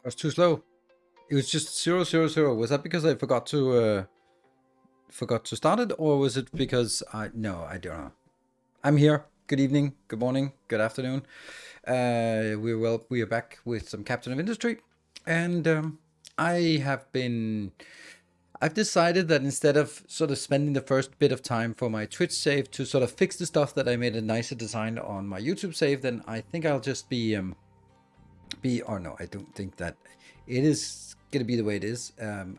I was too slow. It was just 000. Was that because I forgot to start it, or was it because I? No, I don't know. I'm here. Good evening. Good morning. Good afternoon. We are back with some Captain of Industry, and I have been. I've decided that instead of sort of spending the first bit of time for my Twitch save to sort of fix the stuff that I made a nicer design on my YouTube save, then I think I'll just or no, I don't think that it is going to be the way it is.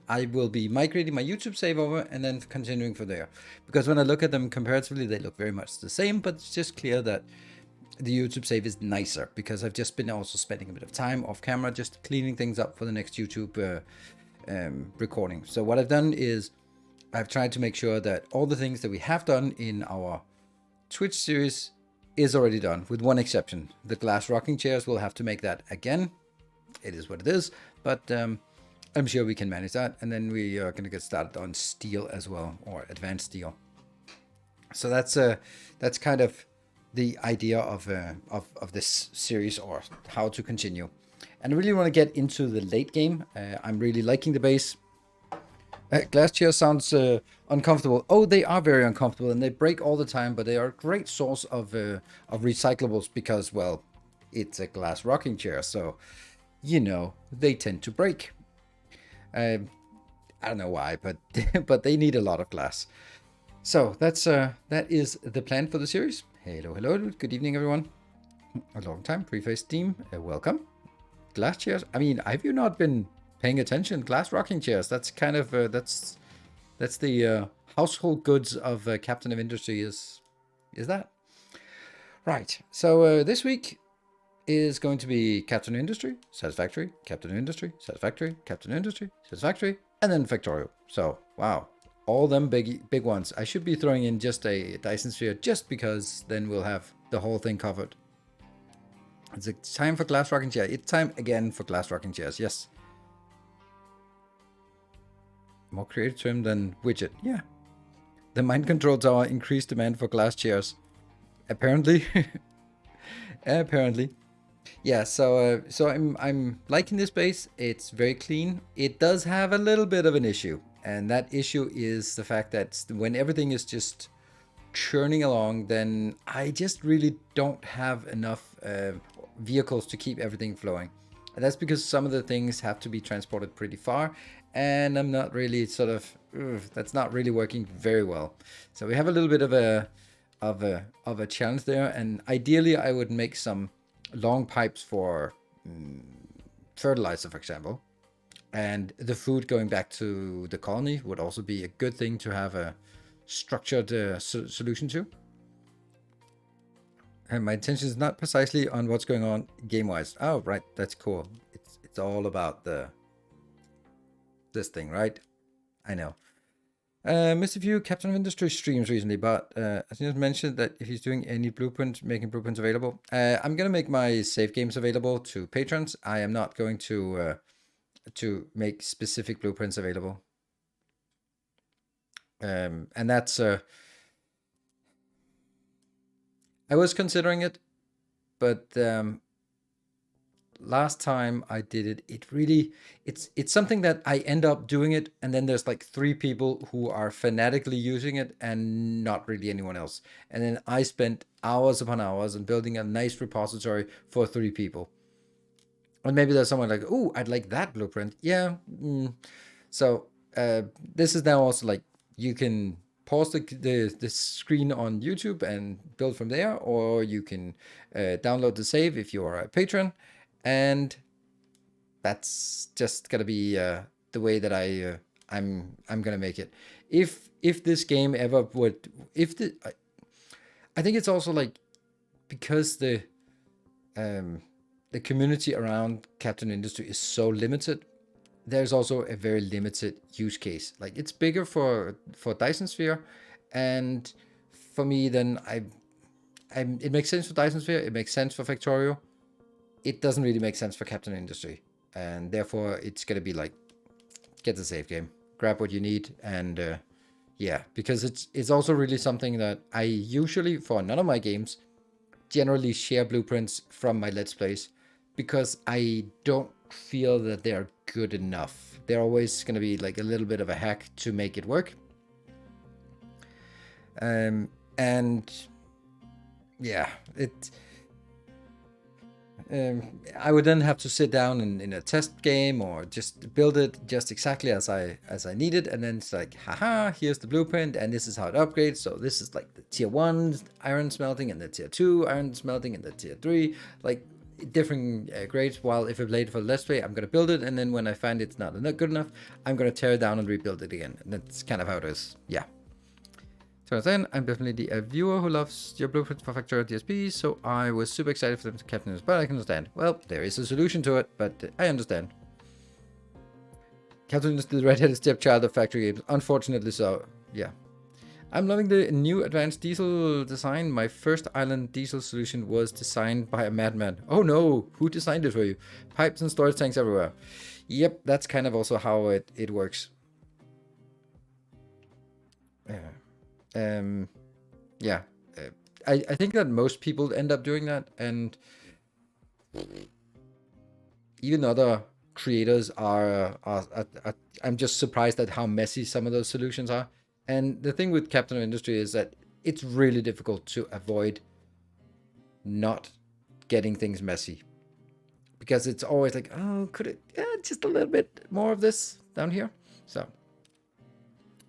I will be migrating my YouTube save over and then continuing from there. Because when I look at them comparatively, they look very much the same, but it's just clear that the YouTube save is nicer because I've just been also spending a bit of time off camera just cleaning things up for the next YouTube recording. So what I've done is I've tried to make sure that all the things that we have done in our Twitch series is already done, with one exception. The glass rocking chairs, will have to make that again. It is what it is, but I'm sure we can manage that. And then we are going to get started on steel as well, or advanced steel. So that's kind of the idea of this series, or how to continue. And I really want to get into the late game. I'm really liking the base. Glass chairs sounds uncomfortable. Oh, they are very uncomfortable, and they break all the time, but they are a great source of recyclables because, well, it's a glass rocking chair, so, you know, they tend to break. I don't know why, but but they need a lot of glass. So that is the plan for the series. Hello, good evening, everyone. A long time, Preface team, welcome. Glass chairs. I mean, have you not been paying attention? Glass rocking chairs. That's kind of that's the household goods of Captain of Industry. Is that right? So this week is going to be Captain of Industry, Satisfactory, Captain of Industry, Satisfactory, Captain of Industry, Satisfactory, and then Factorio. So wow, all them big ones. I should be throwing in just a Dyson Sphere just because then we'll have the whole thing covered. It's time for glass rocking chair. It's time again for glass rocking chairs. Yes. More creative term than widget. Yeah. The mind control tower increased demand for glass chairs. Apparently. Apparently. Yeah, so I'm liking this base. It's very clean. It does have a little bit of an issue, and that issue is the fact that when everything is just churning along, then I just really don't have enough vehicles to keep everything flowing. And that's because some of the things have to be transported pretty far, and I'm not really that's not really working very well. So we have a little bit of a challenge there, and ideally I would make some long pipes for fertilizer, for example, and the food going back to the colony would also be a good thing to have a structured solution to. And my attention is not precisely on what's going on game-wise. Oh, right, that's cool. It's all about this thing, right? I know. Missed a few Captain of Industry streams recently, but I just mentioned that if he's doing any making blueprints available, I'm gonna make my save games available to patrons. I am not going to make specific blueprints available. And that's I was considering it, but last time I did it, it's something that I end up doing it, and then there's like 3 people who are fanatically using it and not really anyone else. And then I spent hours upon hours on building a nice repository for 3 people. And maybe there's someone like, oh, I'd like that blueprint. Yeah. So this is now also like, you can pause the screen on YouTube and build from there, or you can download the save if you are a patron, and that's just gonna be the way that I'm gonna make it. If this game ever would, I think it's also like, because the community around Captain Industry is so limited, there's also a very limited use case. Like, it's bigger for Dyson Sphere, and for me, then it makes sense for Dyson Sphere. It makes sense for Factorio. It doesn't really make sense for Captain Industry, and therefore it's gonna be like, get the save game, grab what you need, and yeah, because it's also really something that I usually, for none of my games, generally share blueprints from my Let's Plays, because I don't feel that they are good enough. They're always going to be like a little bit of a hack to make it work. And yeah, I would then have to sit down in a test game or just build it just exactly as I need it, and then it's like, haha, here's the blueprint, and this is how it upgrades. So this is like the tier 1 iron smelting, and the tier 2 iron smelting, and the tier 3, like different grades. While if I played for the Let's Play, I'm gonna build it, and then when I find it's not good enough, I'm gonna tear it down and rebuild it again. And that's kind of how it is. Yeah. So then, I'm definitely a viewer who loves your blueprint for Factorio DSP, so I was super excited for them to captain this, but I can understand. Well, there is a solution to it, but I understand. Captain is the redheaded stepchild of factory games. Unfortunately so, yeah. I'm loving the new advanced diesel design. My first island diesel solution was designed by a madman. Oh no, who designed it for you? Pipes and storage tanks everywhere. Yep, that's kind of also how it works. Yeah, I think that most people end up doing that, and even other creators are I'm just surprised at how messy some of those solutions are. And the thing with Captain of Industry is that it's really difficult to avoid not getting things messy, because it's always like, oh, could it just a little bit more of this down here. So,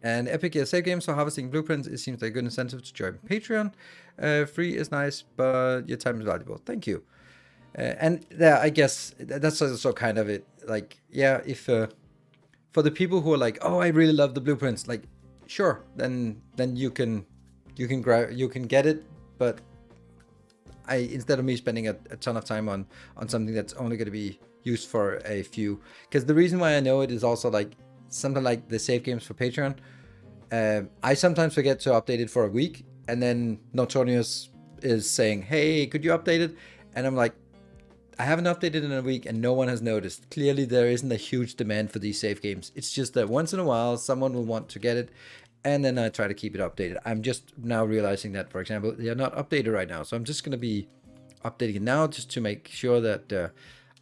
and Epic is save games for harvesting blueprints. It seems like a good incentive to join Patreon. Free is nice, but your time is valuable. Thank you. And yeah, I guess that's also kind of it. Like, yeah, if for the people who are like, oh, I really love the blueprints, like, sure, then you can get it. But instead of me spending a ton of time on something that's only going to be used for a few, because the reason why I know it is also like something like the save games for Patreon. I sometimes forget to update it for a week, and then Notorious is saying, hey, could you update it? And I'm like, I haven't updated in a week and no one has noticed. Clearly there isn't a huge demand for these save games. It's just that once in a while someone will want to get it, and then I try to keep it updated. I'm just now realizing that, for example, they are not updated right now, so I'm just going to be updating it now just to make sure that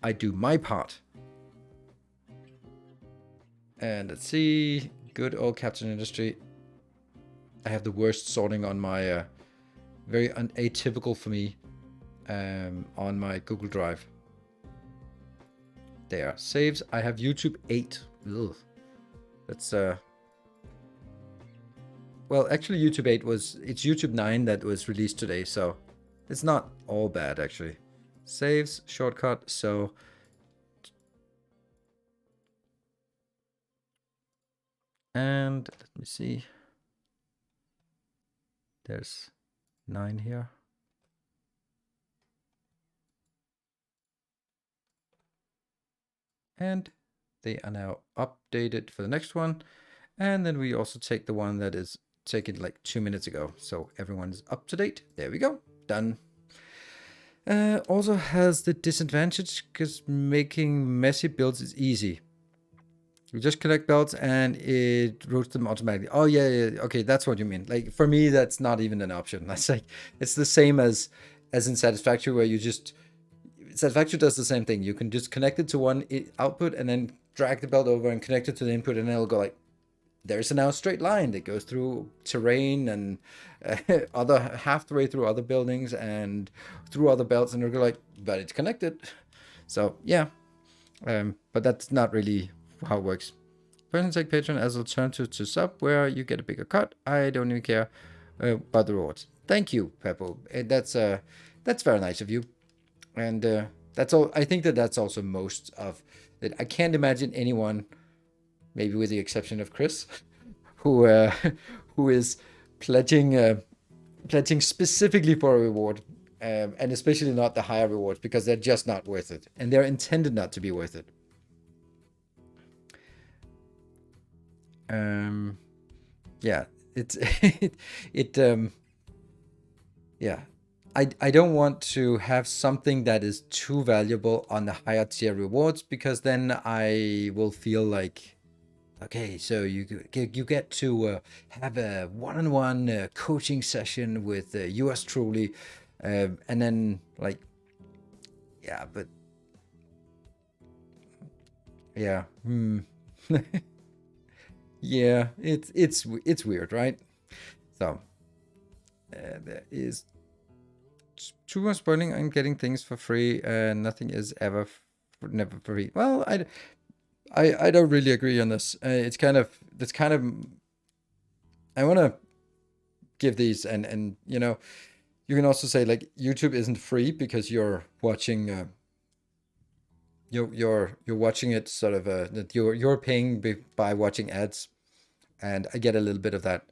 I do my part. And let's see, good old Captain Industry. I have the worst sorting on my very atypical for me on my Google Drive. There, saves. I have YouTube 8. Ugh. That's well, actually YouTube 8 it's YouTube 9 that was released today, so it's not all bad actually. Saves, shortcut, so and let me see. There's 9 here. And they are now updated for the next one. And then we also take the one that is taken like 2 minutes ago. So everyone is up to date. There we go. Done. Also has the disadvantage because making messy builds is easy. You just connect belts and it routes them automatically. Oh yeah, okay, that's what you mean. Like for me, that's not even an option. That's like, it's the same as in Satisfactory, where you just, Satisfactory does the same thing. You can just connect it to one output and then drag the belt over and connect it to the input, and it'll go like, there's a now straight line that goes through terrain and other half the way through other buildings and through other belts, and it'll go like, but it's connected. So yeah, but that's not really how it works. Person take Patreon as alternative to sub, where you get a bigger cut. I don't even care about the rewards. Thank you, Peppo. That's very nice of you. And that's all. I think that's also most of it. I can't imagine anyone, maybe with the exception of Chris, who is pledging specifically for a reward, and especially not the higher rewards, because they're just not worth it, and they're intended not to be worth it. Yeah, yeah. I don't want to have something that is too valuable on the higher tier rewards, because then I will feel like, okay, so you get to have a one-on-one coaching session with yours truly, and then like, yeah, but Yeah. Yeah, it's weird, right? So there is too much spoiling. I'm getting things for free. Nothing is never free. Well, I don't really agree on this. It's kind of that's kind of I want to give these and you know you can also say like YouTube isn't free because you're watching you're watching it sort of that you're paying by watching ads, and I get a little bit of that.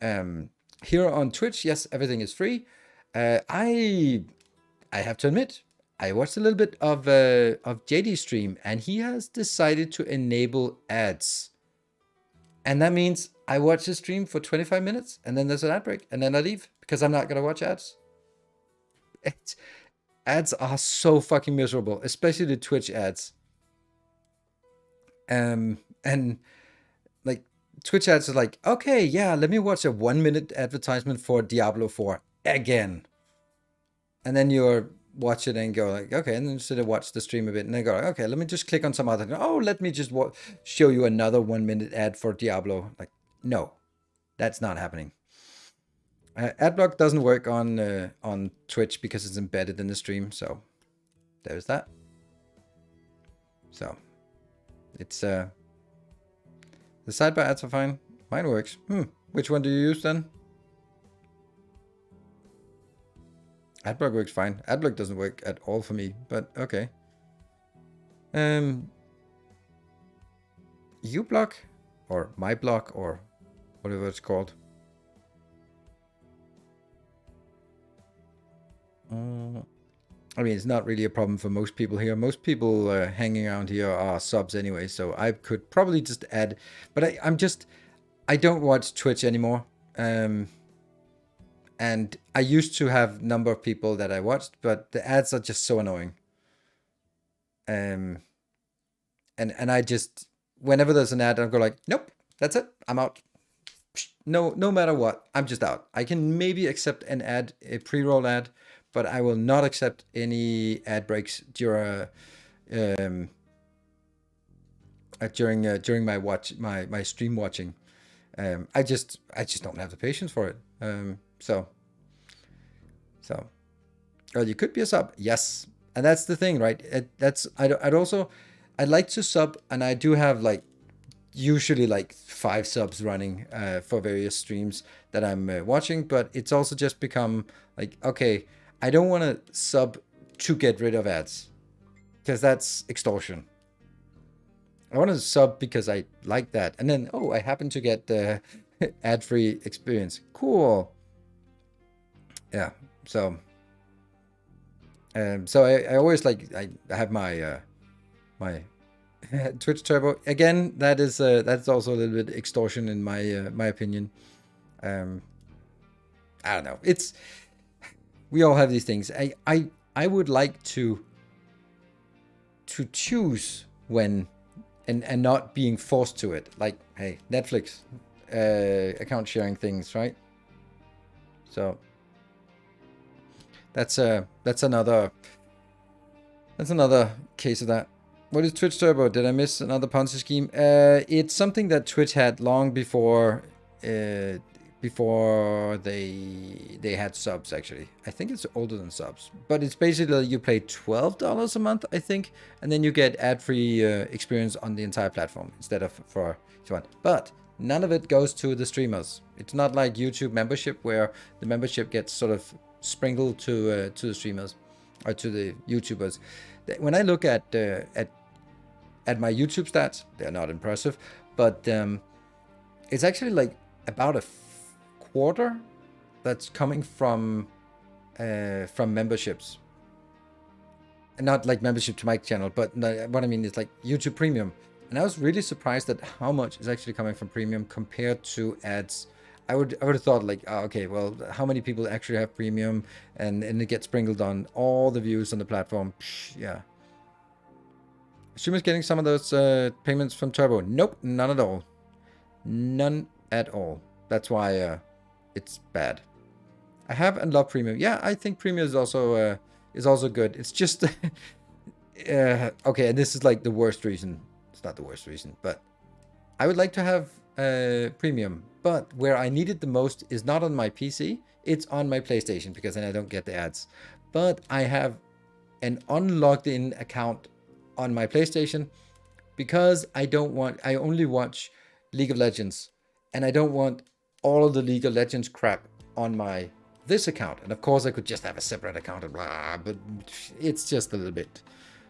Um, Here on Twitch, yes, everything is free. I have to admit, I watched a little bit of JD's stream, and he has decided to enable ads, and that means I watch the stream for 25 minutes, and then there's an ad break, and then I leave because I'm not gonna watch ads. It's, ads are so fucking miserable, especially the Twitch ads. And like Twitch ads are like, okay, yeah, let me watch a 1 minute advertisement for Diablo 4 again. And then you're watch it and go like, okay, and then sit and watch the stream a bit, and then go, like, okay, let me just click on some other. Oh, let me just show you another 1 minute ad for Diablo. Like, no, that's not happening. Adblock doesn't work on Twitch because it's embedded in the stream. So there's that. So it's the sidebar ads are fine. Mine works. Which one do you use then? Adblock works fine. Adblock doesn't work at all for me, but okay. uBlock or MyBlock or whatever it's called. I mean, it's not really a problem for most people here. Most people hanging around here are subs anyway, so I could probably just add. But I don't watch Twitch anymore. And I used to have number of people that I watched, but the ads are just so annoying. And I just whenever there's an ad, I go like, nope, that's it, I'm out. No matter what, I'm just out. I can maybe accept an ad, a pre-roll ad, but I will not accept any ad breaks during during my stream watching. I just don't have the patience for it. So well, you could be a sub, yes, and that's the thing, right? I'd like to sub, and I do have like usually like 5 subs running for various streams that I'm watching, but it's also just become like, okay, I don't want to sub to get rid of ads because that's extortion. I want to sub because I like that, and then oh, I happen to get the ad-free experience. Cool. Yeah. So I always like I have my my Twitch Turbo again. That's also a little bit extortion in my opinion. I don't know. It's we all have these things. I would like to choose when and not being forced to it. Like, hey, Netflix account sharing things, right? So that's another case of that. What is Twitch Turbo? Did I miss another Ponzi scheme? It's something that Twitch had long before before they had subs. Actually, I think it's older than subs, but it's basically you pay $12 a month, I think, and then you get ad-free experience on the entire platform instead of for each one. But none of it goes to the streamers. It's not like YouTube membership where the membership gets sort of sprinkled to the streamers or to the YouTubers. When I look at my YouTube stats, they're not impressive, but it's actually like about a quarter that's coming from memberships, and not like membership to my channel, but what I mean is like YouTube Premium. And I was really surprised at how much is actually coming from Premium compared to ads. I would have thought like, oh, okay, well, how many people actually have Premium, and it gets sprinkled on all the views on the platform? Psh, yeah. Streamers getting some of those payments from Turbo? Nope, none at all. None at all. That's why it's bad. I have and love Premium. Yeah, I think Premium is also good. It's just okay, and this is like the worst reason. it's not the worst reason, but I would like to have premium. But where I need it the most is not on my PC, it's on my PlayStation, because then I don't get the ads. But I have an unlogged in account on my PlayStation because I only watch League of Legends, and I don't want all of the League of Legends crap on this account. And of course I could just have a separate account and blah, but it's just a little bit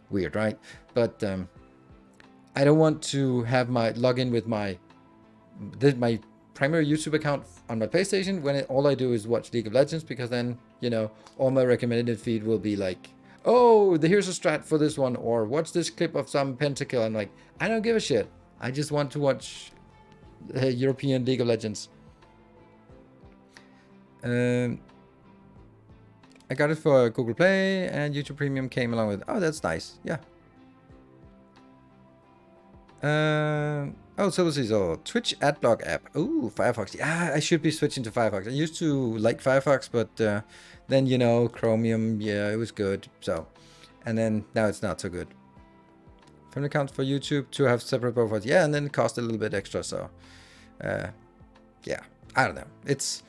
weird, right? But I don't want to have my login with my primary YouTube account on my PlayStation when all I do is watch League of Legends, because then, you know, all my recommended feed will be like, oh, here's a strat for this one, or watch this clip of some pentakill. I'm like, I don't give a shit. I just want to watch European League of Legends. I got it for Google Play, and YouTube Premium came along with. Oh, that's nice. Yeah. Oh, Silver Caesar. Twitch Adblock app. Ooh, Firefox. Yeah, I should be switching to Firefox. I used to like Firefox, but then, you know, Chromium, yeah, it was good. So, and then now it's not so good. Friend account for YouTube to have separate profiles. Yeah, and then it cost a little bit extra. So, yeah, I don't know. It's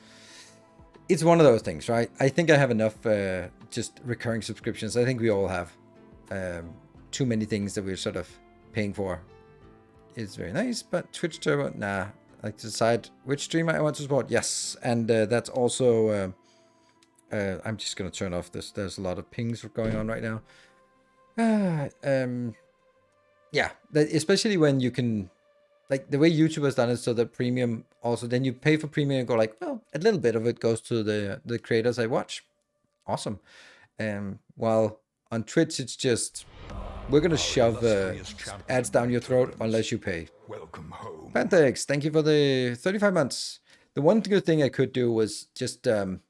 one of those things, right? I think I have enough just recurring subscriptions. I think we all have too many things that we're sort of paying for. It's very nice, but Twitch Turbo, nah. I like to decide which streamer I want to support. Yes, and that's also. I'm just gonna turn off this. There's a lot of pings going on right now. Yeah, especially when you can, like the way YouTube has done it, so that premium also. Then you pay for premium and go like, well, a little bit of it goes to the creators I watch. Awesome. While on Twitch, it's just. We're gonna shove ads down your throat unless you pay. Welcome home. Panthex, thank you for the 35 months. The one good thing I could do was just like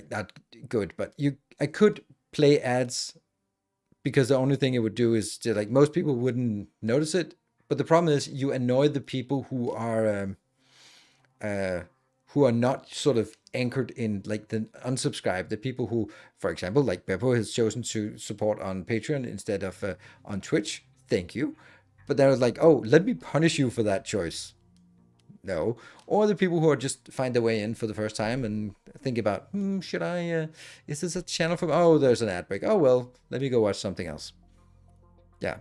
not good, but I could play ads, because the only thing it would do is to, like, most people wouldn't notice it. But the problem is you annoy the people who are not sort of anchored in, like, the unsubscribe, the people who, for example, like Beppo has chosen to support on Patreon instead of on Twitch. Thank you. But then I was like, oh, let me punish you for that choice. No. Or the people who are just find their way in for the first time and think about, should I, is this a channel from, oh, there's an ad break. Oh, well, let me go watch something else. Yeah.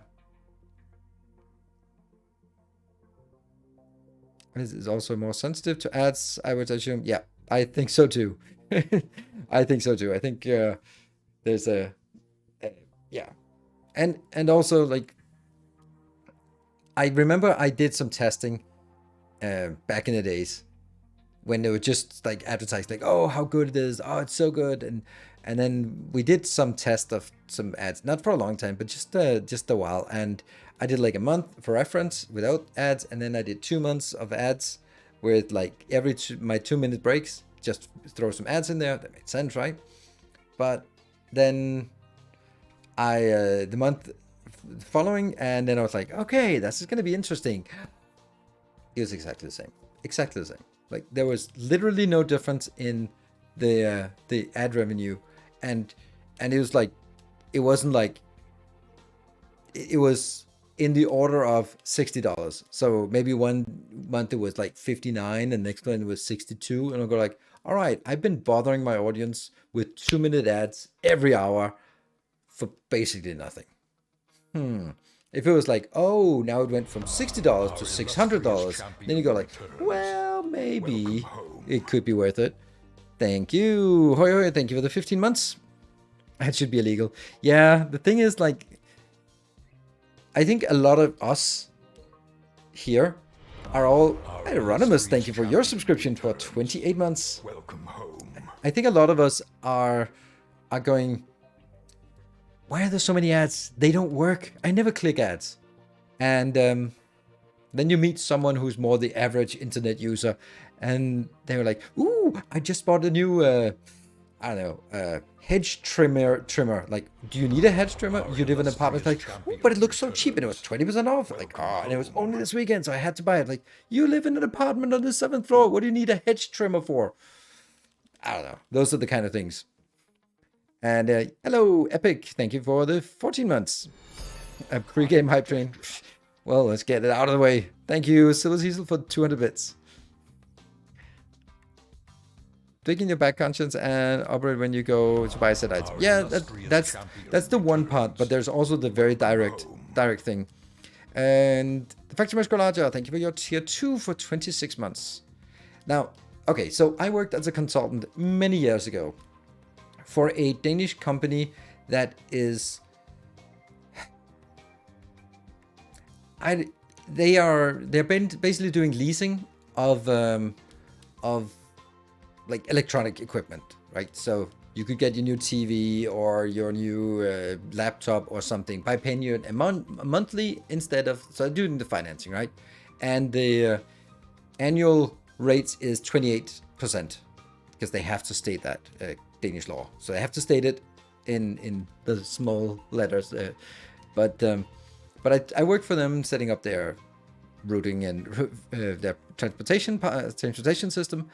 This is also more sensitive to ads, I would assume. Yeah, I think so too. I think so too. I think there's yeah. And also, like, I remember I did some testing back in the days when they were just like advertised, like, oh, how good it is. Oh, it's so good. And then we did some test of some ads, not for a long time, but just a while. And I did like a month for reference without ads, and then I did 2 months of ads with, like, my 2-minute breaks, just throw some ads in there. That made sense, right? But then the month following, and then I was like, okay, this is gonna be interesting. It was exactly the same. Exactly the same. Like, there was literally no difference in the ad revenue, and it was like, it wasn't like, it was in the order of $60. So maybe one month it was like 59, and next one it was 62, and I'll go like, all right, I've been bothering my audience with 2-minute ads every hour for basically nothing. If it was like, oh, now it went from $60 to $600, then you go like, well, maybe it could be worth it. Thank you. Hoi hoi, thank you for the 15 months. That should be illegal. Yeah, the thing is, like, I think a lot of us here are all... Anonymous, thank you for your subscription for 28 months. Welcome home. I think a lot of us are going, why are there so many ads? They don't work. I never click ads. And then you meet someone who's more the average internet user, and they're like, ooh, I just bought a new, I don't know, hedge trimmer. Like, do you need a hedge trimmer? You live in an apartment. Like, ooh, but it looks so cheap, and it was 20% off. Like, oh, and it was only this weekend, so I had to buy it. Like, you live in an apartment on the 7th floor. What do you need a hedge trimmer for? I don't know. Those are the kind of things. And hello, Epic. Thank you for the 14 months. A pre-game hype train. Well, let's get it out of the way. Thank you, Silver Cecil, for 200 bits. Dig in your back conscience and operate when you go to buy a set item. Yeah, that's the one part, but there's also the very direct thing. And the factory must go larger. Thank you for your tier 2 for 26 months. Now, okay, so I worked as a consultant many years ago for a Danish company that is... they're basically doing leasing of like electronic equipment, right? So you could get your new TV or your new laptop or something by paying you a monthly instead of, so doing the financing, right? And the annual rate is 28% because they have to state that Danish law. So they have to state it in the small letters. But I worked for them setting up their routing and their transportation system.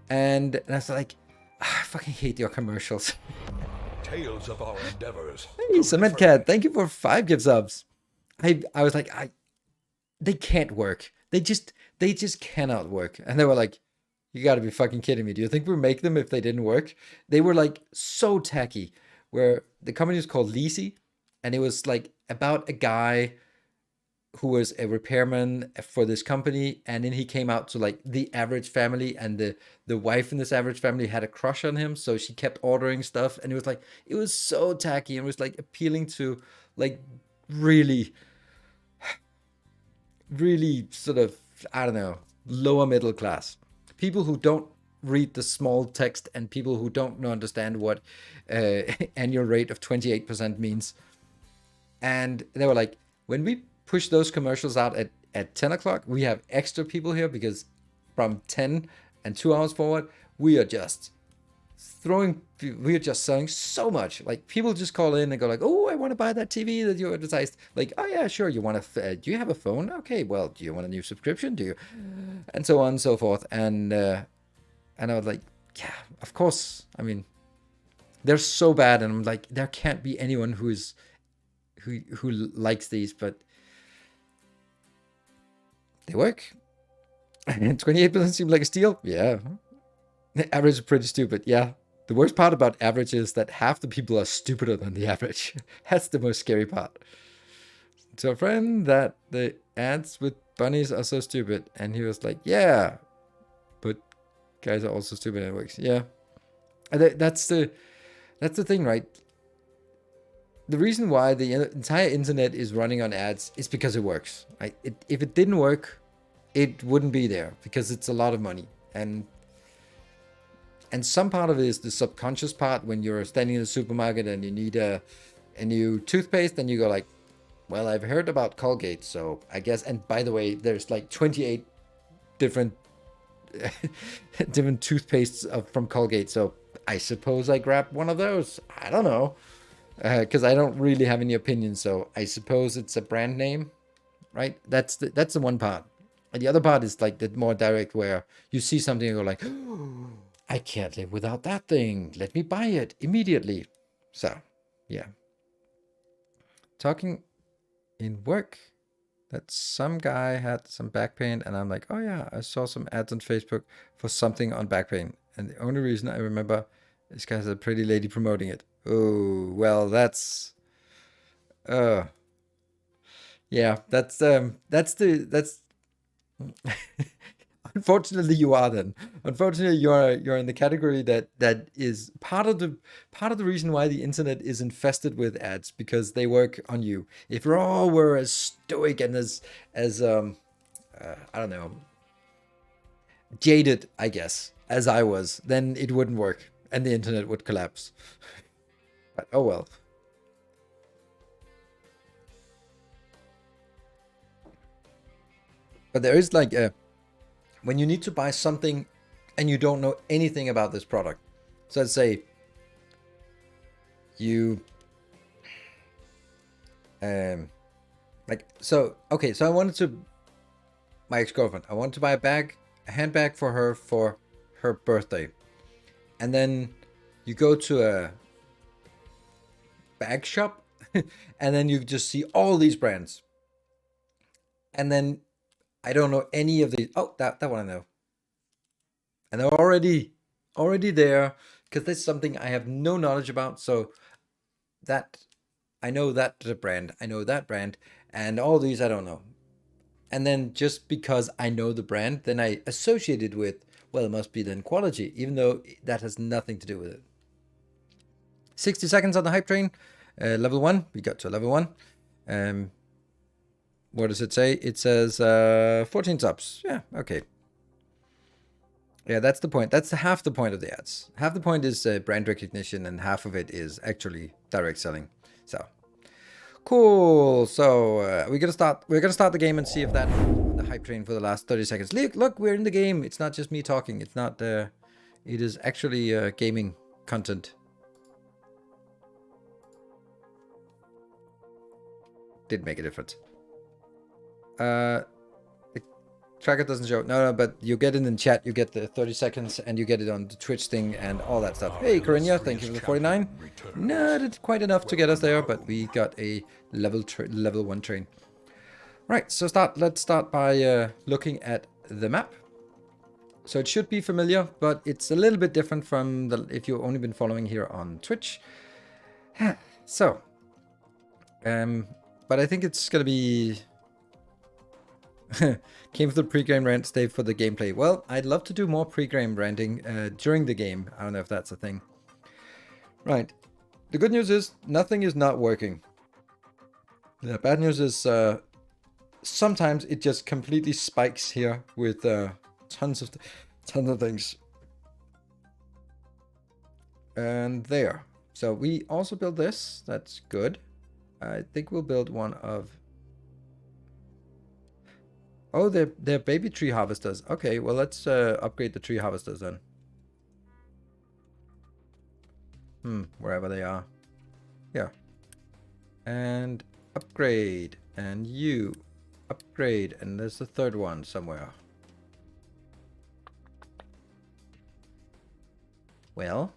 And I was like, I fucking hate your commercials. Tales of our endeavors. Hey, Cement Cat, thank you for 5 gift subs. I was like, they can't work. They just cannot work. And they were like, you gotta be fucking kidding me. Do you think we'd make them if they didn't work? They were like so tacky. Where the company was called Leasy, and it was like about a guy who was a repairman for this company, and then he came out to like the average family, and the wife in this average family had a crush on him, so she kept ordering stuff, and it was so tacky, and it was like appealing to like really sort of, I don't know, lower middle class people who don't read the small text and people who don't understand what annual rate of 28% means. And they were like, when we push those commercials out at 10 o'clock, we have extra people here because from 10 and 2 hours forward, we are just selling so much. Like, people just call in and go like, oh, I want to buy that TV that you advertised. Like, oh yeah, sure. You want to, do you have a phone? Okay, well, do you want a new subscription? Do you? And so on and so forth. And I was like, yeah, of course. I mean, they're so bad. And I'm like, there can't be anyone who likes these, but they work. 28% seems like a steal. Yeah. The average is pretty stupid. Yeah. The worst part about average is that half the people are stupider than the average. That's the most scary part. To a friend that the ads with bunnies are so stupid. And he was like, yeah, but guys are also stupid and it works. Yeah. And that's the thing, right? The reason why the entire internet is running on ads is because it works. Right? If it didn't work, it wouldn't be there because it's a lot of money. And some part of it is the subconscious part when you're standing in the supermarket and you need a new toothpaste and you go like, well, I've heard about Colgate, so I guess, and by the way, there's like 28 different toothpastes from Colgate, so I suppose I grab one of those. I don't know. Because I don't really have any opinion, so I suppose it's a brand name, right? That's the one part. And the other part is like the more direct, where you see something and go like, oh, I can't live without that thing. Let me buy it immediately. So, yeah. Talking in work, that some guy had some back pain, and I'm like, oh yeah, I saw some ads on Facebook for something on back pain. And the only reason I remember this guy has a pretty lady promoting it. Oh, well, that's yeah, that's unfortunately you are then. Unfortunately, you're in the category that is part of the reason why the internet is infested with ads, because they work on you. If we all were as stoic and as I don't know, jaded, I guess, as I was, then it wouldn't work and the internet would collapse. But oh well. But there is like when you need to buy something and you don't know anything about this product. So let's say you so I wanted to, my ex-girlfriend, I wanted to buy a handbag for her birthday. And then you go to a bag shop and then you just see all these brands. And then I don't know any of these. Oh, that one I know. And they're already there because this is something I have no knowledge about. So that I know that brand, I know that brand, and all these I don't know. And then just because I know the brand, then I associate it with, well, it must be then quality, even though that has nothing to do with it. 60 seconds on the hype train. Level 1, we got to level 1. What does it say? It says 14 subs. Yeah, okay. Yeah, that's the point. That's half the point of the ads. Half the point is brand recognition, and half of it is actually direct selling. So cool. So we're gonna start. We're gonna start the game and see if that the hype train for the last 30 seconds. Look, we're in the game. It's not just me talking. It's not. It is actually gaming content. Did make a difference. The tracker doesn't show. No, but you get it in chat. You get the 30 seconds, and you get it on the Twitch thing and all that stuff. Hey, Corinna, thank you for the 49. Not quite enough to get us there, but we got a level 1 train. Right, so let's start by looking at the map. So it should be familiar, but it's a little bit different from if you've only been following here on Twitch. So, but I think it's gonna be came for the pre-game rant, stay for the gameplay. Well, I'd love to do more pre-game ranting during the game. I don't know if that's a thing. Right. The good news is nothing is not working. The bad news is sometimes it just completely spikes here with tons of things. And there. So we also build this. That's good. I think we'll build one of... Oh, they're baby tree harvesters. Okay, well, let's upgrade the tree harvesters then. Wherever they are. Yeah. And upgrade. And you. Upgrade. And there's the third one somewhere. Well.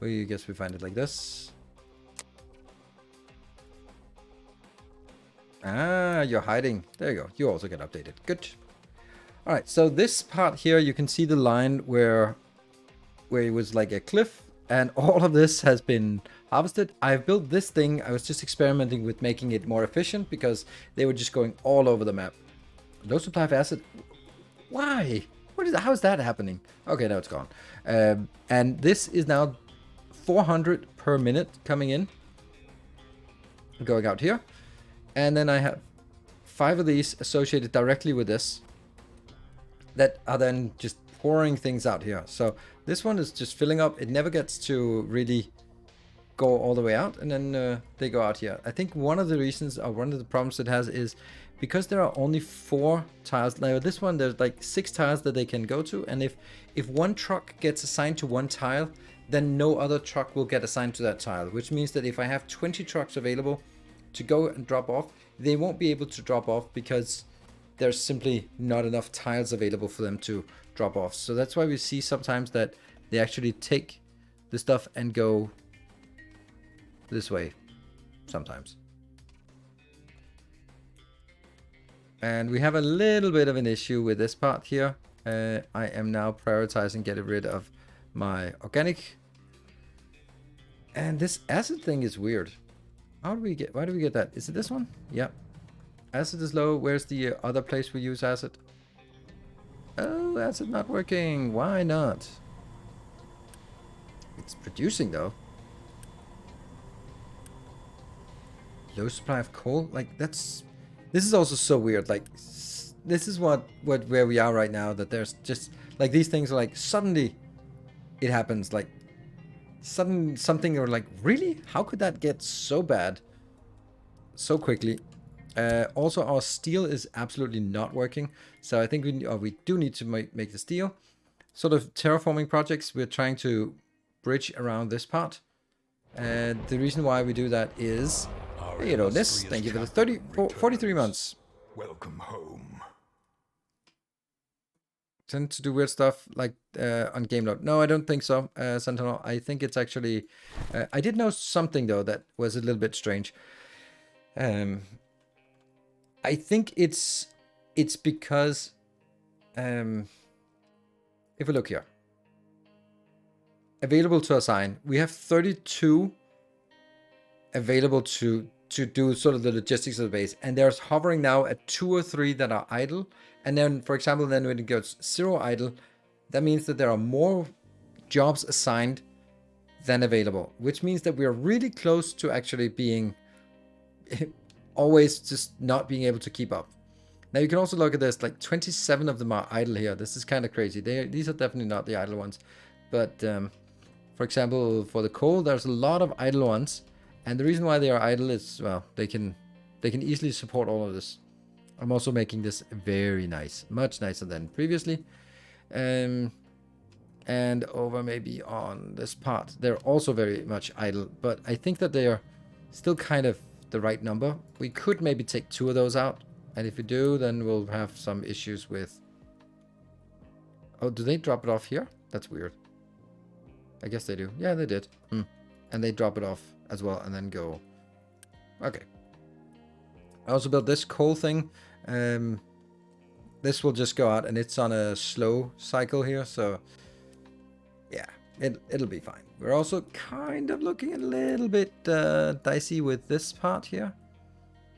I guess we find it like this. Ah, you're hiding. There you go. You also get updated. Good. All right, so this part here, you can see the line where it was like a cliff, and all of this has been harvested. I've built this thing. I was just experimenting with making it more efficient because they were just going all over the map. Low supply of acid. Why? How is that happening? Okay, now it's gone. And this is now 400 per minute coming in. Going out here. And then I have 5 of these associated directly with this that are then just pouring things out here. So this one is just filling up. It never gets to really go all the way out, and then they go out here. I think one of the reasons, or one of the problems it has, is because there are only 4 tiles. Now this one, there's like 6 tiles that they can go to, and if one truck gets assigned to one tile, then no other truck will get assigned to that tile, which means that if I have 20 trucks available to go and drop off, they won't be able to drop off because there's simply not enough tiles available for them to drop off. So that's why we see sometimes that they actually take the stuff and go this way sometimes. And we have a little bit of an issue with this part here. I am now prioritizing getting rid of my organic. And this acid thing is weird. Why do we get that? Is it this one? Yeah. Acid is low. Where's the other place we use acid? Oh, acid not working. Why not? It's producing though. Low supply of coal? Like this is also so weird. Like this is where we are right now, that there's just like these things are like suddenly it happens, like something, or like, really, how could that get so bad so quickly? Also, our steel is absolutely not working, so I think we do need to make the steel. Sort of terraforming projects, we're trying to bridge around this part, and the reason why we do that is, you know, this. Thank you for the 43 months. Welcome home. Tend to do weird stuff like on game load. No, I don't think so, Sentinel. I think it's actually I did know something though that was a little bit strange. I think it's because if we look here, available to assign, we have 32 available to do sort of the logistics of the base, and there's hovering now at 2 or 3 that are idle. And then, for example, then when it goes 0 idle, that means that there are more jobs assigned than available, which means that we are really close to actually being always just not being able to keep up. Now you can also look at this, like 27 of them are idle here. This is kind of crazy. These are definitely not the idle ones, but for example, for the coal, there's a lot of idle ones, and the reason why they are idle is, well, they can easily support all of this. I'm also making this very nice, much nicer than previously. And over maybe on this part, they're also very much idle, but I think that they are still kind of the right number. We could maybe take 2 of those out, and if we do, then we'll have some issues with... Oh, do they drop it off here? That's weird. I guess they do. Yeah, they did. And they drop it off as well and then go. Okay. I also built this coal thing. This will just go out, and it's on a slow cycle here, so yeah, it'll be fine. We're also kind of looking a little bit dicey with this part here.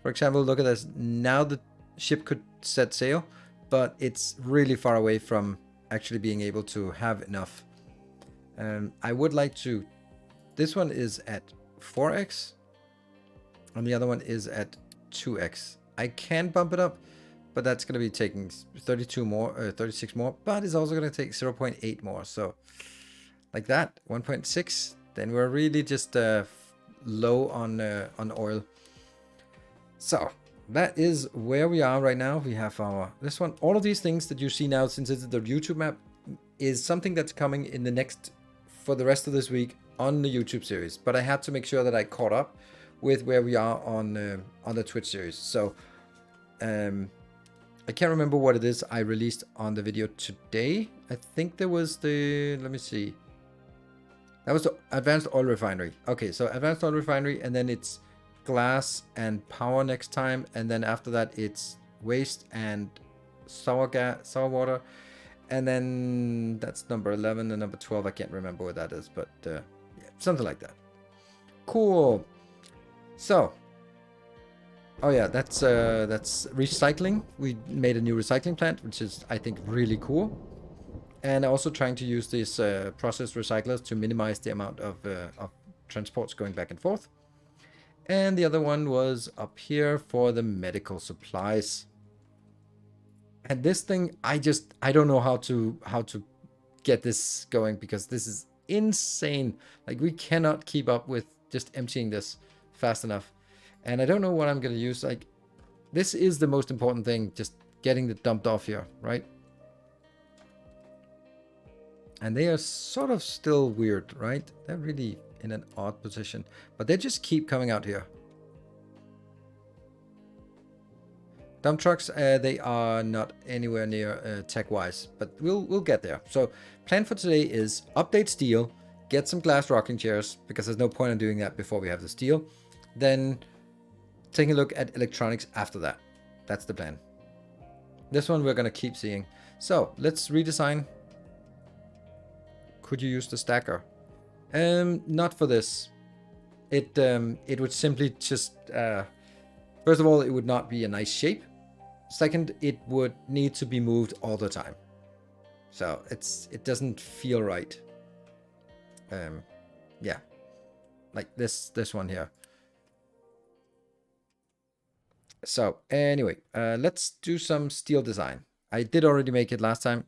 For example, look at this. Now the ship could set sail, but it's really far away from actually being able to have enough. I would like to... This one is at 4x, and the other one is at 2x. I can bump it up, but that's going to be taking 32 more, 36 more, but it's also going to take 0.8 more. So like that, 1.6, then we're really just low on oil. So that is where we are right now. We have our, this one, all of these things that you see now, since it's the YouTube map, is something that's coming in the next, for the rest of this week on the YouTube series. But I had to make sure that I caught up with where we are on the Twitch series. So I can't remember what it is I released on the video today. I think there was the, let me see. That was the advanced oil refinery. Okay, so advanced oil refinery, and then it's glass and power next time, and then after that it's waste and sour water, and then that's number 11 and number 12. I can't remember what that is, but yeah, something like that. Cool. So, oh yeah, that's recycling. We made a new recycling plant, which is, I think, really cool. And also trying to use these process recyclers to minimize the amount of transports going back and forth. And the other one was up here for the medical supplies. And this thing, I don't know how to get this going, because this is insane. Like, we cannot keep up with just emptying this fast enough. And I don't know what I'm going to use. Like, this is the most important thing, just getting it dumped off here, right? And they are sort of still weird, right? They're really in an odd position, but they just keep coming out here. Dump trucks, they are not anywhere near tech-wise, but we'll get there. So plan for today is update steel, get some glass rocking chairs, because there's no point in doing that before we have the steel. Then taking a look at electronics after that. That's the plan. This one we're going to keep seeing. So let's redesign. Could you use the stacker? Not for this. It would simply just... first of all, it would not be a nice shape. Second, it would need to be moved all the time. So it doesn't feel right. Yeah. Like this one here. So anyway, let's do some steel design. I did already make it last time.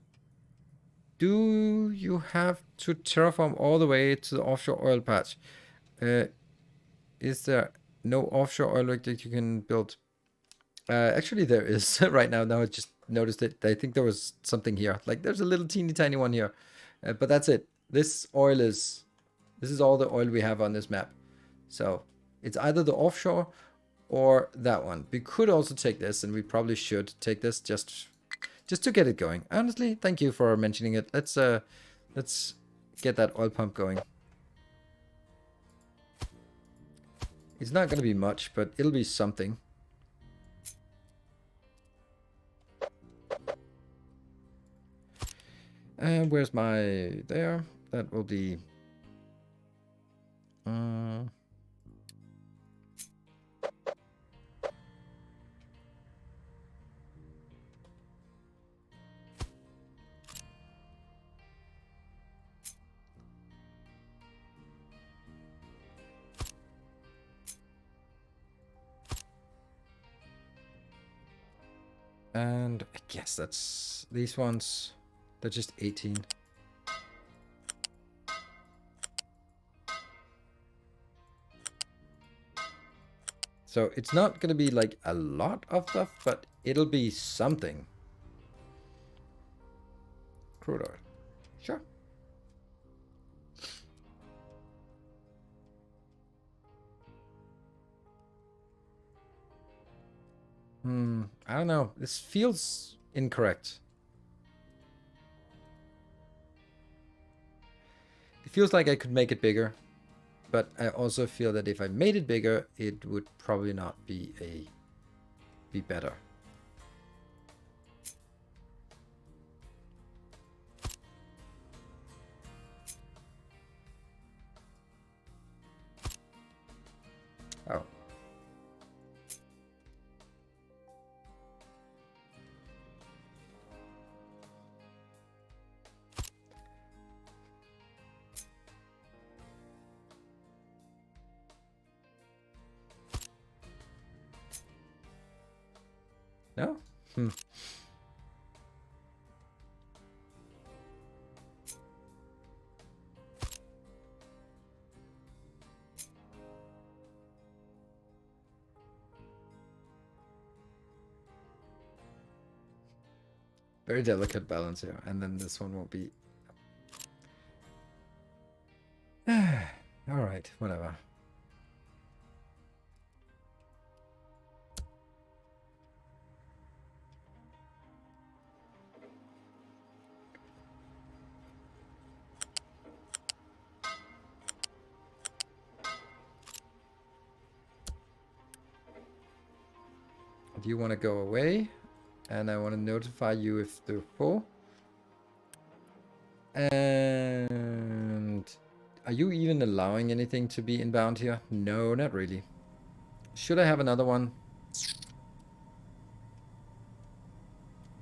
Do you have to terraform all the way to the offshore oil patch? Is there no offshore oil rig that you can build? Actually, there is right now. Now I just noticed it. I think there was something here. Like, there's a little teeny tiny one here. But that's it. This is all the oil we have on this map. So it's either the offshore or that one. We could also take this, and we probably should take this just to get it going. Honestly, thank you for mentioning it. Let's get that oil pump going. It's not going to be much, but it'll be something. And where's my... There. That will be... And I guess that's... These ones, they're just 18. So it's not going to be like a lot of stuff, but it'll be something. Crude oil. Sure. I don't know. This feels incorrect. It feels like I could make it bigger, but I also feel that if I made it bigger, it would probably not be better. Oh. No? Very delicate balance here. And then this one won't be... Alright, whatever. Do you want to go away? And I want to notify you if they're full. And are you even allowing anything to be inbound here? No, not really. Should I have another one?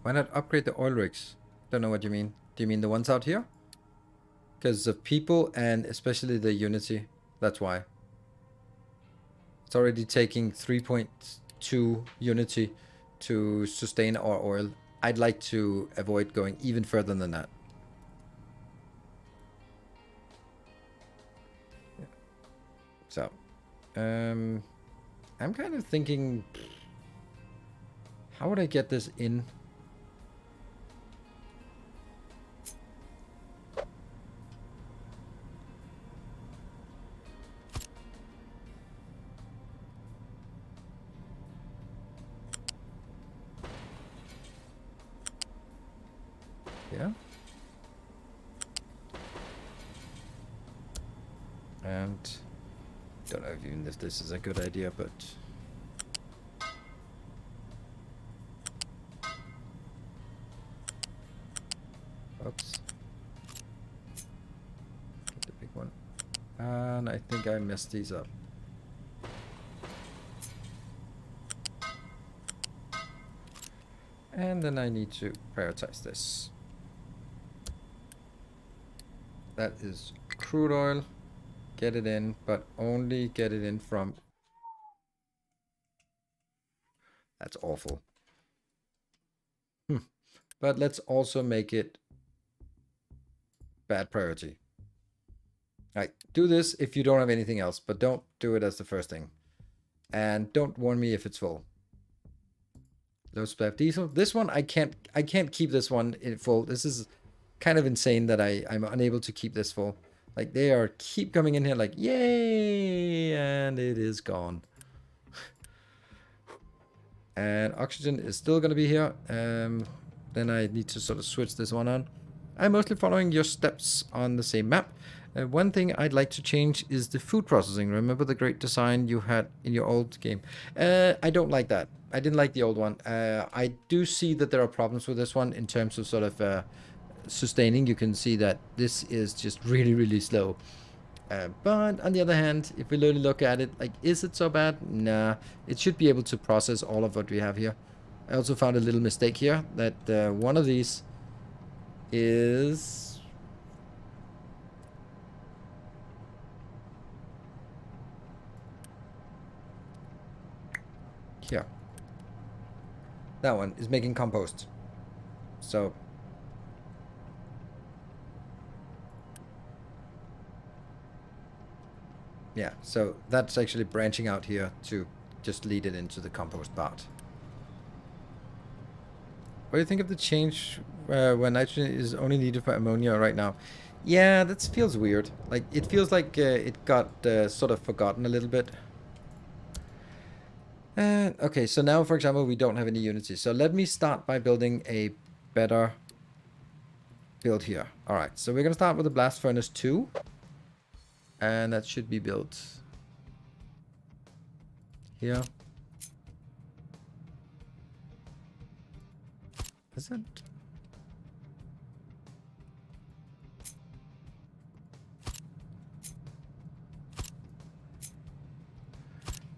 Why not upgrade the oil rigs? Don't know what you mean. Do you mean the ones out here? Because of people and especially the Unity. That's why. It's already taking 3.2 Unity to sustain our oil. I'd like to avoid going even further than that. Yeah. So, I'm kind of thinking, how would I get this in? Yeah. And don't know even if this is a good idea, but oops. Get the big one. And I think I messed these up. And then I need to prioritize this. That is crude oil. Get it in, but only get it in from... That's awful. But let's also make it bad priority. Alright, do this if you don't have anything else, but don't do it as the first thing. And don't warn me if it's full. Low splav diesel. This one I can't keep this one in full. This is kind of insane that I'm unable to keep this full. Like they are keep coming in here like yay, and it is gone. And oxygen is still gonna be here. Then I need to sort of switch this one on. I'm mostly following your steps on the same map. One thing I'd like to change is the food processing. Remember the great design you had in your old game? I don't like that. I didn't like the old one. I do see that there are problems with this one in terms of sort of sustaining. You can see that this is just really, really slow. But on the other hand, if we really look at it, like, is it so bad? Nah, it should be able to process all of what we have here. I also found a little mistake here that one of these is... here. That one is making compost. So yeah, so that's actually branching out here to just lead it into the compost part. What do you think of the change when nitrogen is only needed for ammonia right now? Yeah, that feels weird. Like, it feels like it got sort of forgotten a little bit. Okay, so now, for example, we don't have any unity. So let me start by building a better build here. All right, so we're going to start with the blast furnace 2. And that should be built here. Is it?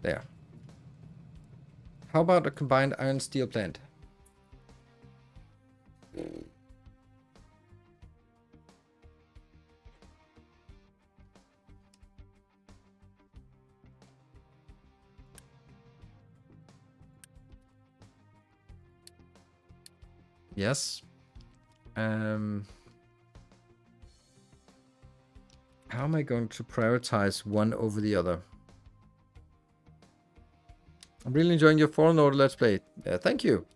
There. How about a combined iron steel plant? Yes. How am I going to prioritize one over the other? I'm really enjoying your Fallen Order Let's Play. Thank you.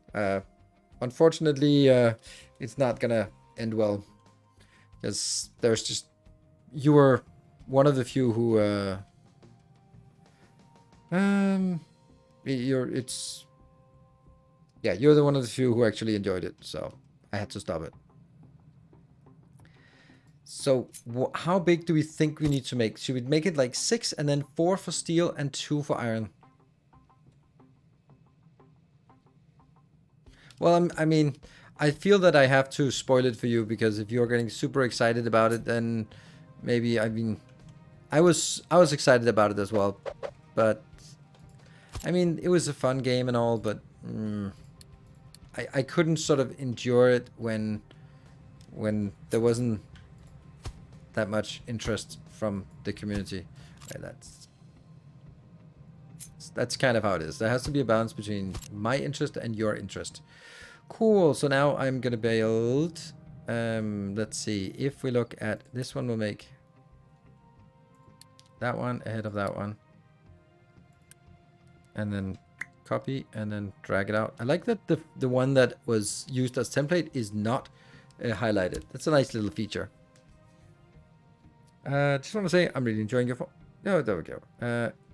Unfortunately, it's not gonna end well. Because there's just... You were one of the few who... you're the one of the few who actually enjoyed it, so I had to stop it. So how big do we think we need to make? Should we make it like 6 and then 4 for steel and 2 for iron? Well, I mean, I feel that I have to spoil it for you, because if you're getting super excited about it, then maybe, I mean, I was excited about it as well, but I mean, it was a fun game and all, but I couldn't sort of endure it when there wasn't that much interest from the community. Right, that's kind of how it is. There has to be a balance between my interest and your interest. Cool. So now I'm gonna build. Let's see. If we look at this one, we'll make that one ahead of that one, and then copy and then drag it out. I like that the one that was used as template is not highlighted. That's a nice little feature. Just want to say I'm really enjoying your phone. Oh, there we go.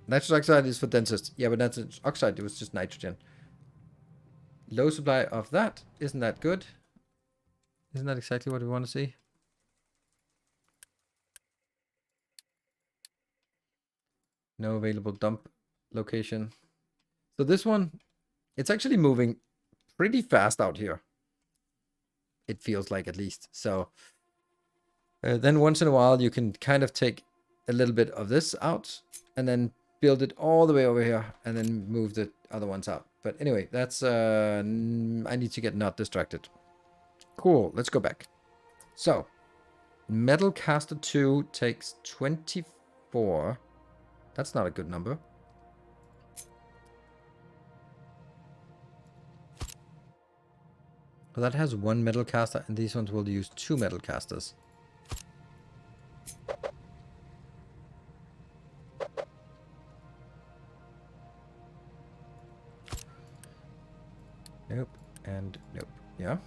Nitrous oxide is for dentists. Yeah, but nitrous oxide, it was just nitrogen. Low supply of that. Isn't that good? Isn't that exactly what we want to see? No available dump location. So this one, it's actually moving pretty fast out here. It feels like, at least. So then once in a while, you can kind of take a little bit of this out and then build it all the way over here and then move the other ones out. But anyway, that's I need to get not distracted. Cool, let's go back. So Metal Caster 2 takes 24. That's not a good number. But that has 1 metal caster, and these ones will use 2 metal casters. Nope, and nope. Yeah.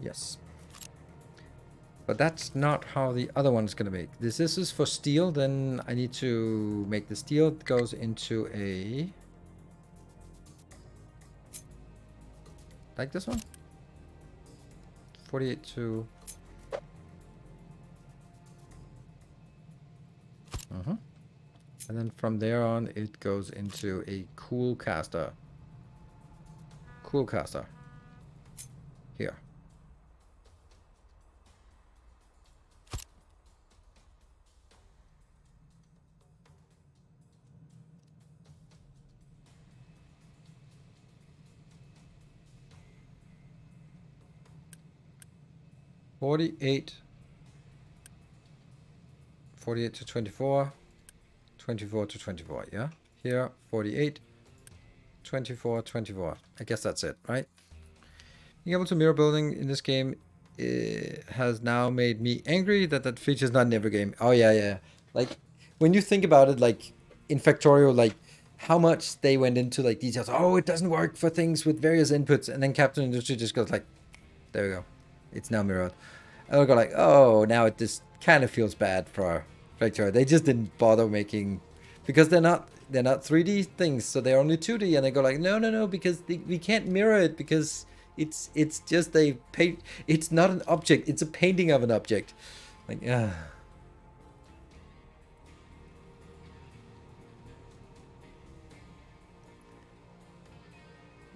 Yes. But that's not how the other one's gonna make. This is for steel, then I need to make the steel. It goes into a... like this one? 48 to... And then from there on, it goes into a cool caster. Cool caster. Here. Forty-eight to 24. 24 to 24, yeah? Here, 48. 24, 24. I guess that's it, right? Being able to mirror building in this game has now made me angry that that feature's not in every game. Oh, yeah, yeah. Like, when you think about it, like, in Factorio, like, how much they went into, like, details. Oh, it doesn't work for things with various inputs. And then Captain Industry just goes like, there we go. It's now mirrored. And we go like, oh, now it just kind of feels bad for Factorio. They just didn't bother making... because they're not 3D things, so they're only 2D, and they go like, no, because we can't mirror it because it's just a paint. It's not an object. It's a painting of an object. Like, yeah.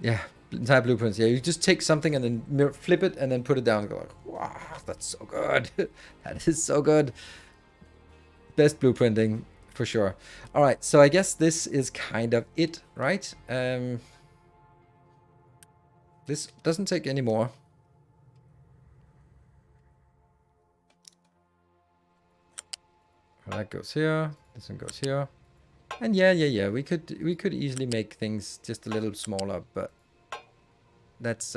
Yeah, entire blueprints. Yeah, you just take something and then flip it and then put it down and go like, wow, that's so good. That is so good. Best blueprinting. For sure. All right, so I guess this is kind of it, right? This doesn't take any more. That goes here. This one goes here. And yeah. We could easily make things just a little smaller, but that's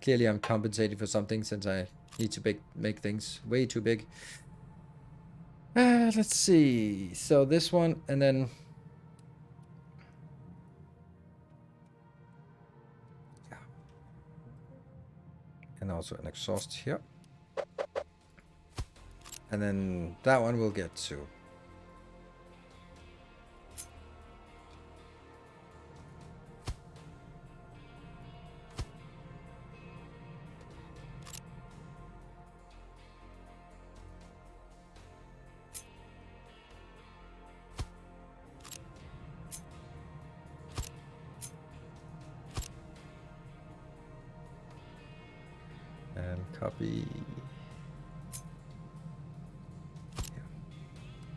clearly I'm compensating for something since I need to make things way too big. Let's see. So this one, and then... yeah. And also an exhaust here. And then that one we'll get to. Copy.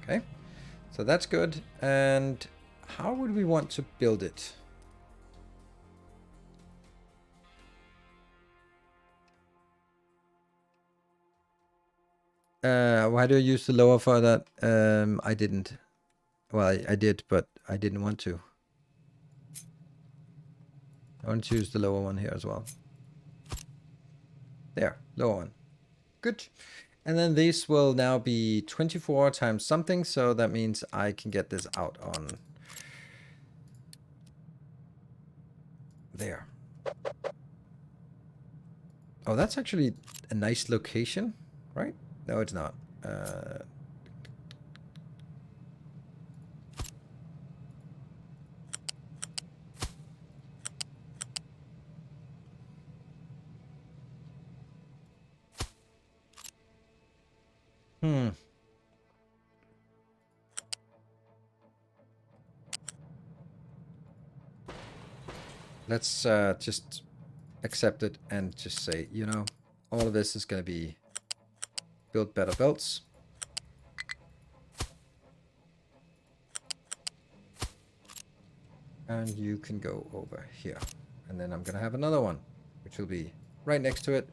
Okay, so that's good. And how would we want to build it? Why do I use the lower for that? I didn't. Well, I did, but I didn't want to. I want to use the lower one here as well. There, lower one. Good. And then this will now be 24 times something, so that means I can get this out on there. Oh, that's actually a nice location, right? No, it's not. Let's just accept it and just say, you know, all of this is going to be build better belts. And you can go over here. And then I'm going to have another one, which will be right next to it.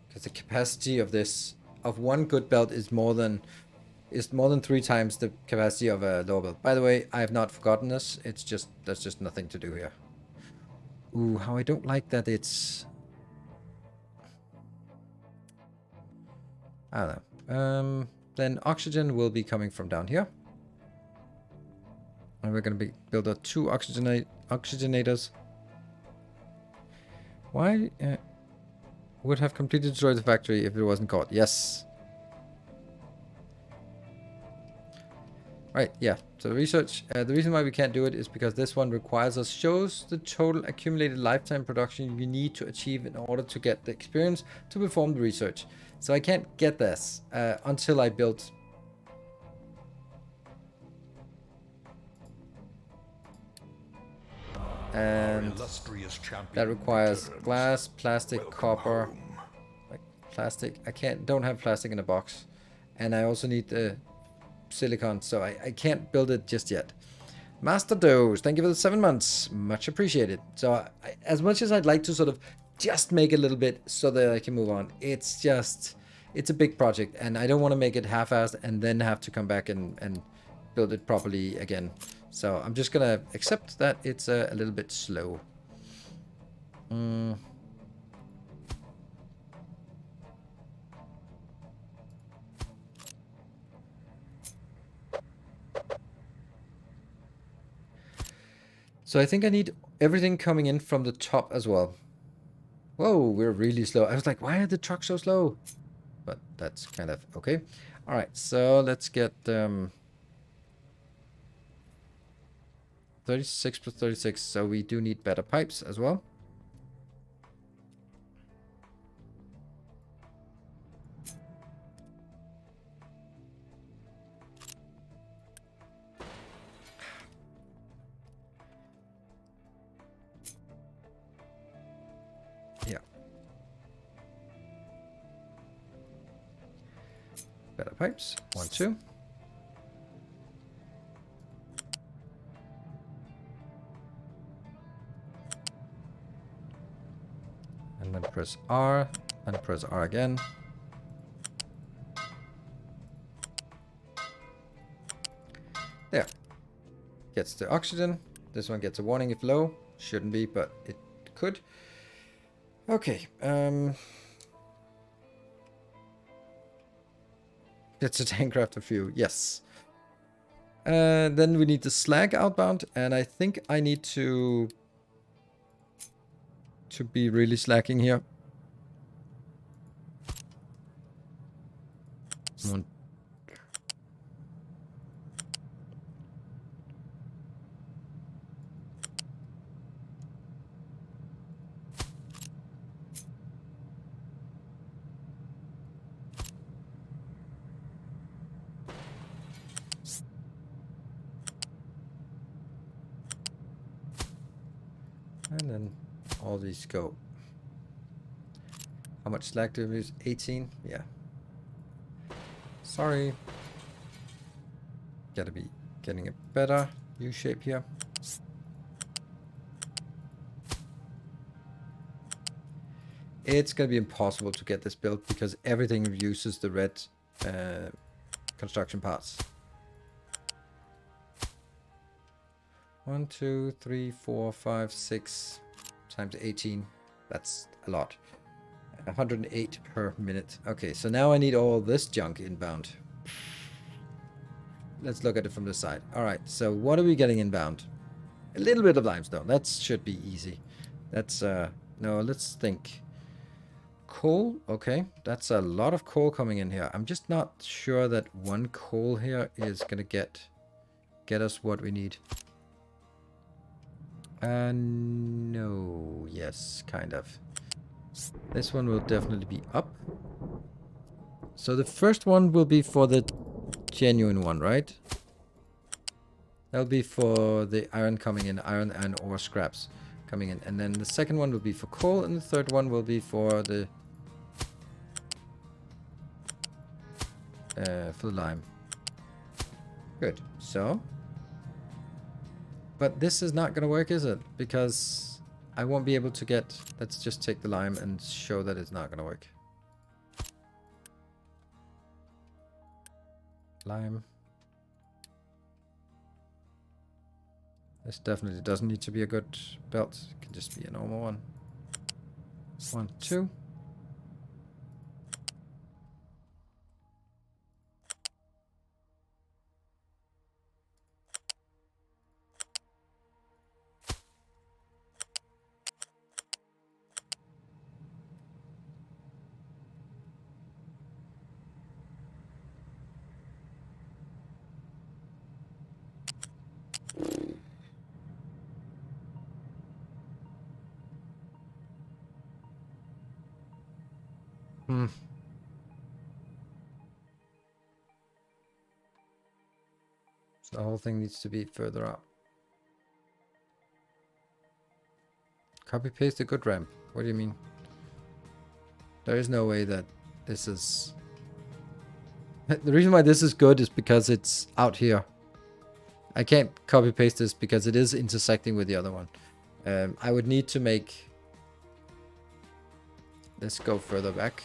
Because the capacity of this, of one good belt is more than, is more than 3 times the capacity of a lower build. By the way, I have not forgotten this. It's just, there's just nothing to do here. Ooh, how I don't like that it's... I don't know. Then oxygen will be coming from down here. And we're going to build 2 oxygenators. Why? Would have completely destroyed the factory if it wasn't caught. Yes. Right, yeah. So research, the reason why we can't do it is because this one requires us, shows the total accumulated lifetime production you need to achieve in order to get the experience to perform the research. So I can't get this until I build. And that requires glass, plastic, copper, like plastic. Don't have plastic in a box. And I also need the silicon, so I can't build it just yet. Master Dose, thank you for the 7 months. Much appreciated. So as much as I'd like to sort of just make a little bit so that I can move on, it's a big project and I don't want to make it half-assed and then have to come back and build it properly again. So I'm just gonna accept that it's a little bit slow. So I think I need everything coming in from the top as well. Whoa, we're really slow. I was like, why are the trucks so slow? But that's kind of okay. All right, so let's get 36 plus 36. So we do need better pipes as well. Yeah. Better pipes. 1, 2. And then press R, and press R again. There. Gets the oxygen. This one gets a warning if low. Shouldn't be, but it could. Okay. It's a tank craft of fuel. Yes. Then we need the slag outbound, and I think I need to be really slacking here. One. And then all these go. How much slack do we use? 18? Yeah. Sorry. Gotta be getting a better U shape here. It's gonna be impossible to get this built because everything uses the red construction parts. 1, 2, 3, 4, 5, 6 times 18. That's a lot. 108 per minute. Okay, so now I need all this junk inbound. Let's look at it from the side. All right, so what are we getting inbound? A little bit of limestone. That should be easy. That's no, let's think. Coal. Okay, that's a lot of coal coming in here. I'm just not sure that 1 coal here is gonna get us what we need. No. Yes, kind of. This one will definitely be up. So the first one will be for the genuine one, right? That'll be for the iron coming in, iron and ore scraps coming in. And then the second one will be for coal, and the third one will be for the lime. Good. So, but this is not gonna work, is it? Because I won't be able to get... Let's just take the lime and show that it's not gonna work. Lime. This definitely doesn't need to be a good belt. It can just be a normal one. 1, 2. Hmm. So the whole thing needs to be further up. Copy paste a good ramp. What do you mean? There is no way that this is... The reason why this is good is because it's out here. I can't copy paste this because it is intersecting with the other one. I would need to make this go further back.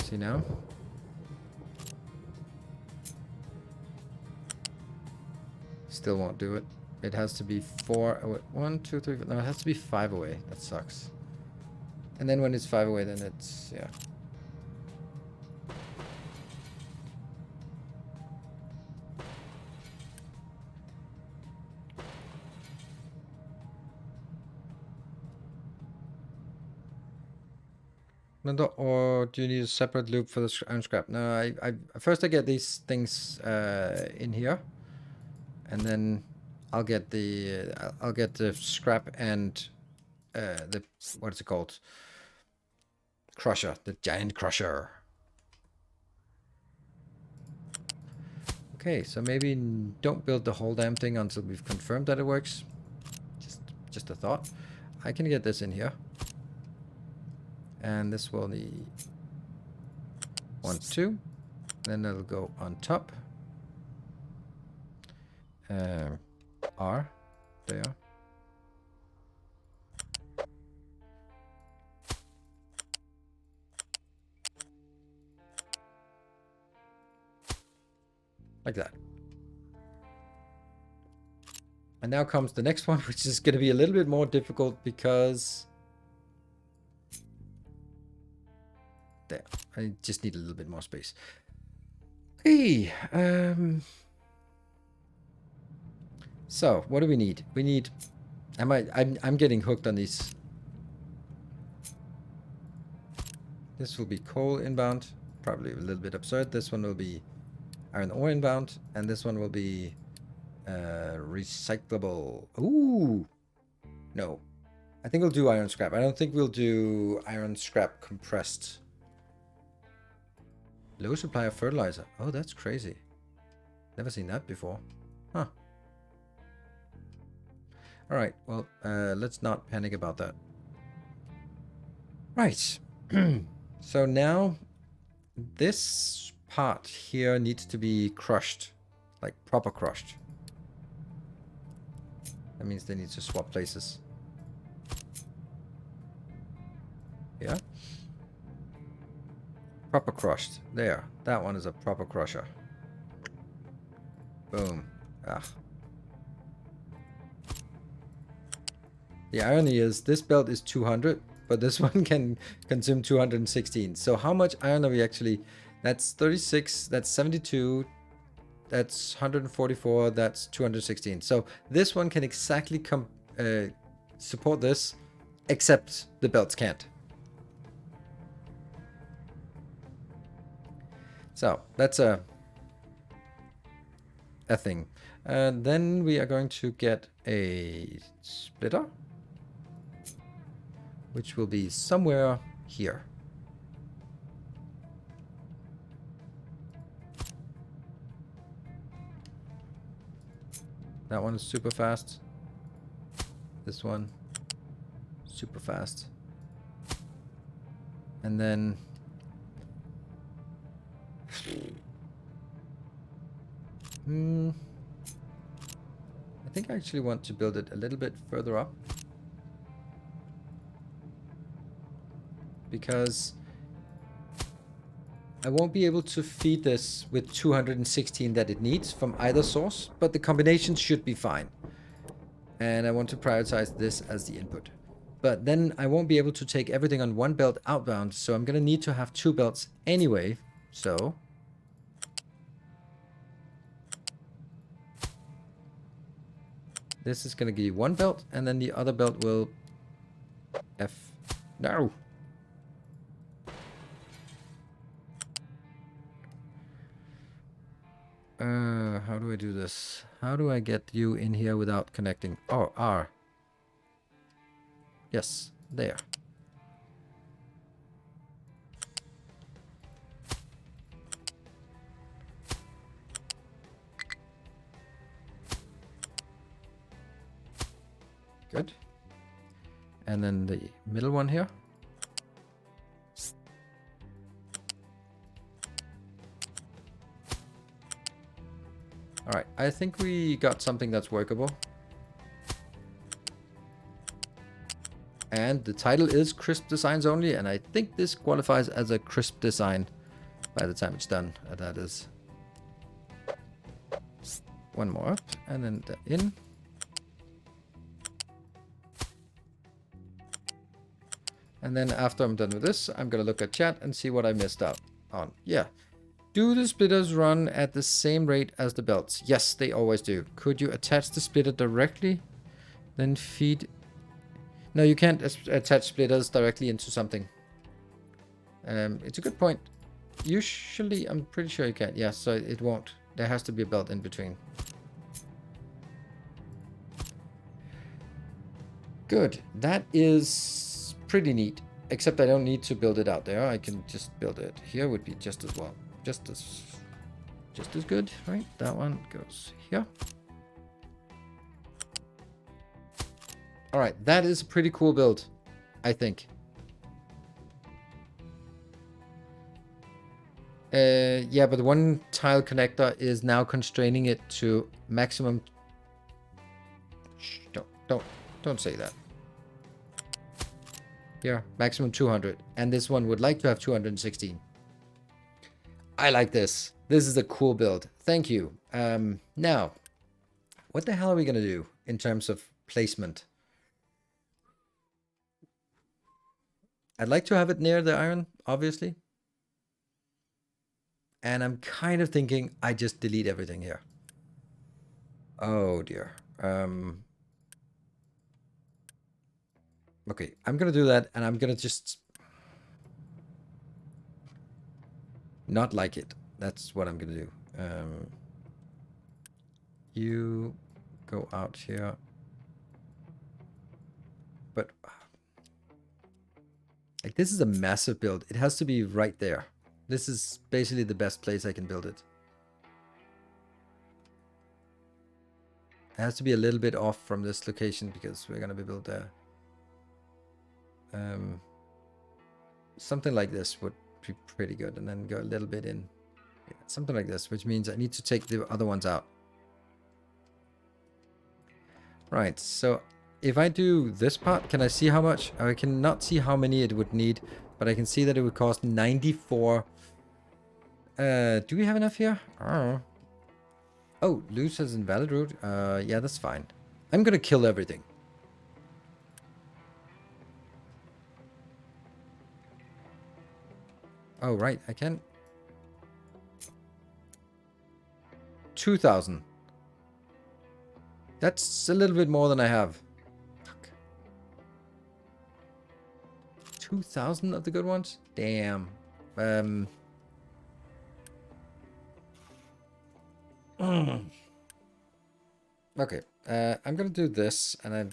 See now? Still won't do it. It has to be 4 away. 1, 2, 3. No, it has to be 5 away. That sucks. And then when it's 5 away, then it's, yeah. Or do you need a separate loop for the iron scrap? No, I first I get these things in here, and then I'll get the scrap and the what is it called? Crusher, the giant crusher. Okay, so maybe don't build the whole damn thing until we've confirmed that it works. Just a thought. I can get this in here. And this will need 1, 2. Then it'll go on top. R. There. Like that. And now comes the next one, which is going to be a little bit more difficult because... There. I just need a little bit more space. Okay. So, what do we need? We need... I'm getting hooked on these. This will be coal inbound. Probably a little bit absurd. This one will be iron ore inbound. And this one will be recyclable. Ooh! No. I think we'll do iron scrap. I don't think we'll do iron scrap compressed. Low supply of fertilizer. Oh, that's crazy. Never seen that before. Huh. Alright, well, let's not panic about that. Right. So now, this part here needs to be crushed. Like, proper crushed. That means they need to swap places. Yeah? Proper crushed. There. That one is a proper crusher. Boom. Ah. The irony is this belt is 200, but this one can consume 216. So how much iron are we actually... That's 36, that's 72, that's 144, that's 216. So this one can exactly support this, except the belts can't. So that's a thing. Then we are going to get a splitter, which will be somewhere here. That one is super fast. This one, super fast. And then I think I actually want to build it a little bit further up. Because I won't be able to feed this with 216 that it needs from either source, but the combination should be fine. And I want to prioritize this as the input. But then I won't be able to take everything on one belt outbound, so I'm going to need to have 2 belts anyway. So this is going to give you 1 belt, and then the other belt will No! How do I do this? How do I get you in here without connecting? Oh, R. Yes, there. Good. And then the middle one here. Alright, I think we got something that's workable. And the title is Crisp Designs Only, and I think this qualifies as a crisp design by the time it's done. That is one more up, and then in. And then after I'm done with this, I'm going to look at chat and see what I missed out on. Yeah. Do the splitters run at the same rate as the belts? Yes, they always do. Could you attach the splitter directly? Then feed... No, you can't attach splitters directly into something. It's a good point. Usually, I'm pretty sure you can. Yeah, so it won't. There has to be a belt in between. Good. That is pretty neat. Except I don't need to build it out there. I can just build it here. Would be just as well. Just as good, right? That one goes here. All right, that is a pretty cool build, I think. Yeah, but the one tile connector is now constraining it to maximum. Shh, don't say that. Here, maximum 200, and this one would like to have 216. I like this. This is a cool build. Thank you. Now, what the hell are we gonna do in terms of placement? I'd like to have it near the iron, obviously. And I'm kind of thinking I just delete everything here. Oh dear. Okay, I'm gonna do that, and I'm gonna just not like it. That's what I'm gonna do. You go out here. But like, this is a massive build. It has to be right there. This is basically the best place I can build it. It has to be a little bit off from this location because we're gonna be built there. Something like this would be pretty good, and then go a little bit in. Yeah, something like this, which means I need to take the other ones out. Right, so if I do this part, can I see how much? I cannot see how many it would need, but I can see that it would cost 94. Do we have enough here? Oh, loose as invalid route. Yeah, that's fine. I'm gonna kill everything. Oh, right, I can. 2,000. That's a little bit more than I have. Fuck. 2,000 of the good ones? Damn. Okay, I'm gonna do this, and I'm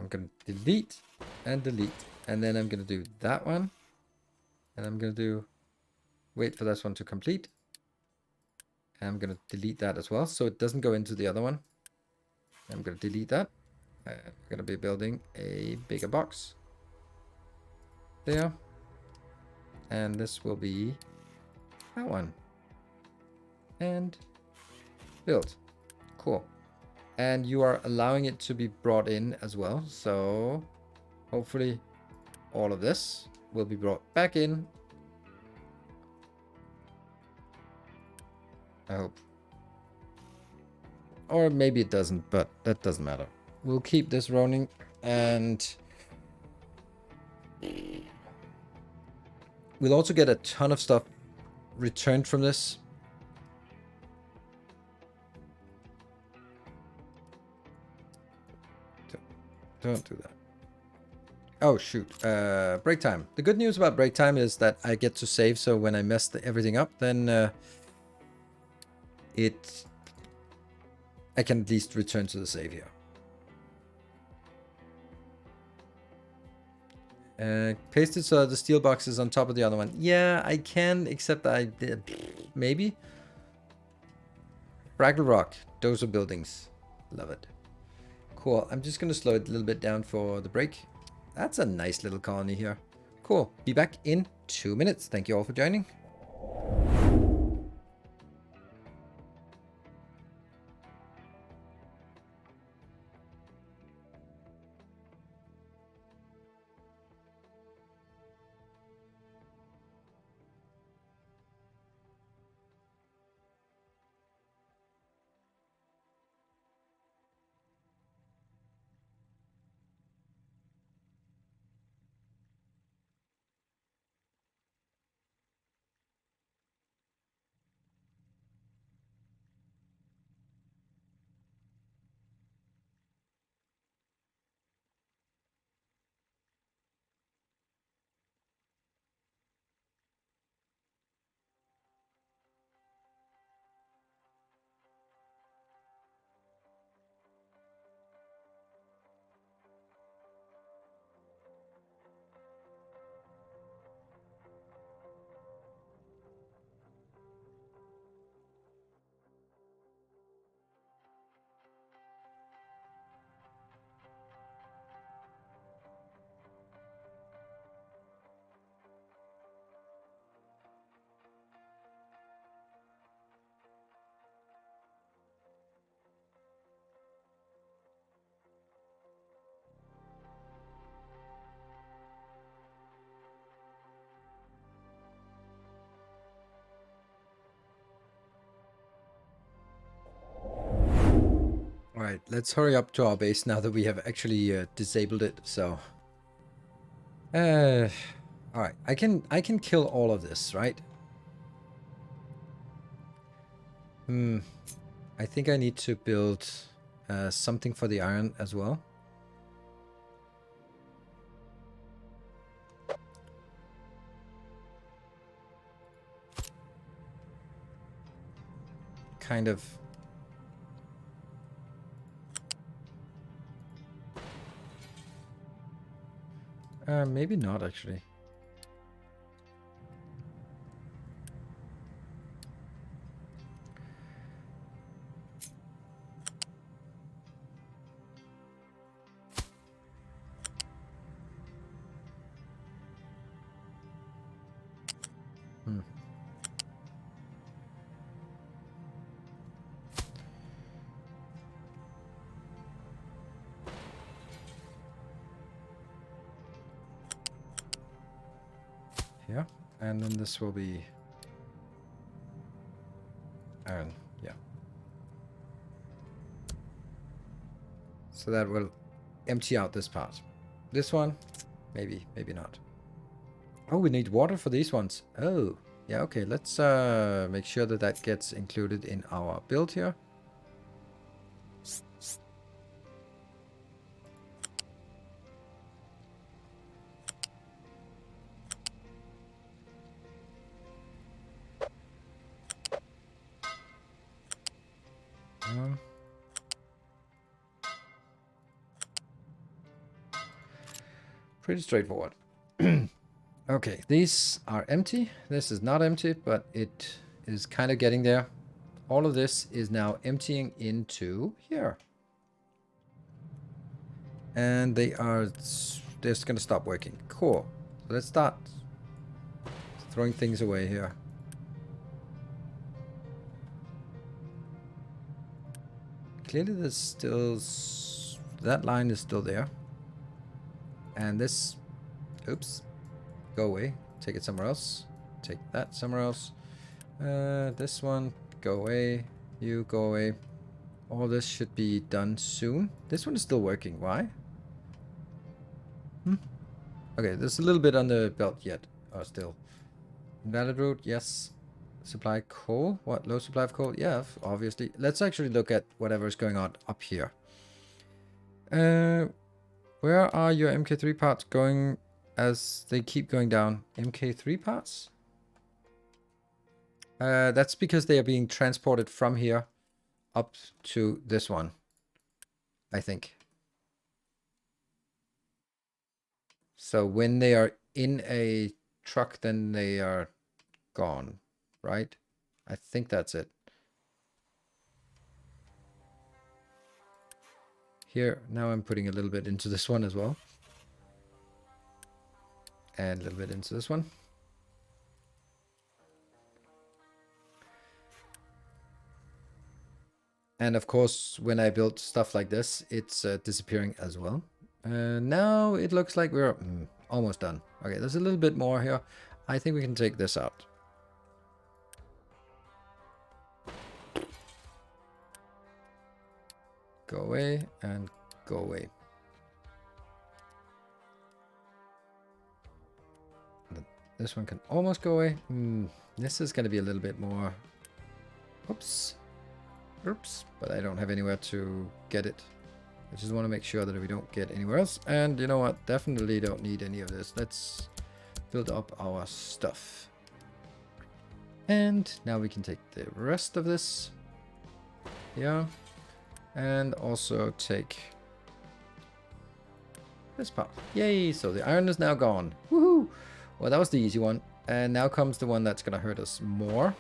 gonna delete and delete, and then I'm gonna do that one, and I'm gonna wait for this one to complete. And I'm gonna delete that as well, so it doesn't go into the other one. I'm gonna delete that. I'm gonna be building a bigger box there. And this will be that one. And build. Cool. And you are allowing it to be brought in as well. So hopefully all of this will be brought back in. I hope. Or maybe it doesn't, but that doesn't matter. We'll keep this running, and we'll also get a ton of stuff returned from this. Don't do that. Oh, shoot. Break time. The good news about break time is that I get to save, so when I mess everything up, then I can at least return to the save here. Paste it so the steel box is on top of the other one. Yeah, I can, except I did. Maybe. Fraggle Rock. Those are buildings. Love it. Cool. I'm just going to slow it a little bit down for the break. That's a nice little colony here. Cool. Be back in 2 minutes. Thank you all for joining. Alright, let's hurry up to our base now that we have actually disabled it, so... Alright, I can kill all of this, right? I think I need to build something for the iron as well. Kind of... maybe not, actually. Yeah, and then this will be iron, yeah. So that will empty out this part. This one, maybe, maybe not. Oh, we need water for these ones. Oh, yeah, okay. Let's make sure that that gets included in our build here. Pretty straightforward. Okay, these are empty. This is not empty, but it is kind of getting there. All of this is now emptying into here. And they are just going to stop working. Cool. So let's start throwing things away here. Clearly there's still... that line is still there. And this... oops. Go away. Take it somewhere else. Take that somewhere else. This one, go away. You go away. All this should be done soon. This one is still working. Why? Okay, there's a little bit on the belt yet. Oh, still. Invalid route, yes. Supply coal? What? Low supply of coal? Yeah, obviously. Let's actually look at whatever is going on up here. Where are your MK3 parts going as they keep going down? MK3 parts? That's because they are being transported from here up to this one, I think. So when they are in a truck, then they are gone, right? I think that's it. Here, now I'm putting a little bit into this one as well. And a little bit into this one. And of course, when I build stuff like this, it's disappearing as well. Now it looks like we're almost done. Okay, there's a little bit more here. I think we can take this out. Go away and go away. This one can almost go away. This is going to be a little bit more. Oops. Oops. But I don't have anywhere to get it. I just want to make sure that we don't get anywhere else. And you know what? Definitely don't need any of this. Let's build up our stuff. And now we can take the rest of this. Yeah. And also take this part. Yay! So the iron is now gone. Woohoo! Well, that was the easy one. And now comes the one that's going to hurt us more.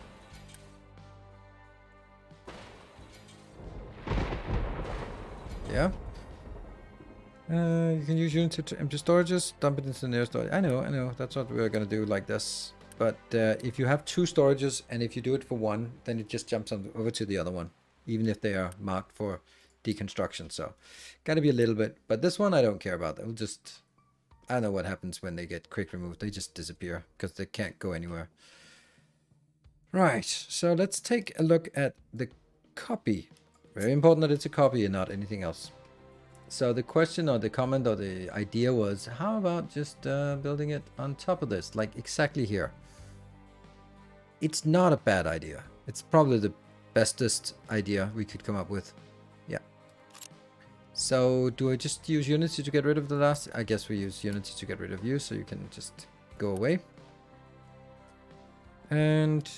Yeah. You can use units to empty storages, dump it into the nearest storage. I know. That's what we're going to do like this. But if you have 2 storages and if you do it for one, then it just jumps on over to the other one. Even if they are marked for deconstruction. So, got to be a little bit. But this one I don't care about. It will just... I don't know what happens when they get quick removed. They just disappear because they can't go anywhere. Right, so let's take a look at the copy. Very important that it's a copy and not anything else. So the question or the comment or the idea was, how about just building it on top of this, like exactly here? It's not a bad idea. It's probably the bestest idea we could come up with. Yeah. So do I just use Unity to get rid of the last? I guess we use Unity to get rid of you, so you can just go away. And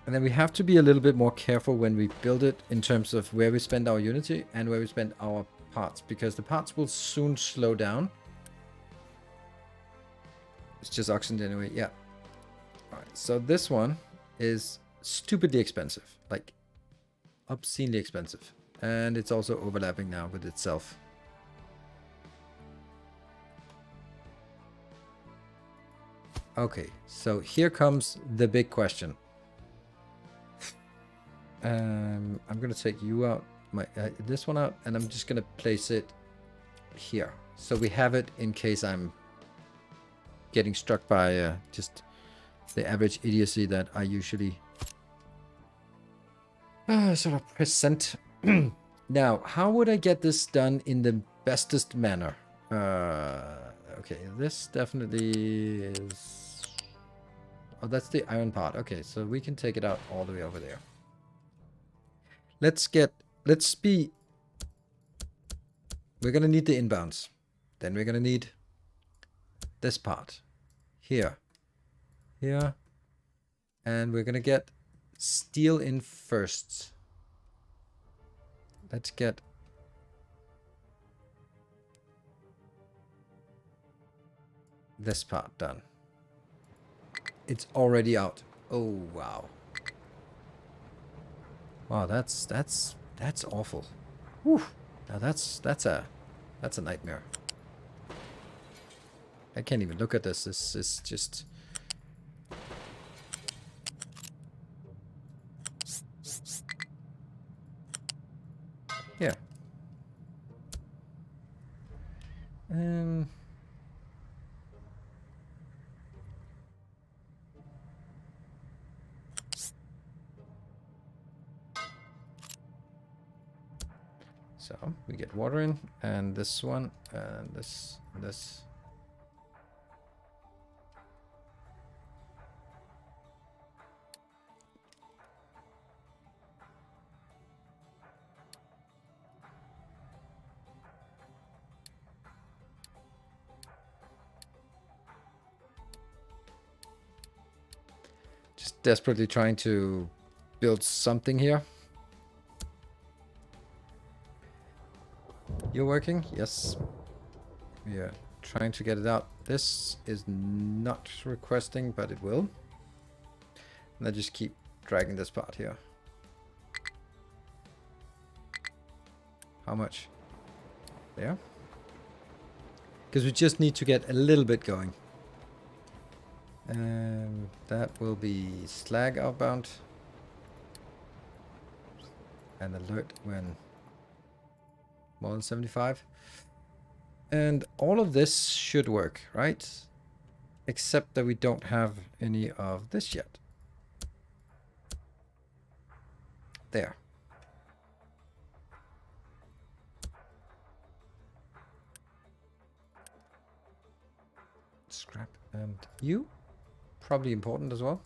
then we have to be a little bit more careful when we build it in terms of where we spend our Unity and where we spend our parts, because the parts will soon slow down. It's just oxygen anyway, yeah. Alright, so this one is stupidly expensive, like obscenely expensive. And it's also overlapping now with itself. Okay, so here comes the big question. I'm going to take you out, this one out, and I'm just going to place it here. So we have it in case I'm getting struck by just the average idiocy that I usually sort of present. Now, how would I get this done in the bestest manner? Okay, this definitely is... Oh, that's the iron part. Okay, so we can take it out all the way over there. Let's be... We're going to need the inbounds. Then we're going to need this part. Here. Here. And we're going to get steel in first. Let's get... this part done. It's already out. Oh, wow. Wow, that's awful. Whew. Now that's a nightmare. I can't even look at this. This is just... Yeah. So we get water in, and this one, and this, and this. Just desperately trying to build something here. You're working? Yes. We are trying to get it out. This is not requesting, but it will. And I just keep dragging this part here. How much? There. Because we just need to get a little bit going. That will be slag outbound. And alert when more than 75. And all of this should work, right? Except that we don't have any of this yet. There. Scrap and you. Probably important as well.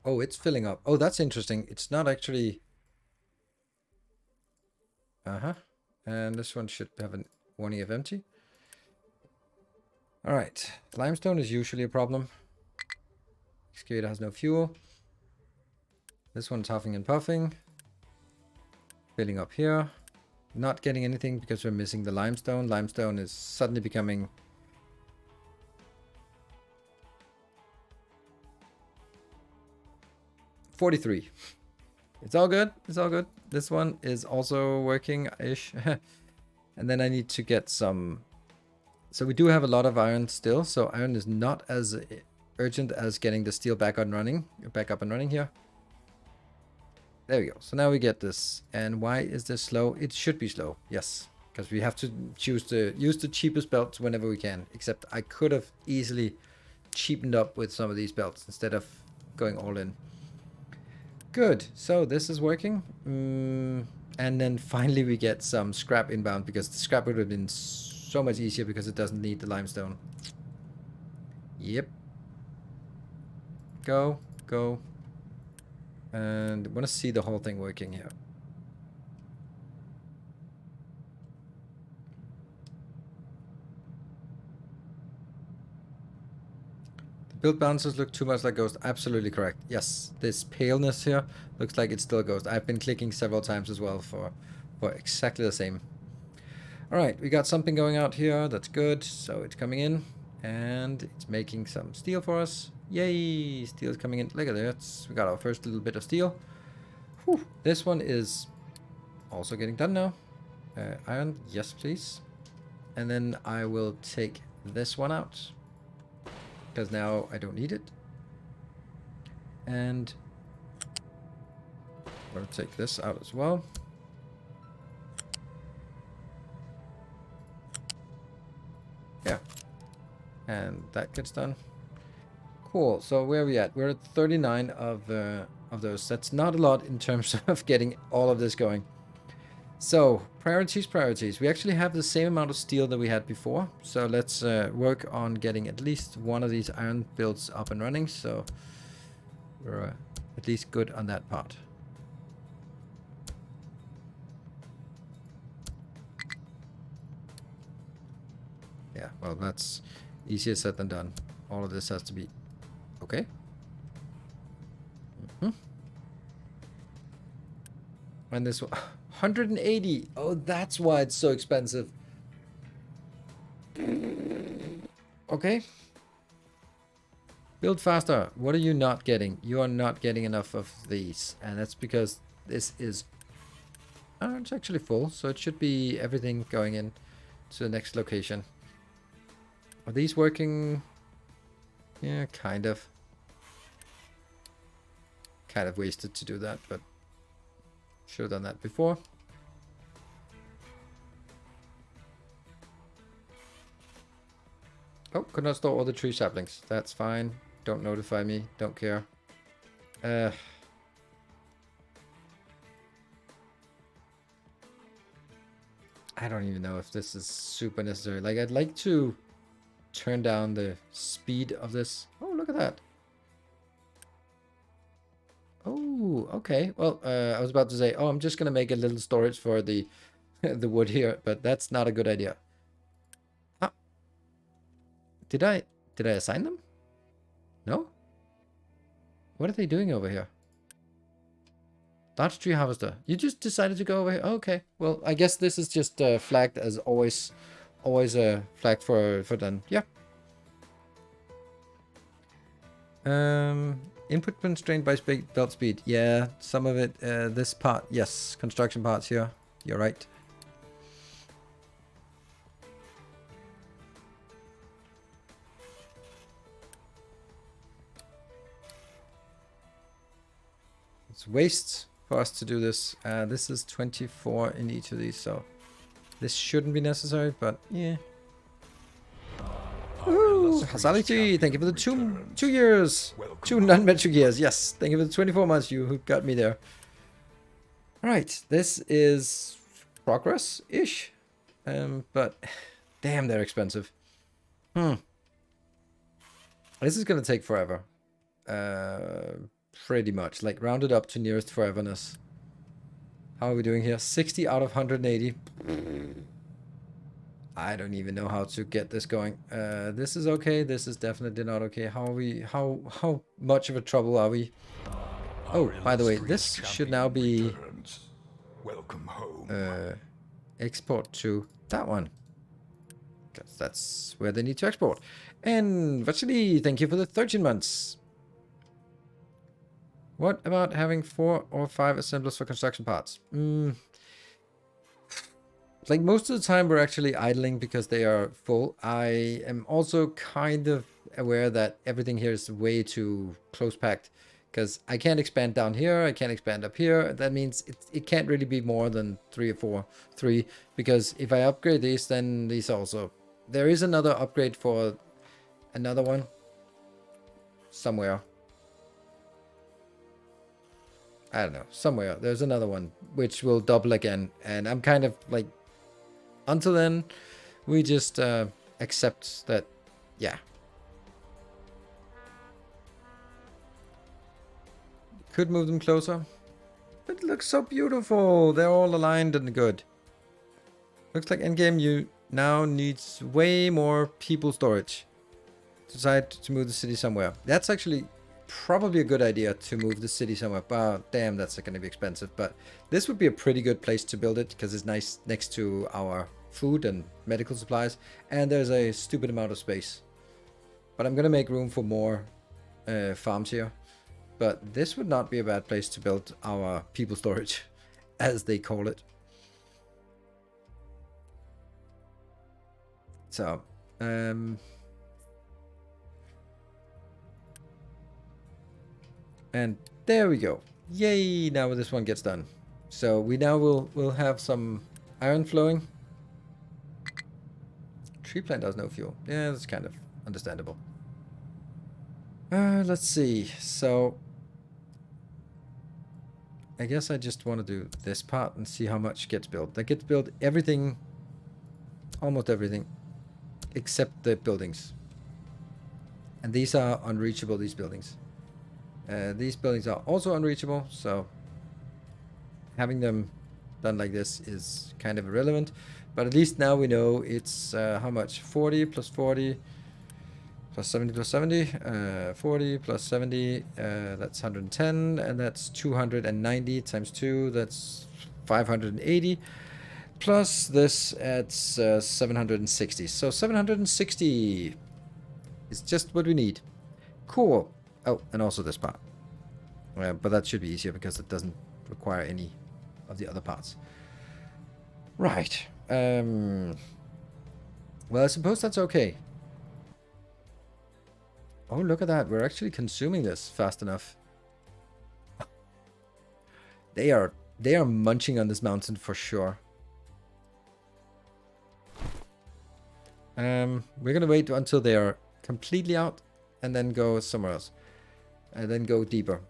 Oh, it's filling up. Oh, that's interesting. It's not actually... Uh-huh. And this one should have a warning of empty. All right. Limestone is usually a problem. Excavator has no fuel. This one's huffing and puffing. Filling up here. Not getting anything because we're missing the limestone. Limestone is suddenly becoming... $43. It's all good. It's all good. This one is also working-ish. And then I need to get some... So we do have a lot of iron still. So iron is not as urgent as getting the steel back up and running here. There we go. So now we get this. And why is this slow? It should be slow. Yes. Because we have to use the cheapest belts whenever we can. Except I could have easily cheapened up with some of these belts instead of going all in. Good. So this is working. And then finally we get some scrap inbound because the scrap would have been so much easier because it doesn't need the limestone. Yep. Go. Go. And I want to see the whole thing working here. Build bouncers look too much like Ghost. Absolutely correct. Yes, this paleness here looks like it's still Ghost. I've been clicking several times as well for exactly the same. All right, we got something going out here. That's good. So it's coming in and it's making some steel for us. Yay, steel is coming in. Look at that. We got our first little bit of steel. Whew. This one is also getting done now. Iron, yes, please. And then I will take this one out. Because now I don't need it. And I'm going to take this out as well. Yeah. And that gets done. Cool. So where are we at? We're at 39 of those. That's not a lot in terms of getting all of this going. So, priorities. We actually have the same amount of steel that we had before. So let's work on getting at least one of these iron builds up and running. So we're at least good on that part. Yeah, well, that's easier said than done. All of this has to be okay. And this one... 180. Oh, that's why it's so expensive. Okay. Build faster. What are you not getting? You are not getting enough of these. And that's because this is Oh, it's actually full, so it should be everything going in to the next location. Are these working? Yeah, kind of. Kind of wasted to do that, but should have done that before. Oh, could not store all the tree saplings. That's fine. Don't notify me. Don't care. I don't even know if this is super necessary. Like, I'd like to turn down the speed of this. Oh, look at that. Oh, okay. Well, I was about to say, oh, I'm just gonna make a little storage for the the wood here, but that's not a good idea. Ah, did I assign them? No? What are they doing over here? Large tree harvester. You just decided to go over here. Oh, okay. Well, I guess this is just flagged as always flagged for done. Yeah. Input constrained by belt speed. Yeah, some of it. This part, yes. Construction parts here. You're right. It's waste for us to do this. This is 24 in each of these, so this shouldn't be necessary, but yeah. Ooh, Hasaliti, thank you for the two years. Welcome. 2 non-metric years. Yes, thank you for the 24 months. You got me there. All right, this is progress-ish, but damn, they're expensive. This is gonna take forever. Pretty much, like rounded up to nearest foreverness. How are we doing here? 60 out of 180. I don't even know how to get this going. This is okay. This is definitely not okay. How are we? How much of a trouble are we? Oh, by the way, this should now be welcome home. Export to that one. Because that's where they need to export. And Vasily, thank you for the 13 months. What about having 4 or 5 assemblers for construction parts? Like most of the time we're actually idling because they are full. I am also kind of aware that everything here is way too close packed because I can't expand down here. I can't expand up here. That means it can't really be more than 3 or 4. 3, because if I upgrade these, then these also. There is another upgrade for another one somewhere. I don't know, somewhere. There's another one which will double again. And I'm kind of like, until then, we just accept that, yeah. Could move them closer. But it looks so beautiful. They're all aligned and good. Looks like endgame you now needs way more people storage. Decide to move the city somewhere. That's actually probably a good idea to move the city somewhere. But damn, that's going to be expensive. But this would be a pretty good place to build it because it's nice next to our food and medical supplies. And there's a stupid amount of space. But I'm going to make room for more farms here. But this would not be a bad place to build our people storage, as they call it. So, and there we go. Yay! Now this one gets done. So we now will have some iron flowing. Tree plant has no fuel. Yeah, that's kind of understandable. Let's see. So I guess I just want to do this part and see how much gets built. That gets built everything, almost everything, except the buildings. And these are unreachable, these buildings. These buildings are also unreachable, so having them done like this is kind of irrelevant. But at least now we know it's how much? 40 plus 40 plus 70 plus 70. 40 plus 70, that's 110. And that's 290 times 2. That's 580. Plus this adds 760. So 760 is just what we need. Cool. Oh, and also this part. But that should be easier because it doesn't require any of the other parts. Right. Well, I suppose that's okay. Oh, look at that. We're actually consuming this fast enough. They are munching on this mountain for sure. We're gonna wait until they are completely out and then go somewhere else. And then go deeper.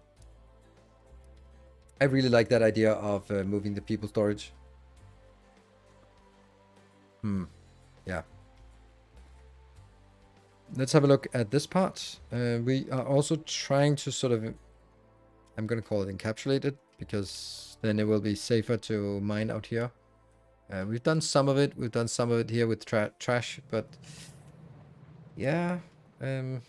I really like that idea of moving the people storage. Yeah. Let's have a look at this part. We are also trying to sort of, I'm going to call it encapsulated, because then it will be safer to mine out here. We've done some of it. We've done some of it here with trash, but yeah. And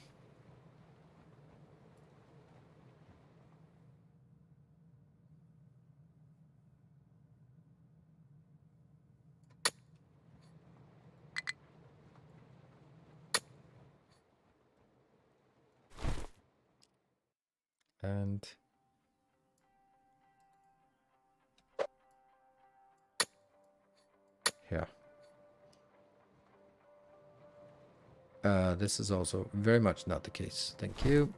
here. This is also very much not the case. Thank you.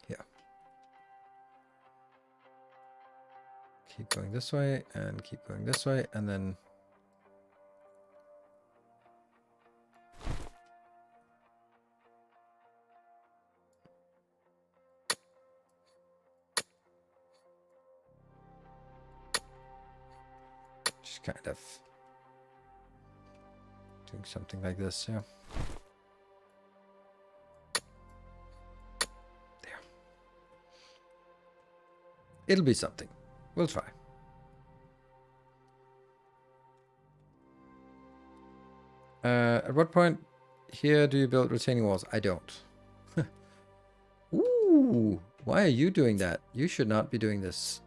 Yeah. Keep going this way and keep going this way, and then just kind of doing something like this, yeah. There. It'll be something. We'll try. At what point here do you build retaining walls? I don't. Ooh, why are you doing that? You should not be doing this.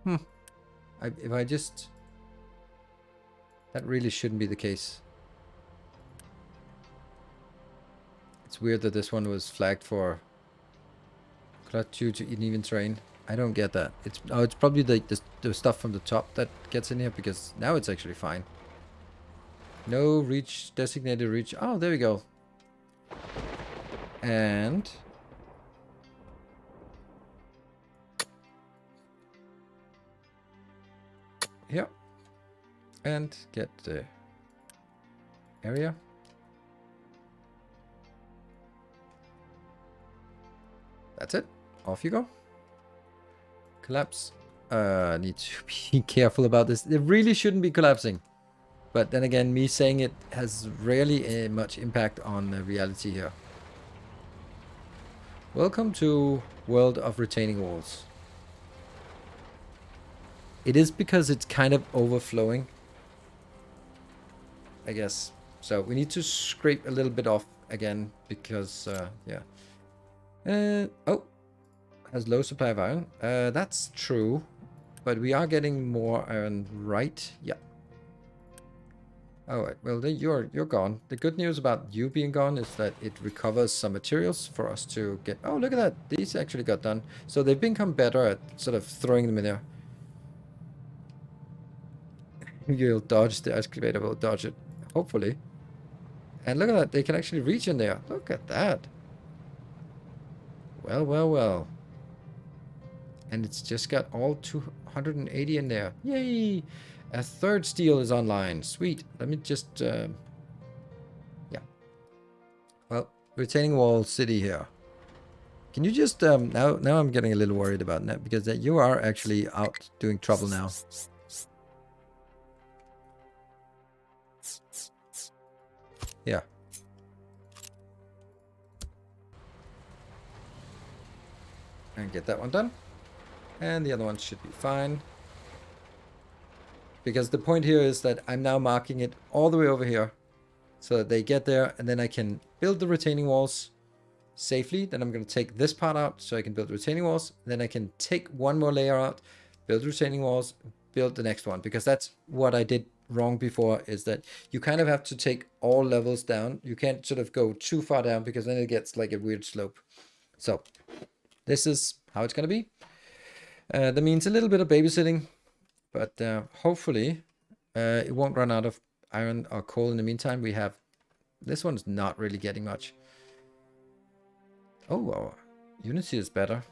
If I just... That really shouldn't be the case. It's weird that this one was flagged for clutch due to uneven terrain. I don't get that. It's probably the stuff from the top that gets in here, because now it's actually fine. No reach, designated reach. Oh, there we go. And here. And get the area. That's it. Off you go. Collapse. Need to be careful about this. It really shouldn't be collapsing. But then again, me saying it has rarely much impact on reality here. Welcome to World of Retaining Walls. It is because it's kind of overflowing, I guess. So we need to scrape a little bit off again because, yeah. Oh, has low supply of iron. That's true, but we are getting more iron, right? Yeah. All right. Well, then you're gone. The good news about you being gone is that it recovers some materials for us to get. Oh, look at that! These actually got done. So they've become better at sort of throwing them in there. You'll dodge the excavator. Will dodge it, hopefully. And look at that! They can actually reach in there. Look at that. Well, well, well. And it's just got all 280 in there. Yay! A third steel is online. Sweet. Let me just... yeah. Well, retaining wall city here. Can you just... now I'm getting a little worried about that, because you are actually out doing trouble now. Yeah. And get that one done. And the other one should be fine. Because the point here is that I'm now marking it all the way over here, so that they get there, and then I can build the retaining walls safely. Then I'm going to take this part out so I can build retaining walls. Then I can take one more layer out, build retaining walls, build the next one, because that's what I did wrong before is that you kind of have to take all levels down. You can't sort of go too far down because then it gets like a weird slope. So this is how it's going to be. That means a little bit of babysitting, but hopefully it won't run out of iron or coal in the meantime. We have, this one's not really getting much. Oh, our Unity is better.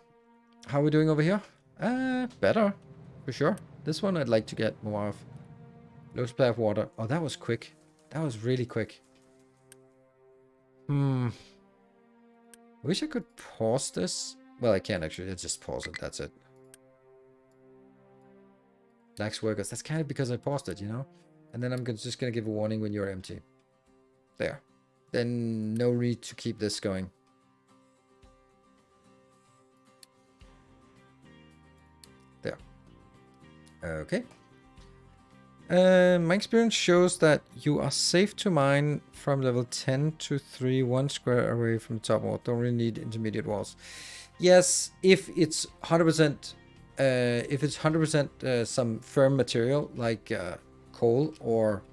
How are we doing over here? Better, for sure. This one I'd like to get more of. Low supply of water. Oh, that was quick. That was really quick. I wish I could pause this. Well, I can't actually. Let's just pause it. That's it. Lax workers. That's kind of because I paused it, you know? And then I'm just going to give a warning when you're empty. There. Then no need to keep this going. There. Okay. My experience shows that you are safe to mine from level 10 to 3, 1 square away from the top wall. Don't really need intermediate walls. Yes, if it's 100%, some firm material like coal or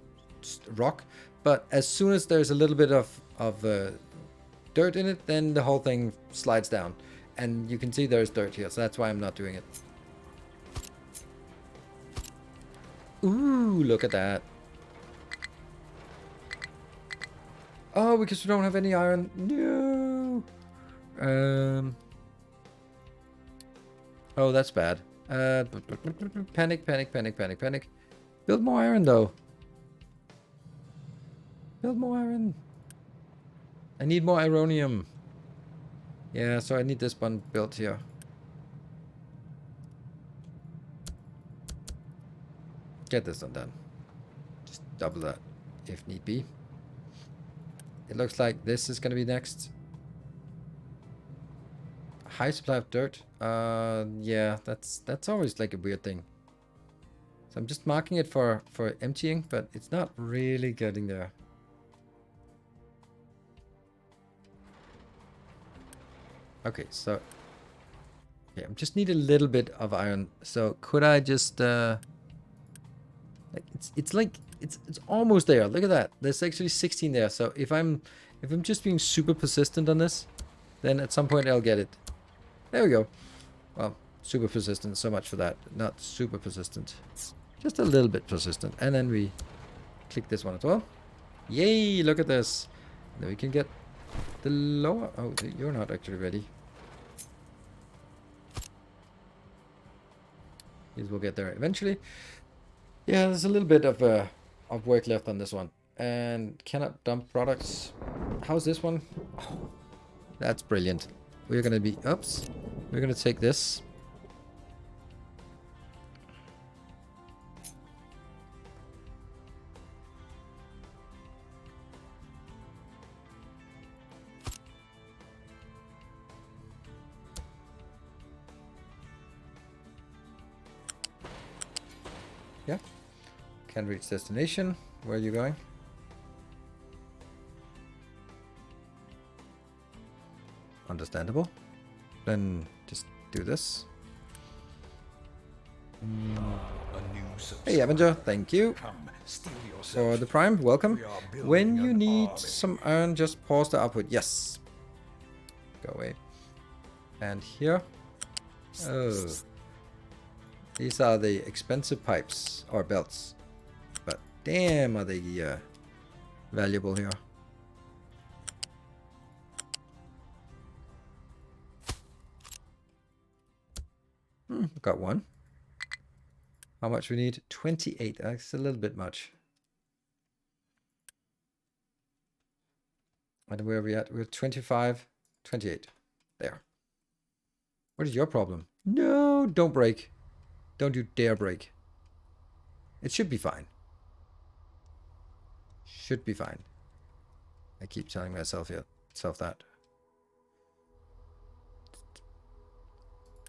rock, but as soon as there's a little bit of dirt in it, then the whole thing slides down, and you can see there's dirt here, so that's why I'm not doing it. Ooh, look at that. Oh, because we don't have any iron. No. Oh, that's bad. Panic, panic, panic, panic, panic. Build more iron, though. Build more iron. I need more ironium. Yeah, so I need this one built here. Get this one done. Just double that if need be. It looks like this is going to be next. High supply of dirt. Yeah, that's always like a weird thing. So I'm just marking it for emptying, but it's not really getting there. Okay, so yeah, I just need a little bit of iron. So could I just it's almost there. Look at that. There's actually 16 there. So if I'm just being super persistent on this, then at some point I'll get it. There we go. Well, super persistent. So much for that. Not super persistent. Just a little bit persistent. And then we click this one as well. Yay! Look at this. Then we can get the lower. Oh, you're not actually ready. These will get there eventually. Yeah, there's a little bit of work left on this one. And cannot dump products. How's this one? Oh, that's brilliant. We're gonna be, oops. We're gonna take this. Yeah. Can reach destination. Where are you going? Understandable. Then just do this. Hey Avenger, thank you for the prime. Welcome. When you need some iron, just pause the output. Yes. Go away. And here. Oh. These are the expensive pipes or belts. But damn, are they valuable here. Got one. How much we need? 28. That's a little bit much. And where are we at? We're 25, 28. There. What is your problem? No, don't break. Don't you dare break. It should be fine. Should be fine. I keep telling myself that.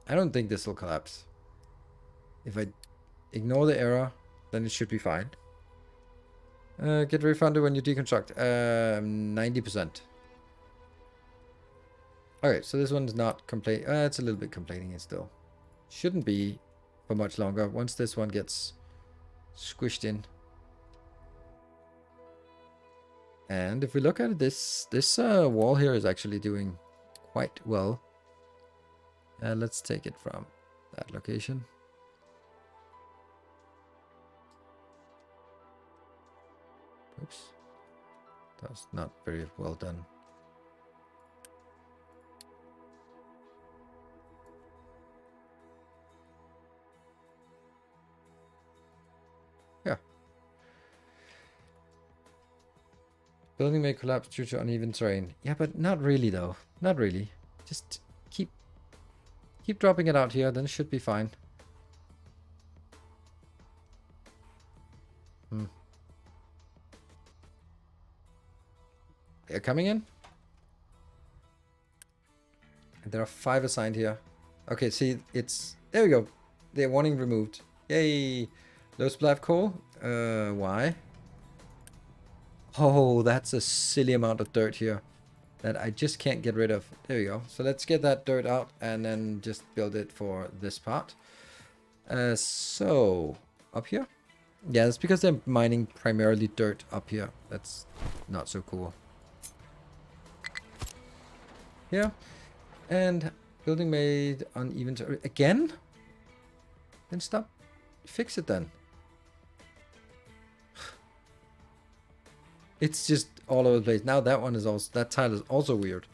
I don't think this will collapse. If I ignore the error, then it should be fine. Get refunded when you deconstruct. 90%. Okay, so this one's not complaining. It's a little bit complaining it still. Shouldn't be for much longer. Once this one gets squished in. And if we look at it, this wall here is actually doing quite well. Let's take it from that location. Oops. That was not very well done. Yeah. Building may collapse due to uneven terrain. Yeah, but not really though. Not really. Just keep dropping it out here, then it should be fine. They're coming in. And there are 5 assigned here. Okay, see, it's... There we go. They're warning removed. Yay! Low supply of coal. Why? Oh, that's a silly amount of dirt here that I just can't get rid of. There we go. So let's get that dirt out and then just build it for this part. So, up here? Yeah, that's because they're mining primarily dirt up here. That's not so cool. Here. And building made uneven terrain. Again? Then stop. Fix it then. It's just all over the place. Now that one is also, that tile is also weird.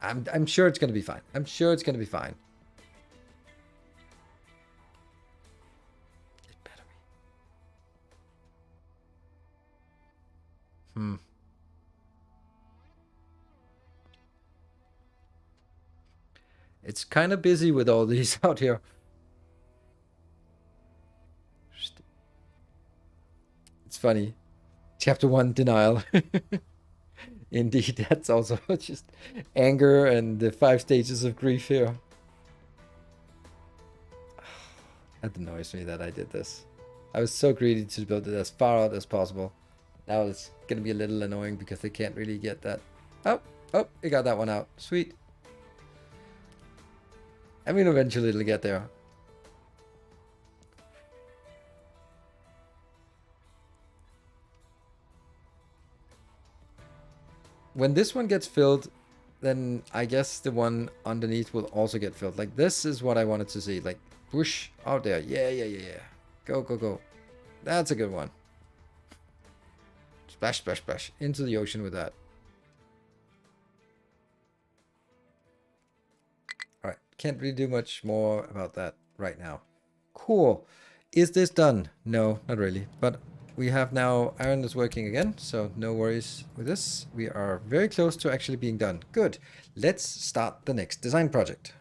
I'm sure it's gonna be fine. I'm sure it's gonna be fine. It better be. It's kind of busy with all these out here. It's funny. Chapter 1, denial. Indeed, that's also just anger and the 5 stages of grief here. That annoys me that I did this. I was so greedy to build it as far out as possible. Now it's gonna be a little annoying because they can't really get that. Oh, it got that one out. Sweet. I mean, eventually it'll get there. When this one gets filled, then I guess the one underneath will also get filled. Like, this is what I wanted to see. Like, whoosh, out there. Yeah. Go. That's a good one. Splash. Into the ocean with that. Alright, can't really do much more about that right now. Cool. Is this done? No, not really. But we have now, iron is working again, so no worries with this. We are very close to actually being done. Good. Let's start the next design project.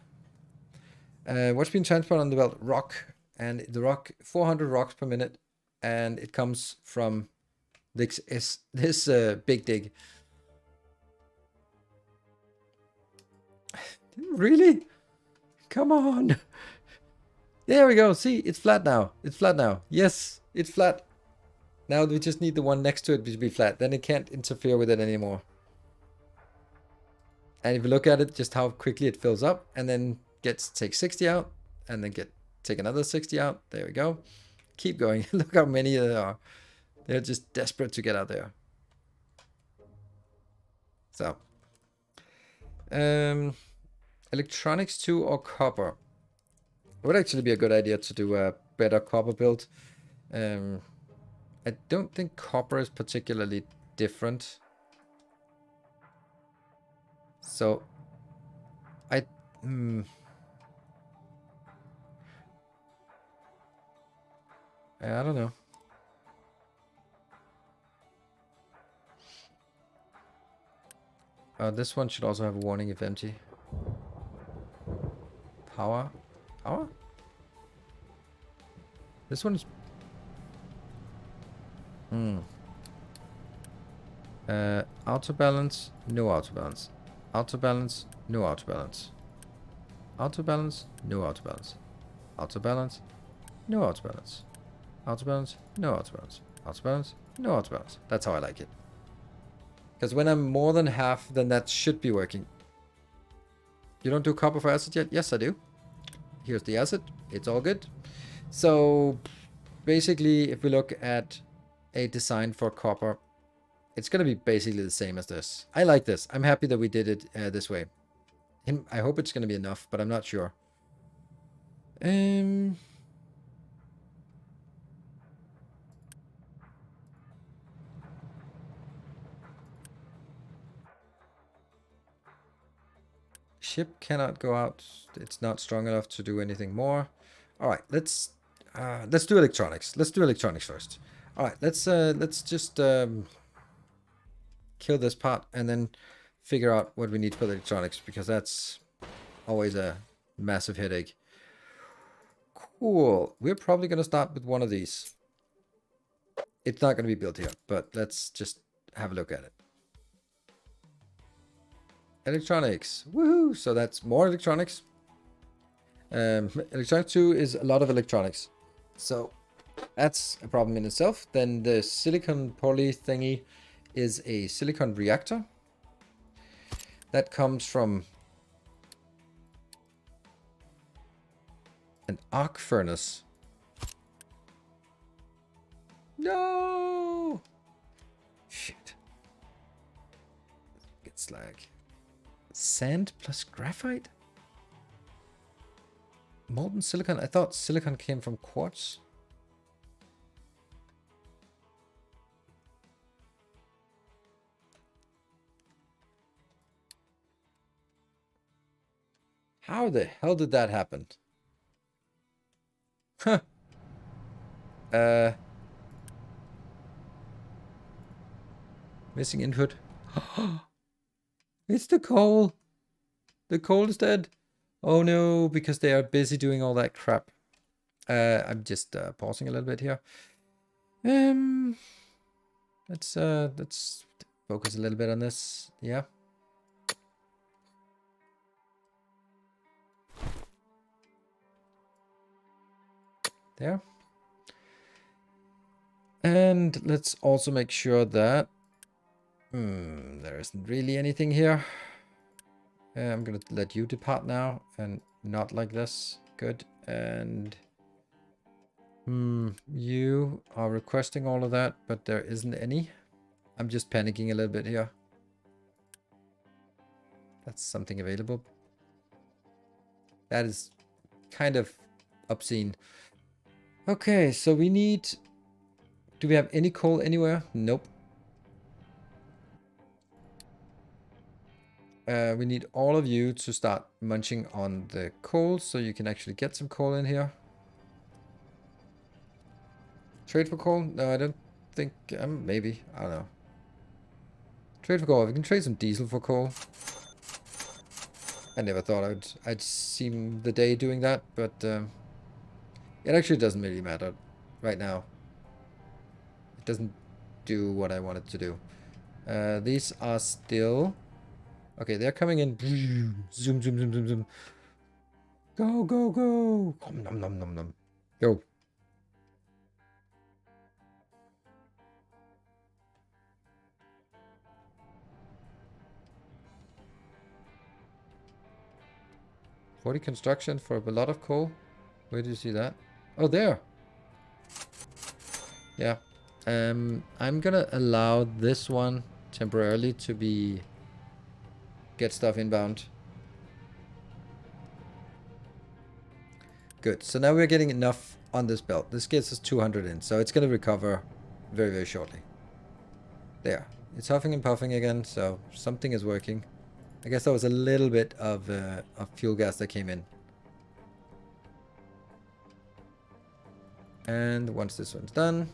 What's been transported on the belt? Rock. And the rock, 400 rocks per minute. And it comes from this big dig. Really? Come on. There we go. See, it's flat now. Yes, it's flat. Now we just need the one next to it to be flat. Then it can't interfere with it anymore. And if you look at it, just how quickly it fills up, and then take 60 out, and then take another 60 out. There we go. Keep going. Look how many there are. They're just desperate to get out there. So, electronics 2 or copper. It would actually be a good idea to do a better copper build. I don't think copper is particularly different. So, I don't know. This one should also have a warning if empty. Power? This one is... auto balance, no auto balance. Auto balance, no auto balance. Auto balance, no auto balance. Auto balance, no auto balance. Auto balance, no auto balance. Auto balance, no auto balance. That's how I like it. Because when I'm more than half, then that should be working. You don't do copper for acid yet? Yes, I do. Here's the acid. It's all good. So basically, if we look at a design for copper, It's going to be basically the same as this. I like this. I'm happy that we did it this way. I hope it's going to be enough, but I'm not sure. Ship cannot go out. It's not strong enough to do anything more. All right, let's do electronics. Let's do electronics first. All right, let's just kill this part and then figure out what we need for the electronics, because that's always a massive headache. Cool. We're probably gonna start with one of these. It's not gonna be built here, but let's just have a look at it. Electronics. Woohoo! So that's more electronics. Electronics 2 is a lot of electronics. So that's a problem in itself. Then the silicon poly thingy is a silicon reactor. That comes from an arc furnace. No! Shit. It's like sand plus graphite? Molten silicon? I thought silicon came from quartz. How the hell did that happen? Huh. Missing input. It's the coal. The coal is dead. Oh no, because they are busy doing all that crap. I'm just pausing a little bit here. Let's focus a little bit on this. Yeah. There. And let's also make sure that there isn't really anything here. I'm gonna let you depart now, and not like this. Good. And you are requesting all of that, but there isn't any. I'm just panicking a little bit here. That's something available. That is kind of obscene. Okay, so we need... Do we have any coal anywhere? Nope. We need all of you to start munching on the coal so you can actually get some coal in here. Trade for coal? No, I don't think... maybe. I don't know. Trade for coal. We can trade some diesel for coal. I never thought I'd see the day doing that, but it actually doesn't really matter right now. It doesn't do what I want it to do. These are still... Okay, they're coming in. Zoom, zoom, zoom, zoom, zoom. Go, go, go. Nom, nom, nom, nom. Go. "40 construction for a lot of coal." Where do you see that? Oh, there. Yeah. I'm gonna allow this one temporarily to be... Get stuff inbound. Good. So now we're getting enough on this belt. This gets us 200 in, so it's gonna recover very, very shortly. There. It's huffing and puffing again, so something is working. I guess that was a little bit of fuel gas that came in. And once this one's done,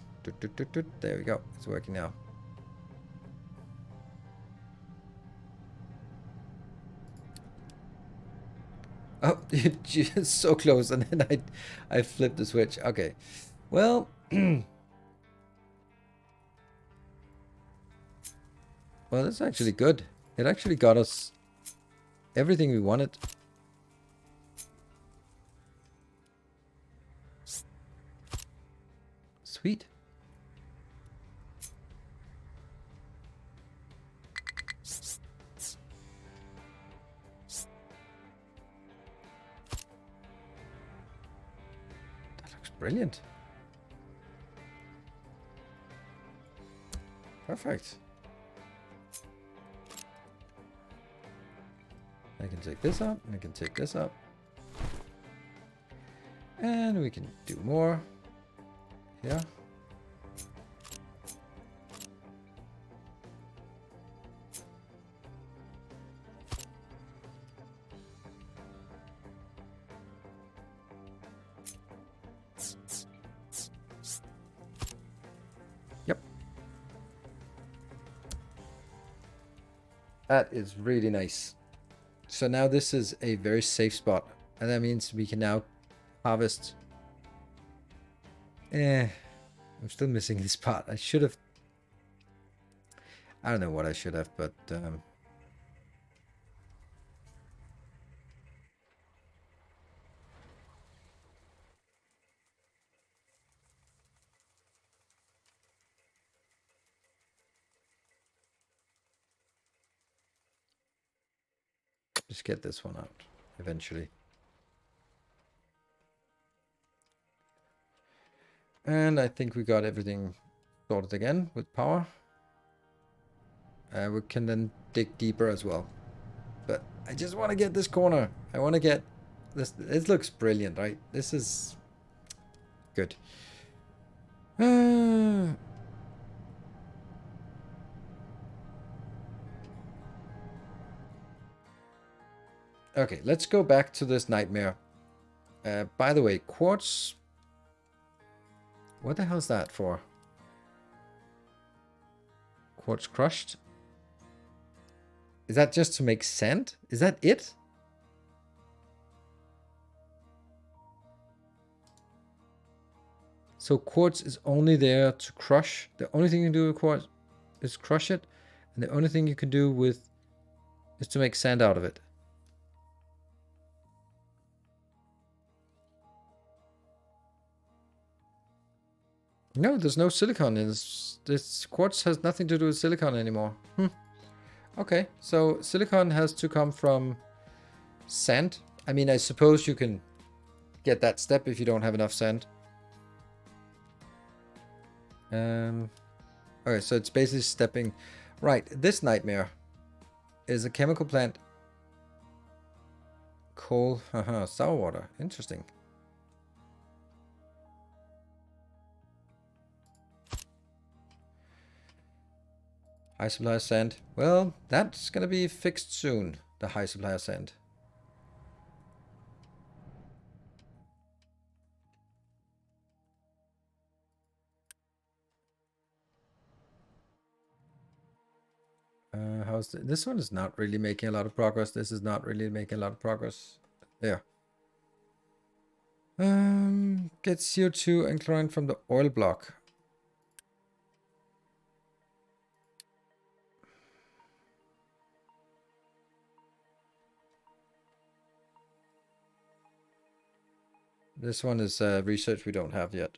there we go. It's working now. Oh, just so close, and then I flipped the switch. Okay. Well, well, that's actually good. It actually got us everything we wanted. Sweet. That looks brilliant. Perfect. take this up. We can take this up. And we can do more. Yeah. Yep. That is really nice. So now this is a very safe spot. And that means we can now harvest. I'm still missing this part. I should have. I don't know what I should have, but just get this one out eventually. And I think we got everything sorted again with power. We can then dig deeper as well. But I just want to get this corner. I want to get this. It looks brilliant, right? This is good. Okay, let's go back to this nightmare. By the way, quartz. What the hell's that for? Quartz crushed? Is that just to make sand? Is that it? So quartz is only there to crush. The only thing you can do with quartz is crush it. And the only thing you can do with is to make sand out of it. No, there's no silicon. This quartz has nothing to do with silicon anymore. Okay, so silicon has to come from sand. I mean, I suppose you can get that step if you don't have enough sand. Okay, so it's basically stepping. Right, this nightmare is a chemical plant. Coal, sour water. Interesting. High supply of sand. Well, that's gonna be fixed soon. The high supply of sand. How's this one is not really making a lot of progress. This is not really making a lot of progress. There. Get CO2 and chlorine from the oil block. This one is research we don't have yet.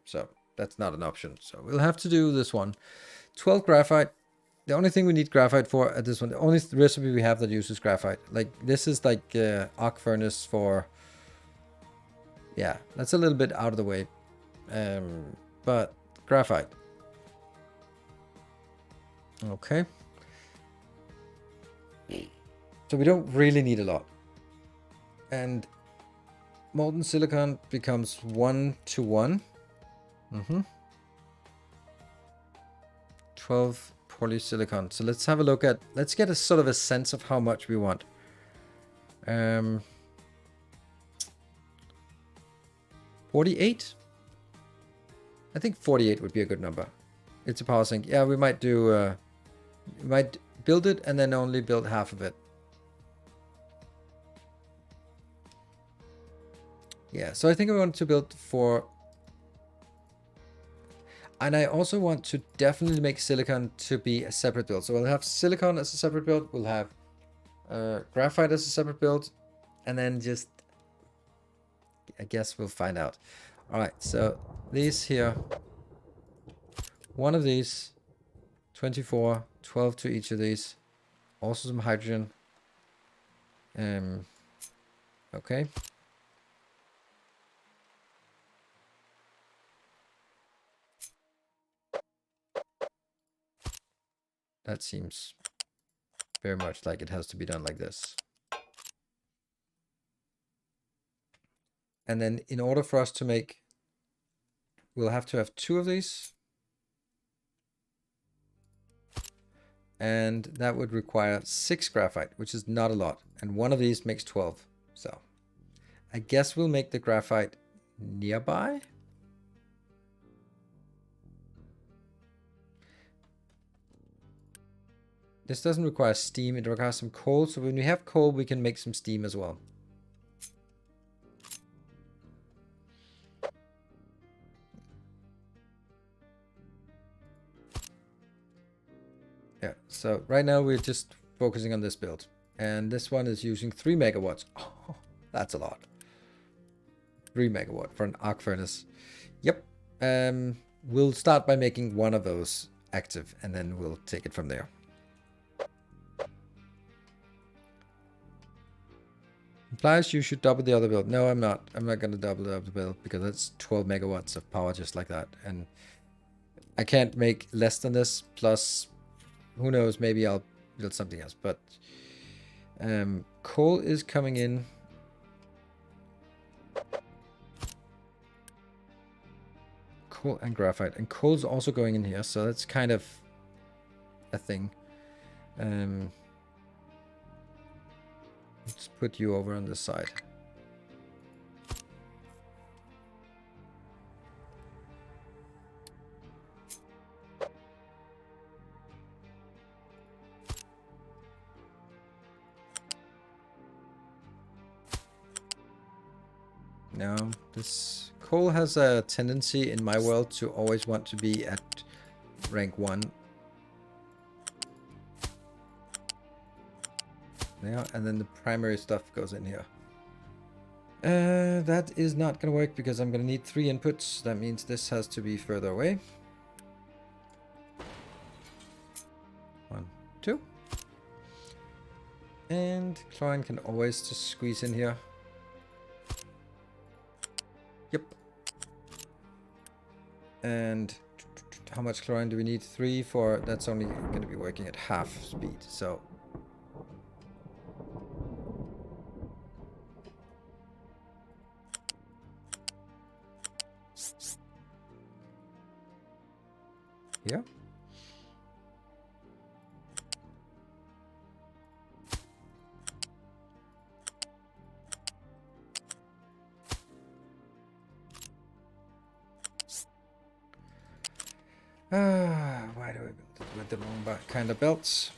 So that's not an option. So we'll have to do this one. 12 graphite. The only thing we need graphite for at this one, the only recipe we have that uses graphite. Like this is like arc furnace for. Yeah, that's a little bit out of the way. But graphite. Okay. So we don't really need a lot. And molten silicon becomes 1 to 1. 12 polysilicon. So let's have a look at, let's get a sort of a sense of how much we want. 48? I think 48 would be a good number. It's a power sink. Yeah, we might do, we might build it and then only build half of it. Yeah, so I think I want to build 4. And I also want to definitely make silicon to be a separate build. So we'll have silicon as a separate build. We'll have graphite as a separate build. And then just, I guess we'll find out. All right, so these here. One of these. 24. 12 to each of these. Also some hydrogen. Okay. That seems very much like it has to be done like this. And then in order for us to make, we'll have to have 2 of these. And that would require 6 graphite, which is not a lot. And one of these makes 12. So I guess we'll make the graphite nearby. This doesn't require steam, it requires some coal. So when we have coal, we can make some steam as well. Yeah, so right now we're just focusing on this build. And this one is using 3 megawatts. Oh, that's a lot. 3 megawatt for an arc furnace. Yep. We'll start by making one of those active, and then we'll take it from there. Implies you should double the other build. No, I'm not. I'm not going to double the other build because that's 12 megawatts of power just like that. And I can't make less than this. Plus, who knows, maybe I'll build something else. But coal is coming in. Coal and graphite. And coal's also going in here. So that's kind of a thing. Let's put you over on this side. Now, this coal has a tendency in my world to always want to be at rank 1. Now, and then the primary stuff goes in here. That is not going to work because I'm going to need 3 inputs. That means this has to be further away. 1, 2. And chlorine can always just squeeze in here. Yep. And how much chlorine do we need? 3 for... That's only going to be working at half speed, so... Yeah. Why do I build it with the wrong kind of belts?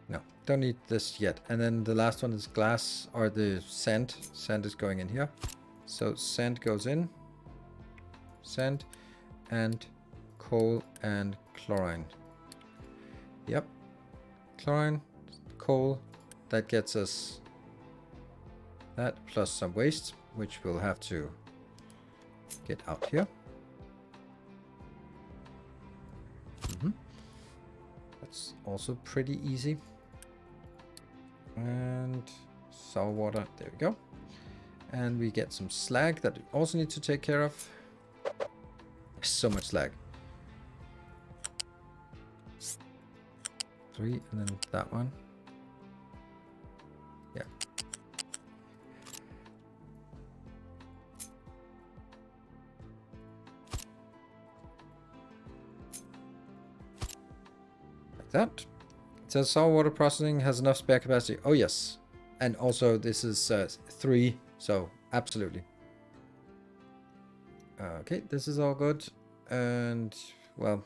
No, don't need this yet. And then the last one is glass, or the sand. Sand is going in here. So sand goes in. Sand and coal and chlorine. Yep. Chlorine, coal. That gets us that plus some waste, which we'll have to get out here. That's also pretty easy. And sour water, there we go. And we get some slag that we also need to take care of. There's so much slag. 3, and then that one. Yeah. Like that. It says sour water processing has enough spare capacity. Oh yes. And also this is 3, so absolutely. Okay, this is all good. And well,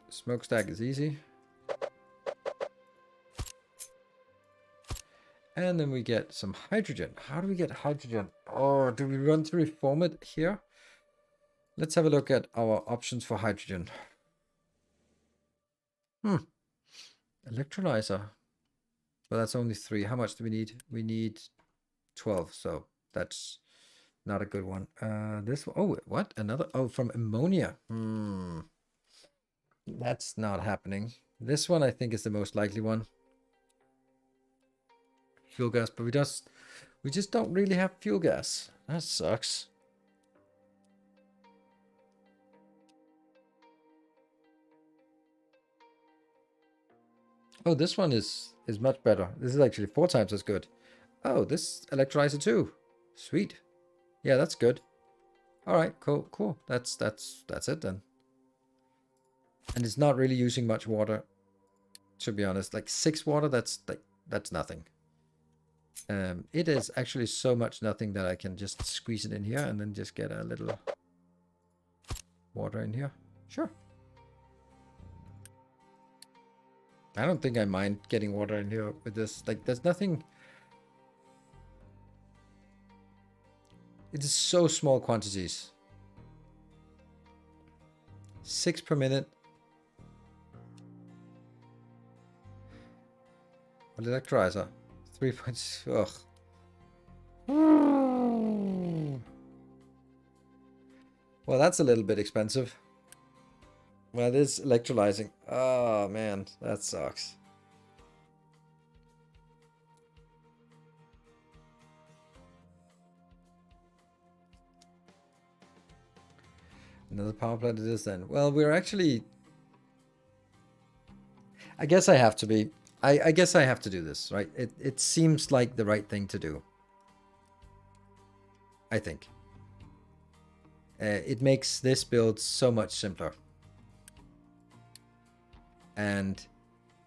smokestack is easy. And then we get some hydrogen. How do we get hydrogen? Oh, do we run to reform it here? Let's have a look at our options for hydrogen. Electrolyzer. Well, that's only 3. How much do we need? We need 12, so that's not a good one. This one, oh, what? Another, oh, from ammonia. That's not happening. This one I think is the most likely one. Fuel gas, but we just don't really have fuel gas. That sucks. Oh, this one is much better. This is actually 4 times as good. Oh, this electrolyzer too. Sweet. Yeah, that's good. All right, cool. That's it then. And it's not really using much water, to be honest. Like 6 water, that's nothing. It is actually so much nothing that I can just squeeze it in here and then just get a little water in here. Sure. I don't think I mind getting water in here with this. Like, there's nothing. It is so small quantities. 6 per minute. What electrolyzer? 3 points. Ugh. Well, that's a little bit expensive. Well, it is electrolyzing. Oh, man. That sucks. Another power plant it is then. Well, we're actually... I guess I have to be... I guess I have to do this, right? It seems like the right thing to do. I think. It makes this build so much simpler. And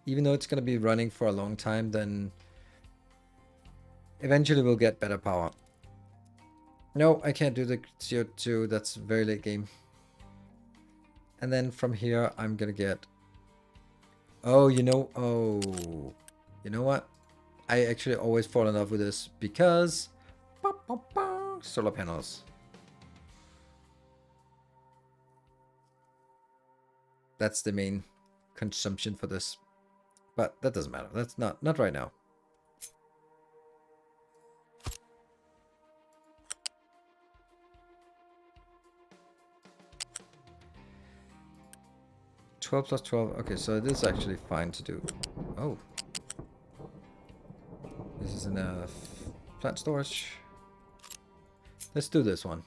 even though it's going to be running for a long time, then eventually we'll get better power. No, I can't do the CO2. That's very late game. And then from here, I'm going to get... Oh, you know what? I actually always fall in love with this because solar panels. That's the main consumption for this. But that doesn't matter. That's not right now. $12 plus 12. Okay, so it is actually fine to do. Oh. This is enough plant storage. Let's do this one.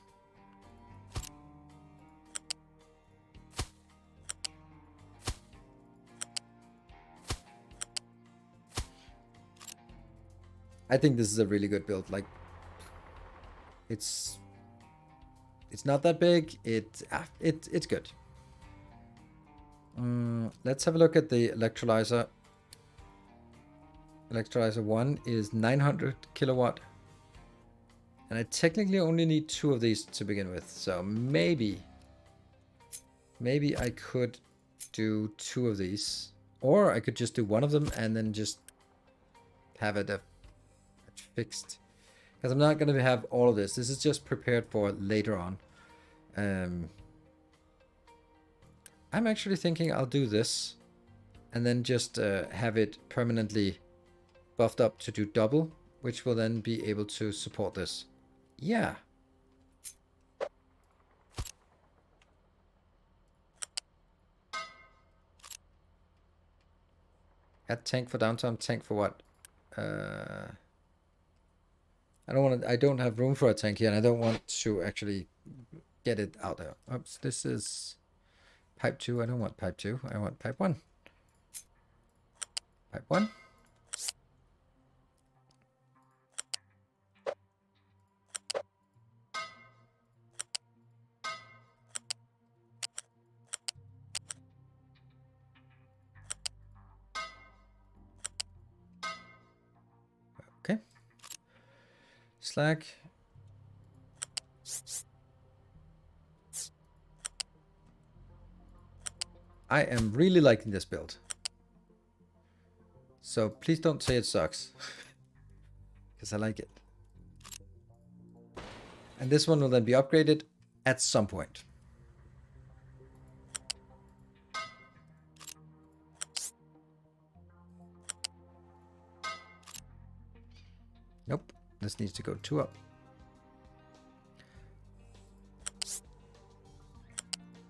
I think this is a really good build. Like, it's not that big. It's good. Let's have a look at the electrolyzer. Electrolyzer 1 is 900 kilowatt. And I technically only need 2 of these to begin with. So maybe I could do 2 of these. Or I could just do 1 of them and then just have it fixed. Because I'm not going to have all of this. This is just prepared for later on. I'm actually thinking I'll do this and then just have it permanently buffed up to do double, which will then be able to support this. Yeah. Add tank for downtime, tank for what? I don't have room for a tank here, and I don't want to actually get it out there. Oops, this is pipe 2. I don't want pipe 2. I want pipe 1. Pipe 1. Okay. Slag. I am really liking this build. So please don't say it sucks. Because I like it. And this one will then be upgraded at some point. Nope. This needs to go 2 up.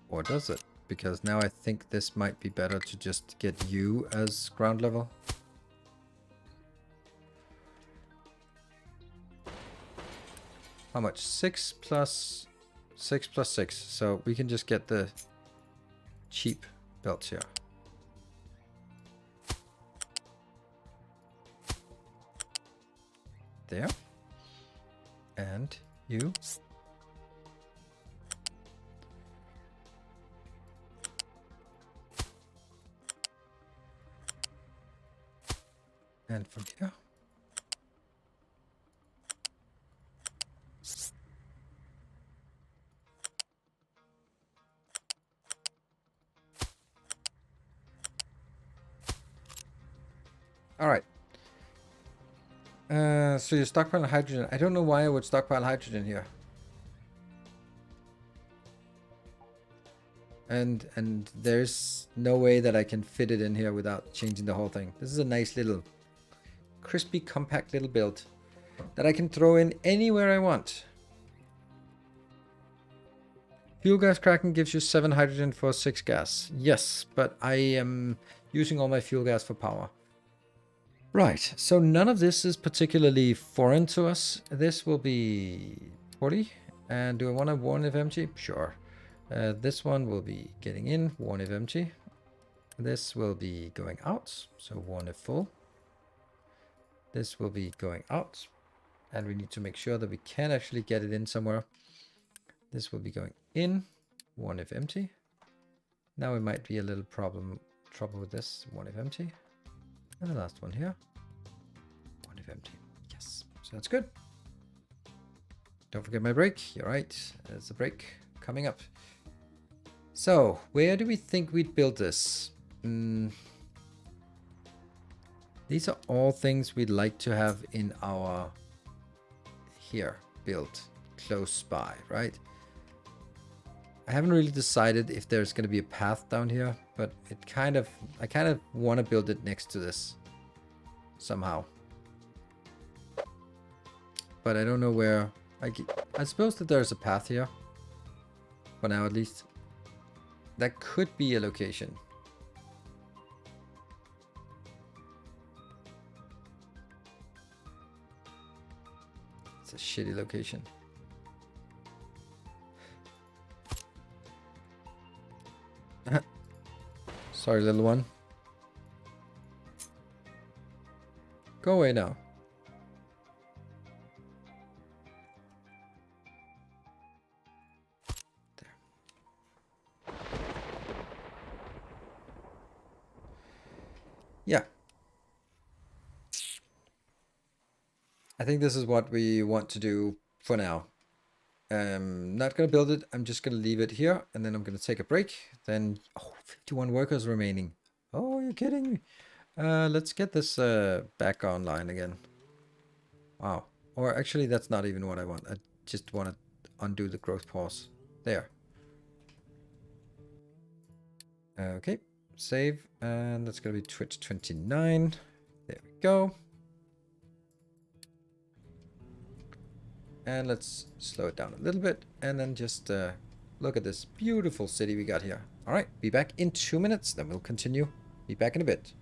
Or does it? Because now I think this might be better to just get you as ground level. how much? 6 plus 6 plus 6. So we can just get the cheap belts here. There. And you. And from here. All right. So you stockpile hydrogen. I don't know why I would stockpile hydrogen here. And there's no way that I can fit it in here without changing the whole thing. This is a nice little, crispy, compact little build that I can throw in anywhere I want. Fuel gas cracking gives you 7 hydrogen for 6 gas. Yes, but I am using all my fuel gas for power. Right, so none of this is particularly foreign to us. This will be 40. And do I want to warn if empty? Sure. This one will be getting in, warn if empty. This will be going out, so warn if full. This will be going out, and we need to make sure that we can actually get it in somewhere. This will be going in, warn if empty. Now we might be a little trouble with this, warn if empty. And the last one here, warn if empty. Yes, so that's good. Don't forget my break. You're right, there's the break coming up. So, where do we think we'd build this? These are all things we'd like to have in our here built close by, right? I haven't really decided if there's going to be a path down here, but I kind of want to build it next to this somehow. But I don't know where. I suppose that there's a path here for now, at least. That could be a location. It's a shitty location. Sorry, little one. Go away now. Yeah. I think this is what we want to do for now. Not going to build it. I'm just going to leave it here, and then I'm going to take a break. Then, 51 workers remaining. Oh, you're kidding me. Let's get this back online again. Wow. Or actually, that's not even what I want. I just want to undo the growth pause. There. Okay. Save, and that's going to be Twitch 29. There we go. And let's slow it down a little bit, and then just look at this beautiful city we got here. All right, be back in 2 minutes, then we'll continue. Be back in a bit.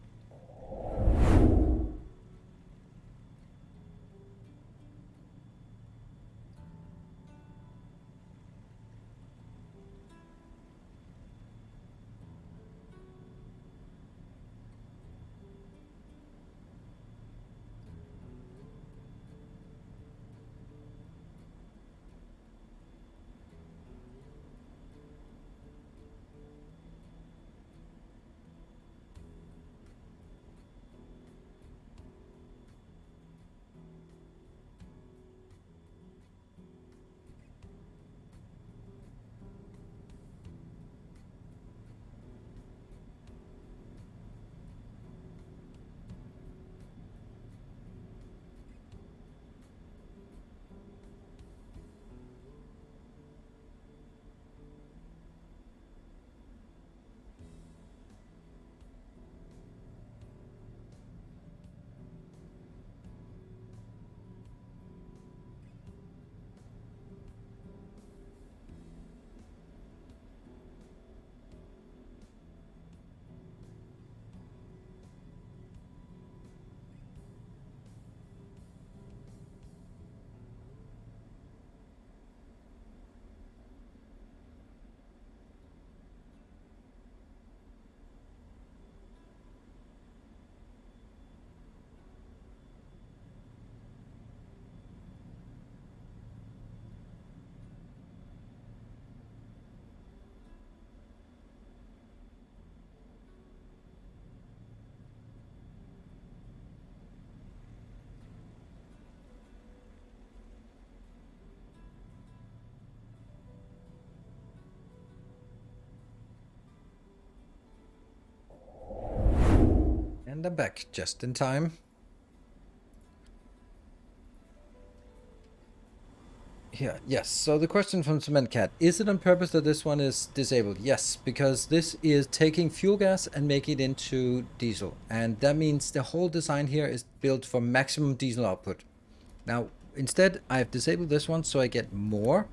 And I'm back just in time. Here, yes. So the question from Cement Cat, is it on purpose that this one is disabled? Yes, because this is taking fuel gas and making it into diesel. And that means the whole design here is built for maximum diesel output. Now, instead, I've disabled this one so I get more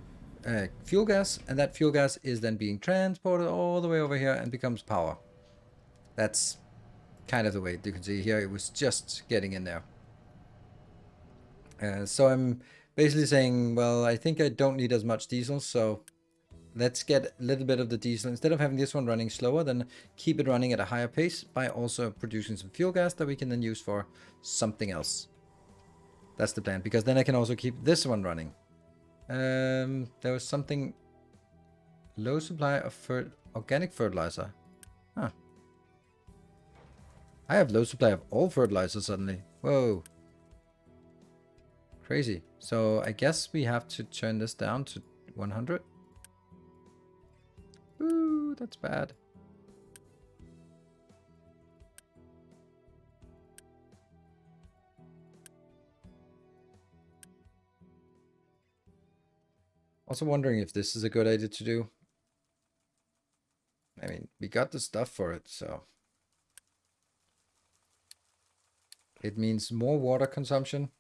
fuel gas, and that fuel gas is then being transported all the way over here and becomes power. That's kind of the way you can see here. It was just getting in there. So I'm basically saying, well, I think I don't need as much diesel, so let's get a little bit of the diesel. Instead of having this one running slower, then keep it running at a higher pace by also producing some fuel gas that we can then use for something else. That's the plan, because then I can also keep this one running. There was something... Low supply of organic fertilizer. Huh. I have low supply of all fertilizer suddenly. Whoa. Crazy. So I guess we have to turn this down to 100. Ooh, that's bad. Also wondering if this is a good idea to do. I mean, we got the stuff for it, so... It means more water consumption.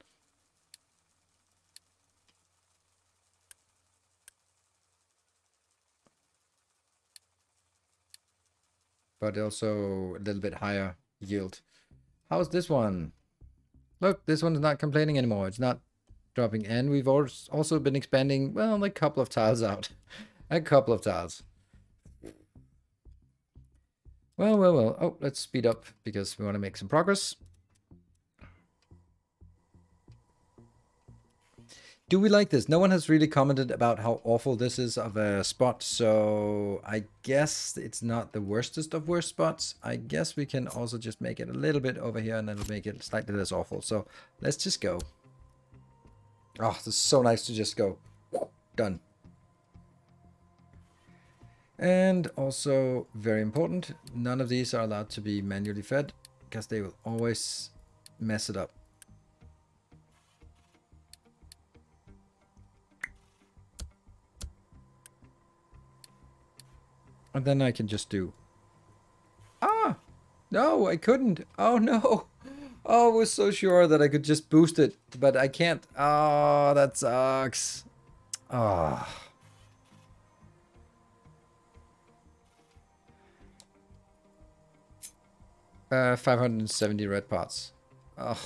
But also a little bit higher yield. How's this one? Look, this one's not complaining anymore. It's not dropping. And we've also been expanding, well, like a couple of tiles out. A couple of tiles. Well, well, well. Oh, let's speed up because we want to make some progress. Do we like this? No one has really commented about how awful this is of a spot, so I guess it's not the worstest of worst spots. I guess we can also just make it a little bit over here and it'll make it slightly less awful. So let's just go. Oh, this is so nice to just go. Done. And also, very important, none of these are allowed to be manually fed because they will always mess it up. And then I can just do... Ah! No, I couldn't. Oh, no. Oh, I was so sure that I could just boost it, but I can't. Oh, that sucks. Ah. Oh. 570 red parts. Ugh.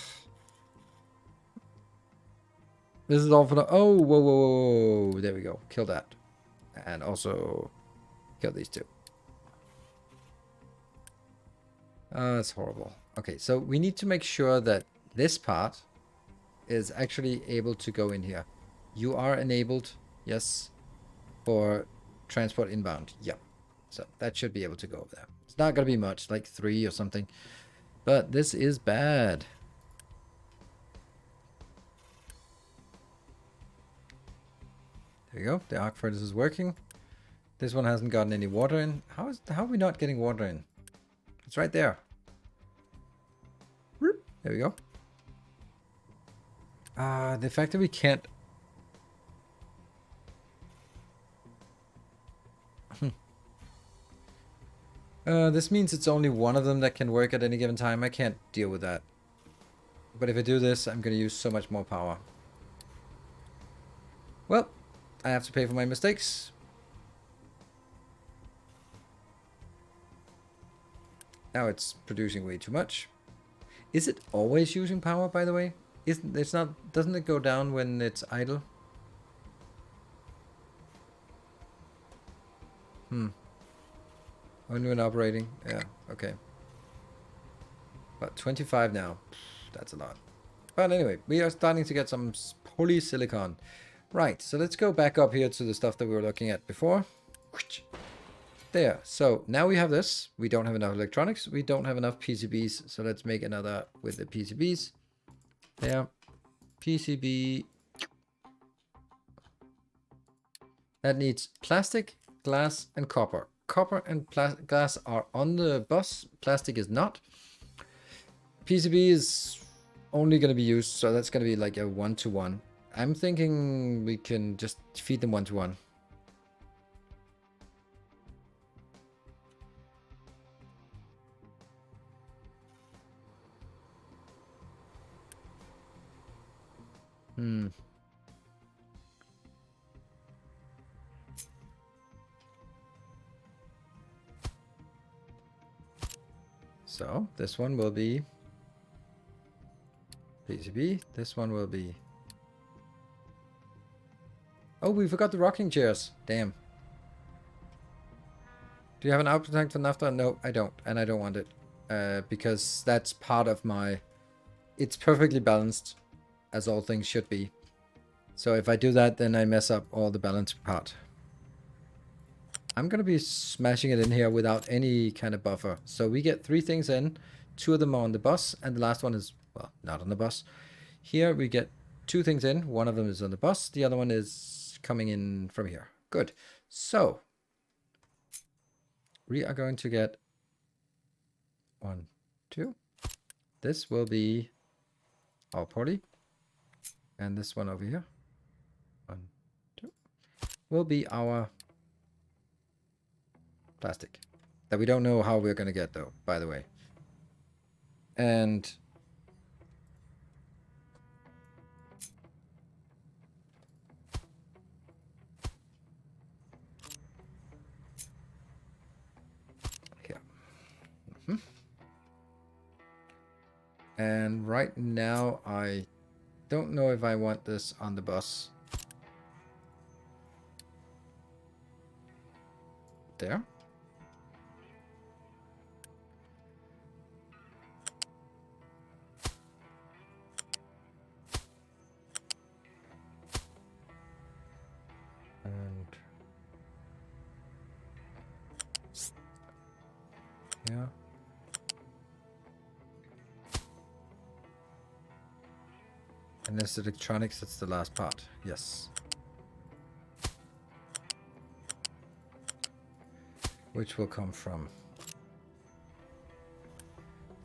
This is all for the... Oh, whoa, whoa, whoa, whoa. There we go. Kill that. And also... Kill these two. That's horrible. Okay, so we need to make sure that this part is actually able to go in here. You are enabled, yes, for transport inbound. Yep. So that should be able to go over there. It's not going to be much, like 3 or something. But this is bad. There you go. The arc furnace is working. This one hasn't gotten any water in. How are we not getting water in? It's right there. There we go. The fact that we can't... this means it's only one of them that can work at any given time. I can't deal with that. But if I do this, I'm going to use so much more power. Well, I have to pay for my mistakes. Now it's producing way too much. Is it always using power, by the way? Doesn't it go down when it's idle? Only when operating? Yeah, okay. But 25 now. That's a lot. But anyway, we are starting to get some polysilicon. Right, so let's go back up here to the stuff that we were looking at before. There. So now we have this. We don't have enough electronics. We don't have enough PCBs. So let's make another with the PCBs. There. PCB. That needs plastic, glass, and copper. Copper and glass are on the bus. Plastic is not. PCB is only going to be used, so that's going to be like a 1-to-1. I'm thinking we can just feed them 1-to-1. So this one will be PCB. This one will be... Oh, we forgot the rocking chairs. Damn. Do you have an output tank for naphtha? No, I don't. And I don't want it. Because that's part of my... It's perfectly balanced, as all things should be. So if I do that, then I mess up all the balancing part. I'm going to be smashing it in here without any kind of buffer. So we get 3 things in. 2 of them are on the bus, and the last one is, well, not on the bus. Here we get 2 things in. One of them is on the bus. The other one is coming in from here. Good. So we are going to get 1, 2. This will be our poly. And this one over here, 1, 2, will be our plastic that we don't know how we're going to get, though, by the way. And here. And right now I don't know if I want this on the bus. There. And yeah. And this electronics, that's the last part. Yes. Which will come from...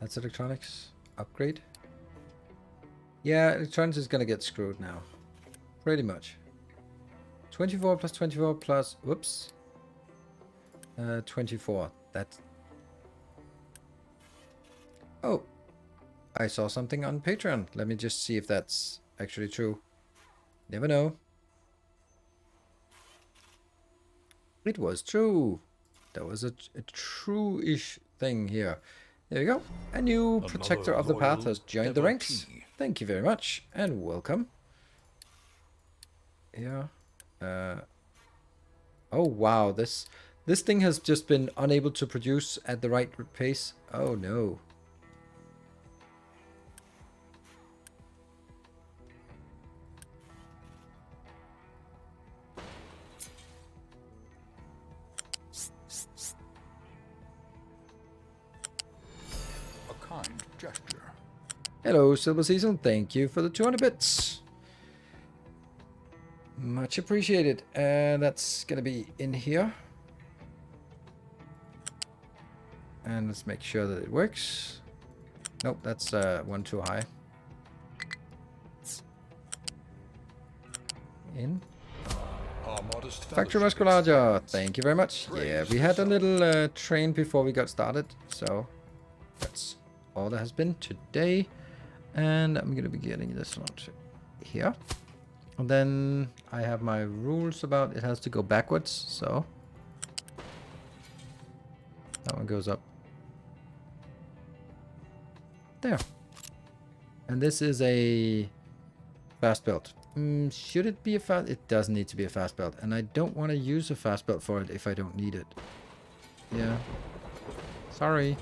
That's electronics. Upgrade. Yeah, electronics is going to get screwed now. Pretty much. 24 plus 24 plus... Whoops. 24. That's... Oh. I saw something on Patreon. Let me just see if that's actually true. Never know. It was true. That was a true-ish thing here. There you go. A new protector of the path has joined the ranks. Thank you very much, and welcome. Yeah. Oh, wow. This thing has just been unable to produce at the right pace. Oh, no. Gesture. Hello, Silver Cecil. Thank you for the 200 bits. Much appreciated. That's going to be in here. And let's make sure that it works. Nope, that's one too high. In. Factory Musculaja. Thank you very much. Yeah, we had a little train before we got started. So that's all that has been today. And I'm going to be getting this one here. And then I have my rules about it has to go backwards. So that one goes up there. And this is a fast belt. Should it be a fast? It doesn't need to be a fast belt. And I don't want to use a fast belt for it if I don't need it. Yeah. Sorry.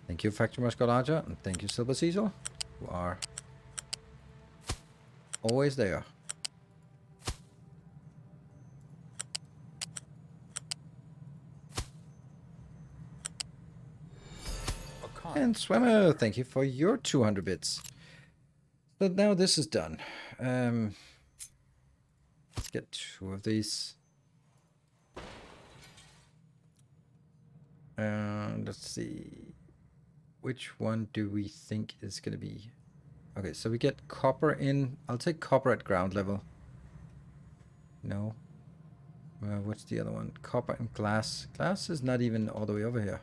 Thank you, Factory Musculaja, and thank you, Silver Cecil, who are always there. And Swimmer, thank you for your 200 bits. So now this is done. Let's get 2 of these. Let's see. Which one do we think is going to be? Okay, so we get copper in. I'll take copper at ground level. No. What's the other one? Copper and glass. Glass is not even all the way over here.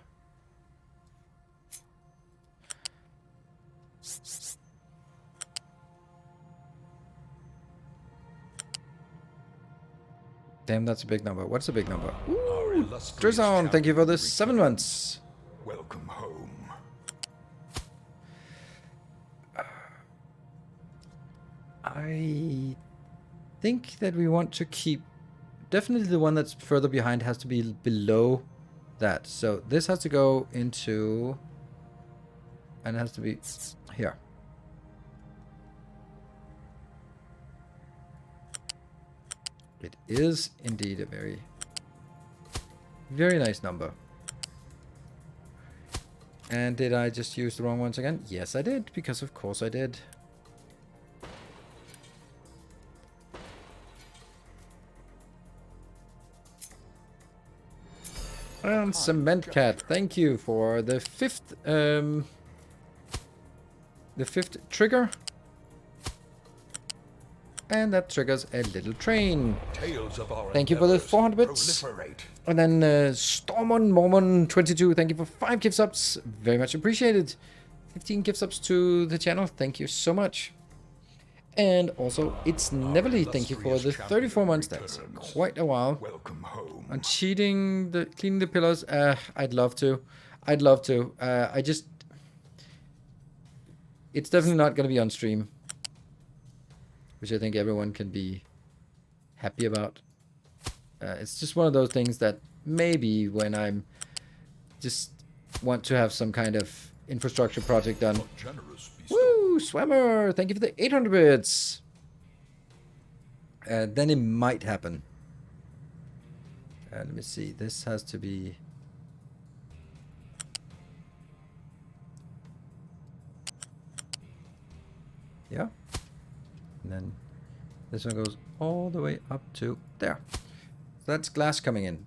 Damn, that's a big number. What's a big number? Ooh, Drizon, thank you for the 7 months. Welcome home. I think that we want to keep... Definitely the one that's further behind has to be below that. So this has to go into... And it has to be here. It is indeed a very, very nice number. And did I just use the wrong ones again? Yes, I did, because of course I did. And Cement Cat, thank you for the 5th, the 5th trigger. And that triggers a little train. Thank you for the 400 bits. And then Stormon Mormon 22, thank you for 5 gift subs. Very much appreciated. 15 gift subs to the channel. Thank you so much. And also, It's Neverly, thank you for the 34 months. That's quite a while. Welcome home. On cleaning the pillars, I'd love to. I'd love to. It's definitely not going to be on stream, which I think everyone can be happy about. It's just one of those things that maybe when I'm just want to have some kind of infrastructure project done. Woo, Swimmer! Thank you for the 800 bits. Then it might happen. Let me see. This has to be... Yeah. And then this one goes all the way up to there. So that's glass coming in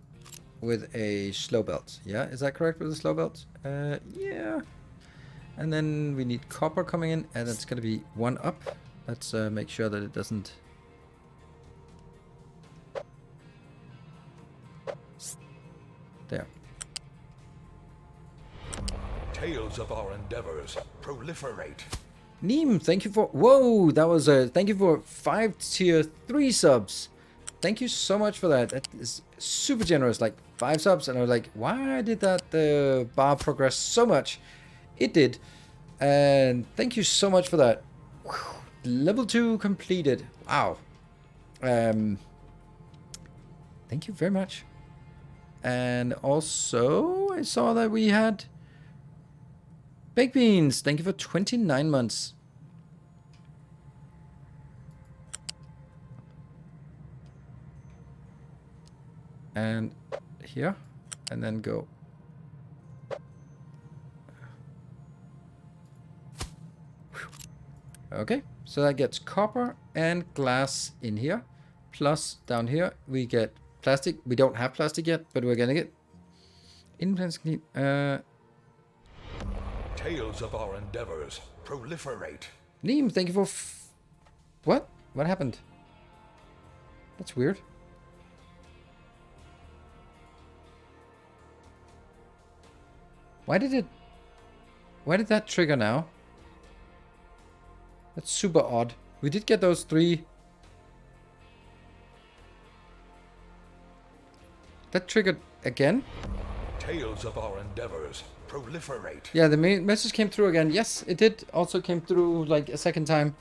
with a slow belt. Yeah, is that correct with the slow belt? Yeah. And then we need copper coming in, and it's going to be 1 up. Let's make sure that it doesn't... There. Tales of our endeavors proliferate. Neem, thank you for... Whoa, that was a... Thank you for 5 tier 3 subs. Thank you so much for that. That is super generous. Like 5 subs, and I was like, why did that bar progress so much? It did. And thank you so much for that. Whew. Level 2 completed. Wow. Thank you very much. And also, I saw that we had... Baked Beans, thank you for 29 months. And here, and then go. Okay, so that gets copper and glass in here. Plus, down here, we get plastic. We don't have plastic yet, but we're gonna get in plastic. Tales of our endeavors proliferate. Neem, thank you for... What? What happened? That's weird. Why did that trigger now? That's super odd. We did get those 3. That triggered again? Tales of our endeavors proliferate. Yeah, the message came through again. Yes, it did. Also came through like a second time.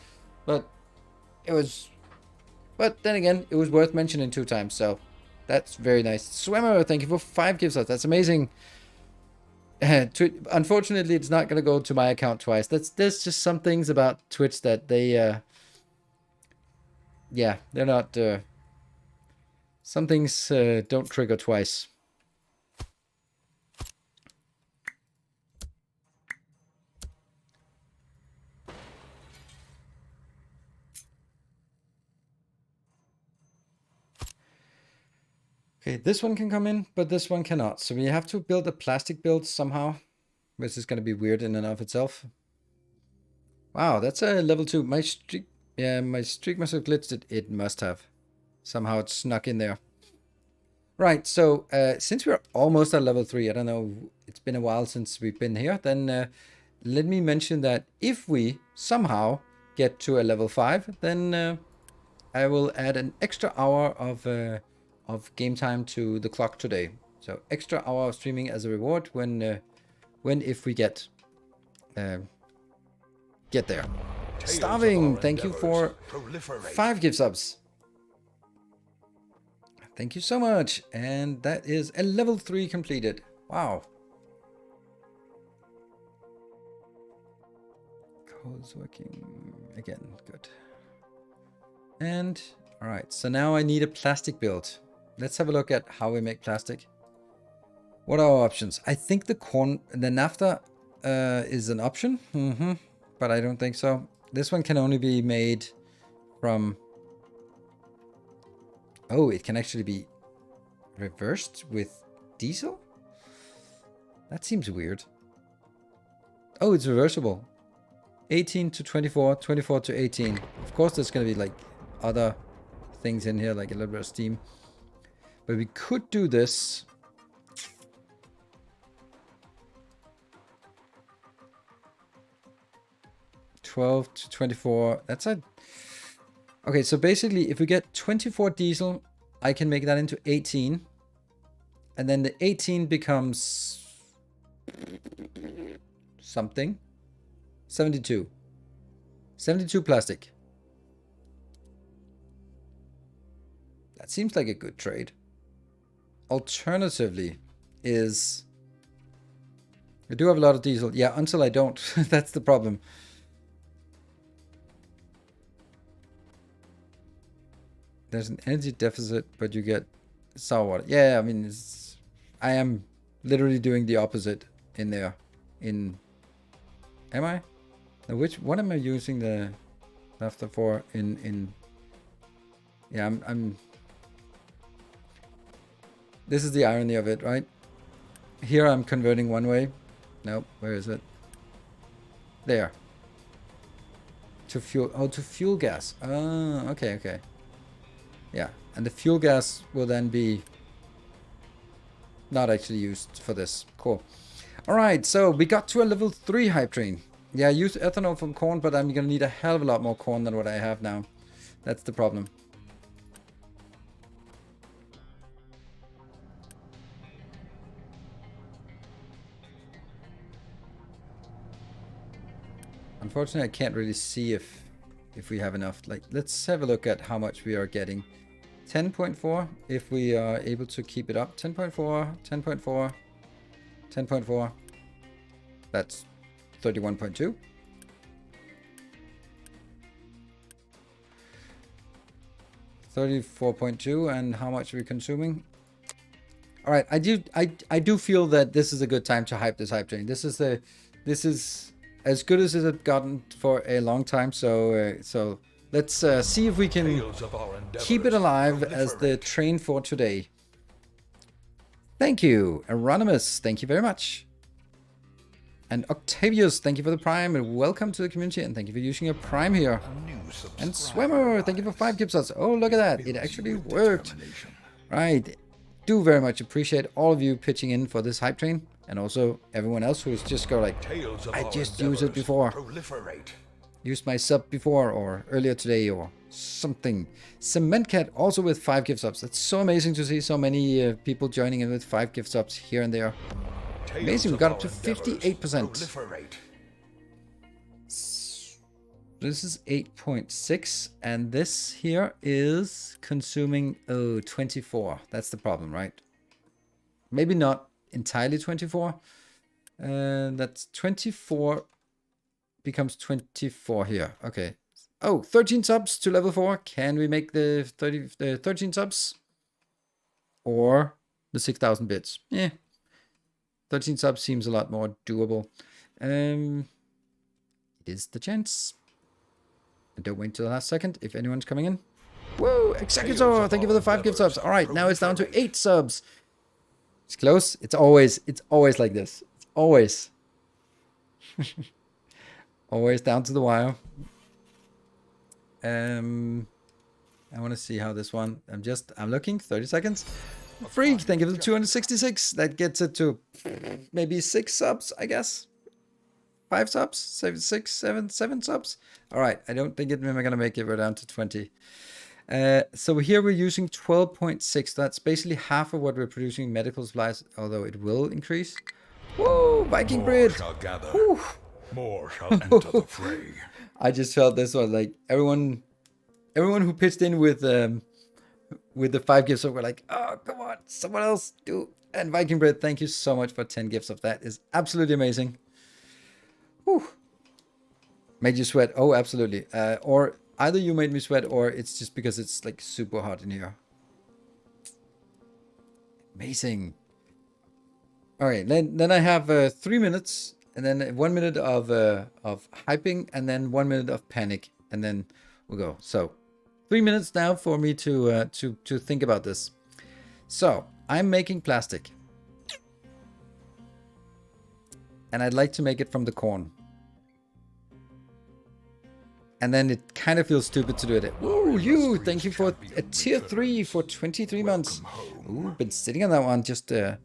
But it was... But then again, it was worth mentioning 2 times. So that's very nice. Swimmer, thank you for 5 gifts. That's amazing. Unfortunately, it's not going to go to my account twice. There's just some things about Twitch that they... yeah, they're not... some things don't trigger twice. Okay, this one can come in, but this one cannot. So we have to build a plastic build somehow, which is going to be weird in and of itself. Wow, that's a level 2. My streak, yeah, my streak must have glitched it. It must have. Somehow it snuck in there. Right, so since we're almost at level 3, I don't know, it's been a while since we've been here, then let me mention that if we somehow get to a level 5, then I will add an extra hour of game time to the clock today. So extra hour of streaming as a reward when if we get there. Starving, thank you for 5 gift subs. Thank you so much. And that is a level 3 completed. Wow. Code's working again. Good. And all right, so now I need a plastic build. Let's have a look at how we make plastic. What are our options? I think the naphtha is an option, but I don't think so. This one can only be made from... Oh, it can actually be reversed with diesel? That seems weird. Oh, it's reversible. 18 to 24, 24 to 18. Of course, there's going to be like other things in here, like a little bit of steam. But we could do this. $12 to 24. That's a... Okay, so basically, if we get 24 diesel, I can make that into 18. And then the 18 becomes... something. 72. 72 plastic. That seems like a good trade. Alternatively is... I do have a lot of diesel. Yeah, until I don't. That's the problem. There's an energy deficit, but you get sour water. Yeah, I mean, I am literally doing the opposite in there. Am I? Now, what am I using the naphtha for? Yeah, I'm. This is the irony of it, right? Here I'm converting one way. Nope, where is it? There. To fuel. Oh, to fuel gas. Oh, okay. Yeah, and the fuel gas will then be not actually used for this. Cool. All right, so we got to a level 3 hype train. Yeah, I use ethanol from corn, but I'm going to need a hell of a lot more corn than what I have now. That's the problem. Unfortunately, I can't really see if we have enough. Like, let's have a look at how much we are getting. 10.4, if we are able to keep it up. 10.4, 10.4, 10.4. That's 31.2. 34.2, and how much are we consuming? All right, I do feel that this is a good time to hype this hype train. This is as good as it had gotten for a long time. So let's see if we can keep it alive as the train for today. Thank you, Anonymous. Thank you very much. And Octavius, thank you for the Prime, and welcome to the community, and thank you for using a Prime here. And Swimmer, thank you for 5 gifts. Oh, look at that. It actually worked. Right. Do very much appreciate all of you pitching in for this hype train, and also everyone else who's just go like, I just used it before. Used my sub before, or earlier today, or something. Cement Cat also with 5 gift subs. It's so amazing to see so many people joining in with 5 gift subs here and there. Amazing, we got up to 58%. This is 8.6, and this here is consuming 24. That's the problem, right? Maybe not entirely 24. That's 24 becomes 24 here. Okay. Oh, 13 subs to level 4. Can we make the 13 subs? Or the 6,000 bits? Yeah. 13 subs seems a lot more doable. It is the chance. And don't wait till the last second if anyone's coming in. Woo! Executor, thank you for the 5 gift subs. All right, now it's down to 8 subs. It's close. It's always like this. It's always. Always down to the wire. I want to see how this one. I'm looking. 30 seconds. Freak, thank you for the 266. That gets it to maybe 6 subs, I guess. 5 subs, 7 subs. All right, I don't think we're gonna make it. We're down to 20. So here we're using 12.6. That's basically half of what we're producing in medical supplies, although it will increase. Whoa, Viking Bridge. More shall gather. More shall enter the fray. I just felt this was like everyone who pitched in with the 5 gifts were like, oh, come on, someone else do. And Viking Bread, thank you so much for 10 gifts of that. Is absolutely amazing. Whew. Made you sweat. Oh, absolutely. Or either you made me sweat or it's just because it's like super hot in here. Amazing. All right, then I have 3 minutes and then 1 minute of hyping and then 1 minute of panic and then we'll go. So 3 minutes now for me to think about this. So I'm making plastic, and I'd like to make it from the corn. And then it kind of feels stupid to do it. Ooh, thank you for a tier 3 for 23 months. Ooh, been sitting on that one. Just I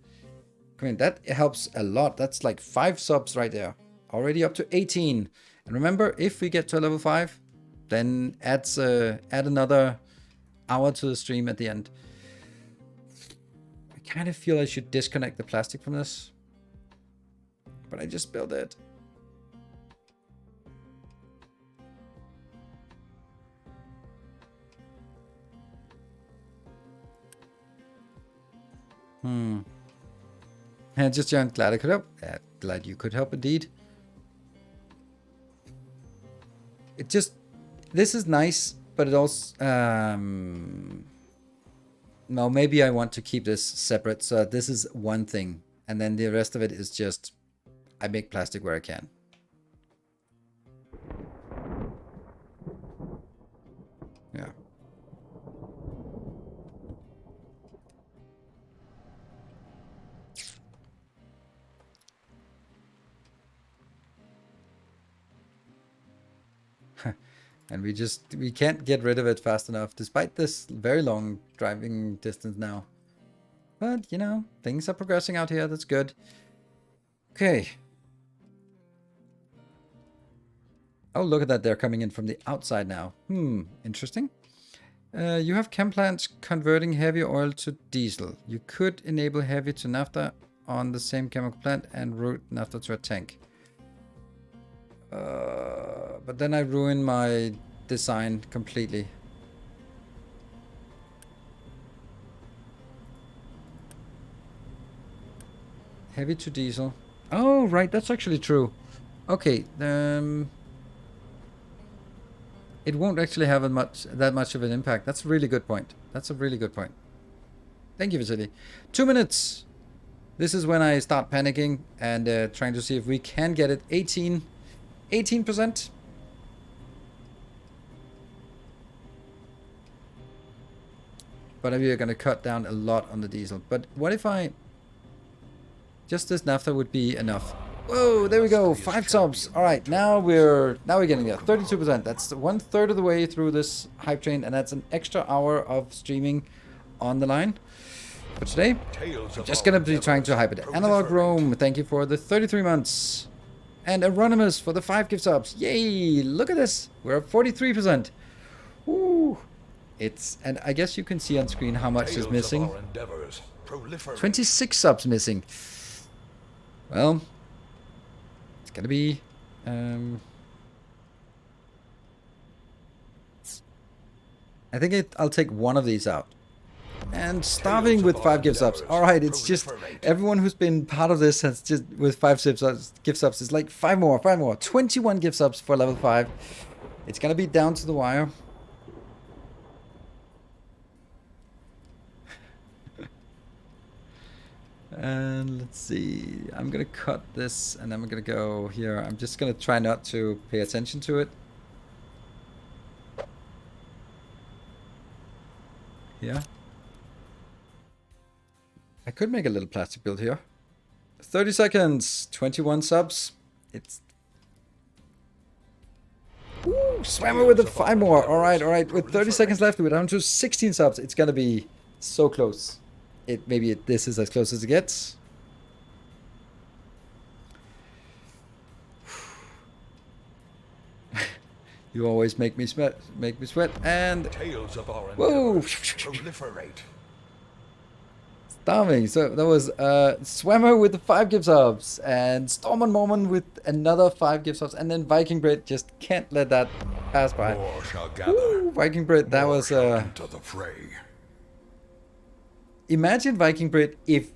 mean, that helps a lot. That's like 5 subs right there. Already up to 18. And remember, if we get to a level 5, then add another hour to the stream at the end. I kind of feel I should disconnect the plastic from this, but I just built it. And just glad I could help. Glad you could help indeed. This is nice, but it also no, maybe I want to keep this separate. So this is one thing, and then the rest of it is just I make plastic where I can. Yeah. And we can't get rid of it fast enough, despite this very long driving distance now. But, you know, things are progressing out here. That's good. Okay. Oh, look at that. They're coming in from the outside now. Interesting. You have chem plants converting heavy oil to diesel. You could enable heavy to naphtha on the same chemical plant and route naphtha to a tank. But then I ruin my design completely. Heavy to diesel. Oh, right, that's actually true. Okay, it won't actually have that much of an impact. That's a really good point. That's a really good point. Thank you, Vasily. 2 minutes. This is when I start panicking and trying to see if we can get it 18%. But we are going to cut down a lot on the diesel. But what if just this naphtha would be enough? Whoa, there we go. 5 subs. All right, now we're getting there. 32%. That's 1/3 of the way through this hype train, and that's an extra hour of streaming on the line. For today, I'm just going to be trying to hype it. Analog Rome, thank you for the 33 months. And Anonymous for the 5 gift subs. Yay! Look at this. We're at 43%. Woo! And I guess you can see on screen how much is missing. 26 subs missing. Well, it's gonna be I think I'll take one of these out. And starving with 5 gift subs. Alright, it's just everyone who's been part of this has just with 5 gift subs is like 5 more. 21 gift subs for level 5. It's gonna be down to the wire. And let's see. I'm gonna cut this and then I'm gonna go here. I'm just gonna try not to pay attention to it. Yeah. I could make a little plastic build here. 30 seconds, 21 subs. It's... Ooh, Swammer with the 5 more. Alright. With 30 seconds left, we're down to 16 subs. It's gonna be so close. This is as close as it gets. You always make me sweat. And Tales of our whoa! proliferate. Starving. So that was Swammer with the 5 gift subs, and Storm and Mormon with another 5 gift subs, and then Viking Brit. Just can't let that pass by. More shall gather. Ooh, Viking Brit. That More was shall enter the fray. Imagine Viking Brit if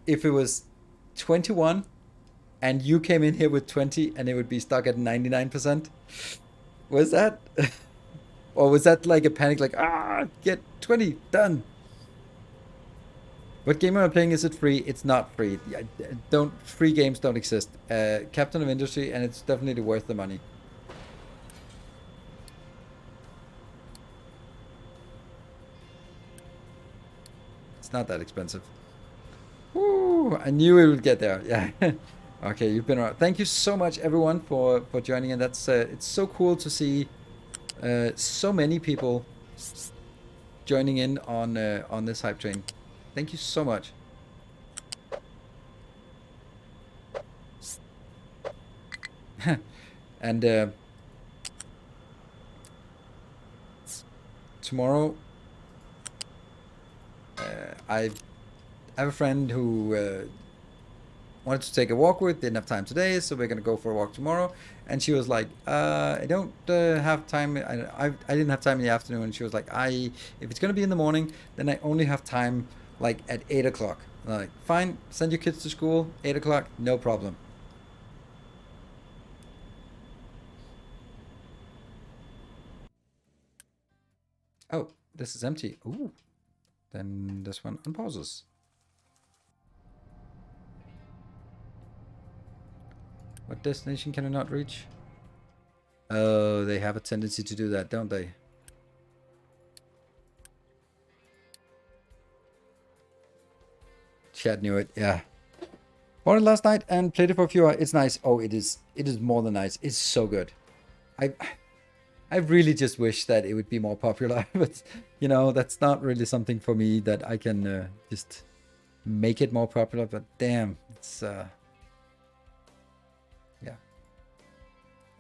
it was 21 and you came in here with 20 and it would be stuck at 99%. Was that or was that like a panic, like get 20 done? What game am I playing? Is it free? It's not free. Free games don't exist. Captain of Industry, and it's definitely worth the money. It's not that expensive. Woo, I knew it would get there. Yeah. Okay, you've been around. Thank you so much, everyone, for joining, and that's it's so cool to see so many people joining in on this hype train. Thank you so much. And tomorrow, I have a friend who wanted to take a walk with, didn't have time today, so we're gonna go for a walk tomorrow. And she was like, I don't have time. I didn't have time in the afternoon. And she was like, if it's gonna be in the morning, then I only have time like at 8 o'clock. I'm like, fine, send your kids to school, 8 o'clock, no problem. Oh, this is empty. Ooh, then this one unpauses. What destination can I not reach? Oh, they have a tendency to do that, don't they? Chad knew it, yeah. Bought it last night and played it for a few hours. It's nice. Oh, it is more than nice. It's so good. I really just wish that it would be more popular, but you know, that's not really something for me that I can just make it more popular, but damn, it's yeah.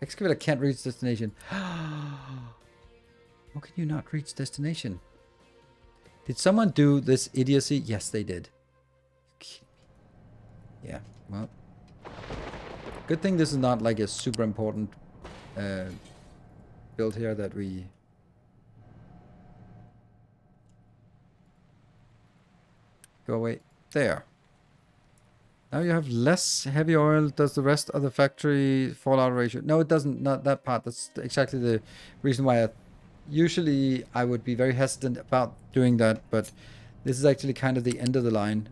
Excavator can't reach destination. How can you not reach destination? Did someone do this idiocy? Yes, they did. Yeah, well, good thing this is not like a super important build here that we... Go away. There. Now you have less heavy oil. Does the rest of the factory fallout ratio? No, it doesn't. Not that part. That's exactly the reason why usually I would be very hesitant about doing that, but this is actually kind of the end of the line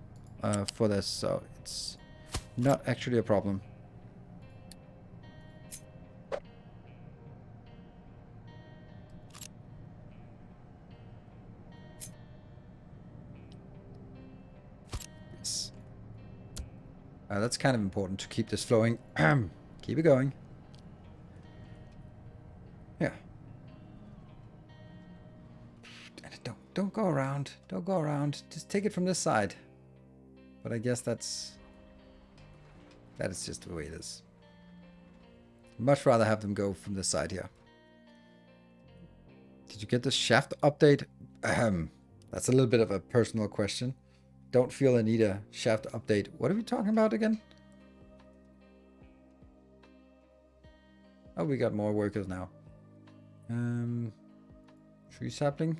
for this, so it's not actually a problem. Yes. That's kind of important to keep this flowing. Keep it going. Yeah. And don't go around. Don't go around. Just take it from this side. But I guess that is just the way it is. Much rather have them go from this side here. Did you get the shaft update? That's a little bit of a personal question. Don't feel I need a shaft update. What are we talking about again? Oh, we got more workers now. Tree sapling.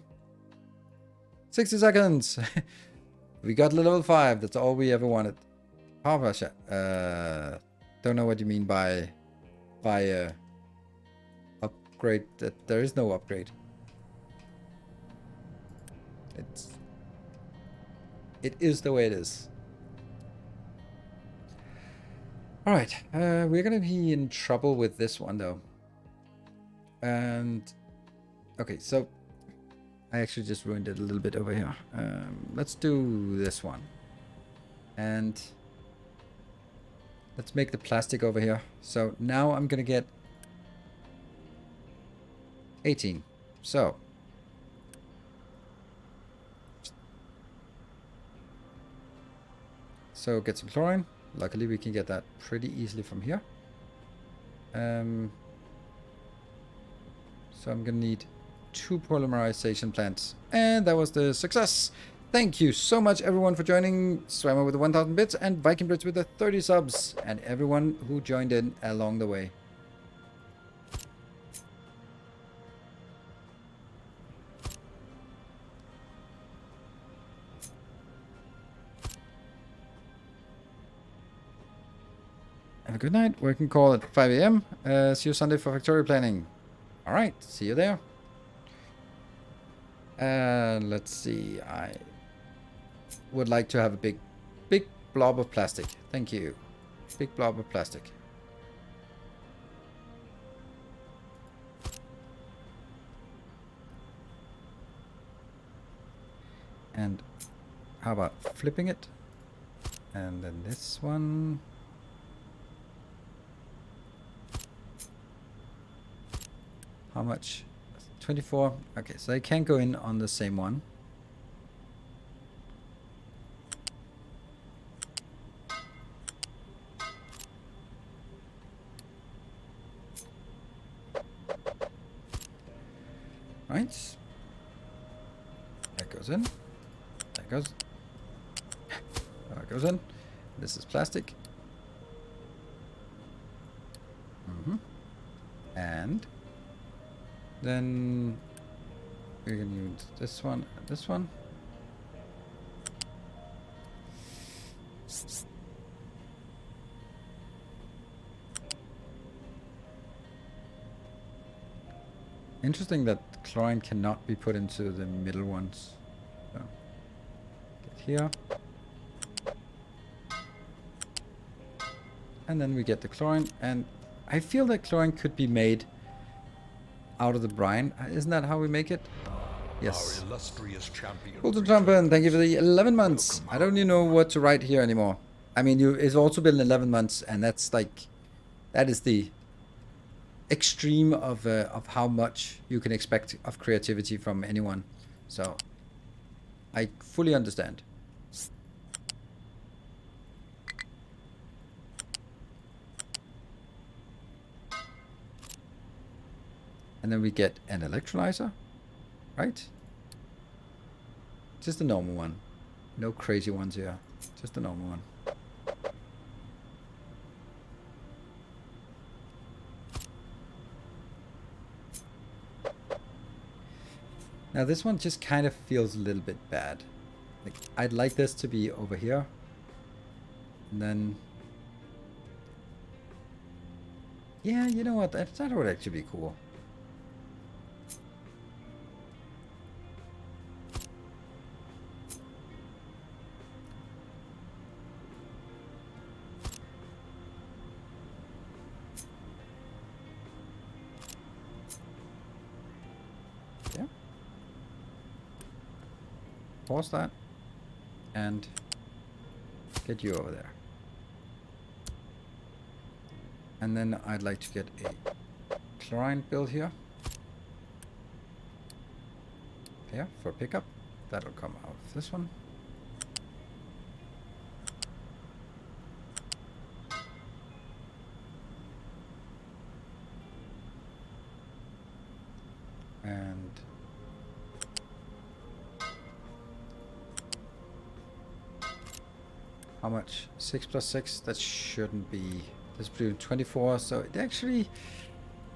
60 seconds. We got level 5. That's all we ever wanted. Power shaft. Don't know what you mean by upgrade. That there is no upgrade. It is the way it is. All right, we're gonna be in trouble with this one though. And okay, so I actually just ruined it a little bit over here. Let's do this one. And let's make the plastic over here. So now I'm going to get 18. So get some chlorine. Luckily we can get that pretty easily from here. So I'm going to need 2 polymerization plants. And that was the success. Thank you so much everyone for joining. Swammer with the 1000 bits and Viking Blitz with the 30 subs. And everyone who joined in along the way. Have a good night. Working call at 5 a.m. See you Sunday for factorial planning. Alright, see you there. Let's see. I would like to have a big blob of plastic. Thank you. Big blob of plastic. And how about flipping it? And then this one. How much? 24. Okay, so they can't go in on the same one. Right. That goes in. That goes. That goes in. This is plastic. And then we can use this one and this one. Interesting that chlorine cannot be put into the middle ones. So, get here. And then we get the chlorine, and I feel that chlorine could be made out of the brine. Isn't that how we make it? Yes. Our illustrious champion. Ultra Trumpin, thank you for the 11 months. I don't even know what to write here anymore. I mean, it's also been 11 months, and that's like, that is the extreme of how much you can expect of creativity from anyone. So, I fully understand. And then we get an electrolyzer, right? Just a normal one. No crazy ones here. Just a normal one. Now this one just kind of feels a little bit bad. Like, I'd like this to be over here. And then... yeah, you know what? That would actually be cool. Pause that and get you over there. And then I'd like to get a chlorine build here. Here for pickup. That'll come out of this one. And how much? 6 plus 6? That shouldn't be... this blue 24, so it actually...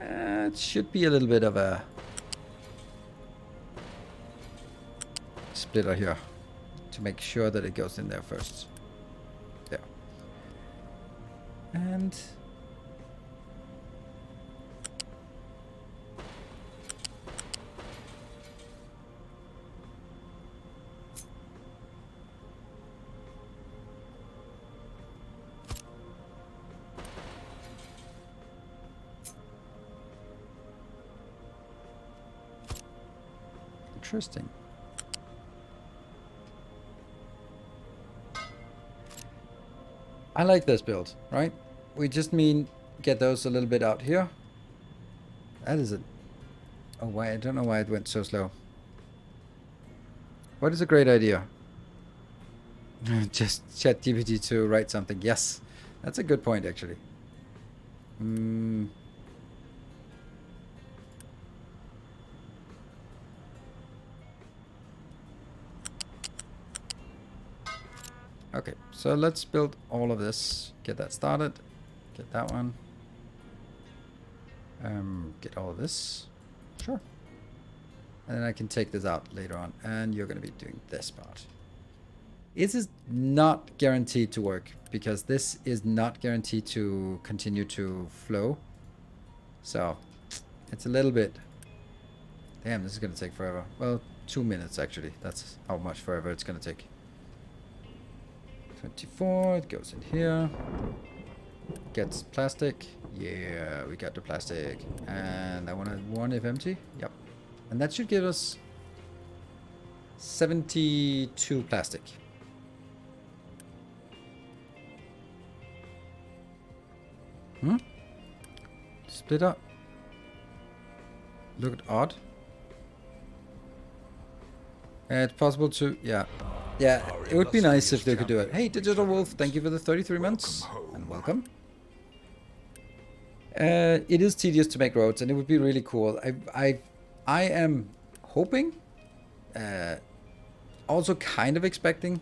it should be a little bit of a... splitter here. To make sure that it goes in there first. There. And... Interesting. I like this build, right? We just mean get those a little bit out here. That is a... Oh, why? I don't know why it went so slow. What is a great idea? Just ChatGPT to write something. Yes, that's a good point, actually. Okay, so let's build all of this. Get that started. Get that one. Get all of this. Sure. And then I can take this out later on. And you're going to be doing this part. This is not guaranteed to work, because this is not guaranteed to continue to flow. So, it's a little bit... Damn, this is going to take forever. Well, 2 minutes actually. That's how much forever it's going to take. 24, it goes in here. Gets plastic. Yeah, we got the plastic. And I want one if empty. Yep. And that should give us 72 plastic. Split up. Looked odd. It's possible to... Yeah. Yeah, it would be nice if they could do it. Hey, Digital Wolf, thank you for the 33 months. And welcome. It is tedious to make roads, and it would be really cool. I am hoping, also kind of expecting,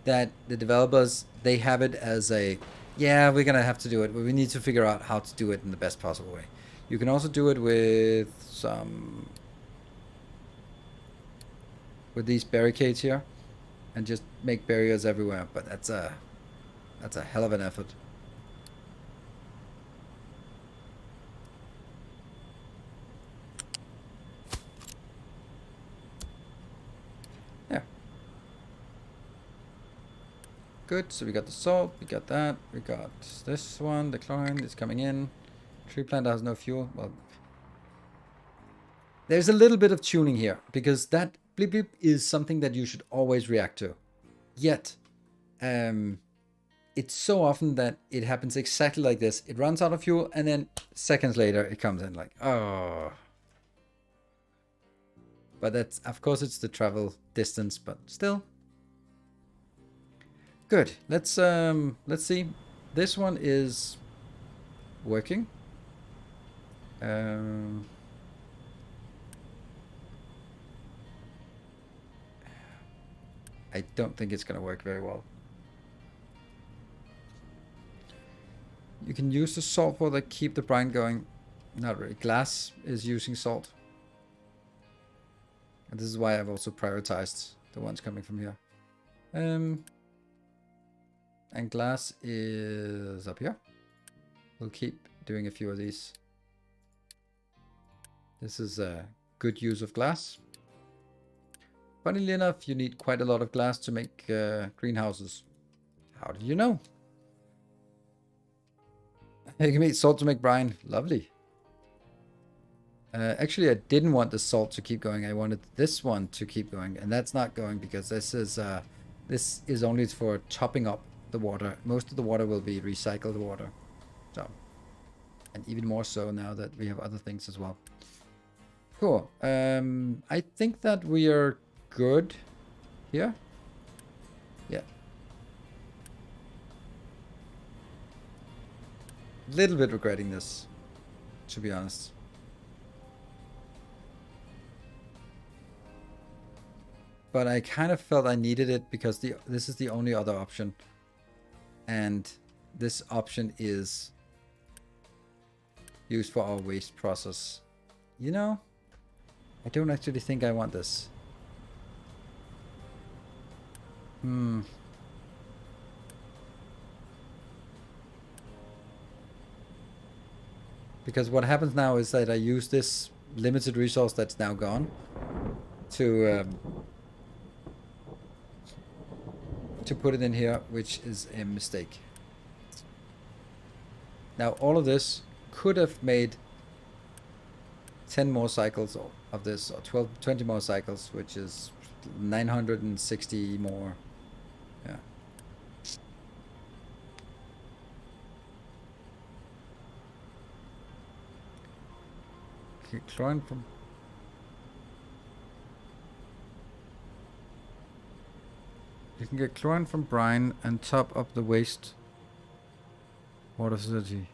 that the developers, they have it as a, yeah, we're gonna have to do it, but we need to figure out how to do it in the best possible way. You can also do it with some, with these barricades here, and just make barriers everywhere. But that's a hell of an effort. Yeah. Good. So we got the salt. We got that. We got this one. The chlorine is coming in. Tree plant has no fuel. Well, there's a little bit of tuning here, because that blip blip is something that you should always react to. Yet, it's so often that it happens exactly like this. It runs out of fuel, and then seconds later it comes in like, oh. But that's, of course, it's the travel distance, but still. Good. Let's see. This one is working. I don't think it's going to work very well. You can use the salt for that, keep the brine going. Not really. Glass is using salt. And this is why I've also prioritized the ones coming from here. And glass is up here. We'll keep doing a few of these. This is a good use of glass. Funnily enough, you need quite a lot of glass to make greenhouses. How did you know? You can make salt to make brine. Lovely. Actually, I didn't want the salt to keep going. I wanted this one to keep going. And that's not going because this is only for topping up the water. Most of the water will be recycled water. So, and even more so now that we have other things as well. Cool. I think that we are good here. Yeah. Little bit regretting this, to be honest. But I kind of felt I needed it because this is the only other option. And this option is used for our waste process. You know, I don't actually think I want this. Because what happens now is that I use this limited resource that's now gone to put it in here, which is a mistake. Now all of this could have made 10 more cycles of this, or 20 more cycles, which is 960 more. Yeah. Okay, chlorine from... You can get chlorine from brine and top up the waste water facility.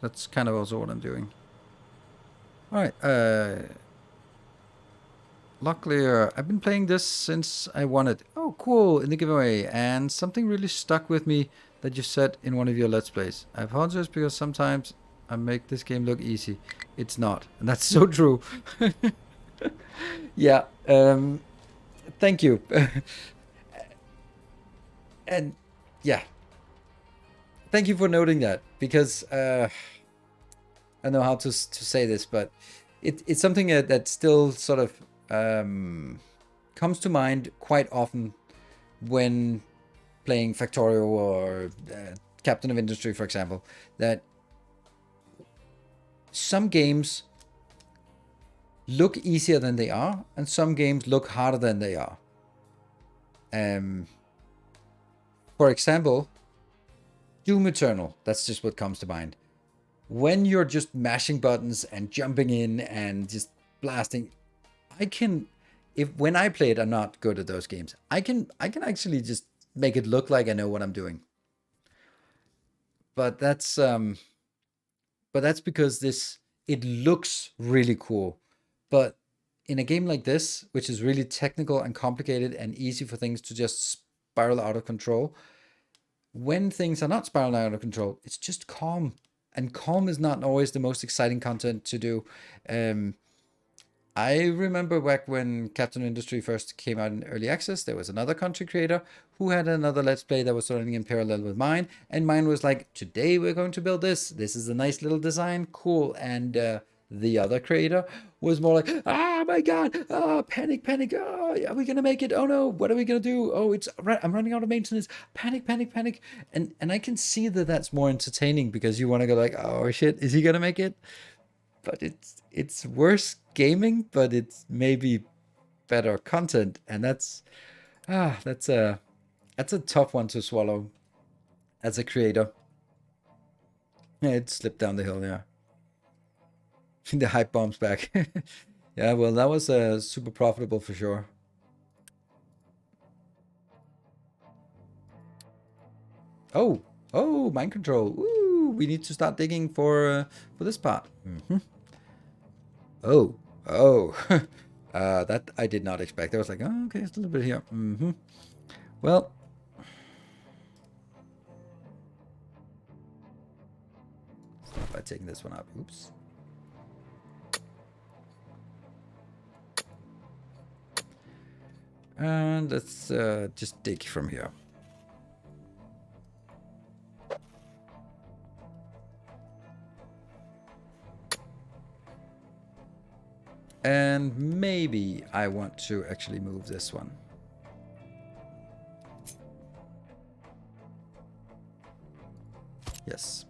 That's kind of also what I'm doing. Alright, luckily, I've been playing this since I won it. Oh, cool, in the giveaway. And something really stuck with me that you said in one of your Let's Plays. I apologize because sometimes I make this game look easy. It's not. And that's so true. Yeah, thank you. And yeah, thank you for noting that, because I don't know how to say this, but it's something that still sort of comes to mind quite often when playing Factorio or Captain of Industry, for example, that some games look easier than they are, and some games look harder than they are. For example, Doom Eternal, that's just what comes to mind. When you're just mashing buttons and jumping in and just blasting, when I play it, I'm not good at those games. I can actually just make it look like I know what I'm doing. But that's because it looks really cool. But in a game like this, which is really technical and complicated and easy for things to just spiral out of control, when things are not spiraling out of control, it's just calm. And calm is not always the most exciting content to do. I remember back when Captain Industry first came out in early access, there was another content creator who had another Let's Play that was running in parallel with mine. And mine was like, today we're going to build this. This is a nice little design. Cool. And the other creator was more like, oh my God, panic. Oh, are we going to make it? Oh no, what are we going to do? Oh, I'm running out of maintenance. Panic. And I can see that that's more entertaining because you want to go like, oh shit, is he going to make it? But it's worse gaming, but it's maybe better content, and that's a tough one to swallow as a creator. Yeah, it slipped down the hill, yeah. The hype bombs back. Yeah, well, that was super profitable for sure. Oh, mind control. Ooh, we need to start digging for this part. Oh, that I did not expect. I was like, oh, okay, it's a little bit here. Well, start by taking this one up. Oops. And let's just dig from here. And maybe I want to actually move this one. Yes.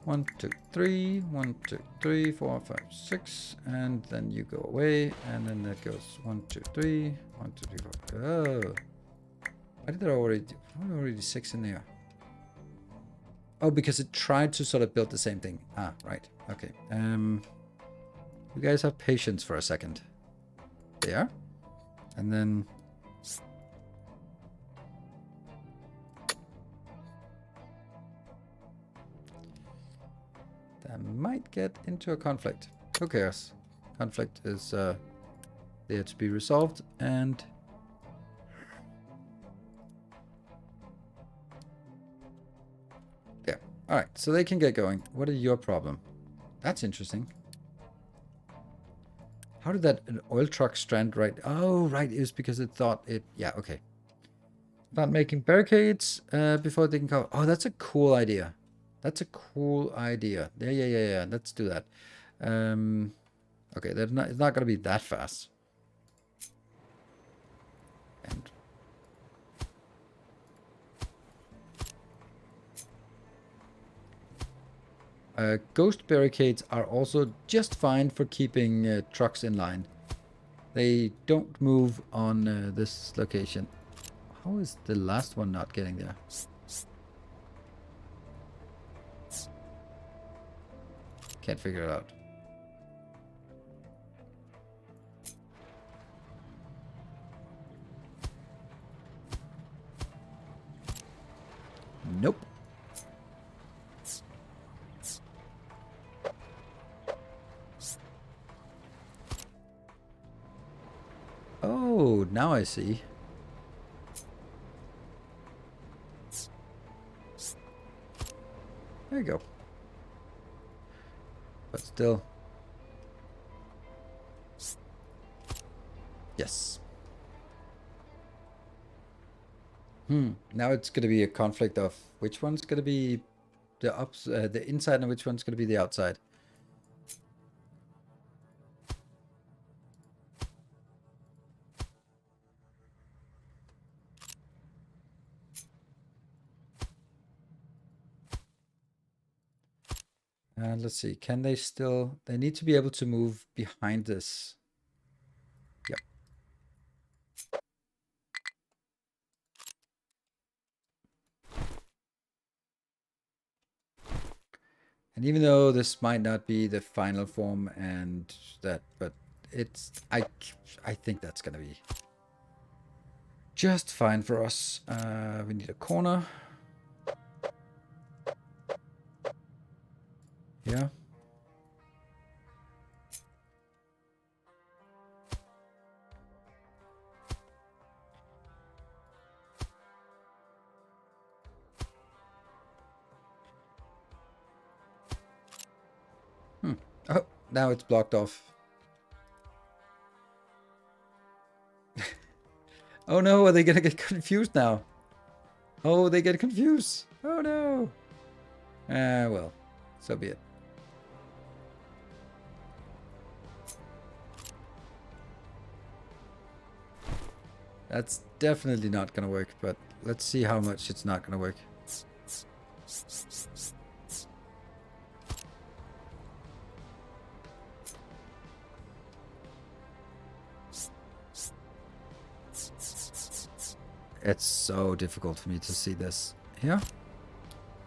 1, 2, 3, 1, 2, 3, 4, 5, 6, and then you go away, and then that goes 1, 2, 3, 1, 2, 3, 4. Oh, why did there already 6 in there? Oh, because it tried to sort of build the same thing. Ah, right. Okay. You guys have patience for a second. There. And then... that might get into a conflict. Who cares? Conflict is there to be resolved, and... yeah. Alright, so they can get going. What is your problem? That's interesting. How did that an oil truck strand right? Oh, right. It was because it thought it... yeah, okay. About making barricades before they can come. Oh, that's a cool idea. That's a cool idea. Yeah. Let's do that. Okay, it's not going to be that fast. And Ghost barricades are also just fine for keeping trucks in line. They don't move on this location. How is the last one not getting there? Can't figure it out. Nope. Oh, now I see. There you go. But still. Yes. Now it's going to be a conflict of which one's going to be the inside and which one's going to be the outside. Let's see. Can they still... They need to be able to move behind this. Yep. And even though this might not be the final form and that, but it's... I think that's going to be just fine for us. We need a corner. Yeah. Oh, now it's blocked off. Oh no, are they gonna get confused now? Oh, they get confused. Oh no. Well, so be it. That's definitely not gonna work, but let's see how much it's not gonna work. It's so difficult for me to see this. Here?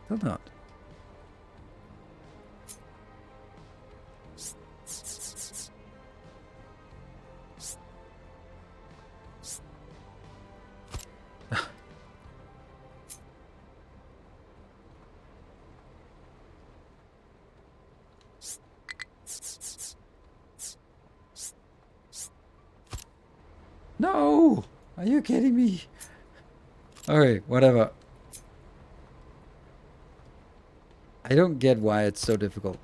Still not. No! Are you kidding me? Okay, whatever. I don't get why it's so difficult.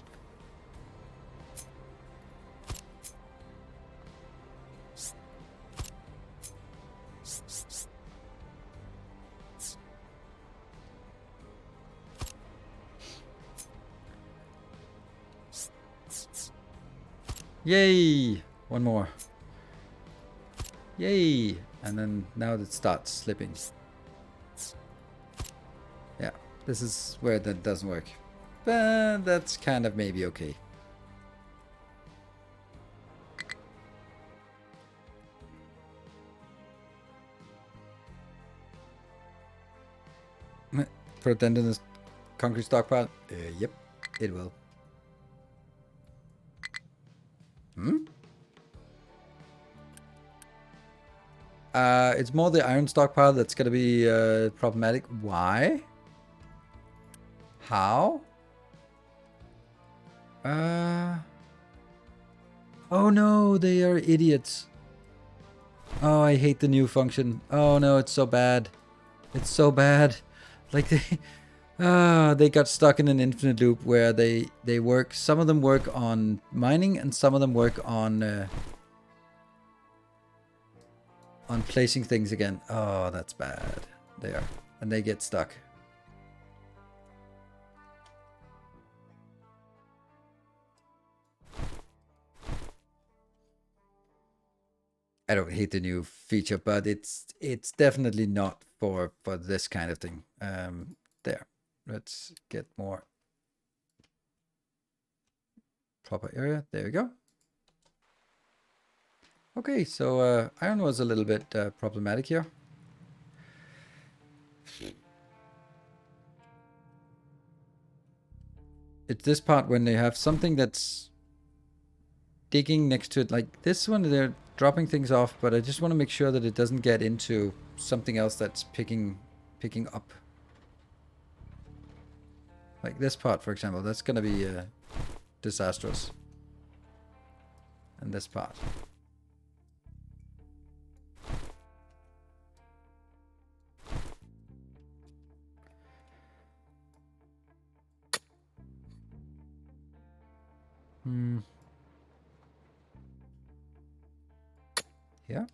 Yay! One more. Yay! And then now it starts slipping. Yeah, this is where that doesn't work. But that's kind of maybe okay. Put a dent in this concrete stockpile? Yep, it will. It's more the iron stockpile that's gonna be problematic. Why? How? Oh no, they are idiots. Oh, I hate the new function. Oh no, it's so bad. It's so bad. Like they got stuck in an infinite loop where they work. Some of them work on mining and some of them work on placing things again. Oh, that's bad. There. And they get stuck. I don't hate the new feature, but it's definitely not for this kind of thing. There. Let's get more. proper area. There we go. Okay, so iron was a little bit problematic here. It's this part when they have something that's digging next to it, like this one, they're dropping things off, but I just want to make sure that it doesn't get into something else that's picking up. Like this part, for example, that's gonna be disastrous. And this part. Yeah.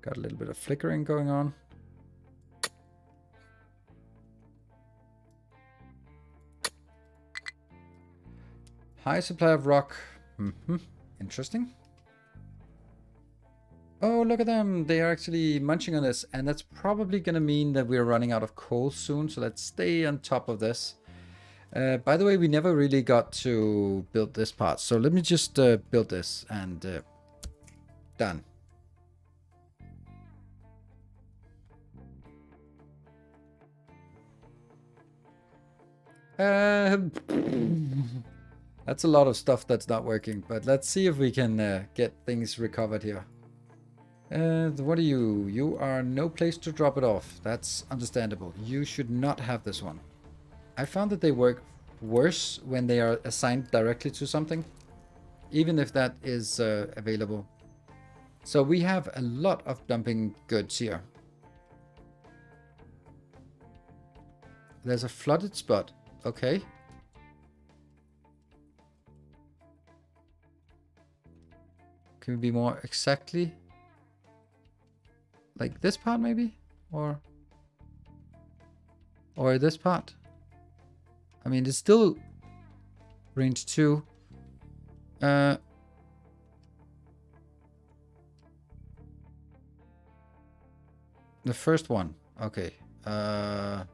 Got a little bit of flickering going on. High supply of rock. Interesting. Oh, look at them. They are actually munching on this. And that's probably going to mean that we're running out of coal soon. So let's stay on top of this. By the way, we never really got to build this part. So let me just build this and done. That's a lot of stuff that's not working. But let's see if we can get things recovered here. What are you? You are no place to drop it off. That's understandable. You should not have this one. I found that they work worse when they are assigned directly to something, even if that is available. So we have a lot of dumping goods here. There's a flooded spot. Okay. Can we be more exactly? Like this part maybe? Or this part? I mean, it's still range 2. The first one. Okay. The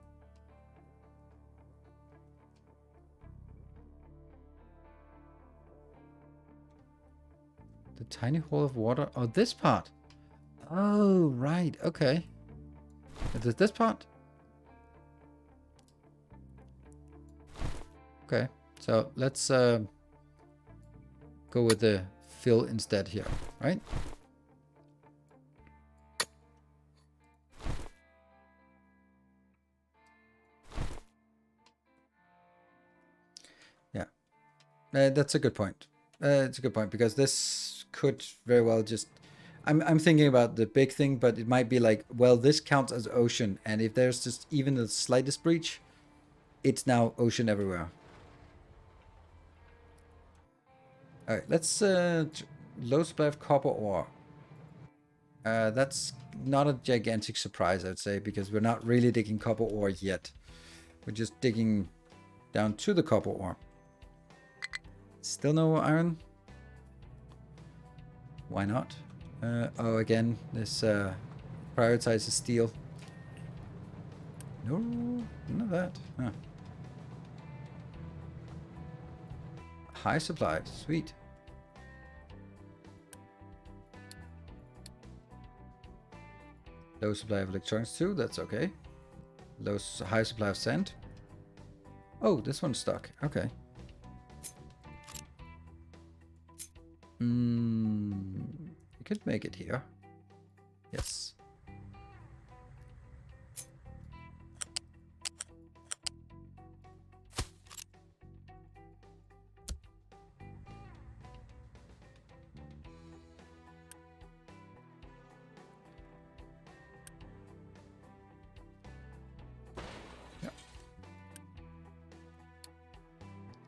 tiny hole of water. Oh, this part. Oh, right. Okay. Is it this part? Okay. So let's go with the fill instead here, right? Yeah. That's a good point. It's a good point because this could very well just... I'm thinking about the big thing, but it might be like, well, this counts as ocean, and if there's just even the slightest breach, it's now ocean everywhere. All right, let's low supply of copper ore. That's not a gigantic surprise, I'd say, because we're not really digging copper ore yet. We're just digging down to the copper ore. Still no iron? Why not? Oh, again, this prioritizes steel. No, none of that. Huh. High supply, sweet. Low supply of electronics too, that's okay. High supply of sand. Oh, this one's stuck. Okay. We could make it here. Yes. Yeah.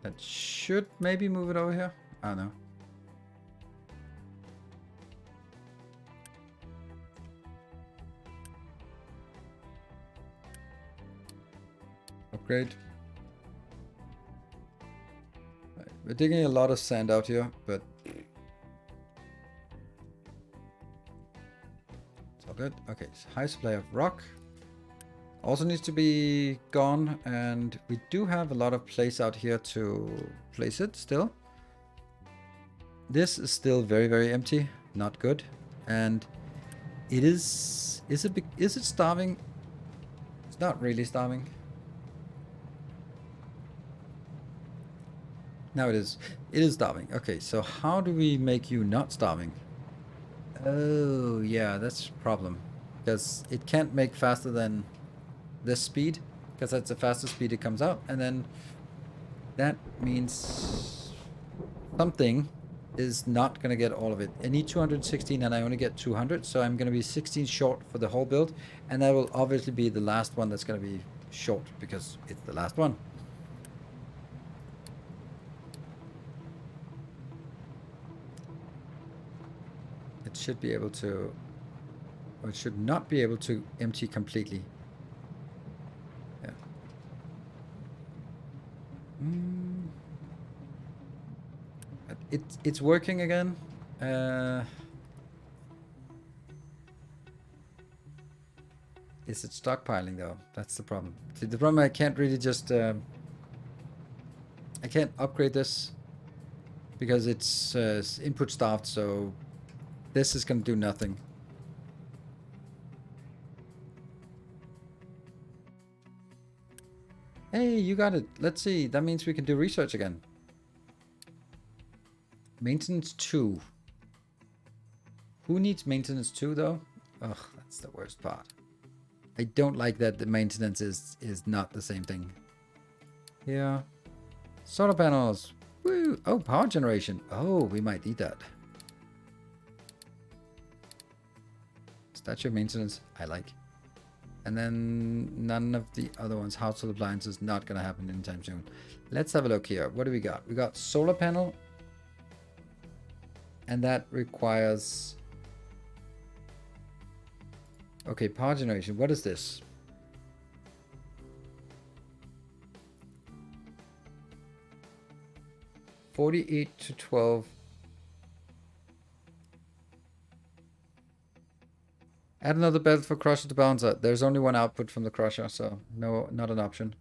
That should maybe move it over here. I don't know. Upgrade. Right. We're digging a lot of sand out here, but it's good. Okay, so high supply of rock. Also needs to be gone, and we do have a lot of place out here to place it still. This is still very, very empty. Not good. And it is it starving? It's not really starving. Now it is. It is starving. Okay, so how do we make you not starving? Oh, yeah, that's a problem. Because it can't make faster than this speed. Because that's the fastest speed it comes out. And then that means something is not going to get all of it. I need 216 and I only get 200. So I'm going to be 16 short for the whole build. And that will obviously be the last one that's going to be short. Because it's the last one. It should be able to, or it should not be able to empty completely. Yeah. It's working again. Is it stockpiling though? That's the problem. See, the problem I can't really just I can't upgrade this because it's input starved, so this is gonna do nothing. Hey, you got it. Let's see. That means we can do research again. Maintenance 2. Who needs maintenance 2 though? Ugh, that's the worst part. I don't like that the maintenance is not the same thing. Yeah. Solar panels. Woo! Oh, power generation. Oh, we might need that. Statue maintenance, I like. And then none of the other ones. Household appliances, not going to happen anytime soon. Let's have a look here. What do we got? We got solar panel. And that requires... Okay, power generation. What is this? $48 to $12. Add another belt for crusher to balance out. There's only one output from the crusher, so no, not an option.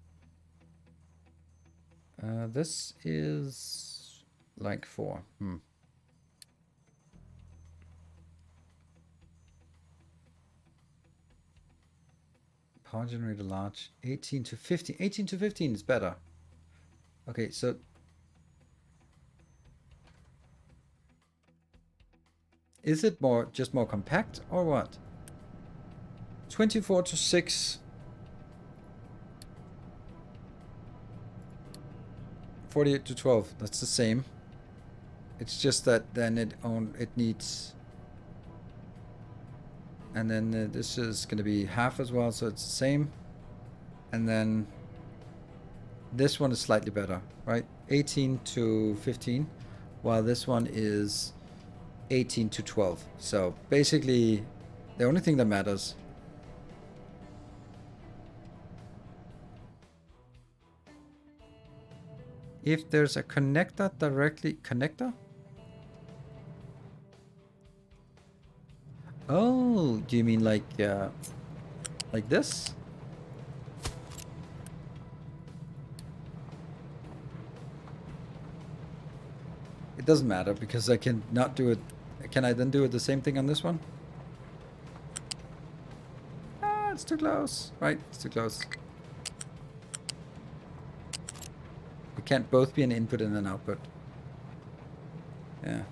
This is like 4. Power generator large. 18 to 15. 18 to 15 is better. Okay, so... Is it more just more compact or what? 24 to 6. 48 to 12. That's the same. It's just that then it needs... And then this is going to be half as well, so it's the same. And then this one is slightly better, right? 18 to 15, while this one is 18 to 12. So basically, the only thing that matters. If there's a connector directly... Connector? Oh, do you mean like this? It doesn't matter because I can not do it. Can I then do it the same thing on this one? Ah, it's too close. Right, it's too close. It can't both be an input and an output. Yeah.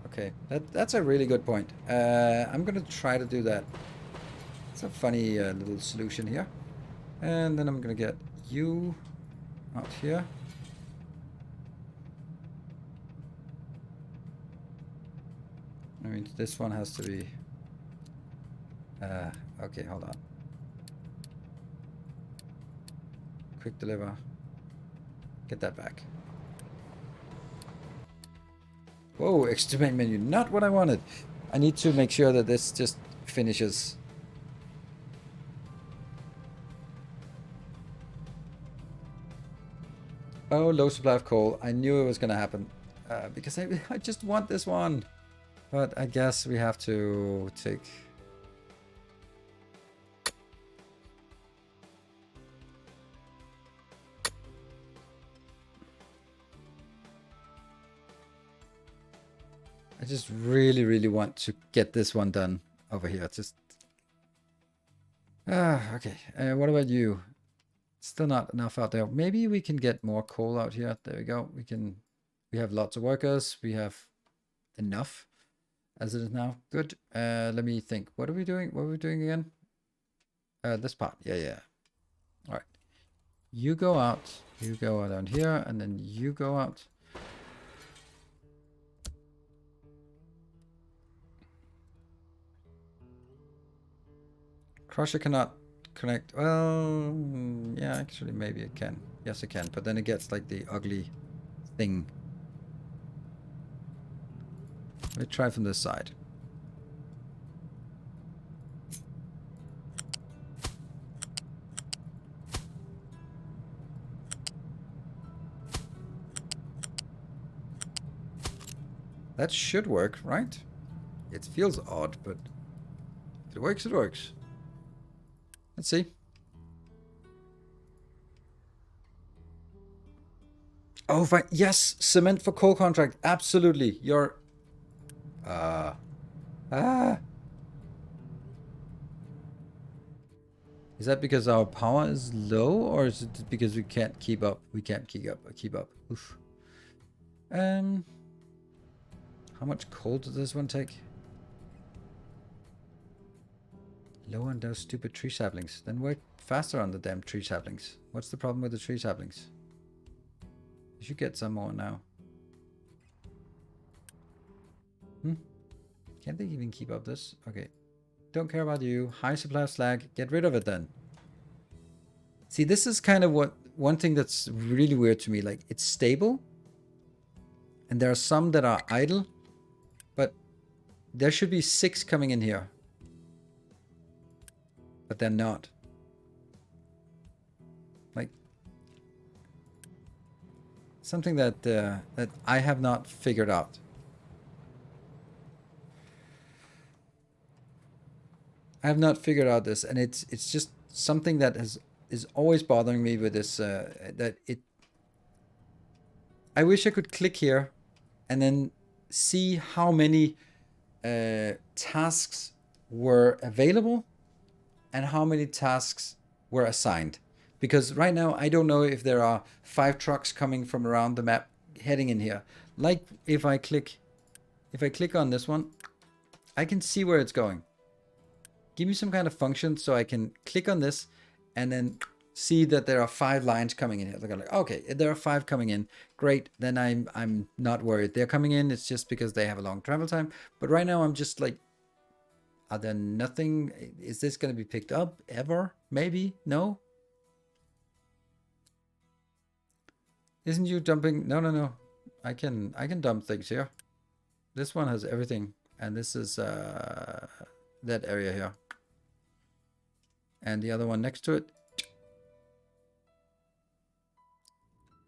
Okay, that's a really good point. I'm gonna try to do that. It's a funny little solution here. And then I'm gonna get you out here. I mean, this one has to be... okay, hold on. Quick deliver. Get that back. Whoa, extra menu, not what I wanted. I need to make sure that this just finishes. Oh, low supply of coal. I knew it was going to happen. Because I just want this one. But I guess we have to take... I just really, really want to get this one done over here. Just okay. What about you? Still not enough out there. Maybe we can get more coal out here. There we go. We have lots of workers. We have enough as it is now. Good. Let me think. What are we doing? What are we doing again? This part. Yeah. All right. You go out. You go out down here, and then you go out. Crusher cannot connect. Well, yeah, actually, maybe it can. Yes, it can. But then it gets like the ugly thing. Let me try from this side. That should work, right? It feels odd, but if it works, it works. Let's see. Oh, fine. Yes, cement for coal contract. Absolutely. You're... Is that because our power is low, or is it because we can't keep up? We can't keep up. Oof. How much coal does this one take? Low on those stupid tree saplings. Then work faster on the damn tree saplings. What's the problem with the tree saplings? You should get some more now. Can't they even keep up this? Okay. Don't care about you. High supply of slag. Get rid of it then. See, this is kind of one thing that's really weird to me. Like, it's stable. And there are some that are idle. But there should be 6 coming in here. But they're not. Like, something that that I have not figured out. I have not figured out this, and it's just something that is always bothering me with this. I wish I could click here, and then see how many tasks were available, and how many tasks were assigned. Because right now I don't know if there are 5 trucks coming from around the map heading in here. Like if I click on this one, I can see where it's going. Give me some kind of function so I can click on this and then see that there are 5 lines coming in here. They're like, okay, there are 5 coming in. Great. Then I'm not worried. They're coming in. It's just because they have a long travel time. But right now I'm just like, are there nothing? Is this going to be picked up ever? Maybe? No? Isn't you dumping? No. I can dump things here. This one has everything. And this is that area here. And the other one next to it.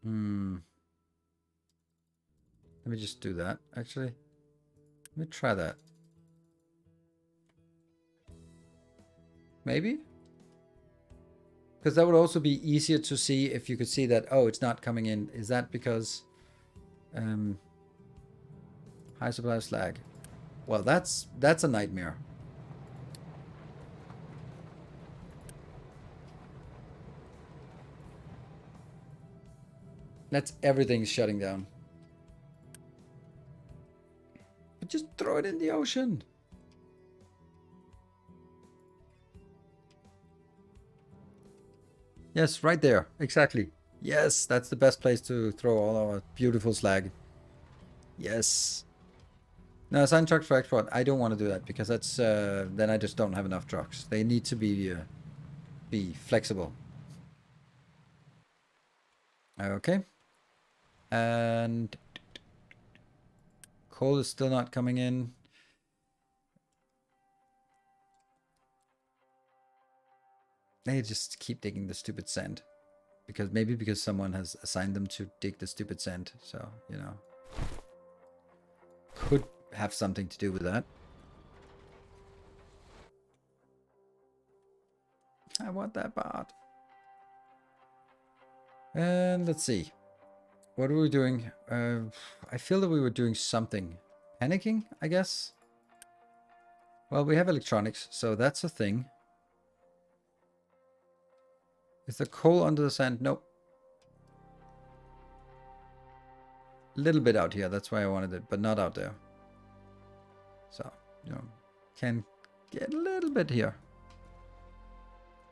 Let me just do that, actually. Let me try that. Maybe? Because that would also be easier to see if you could see that, oh, it's not coming in. Is that because high supply of slag? Well, that's a nightmare. That's everything shutting down. But just throw it in the ocean. Yes, right there. Exactly. Yes, that's the best place to throw all our beautiful slag. Yes. Now, assign trucks for export. I don't want to do that because that's then I just don't have enough trucks. They need to be flexible. Okay. And coal is still not coming in. They just keep digging the stupid sand. Because someone has assigned them to dig the stupid sand. So, you know. Could have something to do with that. I want that part. And let's see. What are we doing? I feel that we were doing something panicking, I guess. Well, we have electronics, so that's a thing. Is there coal under the sand? Nope. A little bit out here, that's why I wanted it, but not out there. So, you know, can get a little bit here.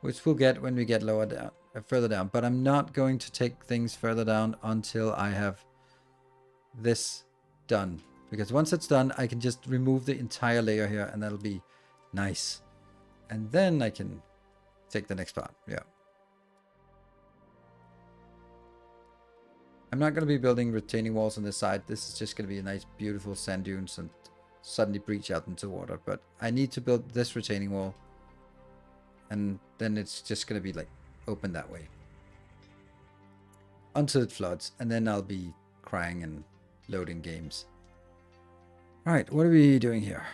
Which we'll get when we get lower down, further down. But I'm not going to take things further down until I have this done. Because once it's done, I can just remove the entire layer here and that'll be nice. And then I can take the next part. Yeah. I'm not going to be building retaining walls on this side. This is just going to be a nice, beautiful sand dunes and suddenly breach out into water. But I need to build this retaining wall. And then it's just going to be like open that way. Until it floods. And then I'll be crying and loading games. Alright, what are we doing here?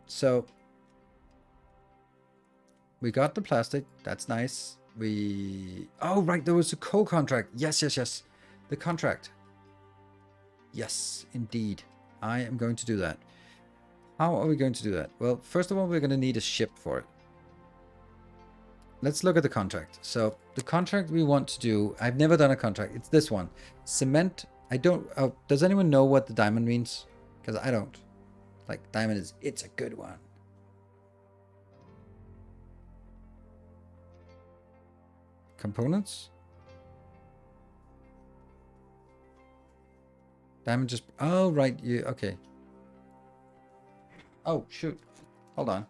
So we got the plastic. That's nice. Oh, right. There was a coal contract. Yes. The contract. Yes, indeed. I am going to do that. How are we going to do that? Well, first of all, we're going to need a ship for it. Let's look at the contract. So the contract we want to do, I've never done a contract. It's this one. Cement. I don't. Oh, does anyone know what the diamond means? Because I don't. Like, diamond is, it's a good one. Components. Diamond just, oh, right. Okay. Oh, shoot. Hold on.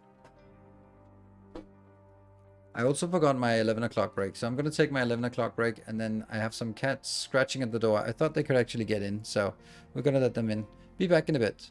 I also forgot my 11 o'clock break. So I'm going to take my 11 o'clock break. And then I have some cats scratching at the door. I thought they could actually get in. So we're going to let them in. Be back in a bit.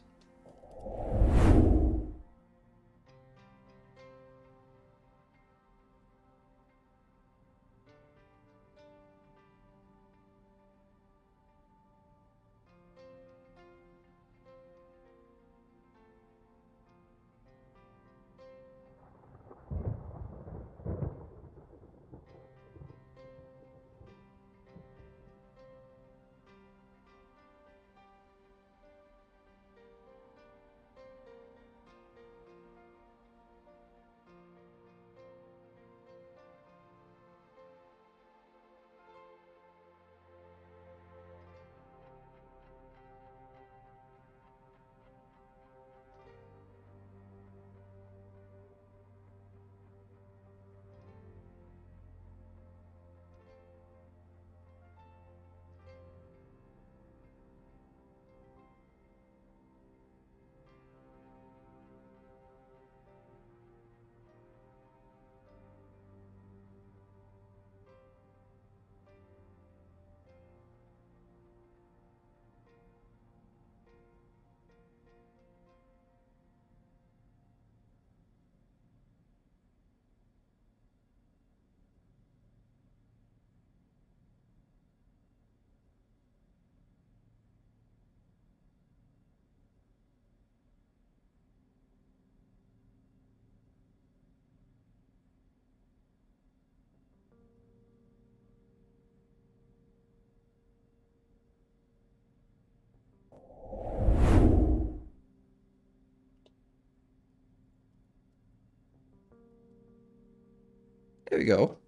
There we go.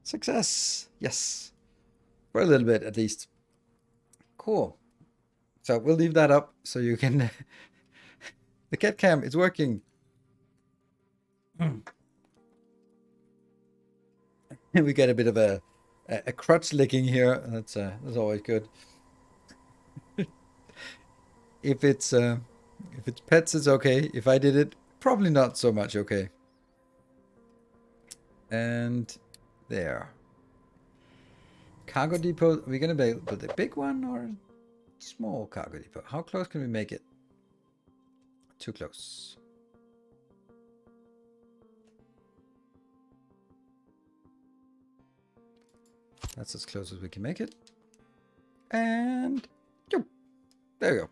Success. Yes. For a little bit, at least. Cool. So we'll leave that up so you can... The cat cam is working. We get a bit of a crutch licking here. That's always good. If it's pets, it's okay. If I did it, probably not so much okay. And there. Cargo depot. Are we gonna build a big one or a small cargo depot? How close can we make it? Too close. That's as close as we can make it. And there we go.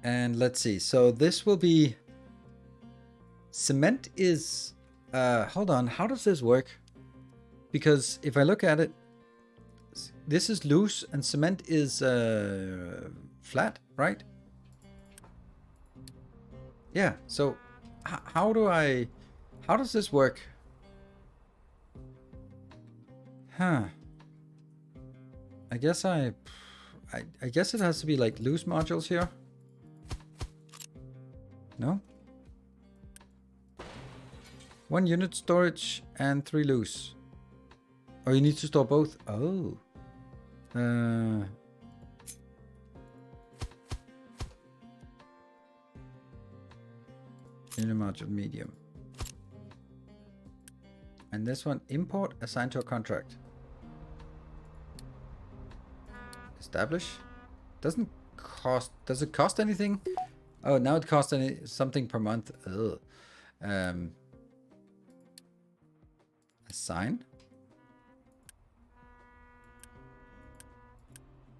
And let's see. So this will be... Cement is... hold on. How does this work? Because if I look at it, this is loose and cement is flat, right? Yeah. So how does this work? Huh. I guess I guess it has to be like loose modules here. No? 1 unit storage and 3 loose. Oh, you need to store both? Oh. Unit module medium. And this one, import assigned to a contract. Establish. Doesn't cost. Does it cost anything? Oh, now it costs something per month. Ugh. Assign.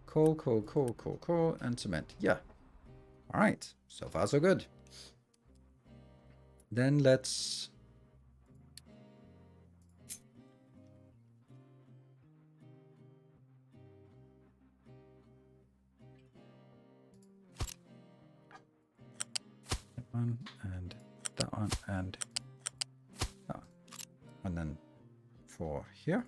Coal, and cement. Yeah. All right. So far, so good. Then let's... that one, and that one, and that one. And then for here.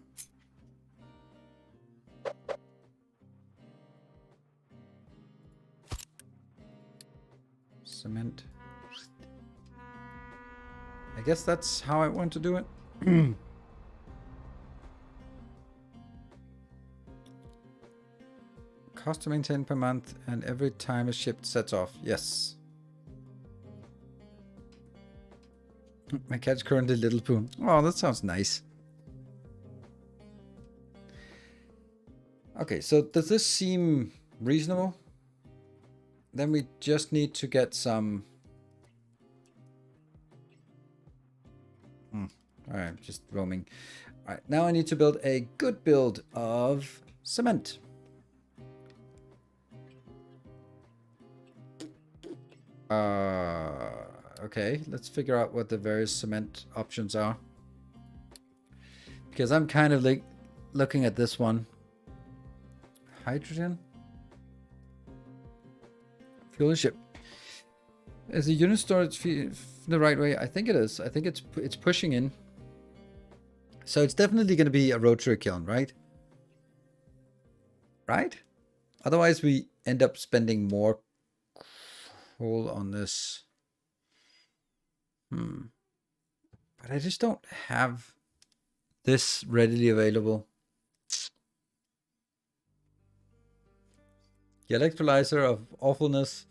Cement. I guess that's how I want to do it. Cost to maintain per month, and every time a ship sets off. Yes. My cat's currently Little Poo. Oh, that sounds nice. Okay, so does this seem reasonable? Then we just need to get some... Alright, just roaming. Alright, now I need to build a good build of cement. Okay, let's figure out what the various cement options are. Because I'm kind of like looking at this one. Hydrogen? Fuel and ship. Is the unit storage the right way? I think it is. I think it's pushing in. So it's definitely going to be a rotary kiln, right? Right? Otherwise we end up spending more coal on this. But I just don't have this readily available. The electrolyzer of awfulness.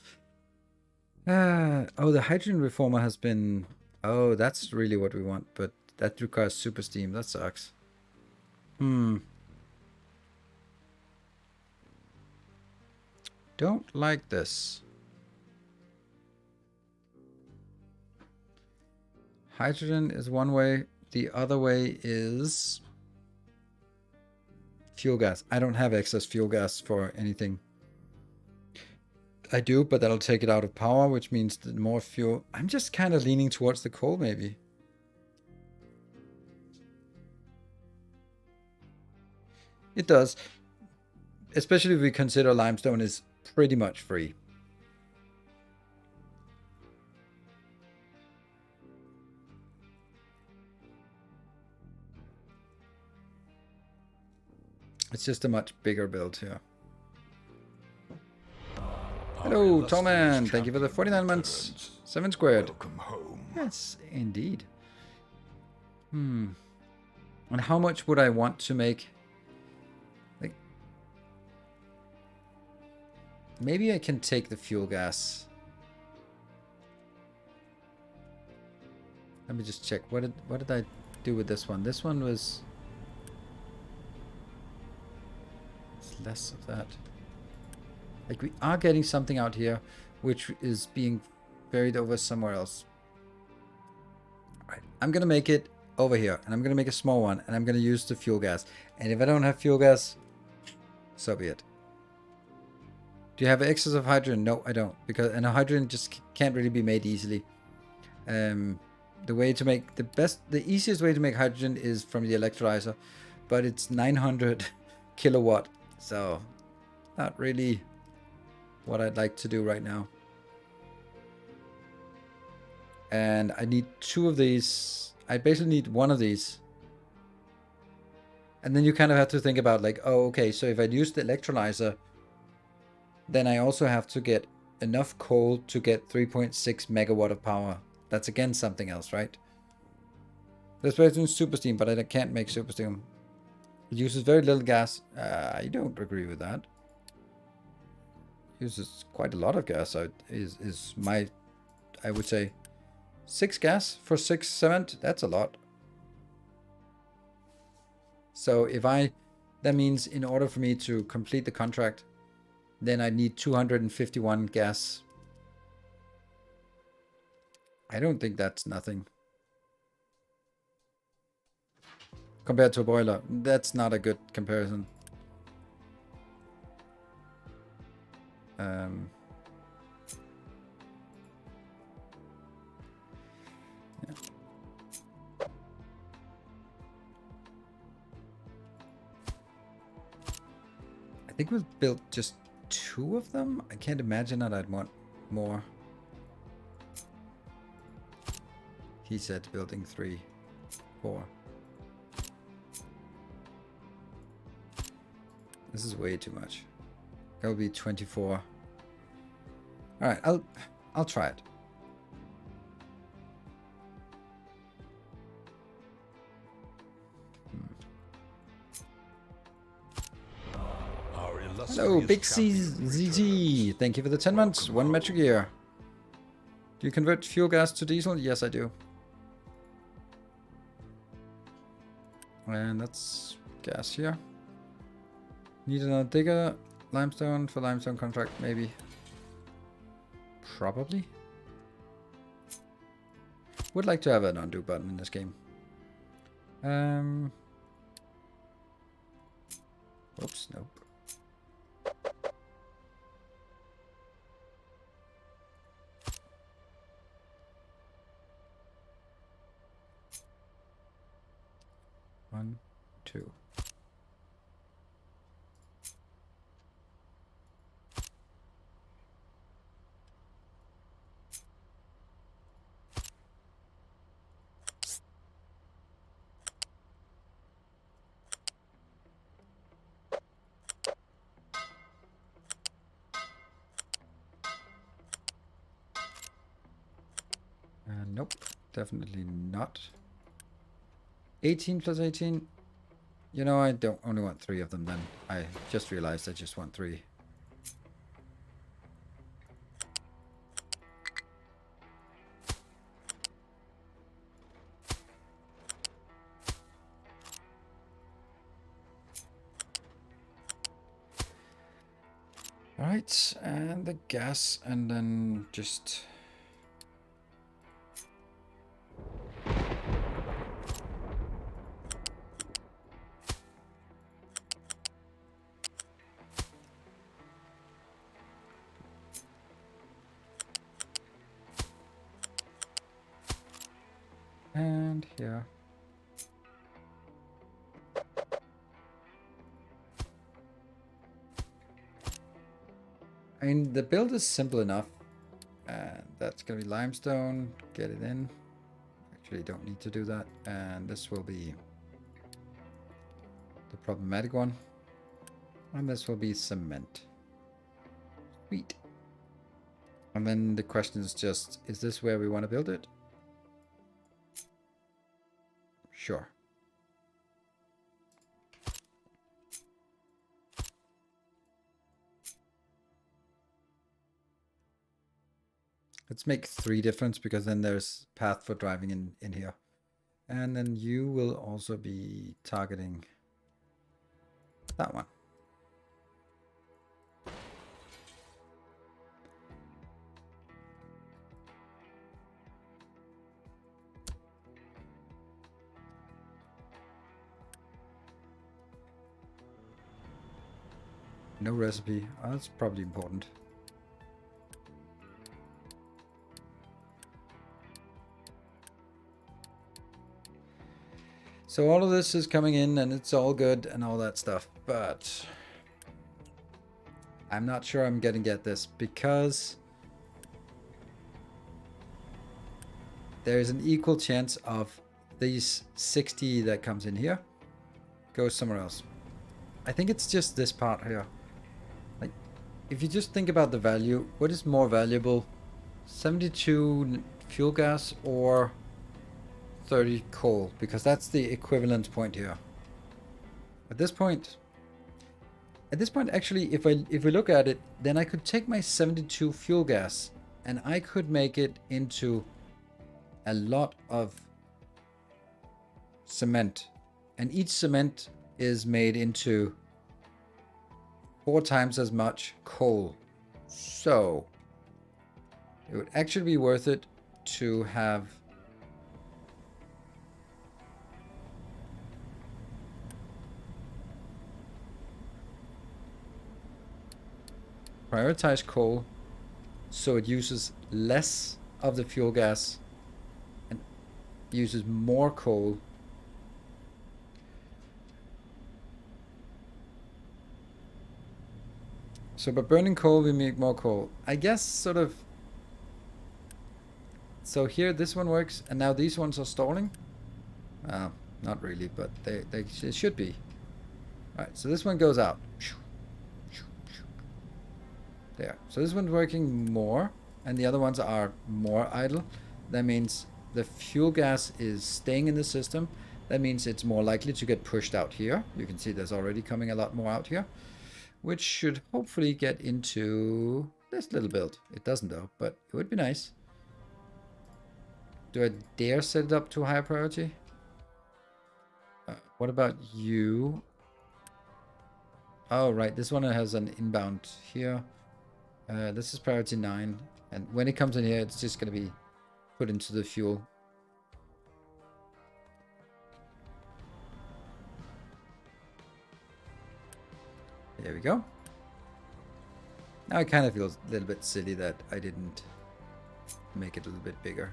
Oh, the hydrogen reformer has been... Oh, that's really what we want, but that requires super steam. That sucks. Don't like this. Hydrogen is one way. The other way is fuel gas. I don't have excess fuel gas for anything. I do, but that'll take it out of power, which means the more fuel... I'm just kind of leaning towards the coal, maybe. It does. Especially if we consider limestone is pretty much free. It's just a much bigger build here. Hello, Tallman. Thank you for the 49 months. 7 squared. Welcome home. Yes, indeed. And how much would I want to make? Like, maybe I can take the fuel gas. Let me just check. What did I do with this one? This one was... It's less of that. Like, we are getting something out here, which is being buried over somewhere else. Alright, I'm going to make it over here, and I'm going to make a small one, and I'm going to use the fuel gas. And if I don't have fuel gas, so be it. Do you have excess of hydrogen? No, I don't, because hydrogen just can't really be made easily. The way to make the easiest way to make hydrogen is from the electrolyzer, but it's 900 kilowatt, so not really what I'd like to do right now. And I need 2 of these. I basically need 1 of these. And then you kind of have to think about like, oh, okay, so if I use the electrolyzer, then I also have to get enough coal to get 3.6 megawatt of power. That's again something else, right? Let's play doing super steam, but I can't make super steam. It uses very little gas. I don't agree with that. It uses quite a lot of gas. So I would say 6 gas for 6 cement. That's a lot. So that means in order for me to complete the contract, then I need 251 gas. I don't think that's nothing. Compared to a boiler, that's not a good comparison. Yeah. I think we've built just 2 of them. I can't imagine that I'd want more. He said building 3, 4. This is way too much. That would be 24. All right, I'll try it. Hello, Big CZZ. Thank you for the 10 months. 1 metric year. Do you convert fuel gas to diesel? Yes, I do. And that's gas here. Need another digger. Limestone for limestone contract, maybe. Probably. Would like to have an undo button in this game. Oops, nope. One, 2. Nope, definitely not. 18 plus 18. You know, I don't only want 3 of them then. I just realized I just want 3. Alright, and the gas, and then just... And here. I mean, the build is simple enough. That's going to be limestone. Get it in. Actually, don't need to do that. And this will be the problematic one. And this will be cement. Sweet. And then the question is just, is this where we want to build it? Sure. Let's make 3 difference, because then there's path for driving in here. And then you will also be targeting that one. No recipe. Oh, that's probably important. So all of this is coming in and it's all good and all that stuff, but I'm not sure I'm gonna get this because there's an equal chance of these 60 that comes in here goes somewhere else. I think it's just this part here. Like, if you just think about the value, what is more valuable? 72 fuel gas or 30 coal? Because that's the equivalent point here. At this point, actually, if we look at it, then I could take my 72 fuel gas and I could make it into a lot of cement. And each cement is made into 4 times as much coal. So it would actually be worth it to have prioritize coal so it uses less of the fuel gas and uses more coal. So by burning coal, we make more coal. I guess sort of. So here, this one works, and now these ones are stalling. Not really, but they should be. All right, so this one goes out. There. So this one's working more, and the other ones are more idle. That means the fuel gas is staying in the system. That means it's more likely to get pushed out here. You can see there's already coming a lot more out here, which should hopefully get into this little build. It doesn't though, but it would be nice. Do I dare set it up to a higher priority? What about you? Oh, right. This one has an inbound here. This is priority 9. And when it comes in here, it's just going to be put into the fuel. There we go. Now it kind of feels a little bit silly that I didn't make it a little bit bigger.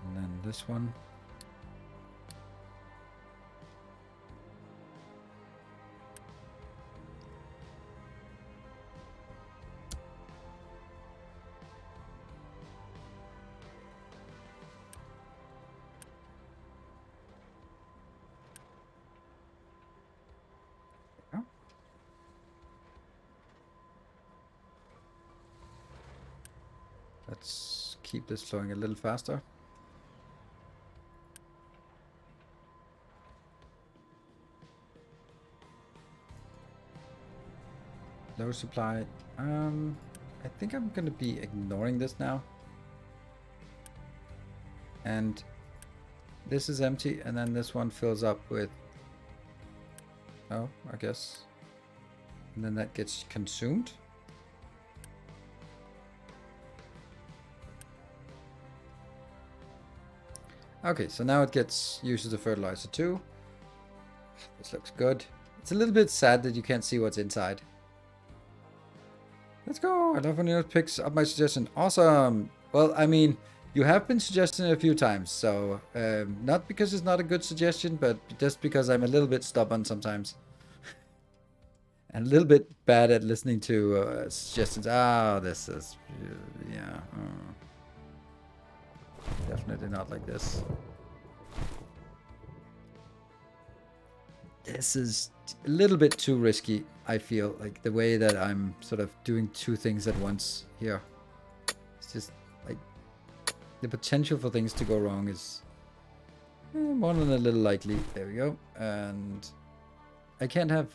And then this one. Let's keep this flowing a little faster. Low supply. I think I'm gonna be ignoring this now. And this is empty, and then this one fills up with, oh, I guess. And then that gets consumed. Okay, so now it uses the fertilizer too. This looks good. It's a little bit sad that you can't see what's inside. Let's go. I love when it picks up my suggestion. Awesome. Well, I mean, you have been suggesting it a few times, so not because it's not a good suggestion, but just because I'm a little bit stubborn sometimes. And a little bit bad at listening to suggestions. Ah, this is, yeah. Definitely not like this. This is a little bit too risky, I feel. Like the way that I'm sort of doing 2 things at once here. It's just like the potential for things to go wrong is more than a little likely. There we go. And I can't have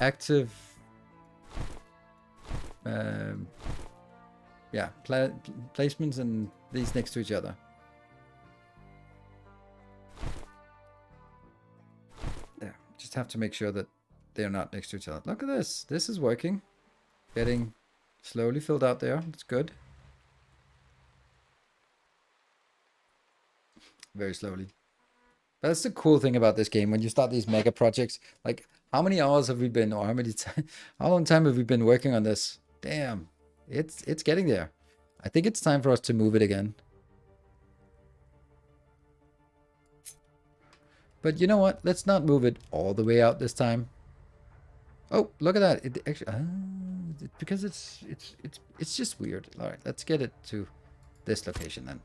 active yeah, placements and these next to each other. just have to make sure that they're not next to each other. Look at this. This is working. Getting slowly filled out there. It's good. Very slowly. But that's the cool thing about this game. When you start these mega projects, like how many hours have we been, or how long time have we been working on this? Damn, it's getting there. I think it's time for us to move it again. But you know what? Let's not move it all the way out this time. Oh, look at that! It actually, because it's just weird. All right, let's get it to this location then.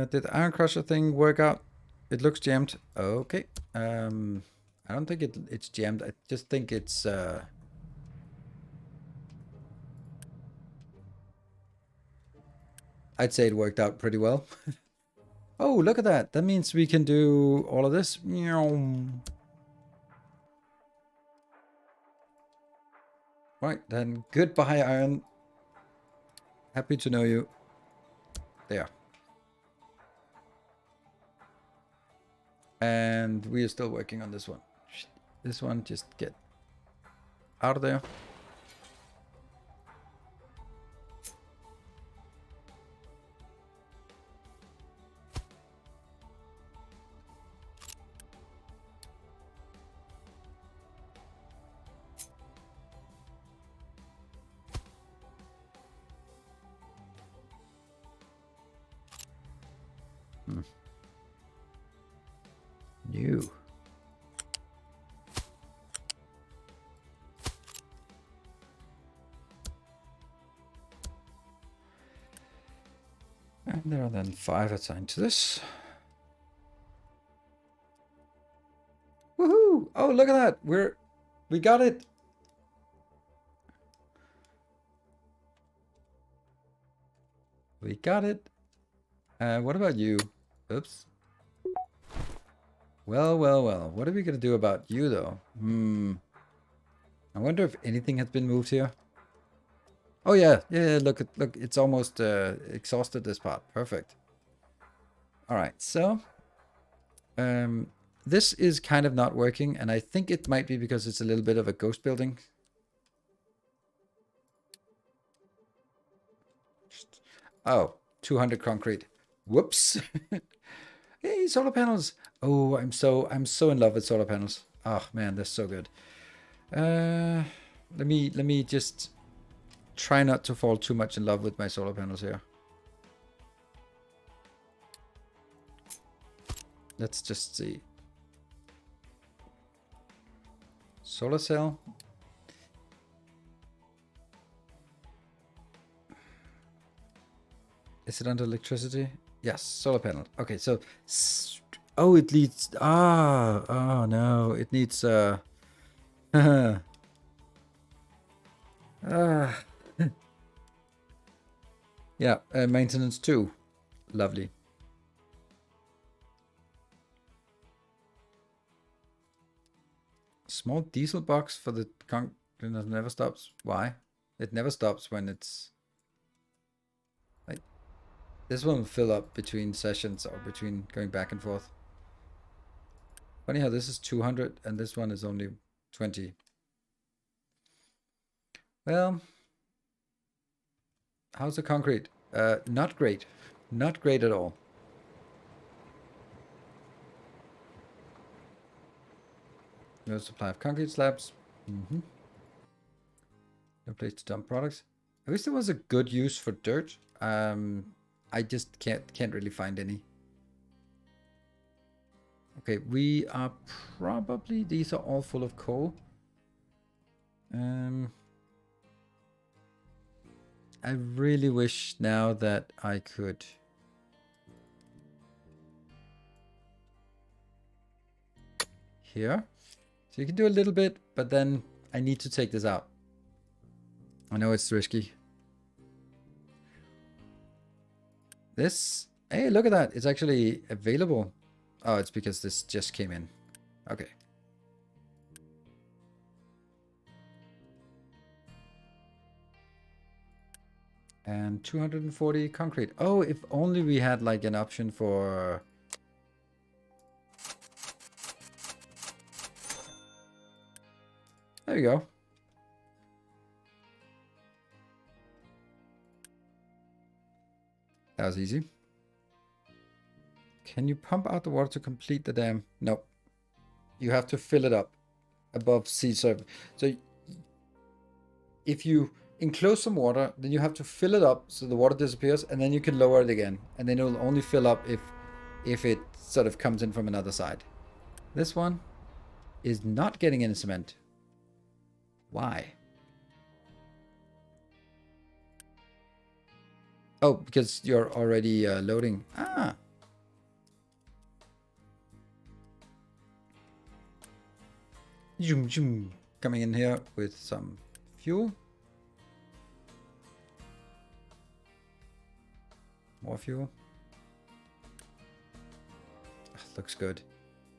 Did the Iron Crusher thing work out? It looks jammed. Okay. I don't think it's jammed. I just think it's I'd say it worked out pretty well. Oh, look at that. That means we can do all of this. Right, then goodbye, Iron. Happy to know you. There. And we are still working on this one. This one, just get out of there. New. And there are then 5 assigned to this. Woohoo! Oh, look at that! We got it! We got it. What about you? Oops. Well, well, well. What are we gonna do about you, though? I wonder if anything has been moved here. Oh yeah, yeah. Look, it's almost exhausted this part. Perfect. All right, so this is kind of not working, and I think it might be because it's a little bit of a ghost building. Oh, 200 concrete. Whoops. Hey, solar panels. Oh, I'm so in love with solar panels. Oh man, they're so good. Let me just try not to fall too much in love with my solar panels here. Let's just see. Solar cell. Is it under electricity? Yes, solar panel. Okay, so oh, it needs oh no, it needs yeah, maintenance too. Lovely. Small diesel box for the it never stops. Why? It never stops when it's like this one will fill up between sessions or between going back and forth. Funny how this is 200 and this one is only 20. Well, how's the concrete? Not great. Not great at all. No supply of concrete slabs. No place to dump products. I wish there was a good use for dirt. I just can't really find any. Okay, we are probably, these are all full of coal. I really wish now that I could here. So you can do a little bit, but then I need to take this out. I know it's risky. This, hey, look at that. It's actually available. Oh, it's because this just came in. Okay. And 240 concrete. Oh, if only we had like an option for... There you go. That was easy. Can you pump out the water to complete the dam? Nope. You have to fill it up above sea surface. So if you enclose some water, then you have to fill it up so the water disappears, and then you can lower it again. And then it will only fill up if it sort of comes in from another side. This one is not getting any cement. Why? Oh, because you're already loading. Ah. Zoom, zoom. Coming in here with some fuel. More fuel. Oh, looks good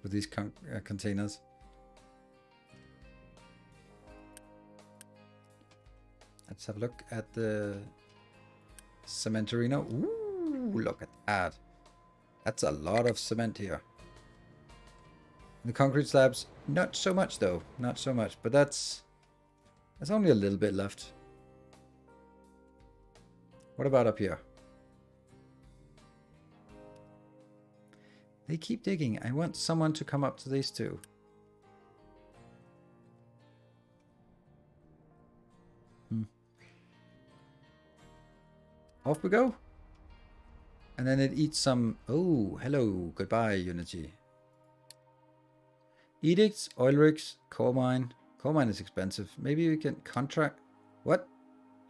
with these containers. Let's have a look at the Cementarino. Ooh, look at that. That's a lot of cement here. The concrete slabs, not so much though. Not so much, but that's only a little bit left. What about up here? They keep digging. I want someone to come up to these two. Off we go. And then it eats some... Oh, hello. Goodbye, Unity. Edicts, oil rigs, coal mine. Coal mine is expensive. Maybe we can contract... What?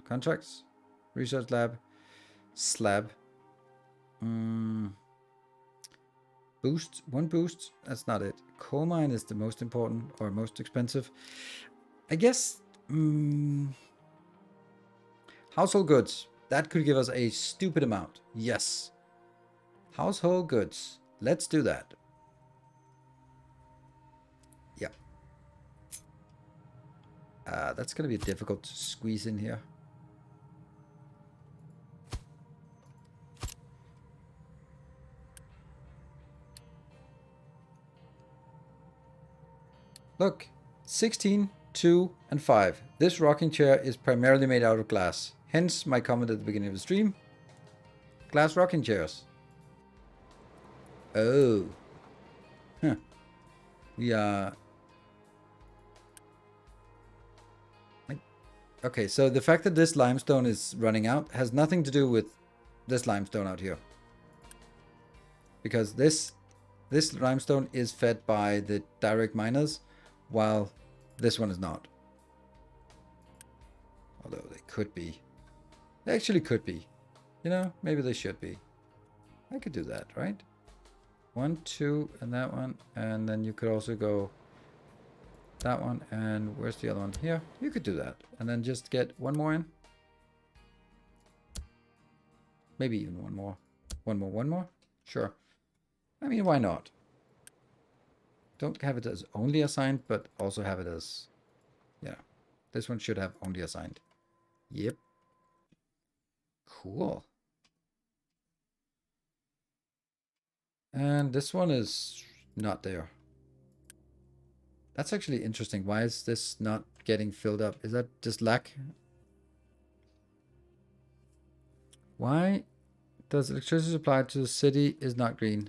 Contracts? Research lab. Slab. Boost. One boost. That's not it. Coal mine is the most important or most expensive. I guess... Household goods. That could give us a stupid amount. Yes. Household goods. Let's do that. Yeah. That's going to be difficult to squeeze in here. Look. 16, 2, and 5. This rocking chair is primarily made out of glass. Hence my comment at the beginning of the stream. Glass rocking chairs. Oh. Huh. We are... Okay, so the fact that this limestone is running out has nothing to do with this limestone out here. Because this limestone is fed by the direct miners, while this one is not. Although they could be. They actually could be. You know, maybe they should be. I could do that, right? 1, 2, and that one. And then you could also go that one. And where's the other one? Here. You could do that. And then just get one more in. Maybe even one more. One more? Sure. I mean, why not? Don't have it as only assigned, but also have it as... Yeah. This one should have only assigned. Yep. Cool. And this one is not there. That's actually interesting. Why is this not getting filled up? Is that just lack? Why does electricity supply to the city is not green?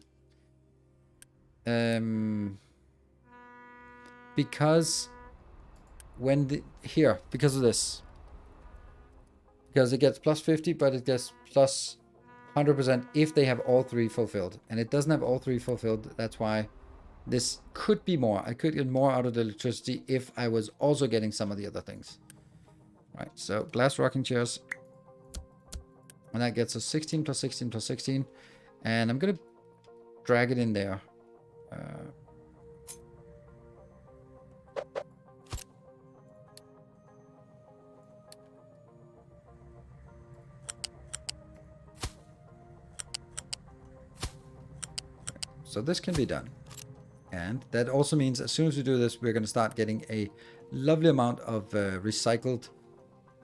Because when the... Here, because of this. Because it gets plus 50, but it gets plus 100% if they have all three fulfilled. And it doesn't have all three fulfilled. That's why this could be more. I could get more out of the electricity if I was also getting some of the other things. Right, so glass rocking chairs. And that gets us 16 plus 16 plus 16. And I'm going to drag it in there. So this can be done. And that also means as soon as we do this, we're going to start getting a lovely amount of recycled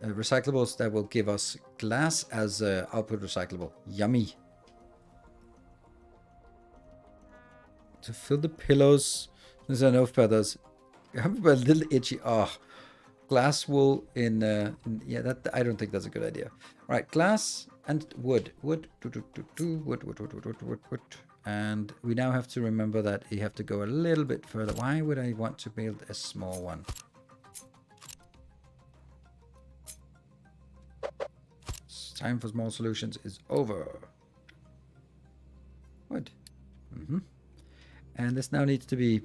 recyclables that will give us glass as output recyclable. Yummy. To fill the pillows, since there are no feathers, I'm a little itchy. Oh, glass wool yeah, that I don't think that's a good idea. All right, glass and wood. Wood. And we now have to remember that you have to go a little bit further. Why would I want to build a small one? Time for small solutions is over. Wood. And this now needs to be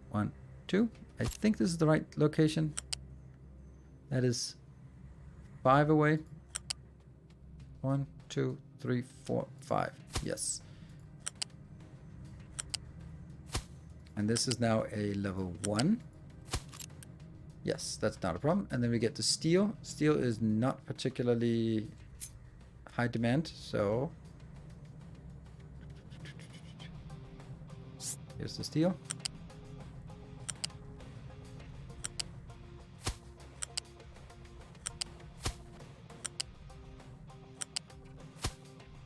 1, 2. I think this is the right location. That is 5 away. 1, 2, 3, 4, 5. Yes. And this is now a level 1. Yes, that's not a problem. And then we get to steel. Steel is not particularly high demand, so here's the steel.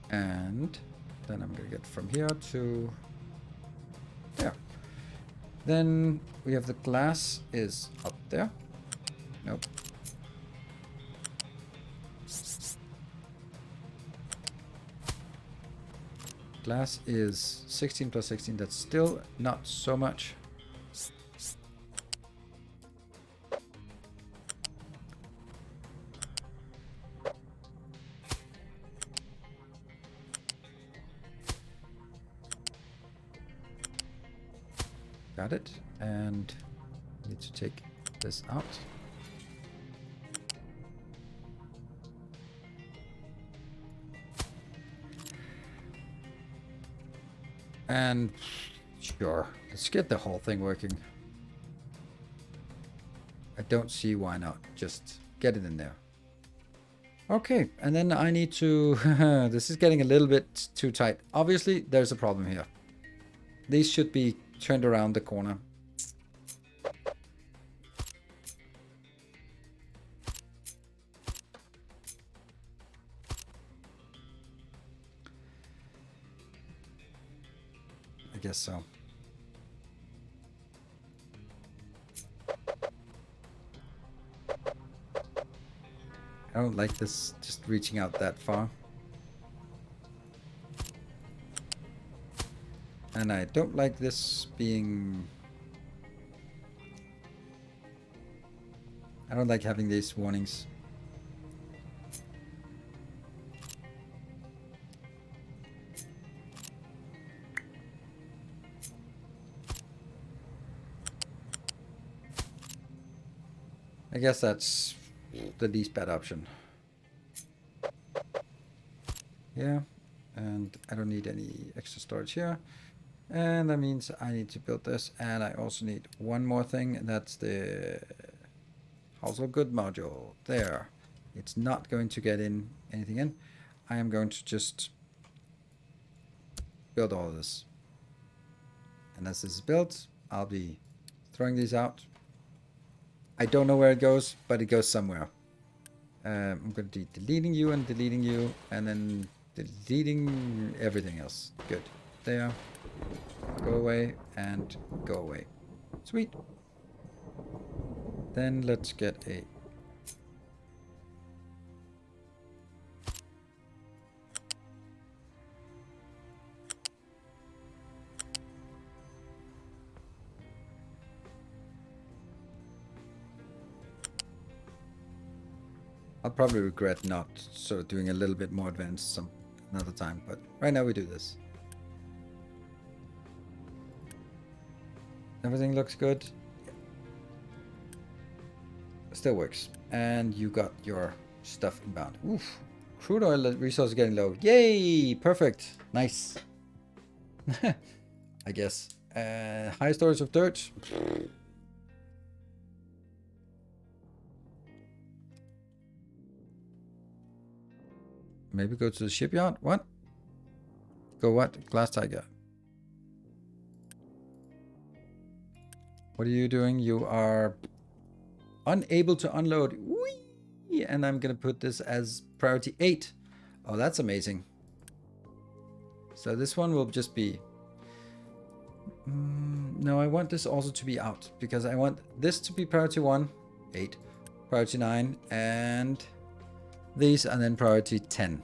And then I'm gonna get from here to there. Then we have the glass is up there. Nope. Glass is 16 plus 16. That's still not so much. Got it. And I need to take this out. And sure, let's get the whole thing working. I don't see why not. Just get it in there. Okay, and then I need to... this is getting a little bit too tight. Obviously, there's a problem here. These should be turned around the corner. I guess so. I don't like this just reaching out that far. And I don't like this being... I don't like having these warnings. I guess that's the least bad option. Yeah, and I don't need any extra storage here. And that means I need to build this, and I also need one more thing, and that's the household good module. There. It's not going to get in anything in. I am going to just build all of this. And as this is built, I'll be throwing these out. I don't know where it goes, but it goes somewhere. I'm going to be deleting you, and then deleting everything else. Good. There. Go away and go away. Sweet. Then let's get a... I'll probably regret not sort of doing a little bit more advanced another time, but right now we do this. Everything looks good. Still works. And you got your stuff inbound. Oof. Crude oil resource getting low. Yay! Perfect. Nice. I guess. High storage of dirt. Maybe go to the shipyard? What? Go what? Glass tiger. What are you doing? You are unable to unload. Whee! 3, and I'm going to put this as priority 8. Oh, that's amazing. So this one will just be... no, I want this also to be out, because I want this to be priority 1, 8, priority 9, and these, and then priority 10,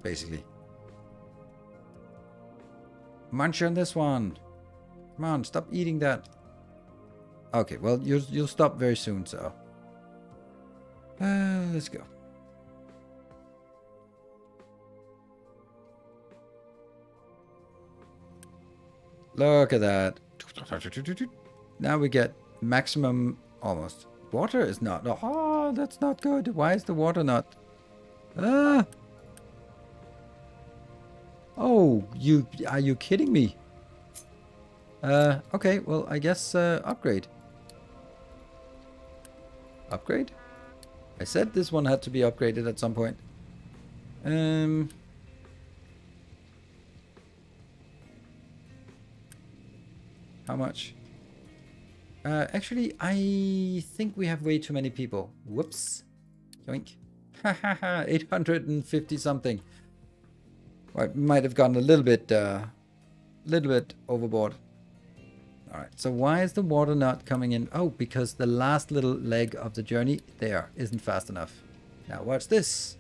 basically. Munch on this one. Come on, stop eating that. Okay, well, you'll stop very soon, so... let's go. Look at that. Now we get maximum, almost. Water is not. Oh, that's not good. Why is the water not? Ah. Oh, are you kidding me? Okay, well, I guess upgrade. Upgrade? I said this one had to be upgraded at some point. How much? Actually, I think we have way too many people. Whoops. Yoink. Hahaha, 850 something. Well, might have gone a little bit overboard. Alright, so why is the water not coming in? Oh, because the last little leg of the journey there isn't fast enough. Now watch this.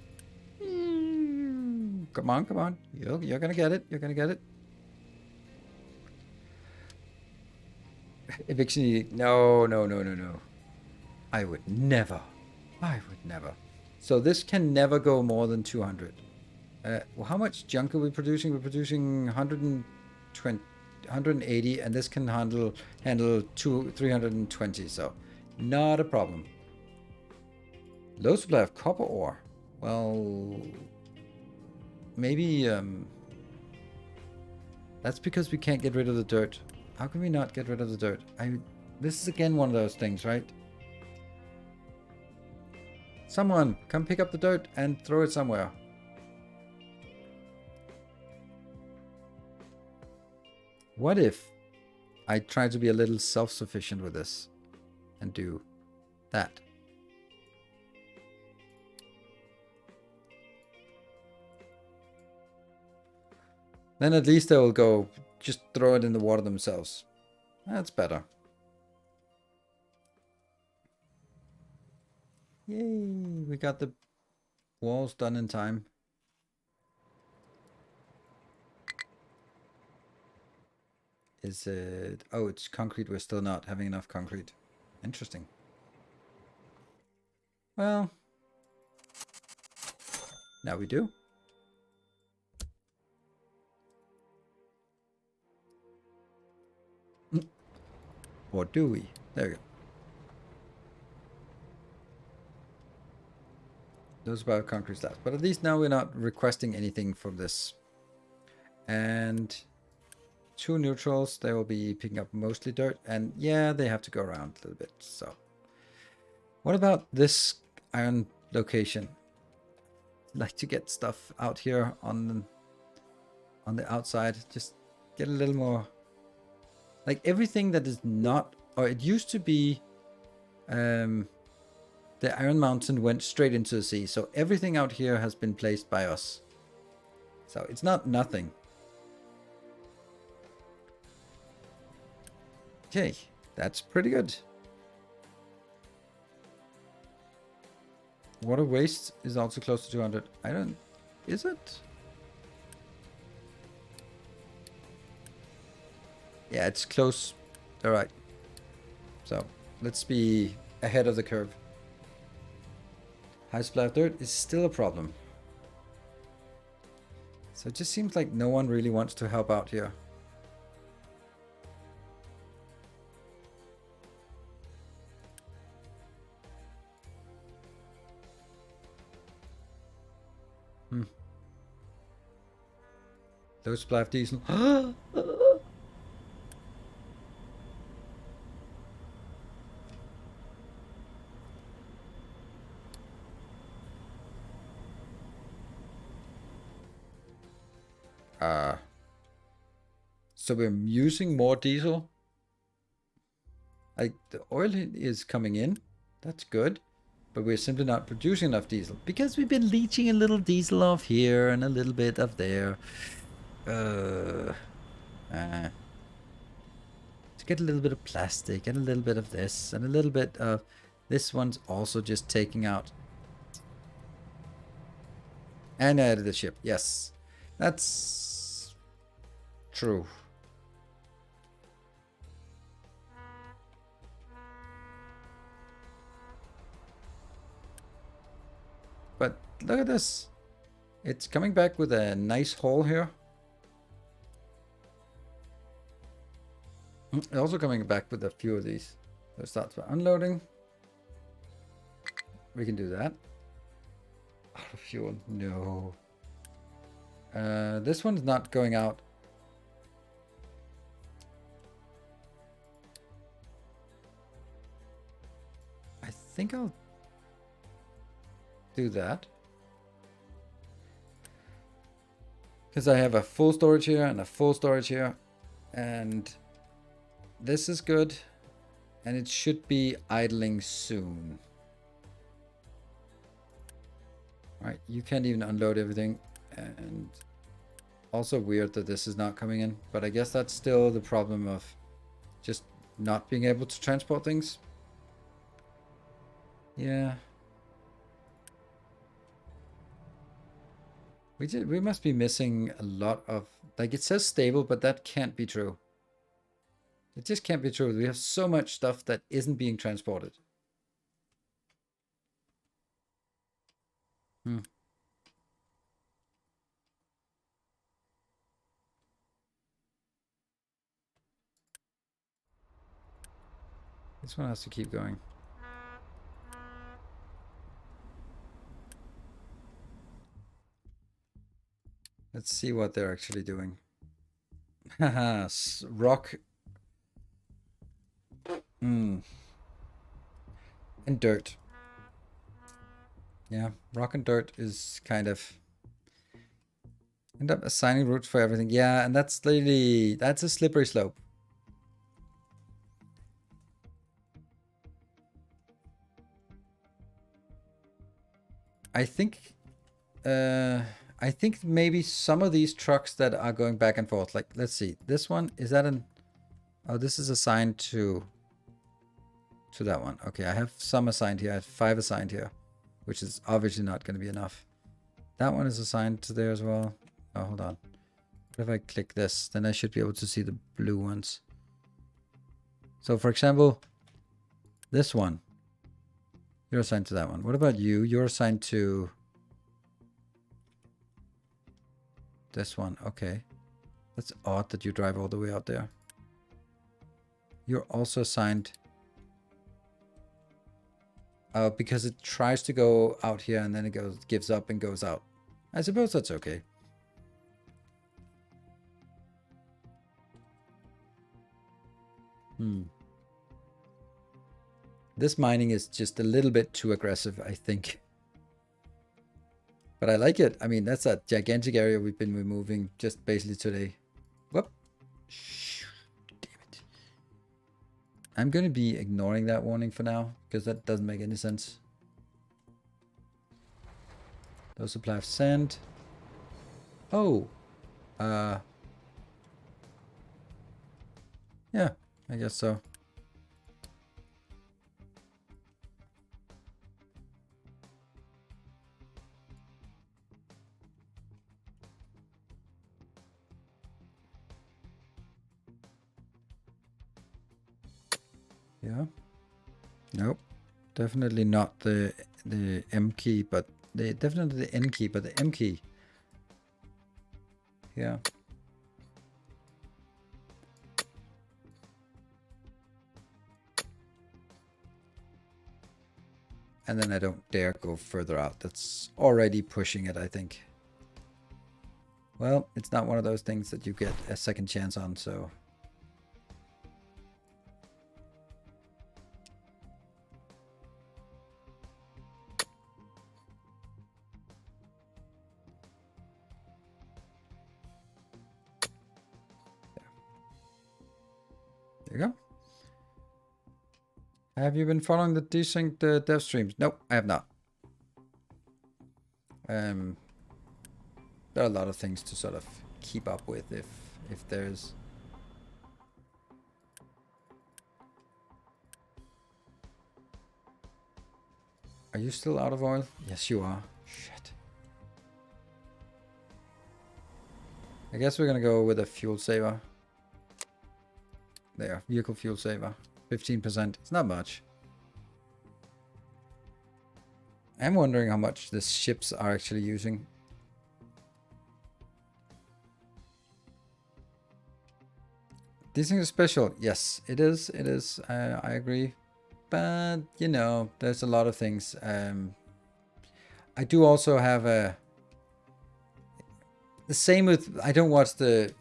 Come on, come on. You're gonna get it. You're gonna get it. Eviction. No, no, no, no, no. I would never. I would never. So this can never go more than 200. Well, how much junk are we producing? We're producing 120, 180, and this can handle 320. So, not a problem. Low supply of copper ore. Well, maybe that's because we can't get rid of the dirt. How can we not get rid of the dirt? This is again one of those things, right? Someone come pick up the dirt and throw it somewhere. What if I try to be a little self-sufficient with this and do that? Then at least they will go just throw it in the water themselves. That's better. Yay, we got the walls done in time. Is it... Oh, it's concrete. We're still not having enough concrete. Interesting. Well, now we do. Or do we? There we go. Those are about concrete stuff. But at least now we're not requesting anything from this. And 2 neutrals, they will be picking up mostly dirt. And yeah, they have to go around a little bit. So what about this iron location? I'd like to get stuff out here on the outside. Just get a little more... Like everything that is not... Or it used to be... the Iron Mountain went straight into the sea. So everything out here has been placed by us. So it's not nothing. Okay, that's pretty good. Water waste is also close to 200. I don't... Is it? Yeah, it's close. All right. So let's be ahead of the curve. High supply of dirt is still a problem. So it just seems like no one really wants to help out here. Low supply of diesel. So we're using more diesel. Like the oil is coming in. That's good. but we're simply not producing enough diesel because we've been leeching a little diesel off here and a little bit of there. To get a little bit of plastic and a little bit of this and a little bit of this one's also just taking out. And added the ship. Yes, that's true. But look at this. It's coming back with a nice haul here. Also coming back with a few of these. So it starts by unloading. We can do that. Out of fuel. No. This one's not going out. I think I'll do that. Because I have a full storage here and a full storage here. And this is good. And it should be idling soon. Alright, you can't even unload everything. And also weird that this is not coming in. But I guess that's still the problem of just not being able to transport things. Yeah. We must be missing a lot of, like, it says stable, but that can't be true. It just can't be true. We have so much stuff that isn't being transported. This one has to keep going. Let's see what they're actually doing. Haha, rock. And dirt. Yeah, rock and dirt is kind of end up assigning routes for everything. Yeah, and that's literally, that's a slippery slope. I think maybe some of these trucks that are going back and forth, like, let's see, this one, is that an, oh, this is assigned to that one. Okay, I have some assigned here. I have 5 assigned here, which is obviously not going to be enough. That one is assigned to there as well. Oh, hold on. What if I click this? Then I should be able to see the blue ones. So, for example, this one. You're assigned to that one. What about you? You're assigned to this one. Okay. That's odd that you drive all the way out there. You're also assigned... Oh, because it tries to go out here and then it gives up and goes out. I suppose that's okay. This mining is just a little bit too aggressive, I think. But I like it. I mean, that's a gigantic area we've been removing just basically today. Whoop. Damn it. I'm going to be ignoring that warning for now, because that doesn't make any sense. No supply of sand. Oh. Yeah, I guess so. Yeah. Nope. Definitely not the M key, but definitely the N key, but the M key. Yeah. And then I don't dare go further out. That's already pushing it, I think. Well, it's not one of those things that you get a second chance on, so... There you go. Have you been following the desynced dev streams? Nope, I have not. There are a lot of things to sort of keep up with if there's... Are you still out of oil? Yes, you are. Shit. I guess we're gonna go with a fuel saver. There, vehicle fuel saver. 15%. It's not much. I'm wondering how much the ships are actually using. This thing is special. Yes, it is. It is. I agree. But, you know, there's a lot of things. I do also have the same with... I don't watch the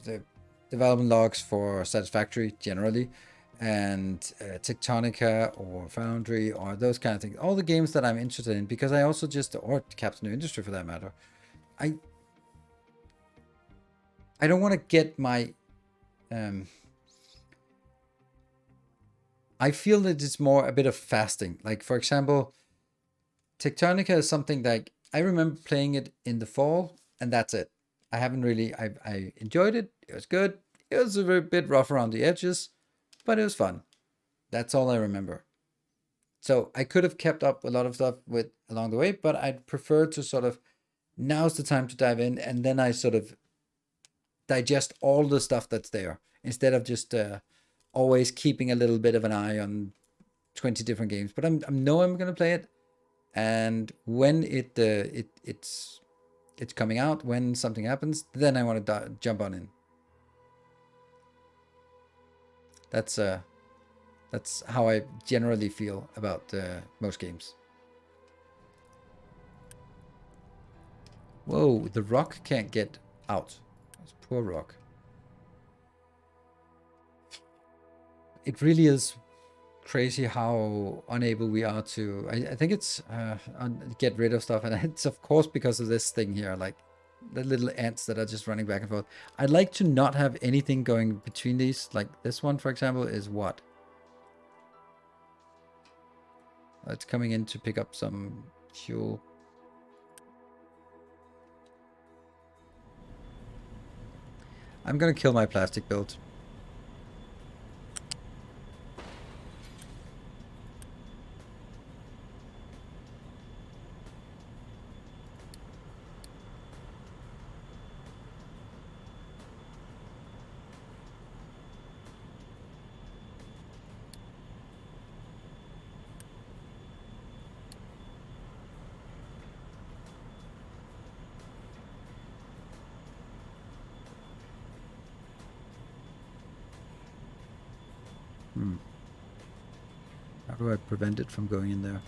development logs for Satisfactory generally. And Tectonica or Foundry or those kind of things. All the games that I'm interested in, because I also just... Or Captain of Industry for that matter. I don't want to get my... I feel that it's more a bit of fasting. Like, for example, Tectonica is something like I remember playing it in the fall, and that's it. I haven't really... I enjoyed it. It was good. It was a bit rough around the edges, but it was fun. That's all I remember. So I could have kept up a lot of stuff with along the way, but I'd prefer to sort of... Now's the time to dive in, and then I sort of digest all the stuff that's there instead of just... always keeping a little bit of an eye on 20 different games, but I know I'm gonna play it, and when it's coming out, when something happens, then I want to jump on in. That's how I generally feel about most games. Whoa, the rock can't get out. That's poor rock. It really is crazy how unable we are to... I think it's get rid of stuff, and it's of course because of this thing here, like the little ants that are just running back and forth. I'd like to not have anything going between these. Like this one, for example, is what? It's coming in to pick up some fuel. I'm gonna kill my plastic build. How do I prevent it from going in there?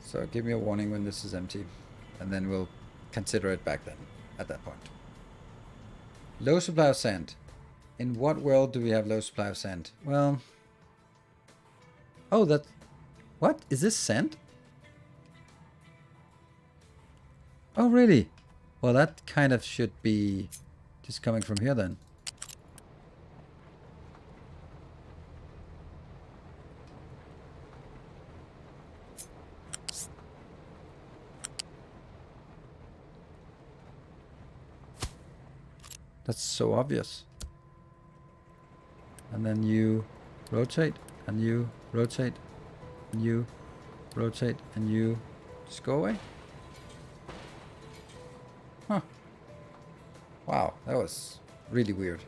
So give me a warning when this is empty, and then we'll consider it back then, at that point. Low supply of sand. In what world do we have low supply of sand? Well... Oh, that... What? Is this sand? Oh, really? Well, that kind of should be just coming from here then. That's so obvious. And then you rotate, and you rotate, and you rotate, and you just go away. Huh. Wow, that was really weird.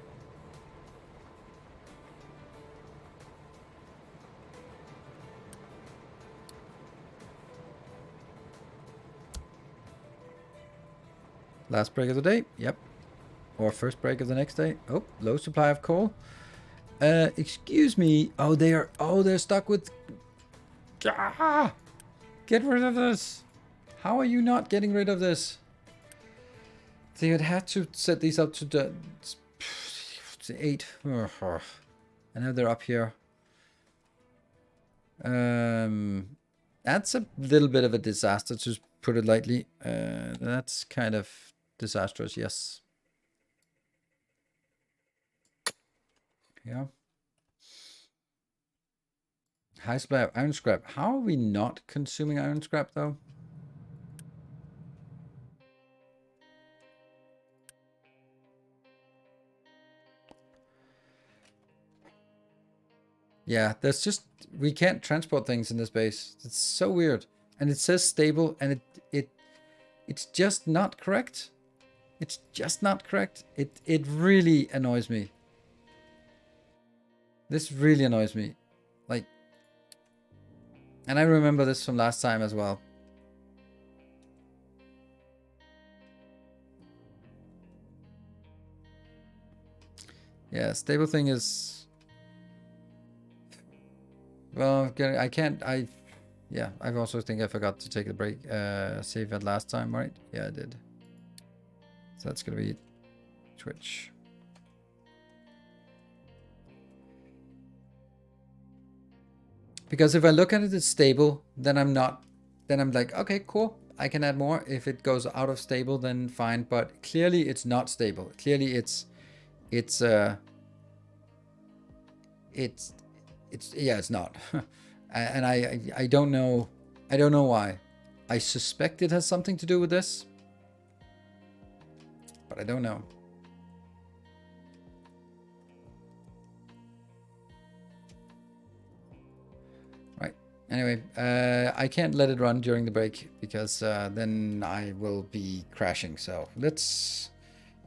Last break of the day, yep. Or first break of the next day. Oh, low supply of coal. Excuse me. Oh, they're stuck with... Ah! Get rid of this. How are you not getting rid of this? They had to set these up to 8. I know they're up here. That's a little bit of a disaster, to put it lightly. That's kind of disastrous, yes. Yeah. High supply of iron scrap. How are we not consuming iron scrap, though? Yeah, there's just... we can't transport things in this base. It's so weird. And it says stable, and it's just not correct. It's just not correct. It really annoys me. This really annoys me. Like... and I remember this from last time as well. Yeah, stable thing is... well, I can't... yeah, I also think I forgot to take the break, save it last time, right? Yeah, I did. So that's gonna be Twitch. Because if I look at it as stable, then I'm not... then I'm like, okay, cool. I can add more. If it goes out of stable, then fine. But clearly it's not stable. Clearly it's yeah, it's not. And I don't know. I don't know why. I suspect it has something to do with this, but I don't know. Right. Anyway, I can't let it run during the break because then I will be crashing. So let's...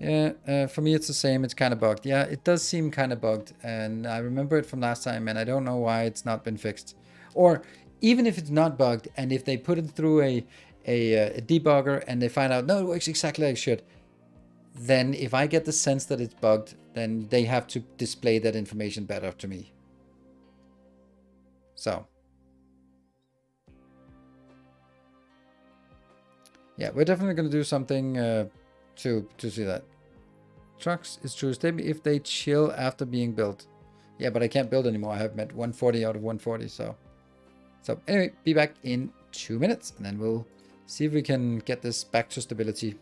yeah, for me it's the same. It's kind of bugged. Yeah, it does seem kind of bugged, and I remember it from last time, and I don't know why it's not been fixed. Or even if it's not bugged, and if they put it through a debugger and they find out, no, it works exactly like it should, then if I get the sense that it's bugged, then they have to display that information better to me. So yeah, we're definitely going to do something to see that. Trucks is true stable if they chill after being built. Yeah, but I can't build anymore. I have met 140 out of 140. So anyway, be back in 2 minutes, and then we'll see if we can get this back to stability.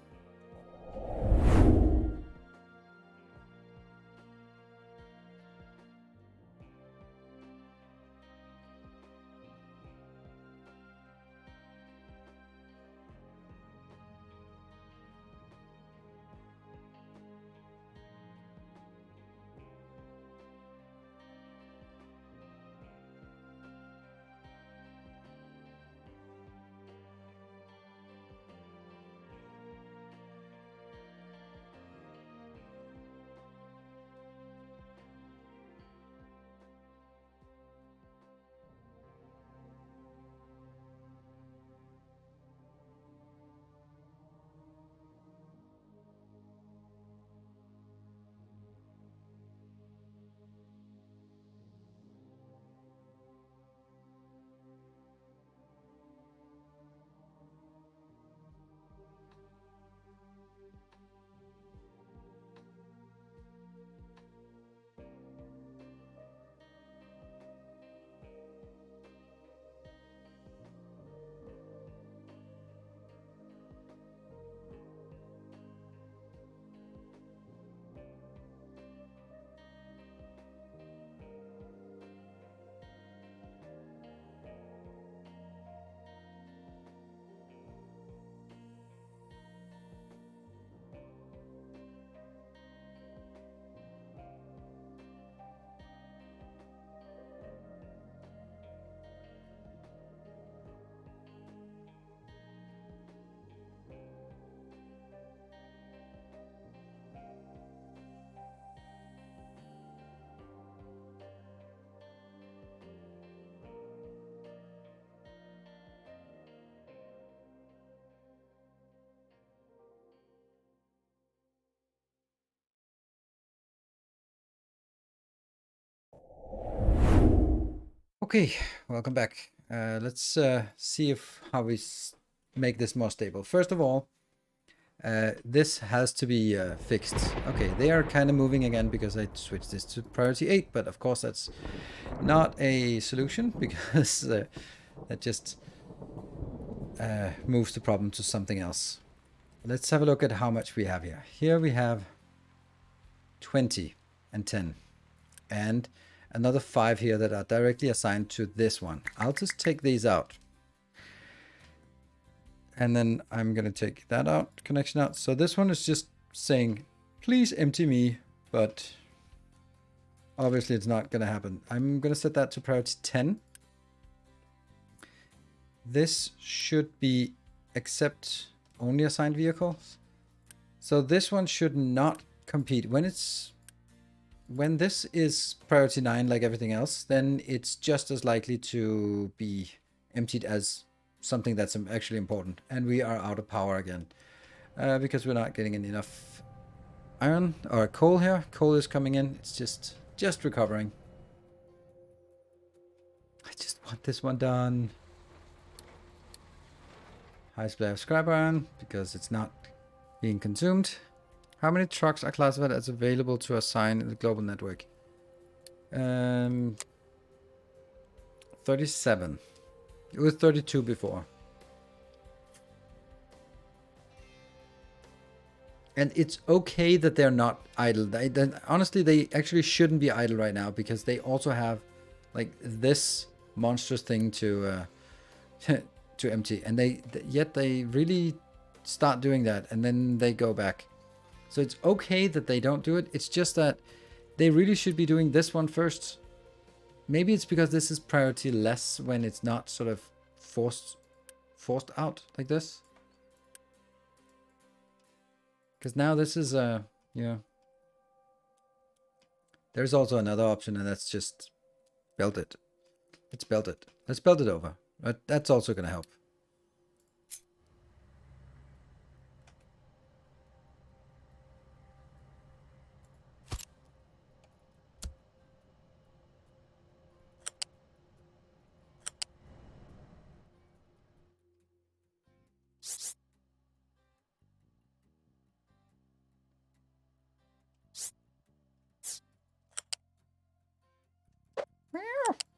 Okay, welcome back. Let's see how we make this more stable. First of all, This has to be fixed. Okay, they are kind of moving again because I switched this to priority 8, but of course that's not a solution because that just moves the problem to something else. Let's have a look at how much we have here. Here we have 20 and 10 and another 5 here that are directly assigned to this one. I'll just take these out. And then I'm going to take that out, connection out. So this one is just saying, please empty me, but obviously it's not going to happen. I'm going to set that to priority 10. This should be accept only assigned vehicles. So this one should not compete. When this is priority 9 like everything else, then it's just as likely to be emptied as something that's actually important. And we are out of power again because we're not getting enough iron or coal here. Coal is coming in. It's just recovering. I just want this one done. High supply of scrap iron because it's not being consumed. How many trucks are classified as available to assign in the global network? 37. It was 32 before. And it's okay that they're not idle. Honestly, they actually shouldn't be idle right now because they also have like this monstrous thing to to empty. And yet they really start doing that and then they go back. So it's okay that they don't do it. It's just that they really should be doing this one first. Maybe it's because this is priority less when it's not sort of forced out like this. Because now this is yeah. There's also another option, and that's just belt it. Let's belt it. Let's belt it over. But that's also gonna help.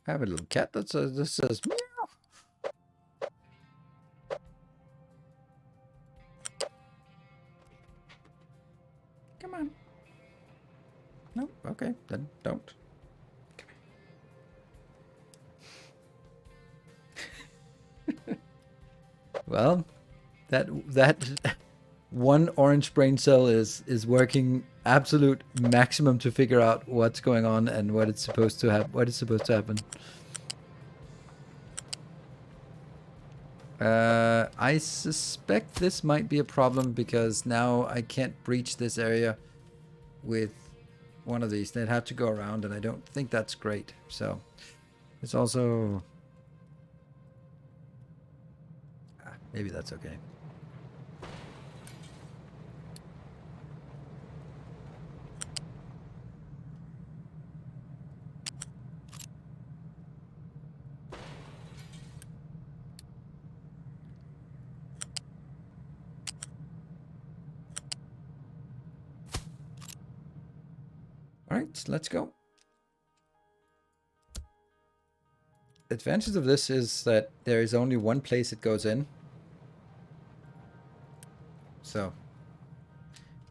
I have a little cat that says meow. Come on. No, okay, then don't. Well, that one orange brain cell is working absolute maximum to figure out what's going on and what it's supposed to have, what is supposed to happen. I suspect this might be a problem because now I can't breach this area with one of these. They'd have to go around, and I don't think that's great. So it's also maybe that's okay. All right, let's go. The advantage of this is that there is only one place it goes in. So,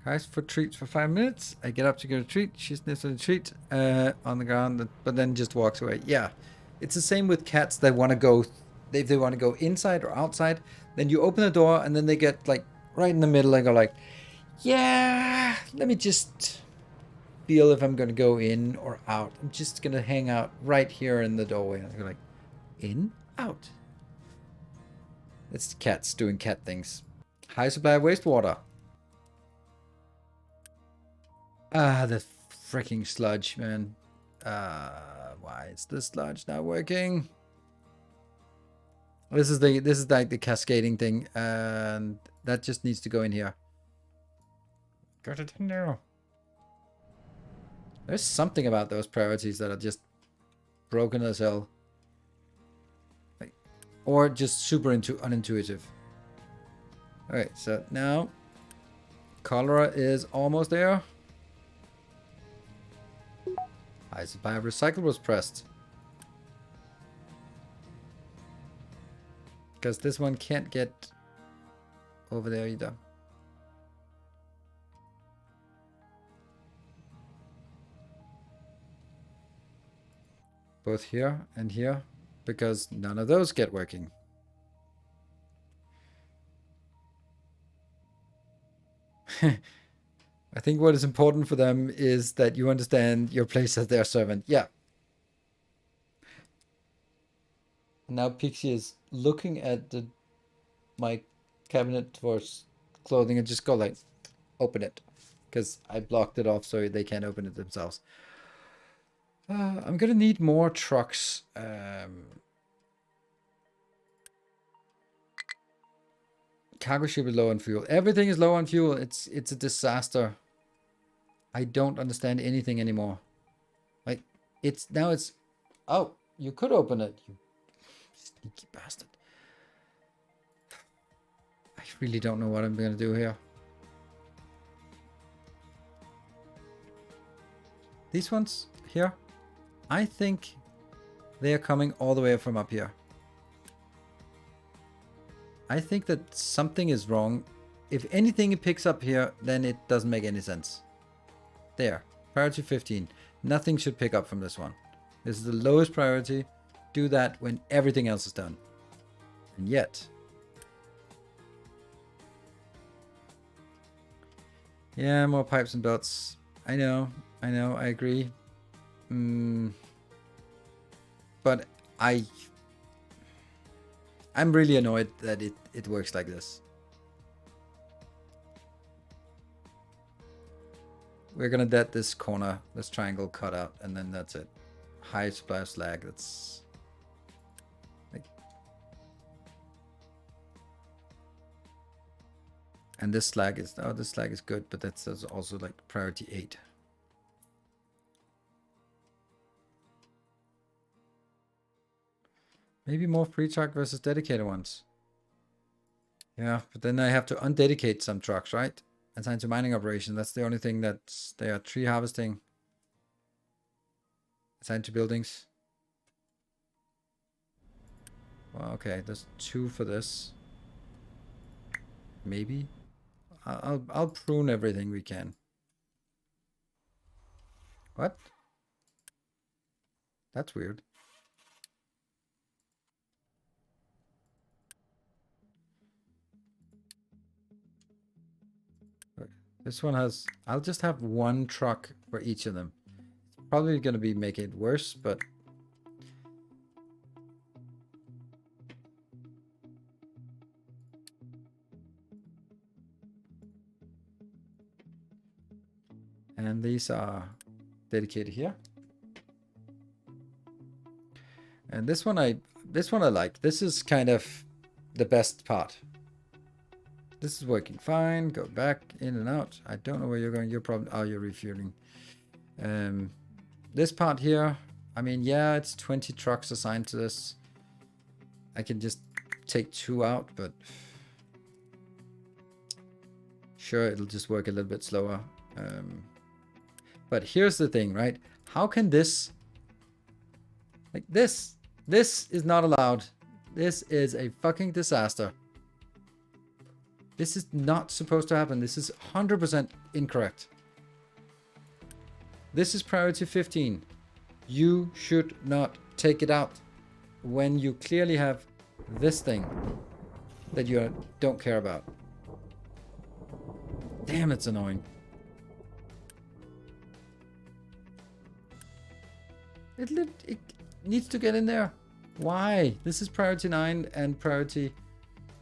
guys, for treats for 5 minutes. I get up to get a treat. She sniffs a treat on the ground, but then just walks away. Yeah, it's the same with cats that want to go. If they want to go inside or outside, then you open the door and then they get like right in the middle and go like, yeah, let me just feel if I'm going to go in or out. I'm just going to hang out right here in the doorway. And they're like, in, out. It's cats doing cat things. High supply of wastewater. Ah, the freaking sludge, man. Why is the sludge not working? This is like the cascading thing, and that just needs to go in here. Got it in there. There's something about those priorities that are just broken as hell. Like, or just super unintuitive. Alright, so now Cholera is almost there. High supply of recyclables pressed. Because this one can't get over there either. Both here and here. Because none of those get working. I think what is important for them is that you understand your place as their servant. Yeah. Now Pixie is looking at my cabinet for clothing and just go like, open it. Because I blocked it off so they can't open it themselves. I'm going to need more trucks. Cargo ship is low on fuel. Everything is low on fuel. It's a disaster. I don't understand anything anymore. Like, it's... Oh, you could open it. You sneaky bastard. I really don't know what I'm going to do here. These ones here, I think they are coming all the way from up here. I think that something is wrong. If anything it picks up here, then it doesn't make any sense. There, priority 15. Nothing should pick up from this one. This is the lowest priority. Do that when everything else is done. And yet... Yeah, more pipes and belts. I know, I agree. But I'm really annoyed that it works like this. We're gonna let this corner, this triangle cut out, and then that's it. High supply of slag, that's... Like... And this slag is... Oh, this slag is good, but that's also like priority 8. Maybe more free truck versus dedicated ones. Yeah, but then I have to undedicate some trucks, right? Assigned to mining operation. That's the only thing that's... They are tree harvesting. Assigned to buildings. Well, okay, there's 2 for this. Maybe. I'll prune everything we can. What? That's weird. This one has... I'll just have 1 truck for each of them. Probably going to be making it worse, but... And these are dedicated here. And this one I like. This is kind of the best part. This is working fine. Go back in and out. I don't know where you're going. You're probably... Oh, you're refueling. This part here, I mean, yeah, it's 20 trucks assigned to this. I can just take 2 out, but... Sure, it'll just work a little bit slower. But here's the thing, right? How can this... Like this is not allowed. This is a fucking disaster. This is not supposed to happen. This is 100% incorrect. This is priority 15. You should not take it out when you clearly have this thing that you don't care about. Damn, it's annoying. It needs to get in there. Why? This is priority 9 and priority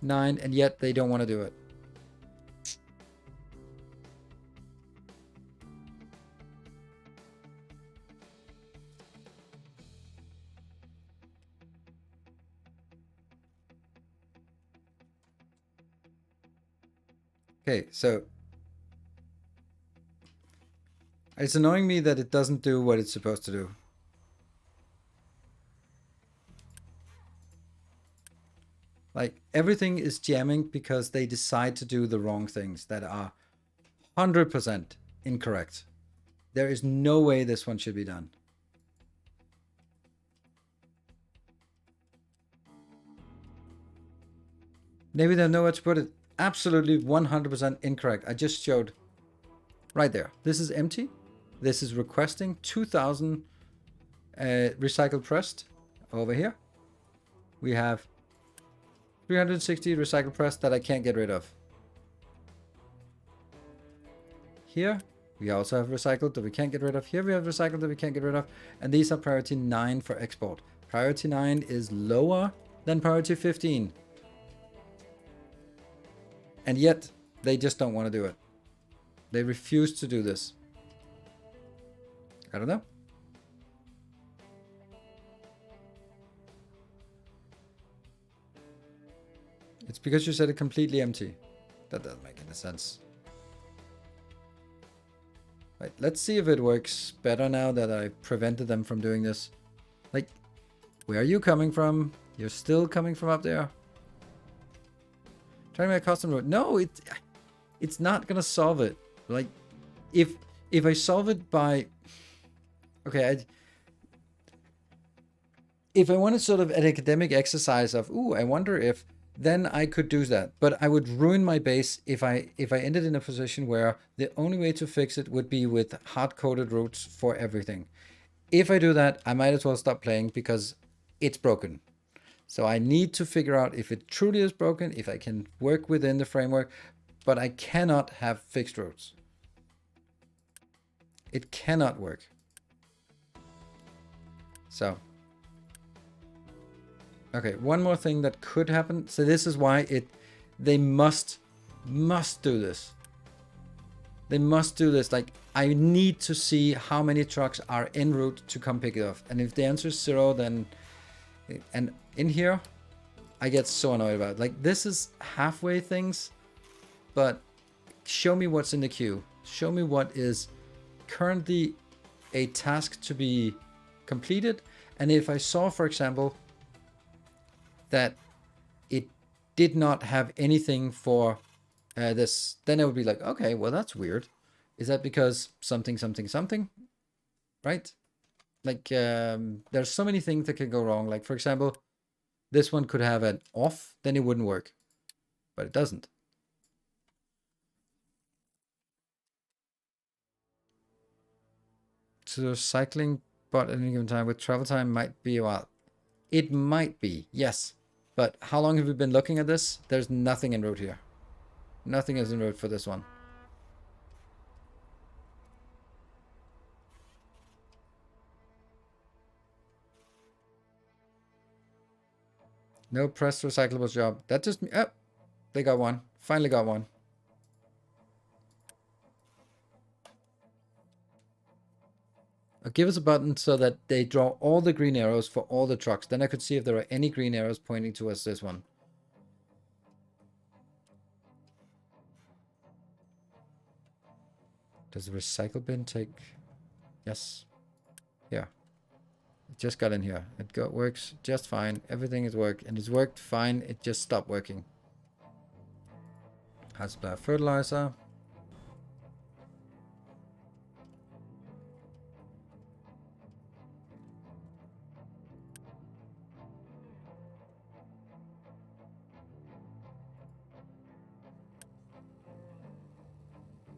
9, and yet they don't want to do it. Okay, so it's annoying me that it doesn't do what it's supposed to do. Like, everything is jamming because they decide to do the wrong things that are 100% incorrect. There is no way this one should be done. Maybe they know where to put it. Absolutely 100% incorrect. I just showed right there. This is empty. This is requesting 2000 recycled pressed. Over here we have 360 recycled pressed that I can't get rid of. Here we also have recycled that we can't get rid of. Here we have recycled that we can't get rid of. And these are priority 9 for export. Priority 9 is lower than priority 15. And yet they just don't want to do it. They refuse to do this. I don't know. It's because you said it completely empty. That doesn't make any sense. Right, let's see if it works better now that I prevented them from doing this. Like, where are you coming from? You're still coming from up there. Trying to make a custom road. No, it's not gonna solve it. Like, if I solve it by, okay, if I wanted sort of an academic exercise of, ooh, I wonder if, then I could do that. But I would ruin my base if I ended in a position where the only way to fix it would be with hard-coded routes for everything. If I do that, I might as well stop playing because it's broken. So I need to figure out if it truly is broken, if I can work within the framework, but I cannot have fixed routes. It cannot work. So, okay, one more thing that could happen. So this is why they must do this. They must do this. Like, I need to see how many trucks are en route to come pick it up. And if the answer is 0, then, and in here, I get so annoyed about it. Like, this is halfway things, but show me what's in the queue. Show me what is currently a task to be completed. And if I saw, for example, that it did not have anything for this, then I would be like, okay, well, that's weird. Is that because something, right? Like, there's so many things that could go wrong. Like, for example, this one could have an off, then it wouldn't work, but it doesn't. So cycling bot at any given time with travel time might be a while. It might be, yes. But how long have we been looking at this? There's nothing en route here. Nothing is en route for this one. No pressed recyclables job. That just... Oh, they got one. Finally got one. Give us a button so that they draw all the green arrows for all the trucks. Then I could see if there are any green arrows pointing towards this one. Does the recycle bin take... Yes. Yeah. It just got in here. It works just fine. Everything is worked. And it's worked fine. It just stopped working. Hard supply of fertilizer.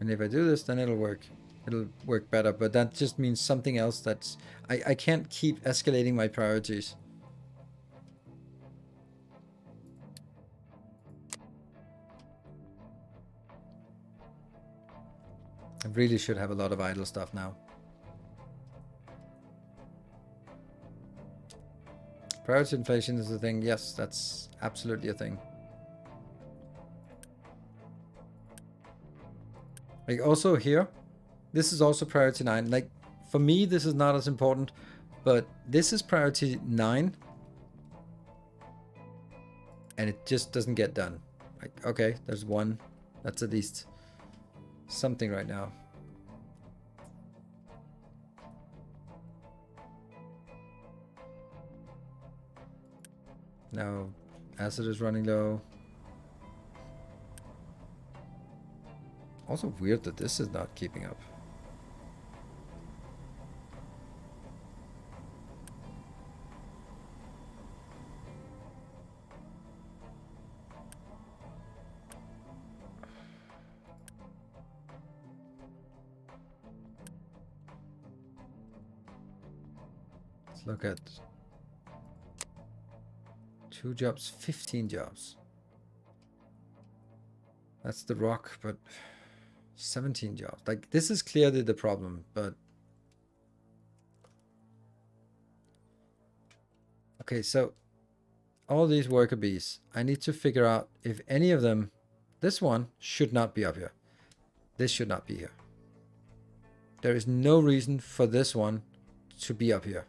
And if I do this, then it'll work. It'll work better, but that just means something else that's... I can't keep escalating my priorities. I really should have a lot of idle stuff now. Priority inflation is a thing. Yes, that's absolutely a thing. Like, also here, this is also priority 9. Like, for me, this is not as important, but this is priority 9. And it just doesn't get done. Like, okay, there's one. That's at least something right now. Now, acid is running low. Also weird that this is not keeping up. Let's look at 2 jobs, 15 jobs. That's the rock, but 17 jobs. Like, this is clearly the problem, but... Okay, so all these worker bees, I need to figure out if any of them... This one should not be up here. This should not be here. There is no reason for this one to be up here.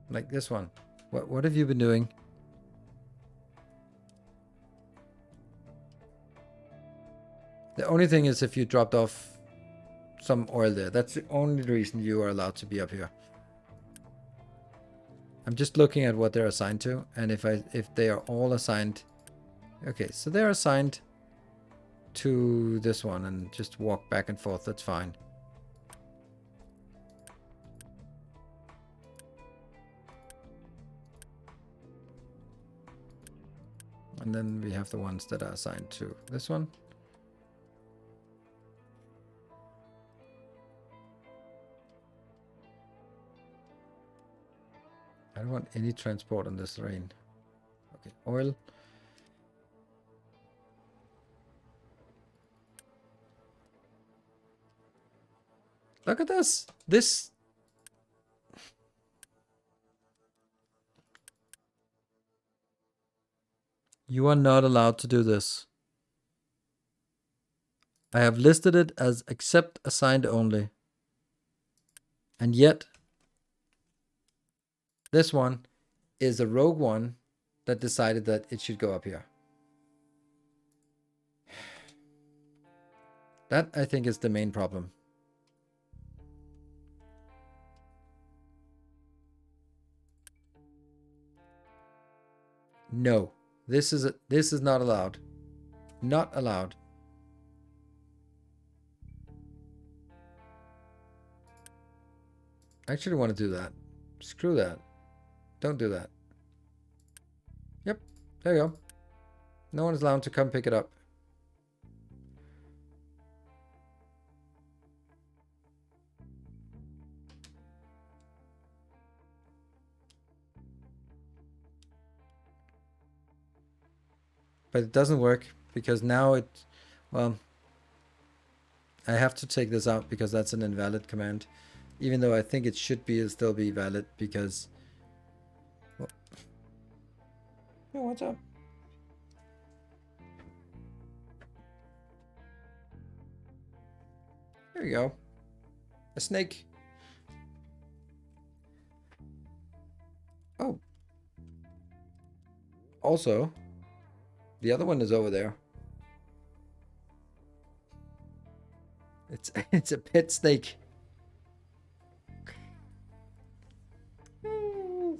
Like this one. What have you been doing? The only thing is if you dropped off some oil there. That's the only reason you are allowed to be up here. I'm just looking at what they're assigned to, and if they are all assigned... Okay, so they're assigned to this one and just walk back and forth. That's fine. And then we have the ones that are assigned to this one. I don't want any transport on this lane. Okay, oil. Look at this. This... You are not allowed to do this. I have listed it as accept assigned only. And yet, this one is a rogue one that decided that it should go up here. That, I think, is the main problem. No. This is not allowed. Not allowed. I actually want to do that. Screw that. Don't do that. Yep. There you go. No one is allowed to come pick it up. But it doesn't work because now it... Well, I have to take this out because that's an invalid command. Even though I think it should be still be valid because... Well, oh, what's up? There you go. A snake. Oh. Also, the other one is over there. It's a pet snake.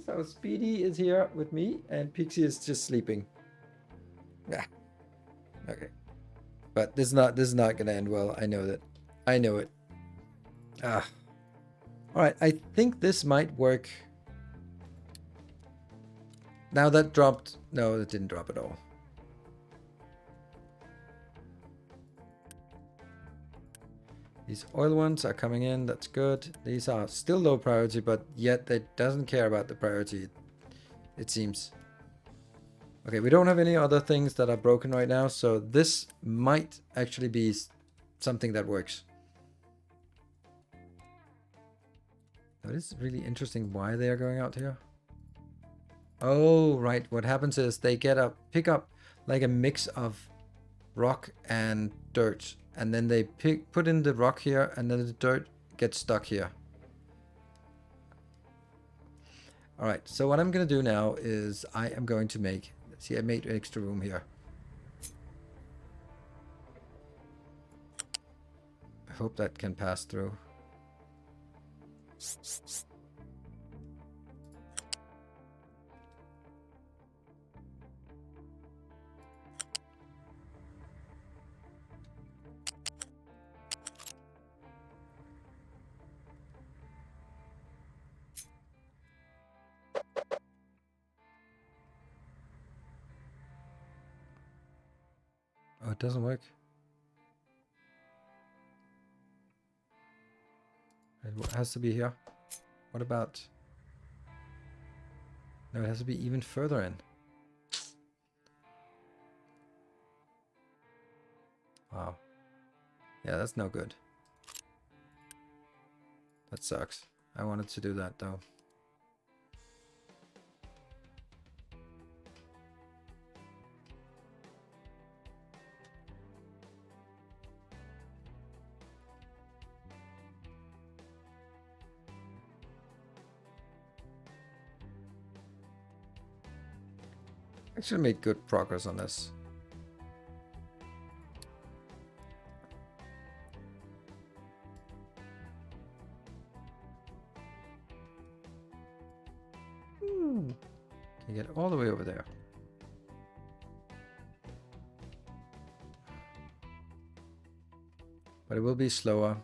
So Speedy is here with me, and Pixie is just sleeping. Yeah. Okay. But this is not gonna end well. I know that. I know it. Ah. All right. I think this might work. Now that dropped. No, it didn't drop at all. These oil ones are coming in. That's good. These are still low priority, but yet it doesn't care about the priority, it seems. Okay, we don't have any other things that are broken right now, so this might actually be something that works. It is really interesting why they are going out here. Oh, right. What happens is they pick up like a mix of rock and dirt. And then they put in the rock here, and then the dirt gets stuck here. All right, so what I'm going to do now is I am going to make... See, I made extra room here. I hope that can pass through. it doesn't work. It has to be here. What about... No, it has to be even further in. Wow. Yeah, that's no good. That sucks. I wanted to do that though. Actually made good progress on this. Can you get all the way over there? But it will be slower.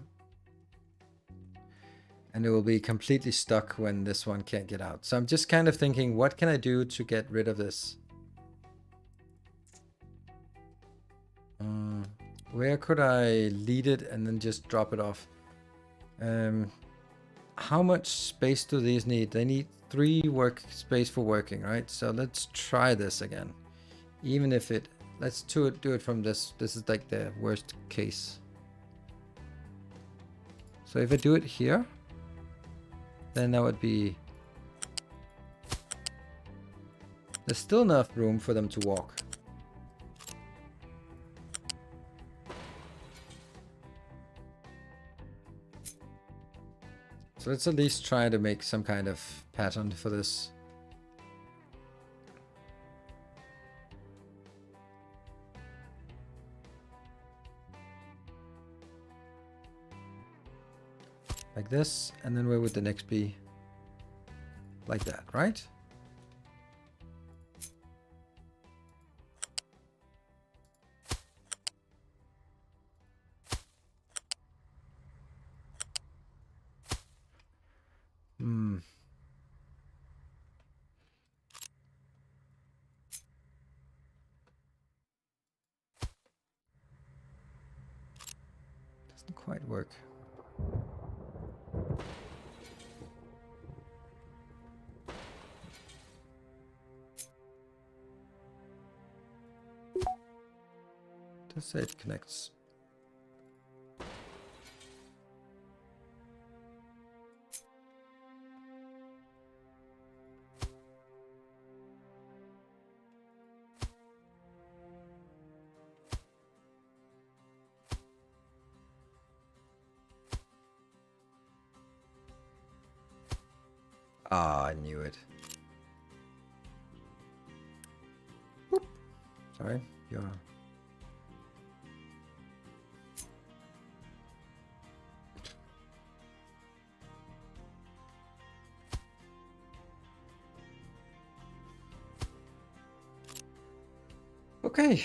And it will be completely stuck when this one can't get out. So I'm just kind of thinking, what can I do to get rid of this? Where could I lead it and then just drop it off? How much space do these need? They need 3 workspace for working, right? So let's try this again. Even if it... Let's do it from this. This is like the worst case. So if I do it here, then that would be... There's still enough room for them to walk. So let's at least try to make some kind of pattern for this. Like this, and then where would the next be? Like that, right? Doesn't quite work. Does say it connects. Ah, I knew it. Whoop. Sorry, you're... Okay.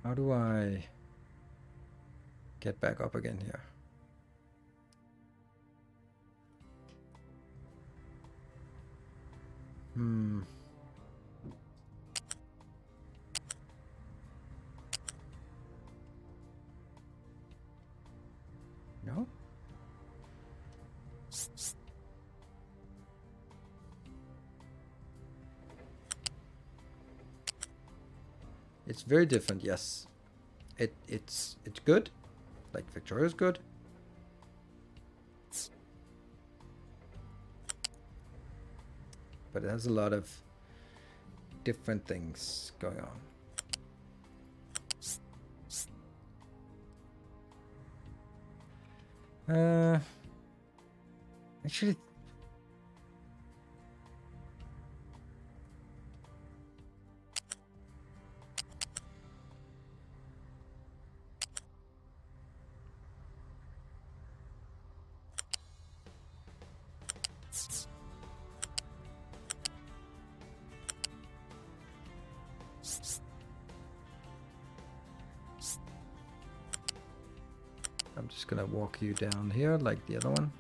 How do I get back up again here? No? It's very different, yes. It's good. Like Victoria's good. But it has a lot of different things going on. Actually, I'm just gonna walk you down here like the other one.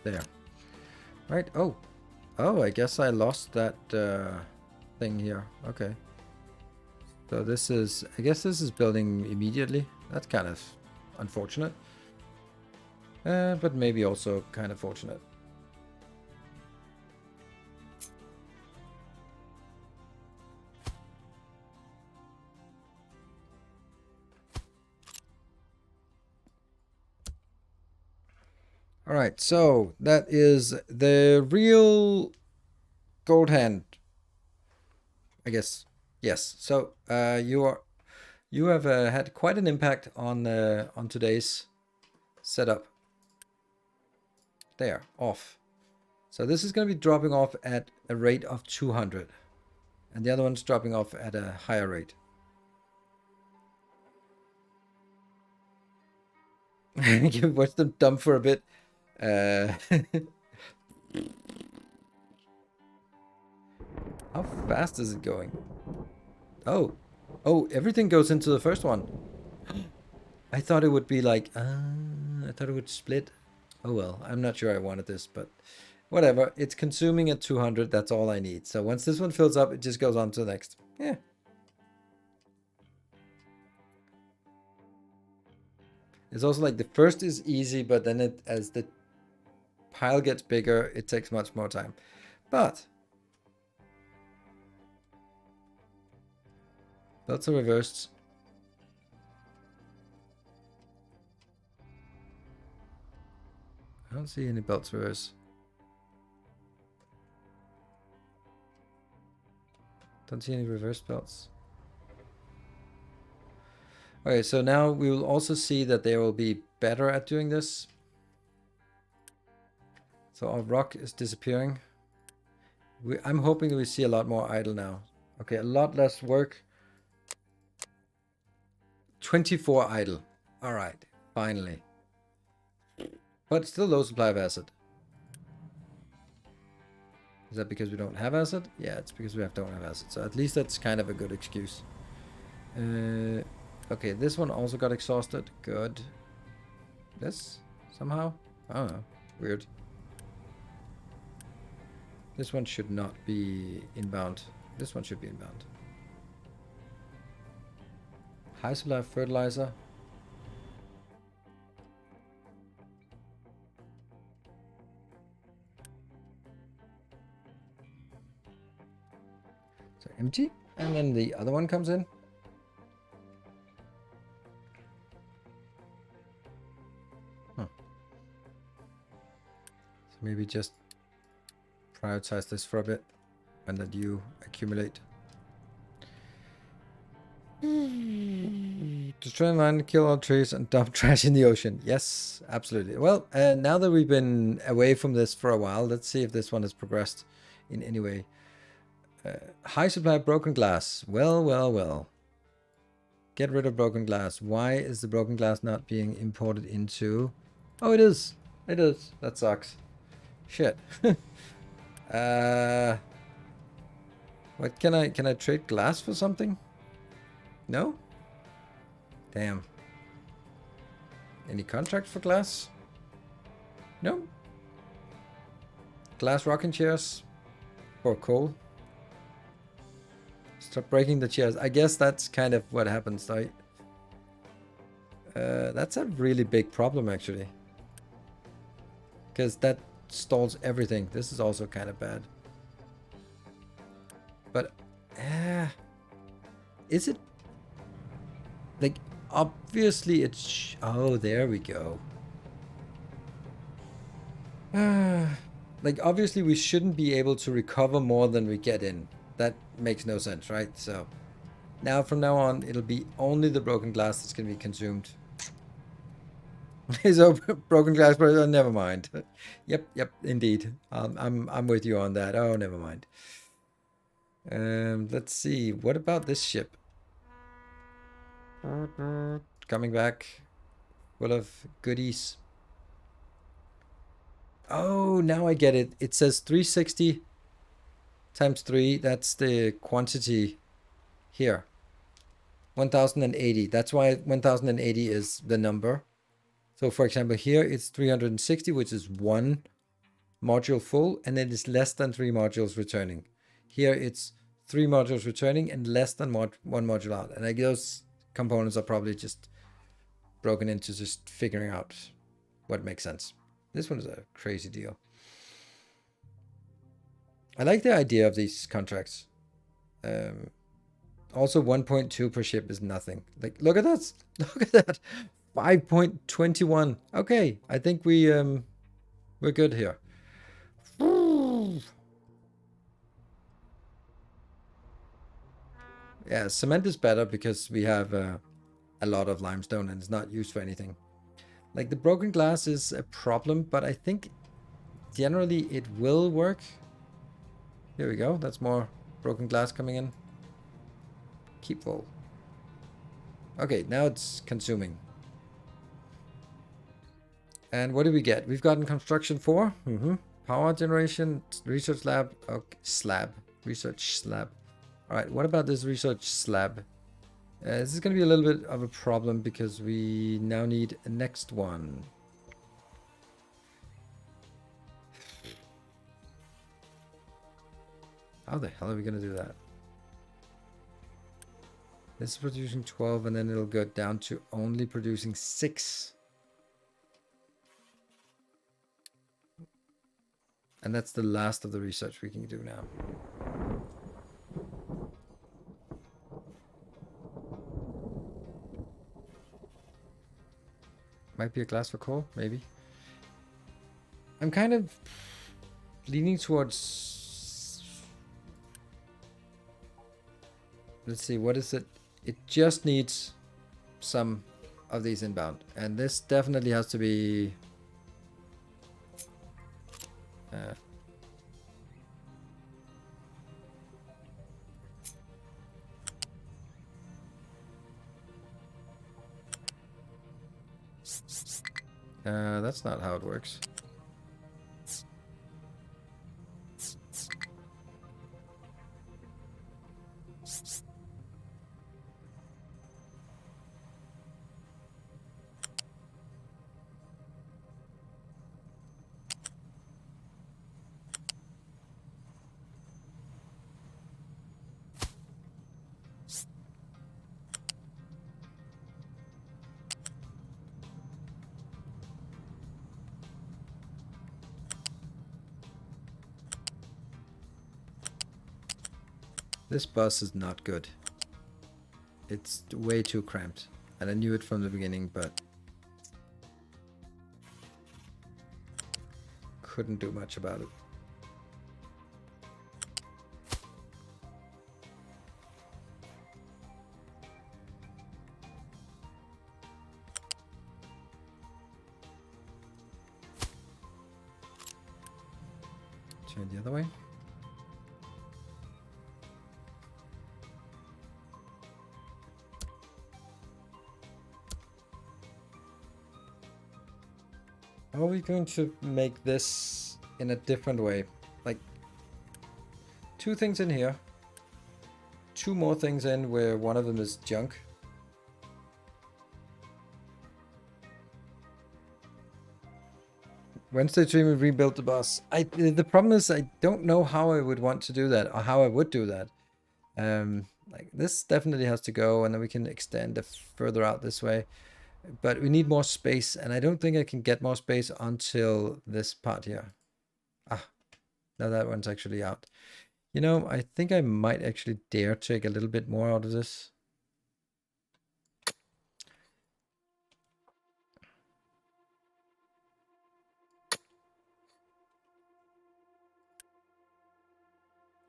There. Right. Oh. Oh, I guess I lost that thing here. Okay. So this is, I guess this is building immediately. That's kind of unfortunate. But maybe also kind of fortunate. All right, so that is the real gold hand, I guess. Yes. So you have had quite an impact on today's setup. There, off. So this is going to be dropping off at a rate of 200, and the other one's dropping off at a higher rate. You can watch them dump for a bit. How fast is it going? Oh, everything goes into the first one. I thought it would be like, I thought it would split. Oh well, I'm not sure I wanted this, but whatever. It's consuming at 200. That's all I need. So once this one fills up, it just goes on to the next. Yeah. It's also like the first is easy, but then as the pile gets bigger, it takes much more time. But belts are reversed. I don't see any belts reversed. Don't see any reverse belts. Okay, so now we will also see that they will be better at doing this. So our rock is disappearing. I'm hoping that we see a lot more idle now. Okay, a lot less work. 24 idle. All right, finally. But still low supply of acid. Is that because we don't have acid? Yeah, it's because we don't have acid. So at least that's kind of a good excuse. Okay, this one also got exhausted. Good. This? Somehow? I don't know. Weird. This one should not be inbound. This one should be inbound. High supply of fertilizer. So empty. And then the other one comes in. Huh. So maybe just prioritize this for a bit and let you accumulate. Destroy land, kill all trees, and dump trash in the ocean. Yes, absolutely. Well, now that we've been away from this for a while, let's see if this one has progressed in any way. High supply of broken glass. Well, well, well. Get rid of broken glass. Why is the broken glass not being imported into... Oh, it is. It is. That sucks. Shit. What can I trade glass for something? No? Damn. Any contract for glass? No. Glass rocking chairs or coal? Stop breaking the chairs. I guess that's kind of what happens, right? That's a really big problem, actually. Because that stalls everything. This is also kind of bad. But, is it? Like, obviously it's... Oh, there we go. Like, obviously we shouldn't be able to recover more than we get in. That makes no sense, right? So, now from now on, it'll be only the broken glass that's going to be consumed. So, broken glass, but never mind. Yep, indeed. I'm with you on that. Oh, never mind. Let's see. What about this ship? Coming back, full of goodies. Oh, now I get it. It says 360 times 3. That's the quantity here. 1080. That's why 1080 is the number. So for example, here it's 360, which is 1 module full, and it is less than 3 modules returning. Here it's 3 modules returning and less than 1 module out. And like those components are probably just broken into just figuring out what makes sense. This one is a crazy deal. I like the idea of these contracts. Also 1.2 per ship is nothing. Like, look at that. Look at that. 5.21. Okay, I think we're good here. Yeah, cement is better because we have a lot of limestone and it's not used for anything. Like, the broken glass is a problem, but I think generally it will work. Here we go. That's more broken glass coming in. Keep full. Okay, now it's consuming. And what do we get? We've gotten construction 4. Power generation, research lab. Okay, research slab. All right, what about this research slab? This is going to be a little bit of a problem because we now need a next one. How the hell are we going to do that? This is producing 12 and then it'll go down to only producing 6. And that's the last of the research we can do now. Might be a glass for coal, maybe. I'm kind of leaning towards... Let's see, what is it? It just needs some of these inbound. And this definitely has to be... that's not how it works. This bus is not good. It's way too cramped. And I knew it from the beginning, but couldn't do much about it. Turn the other way. How are we going to make this in a different way? Like, 2 things in here. 2 more things in where one of them is junk. Wednesday stream, we rebuilt the bus. The problem is I don't know how I would want to do that or how I would do that. Like, this definitely has to go, and then we can extend it further out this way. But we need more space, and I don't think I can get more space until this part here. Ah, now that one's actually out. You know, I think I might actually dare take a little bit more out of this.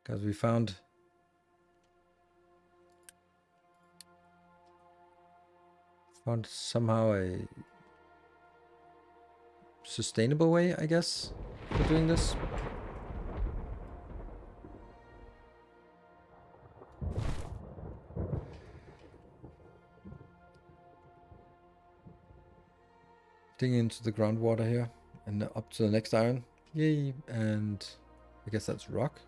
Because we found somehow a sustainable way, I guess, for doing this. Digging into the groundwater here and up to the next iron. Yay! And I guess that's rock.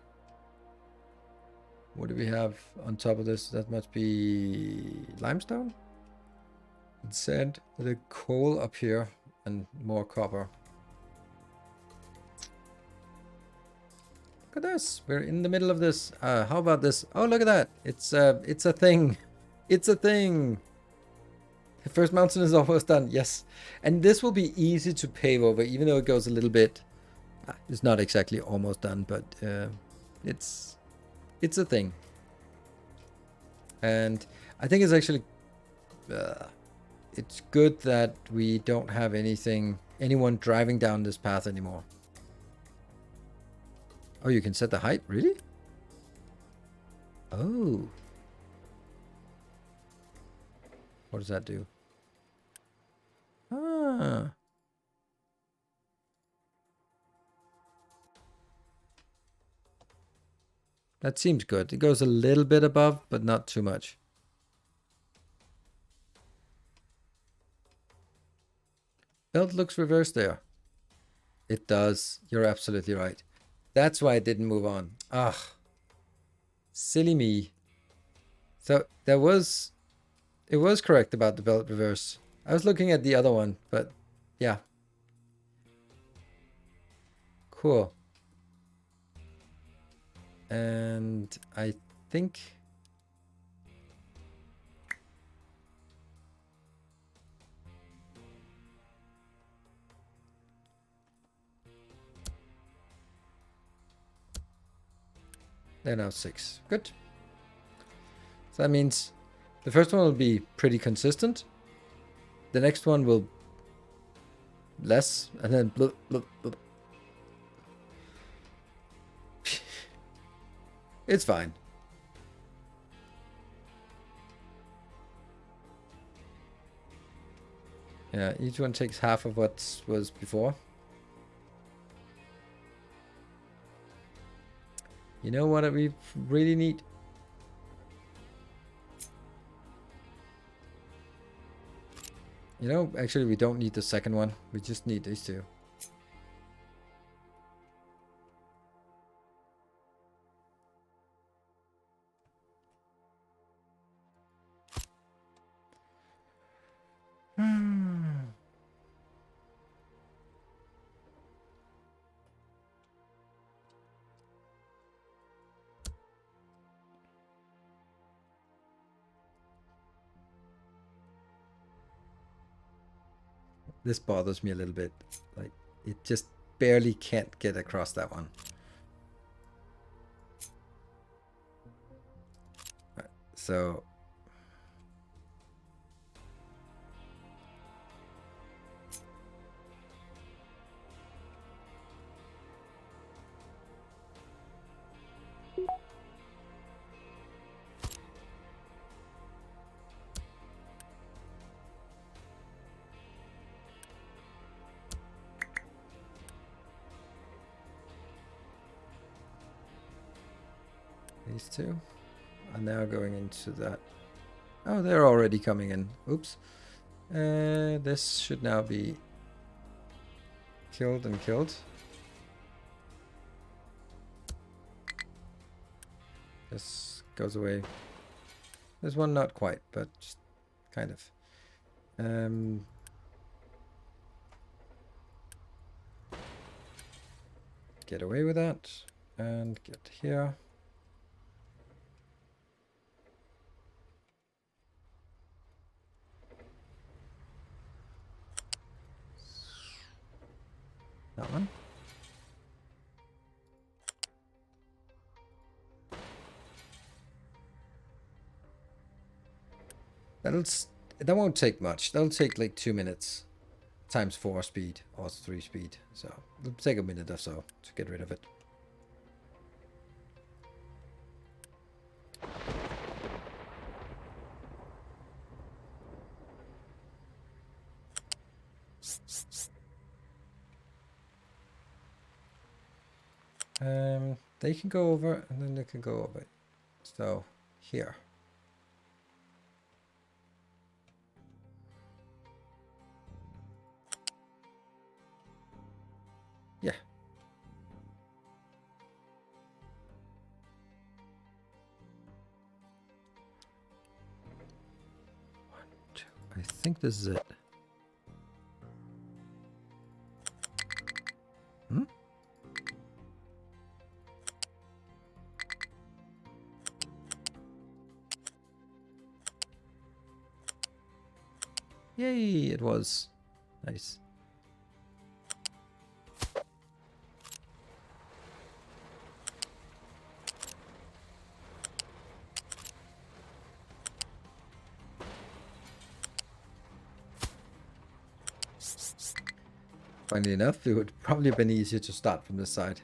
What do we have on top of this? That must be limestone. It said the coal up here and more copper. Look at this. We're in the middle of this. How about this? Oh, look at that. It's a thing. It's a thing. The first mountain is almost done. Yes. And this will be easy to pave over, even though it goes a little bit. It's not exactly almost done, but it's a thing. And I think it's actually it's good that we don't have anyone driving down this path anymore. Oh, you can set the height? Really? Oh. What does that do? Ah. That seems good. It goes a little bit above, but not too much. Belt looks reversed there. It does. You're absolutely right. That's why it didn't move on. Ugh. Silly me. So it was correct about the belt reverse. I was looking at the other one, but yeah. Cool. And I think they're now 6. Good. So that means the first one will be pretty consistent. The next one will less, and then bloop, bloop, bloop. It's fine. Yeah, each one takes half of what was before. You know what we really need? You know, actually we don't need the second one. We just need these two. This bothers me a little bit. Like, it just barely can't get across that one. Right, so these two are now going into that. Oh, they're already coming in. Oops. This should now be killed and killed. This goes away. There's one not quite, but just kind of. Get away with that and get here. That one. That won't take much. That'll take like 2 minutes times 4 speed or 3 speed. So it'll take a minute or so to get rid of it. They can go over and then they can go over. So here. Yeah. One, two. I think this is it. Hmm? Yay, it was. Nice. Funnily enough, it would probably have been easier to start from this side.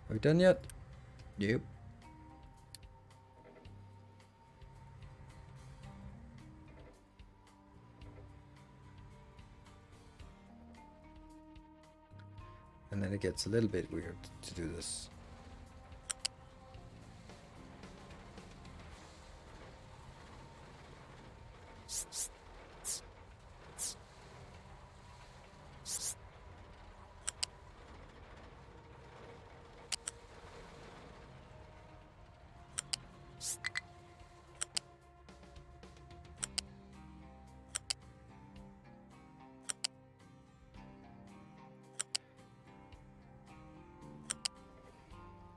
Are we done yet? Nope. And then it gets a little bit weird to do this.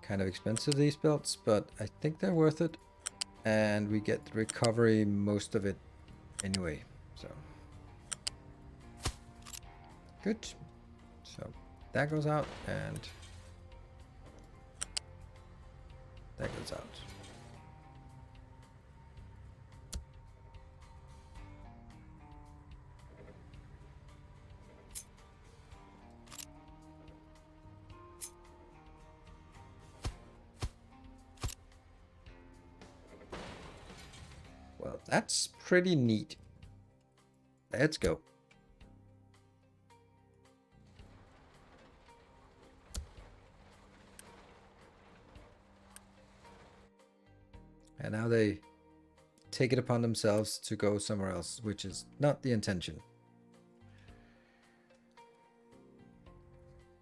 Kind of expensive, these belts, but I think they're worth it. And we get recovery most of it anyway, so good. So that goes out and that goes out. Well, that's pretty neat. Let's go. And now they take it upon themselves to go somewhere else, which is not the intention.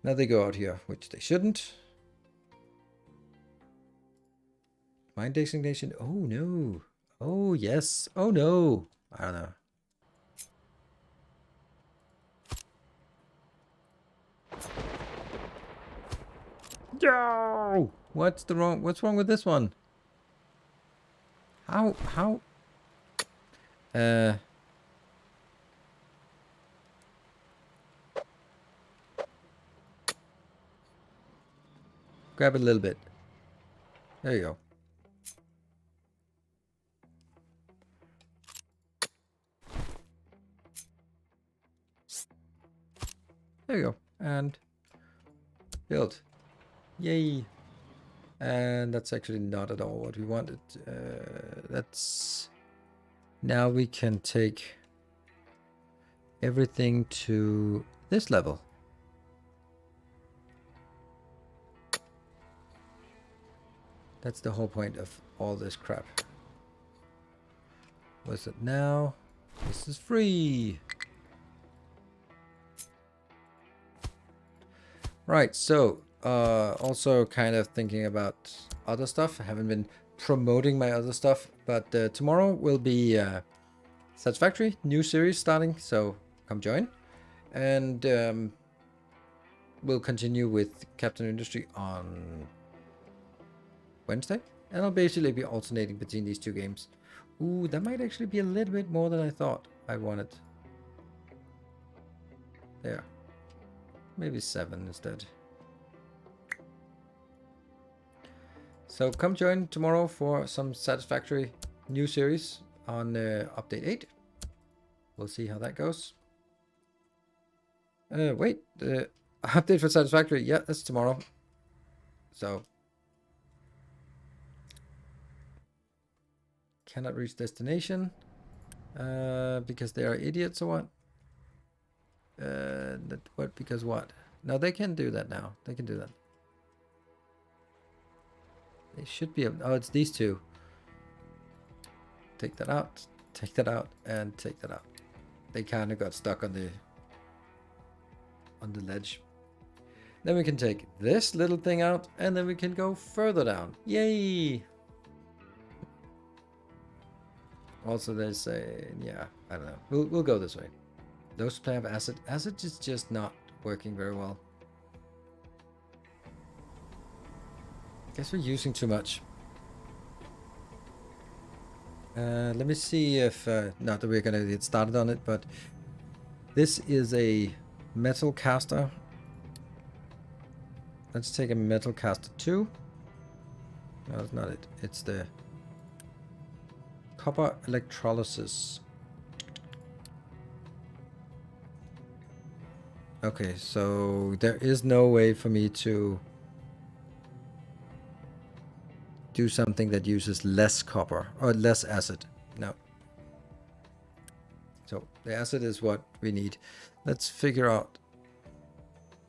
Now they go out here, which they shouldn't. Mine designation. Oh no. Oh yes. Oh no. I don't know. Yo! What's wrong with this one? How grab it a little bit. There you go. There you go. And build. Yay. And that's actually not at all what we wanted. That's... Now we can take everything to this level. That's the whole point of all this crap. What's it now? This is free. Right, so also kind of thinking about other stuff. I haven't been promoting my other stuff, but tomorrow will be Satisfactory, new series starting, so come join. And we'll continue with Captain Industry on Wednesday, and I'll basically be alternating between these two games. Ooh, that might actually be a little bit more than I thought I wanted. There. Maybe 7 instead. So come join tomorrow for some satisfactory new series on update 8. We'll see how that goes. Wait, update for satisfactory. Yeah, that's tomorrow. So cannot reach destination because they are idiots or what? What? Because what? No, they can do that now. They can do that. They should be. Oh, it's these two. Take that out. Take that out, and take that out. They kind of got stuck on the ledge. Then we can take this little thing out, and then we can go further down. Yay! Also, there's a yeah. I don't know. We'll go this way. Those play have acid. Acid is just not working very well. Guess we're using too much. Let me see if not that we're gonna get started on it, but this is a metal caster. Let's take a metal caster 2. No, that's not it. It's the copper electrolysis. Okay, so there is no way for me to do something that uses less copper or less acid. No. So the acid is what we need. Let's figure out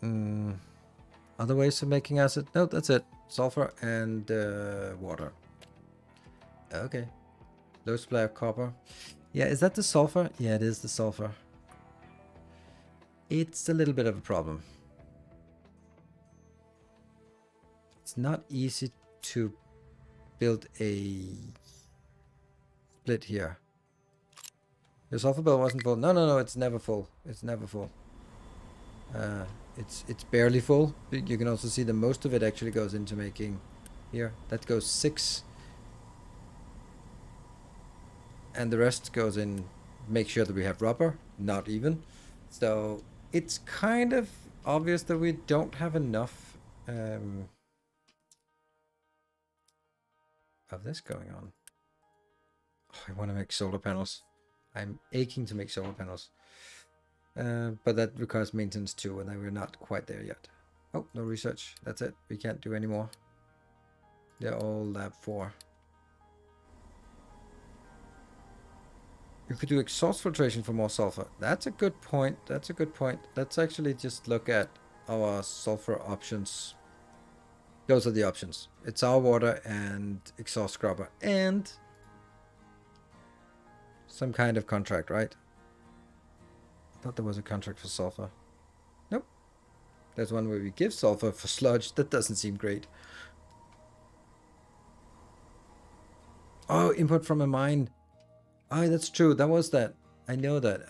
other ways of making acid. No, that's it. Sulfur and water. Okay. Low supply of copper. Yeah, is that the sulfur? Yeah, it is the sulfur. It's a little bit of a problem. It's not easy to build a split here. The sulfur bell wasn't full. No, it's never full. It's never full. It's barely full. You can also see that most of it actually goes into making here. That goes 6. And the rest goes in make sure that we have rubber, not even. So it's kind of obvious that we don't have enough of this going on. Oh, I want to make solar panels. I'm aching to make solar panels. But that requires maintenance too, and we're not quite there yet. Oh, no research. That's it. We can't do any more. They're all lab 4. You could do exhaust filtration for more sulfur. That's a good point. That's a good point. Let's actually just look at our sulfur options. Those are the options. It's our water and exhaust scrubber and some kind of contract, right? I thought there was a contract for sulfur. Nope. There's one where we give sulfur for sludge. That doesn't seem great. Oh, input from a mine. Oh, that's true. That was that. I know that.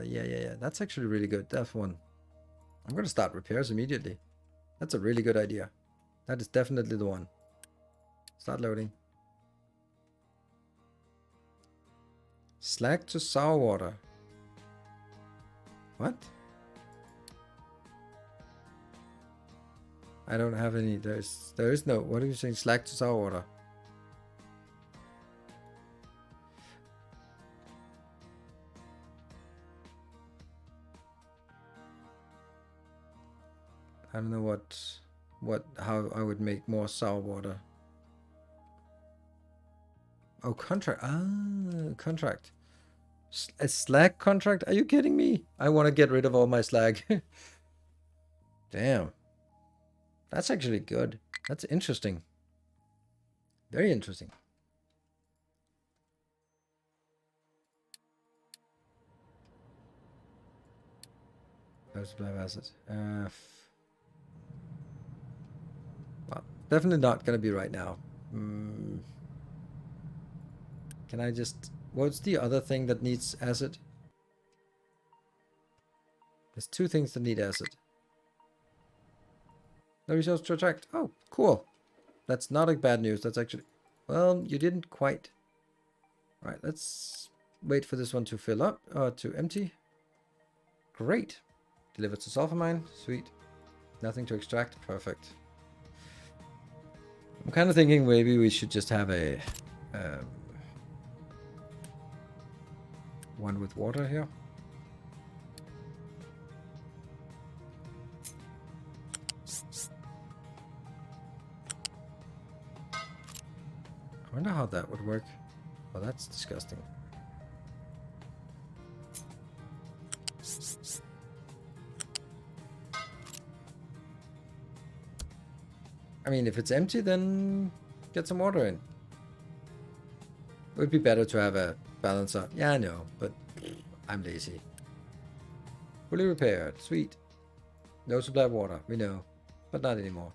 Yeah. That's actually really good. That one. I'm going to start repairs immediately. That's a really good idea. That is definitely the one. Start loading. Slag to sour water. What? I don't have any. There is no. What are you saying? Slag to sour water. I don't know how I would make more sour water. Oh, contract. Ah, contract. A slag contract? Are you kidding me? I want to get rid of all my slag. Damn. That's actually good. That's interesting. Very interesting. No supply of acid. Well, definitely not going to be right now. Can I just... What's the other thing that needs acid? There's 2 things that need acid. No resource to attract. Oh, cool. That's not a bad news. That's actually... Well, you didn't quite... Right, let's wait for this one to fill up, to empty. Great. Deliver to sulfur mine. Sweet. Nothing to extract. Perfect. I'm kind of thinking maybe we should just have a one with water here. I wonder how that would work. Oh, that's disgusting. I mean, if it's empty, then get some water in. It would be better to have a balancer. Yeah, I know, but I'm lazy. Fully repaired. Sweet. No supply of water. We know. But not anymore.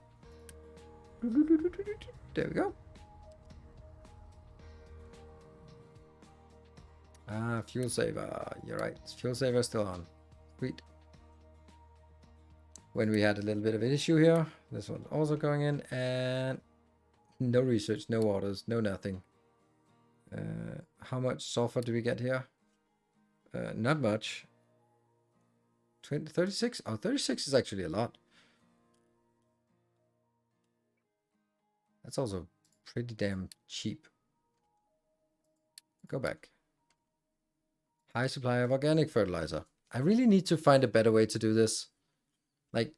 There we go. Ah, fuel saver. You're right. Fuel saver still on. Sweet. When we had a little bit of an issue here, this one's also going in, and no research, no orders, no nothing. How much sulfur do we get here? Not much. 36? Oh, 36 is actually a lot. That's also pretty damn cheap. Go back. High supply of organic fertilizer. I really need to find a better way to do this. Like,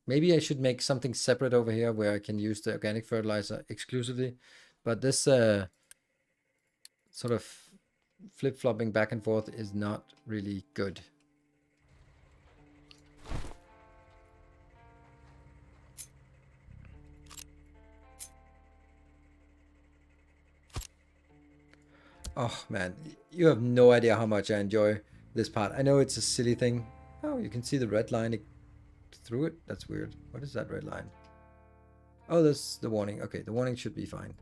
maybe I should make something separate over here where I can use the organic fertilizer exclusively. But this sort of flip-flopping back and forth is not really good. Oh man, you have no idea how much I enjoy this part. I know it's a silly thing. Oh, you can see the red line through it. That's weird. What is that red line? Oh, that's the warning. Okay, the warning should be fine.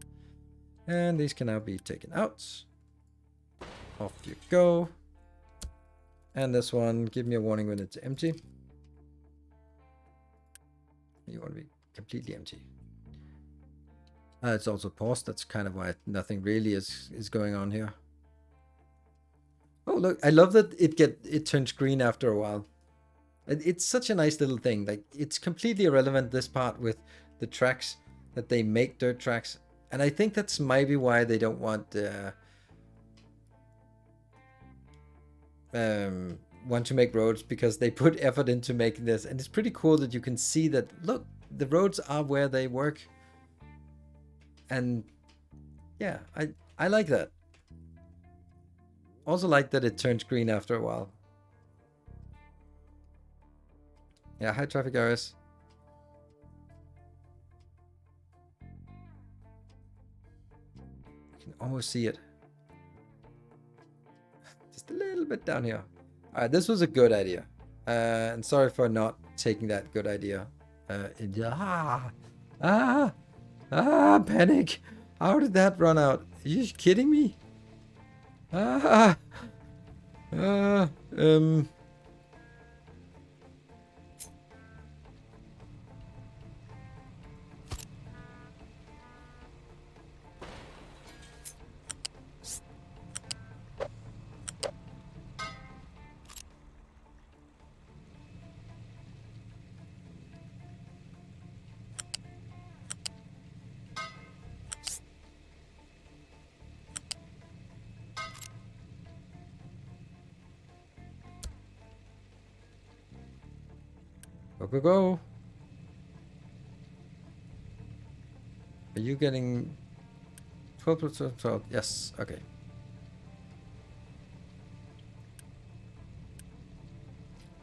And these can now be taken out. Off you go. And this one, give me a warning when it's empty. You want to be completely empty. It's also paused. That's kind of why nothing really is going on here. Oh, look, I love that it turns green after a while. It's such a nice little thing. Like, it's completely irrelevant, this part with the tracks, that they make dirt tracks. And I think that's maybe why they don't want to make roads, because they put effort into making this. And it's pretty cool that you can see that, look, the roads are where they work. And yeah, I like that. Also like that it turns green after a while. Yeah, high traffic areas. You can almost see it. Just a little bit down here. Alright, this was a good idea. And sorry for not taking that good idea. Panic. How did that run out? Are you kidding me? Go, go, go. Are you getting 12%? 12? Yes, okay.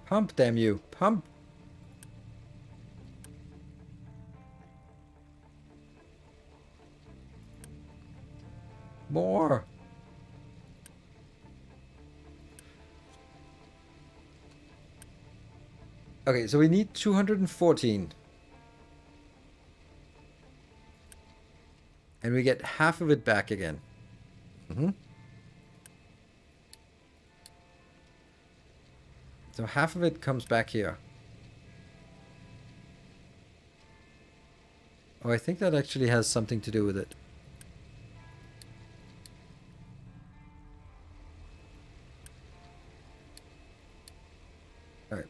Pump, damn you. Pump. More. Okay, so we need 214. And we get half of it back again. So half of it comes back here. Oh, I think that actually has something to do with it.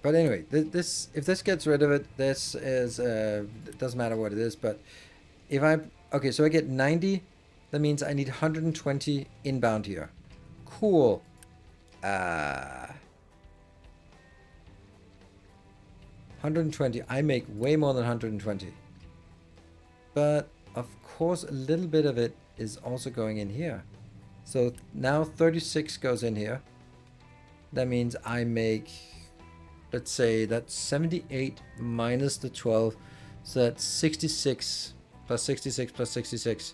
But anyway, this if this gets rid of it, this is it doesn't matter what it is. But if I okay, so I get 90. That means I need 120 inbound here. Cool. 120. I make way more than 120. But of course, a little bit of it is also going in here. So now 36 goes in here. That means I make, let's say that's 78 minus the 12. So that's 66 plus 66 plus 66.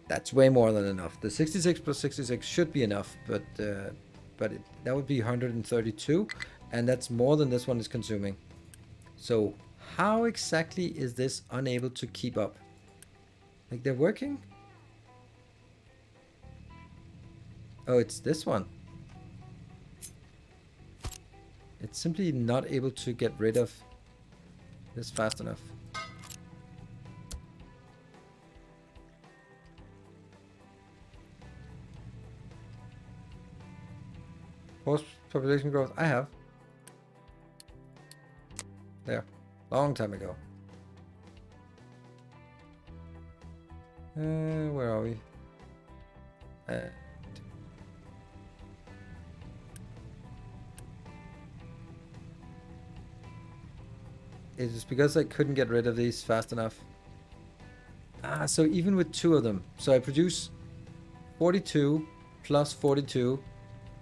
That's way more than enough. The 66 plus 66 should be enough, but that would be 132, and that's more than this one is consuming. So how exactly is this unable to keep up? Like, they're working? Oh, it's this one. It's simply not able to get rid of this fast enough. Post population growth, I have. There, long time ago. Where are we? It's because I couldn't get rid of these fast enough. So even with 2 of them, so I produce 42 plus 42,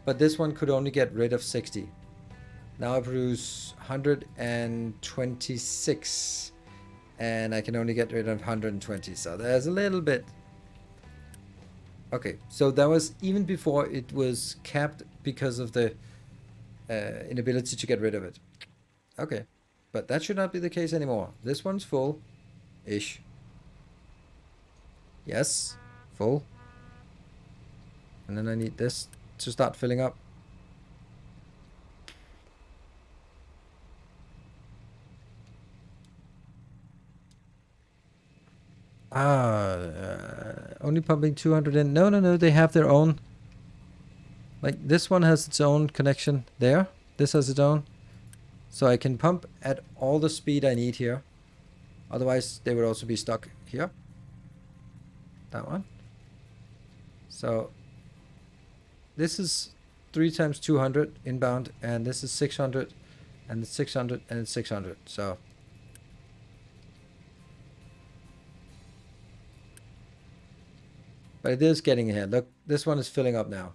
but this one could only get rid of 60. Now I produce 126, and I can only get rid of 120, so there's a little bit. Okay, so that was even before it was capped because of the inability to get rid of it. Okay, but that should not be the case anymore. This one's full-ish. Yes, full. And then I need this to start filling up. Only pumping 200 in. No, they have their own. Like, this one has its own connection there. This has its own. So I can pump at all the speed I need here. Otherwise, they would also be stuck here. That one. So this is 3 times 200 inbound, and this is 600, and it's 600, and it's 600. So but it is getting ahead. Look, this one is filling up now.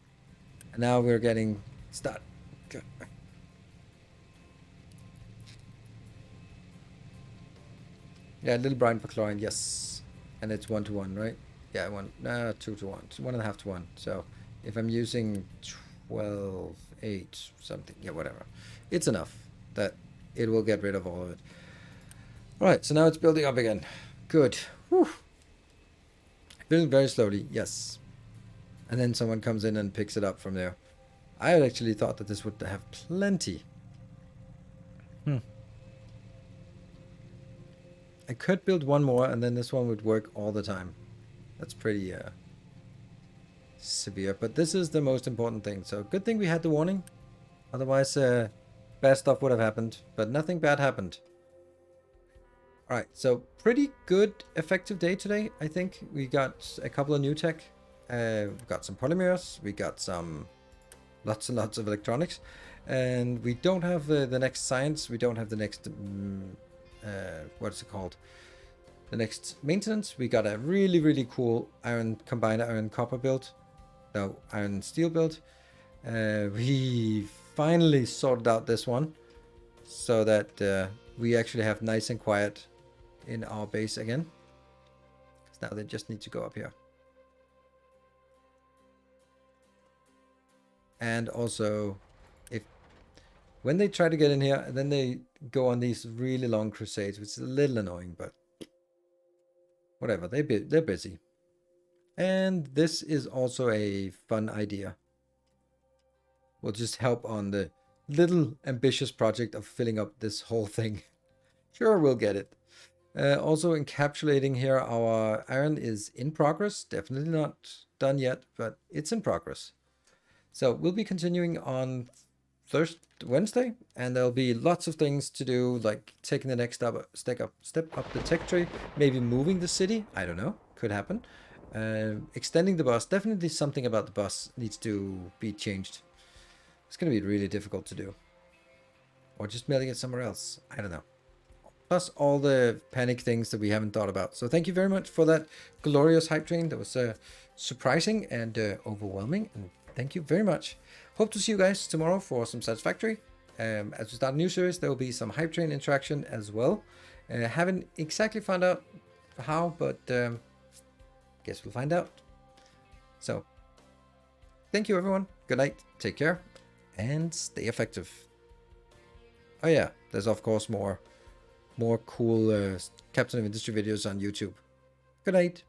And now we're getting start. Yeah, a little brine per chlorine, yes. And it's 1 to 1, right? Yeah, 2 to 1. So 1.5 to 1. So if I'm using 12, 8, something, yeah, whatever. It's enough that it will get rid of all of it. All right, so now it's building up again. Good. Whew. Building very slowly, yes. And then someone comes in and picks it up from there. I had actually thought that this would have plenty. I could build one more, and then this one would work all the time. That's pretty severe, but this is the most important thing. So good thing we had the warning. Otherwise, bad stuff would have happened, but nothing bad happened. All right, so pretty good effective day today, I think. We got a couple of new tech. We got some polymers. We got some lots and lots of electronics. And we don't have the next science. We don't have the next... what's it called? The next maintenance. We got a really, really cool combined iron copper build. No, iron steel build. We finally sorted out this one so that we actually have nice and quiet in our base again. Because now they just need to go up here. And also, when they try to get in here, then they go on these really long crusades, which is a little annoying, but whatever, they're busy. And this is also a fun idea. We'll just help on the little ambitious project of filling up this whole thing. Sure, we'll get it. Also encapsulating here, our iron is in progress. Definitely not done yet, but it's in progress. So we'll be continuing on Wednesday, and there'll be lots of things to do, like taking the next step up the tech tree, maybe moving the city. I don't know, could happen. Extending the bus, definitely something about the bus needs to be changed. It's gonna be really difficult to do, or just mailing it somewhere else. I don't know. Plus all the panic things that we haven't thought about. So thank you very much for that glorious hype train. That was surprising and overwhelming. And thank you very much. Hope to see you guys tomorrow for some Satisfactory. As we start a new series, there will be some hype train interaction as well. Haven't exactly found out how, but guess we'll find out. So thank you everyone. Good night. Take care and stay effective. Oh yeah, there's of course more cool Captain of Industry videos on YouTube. Good night.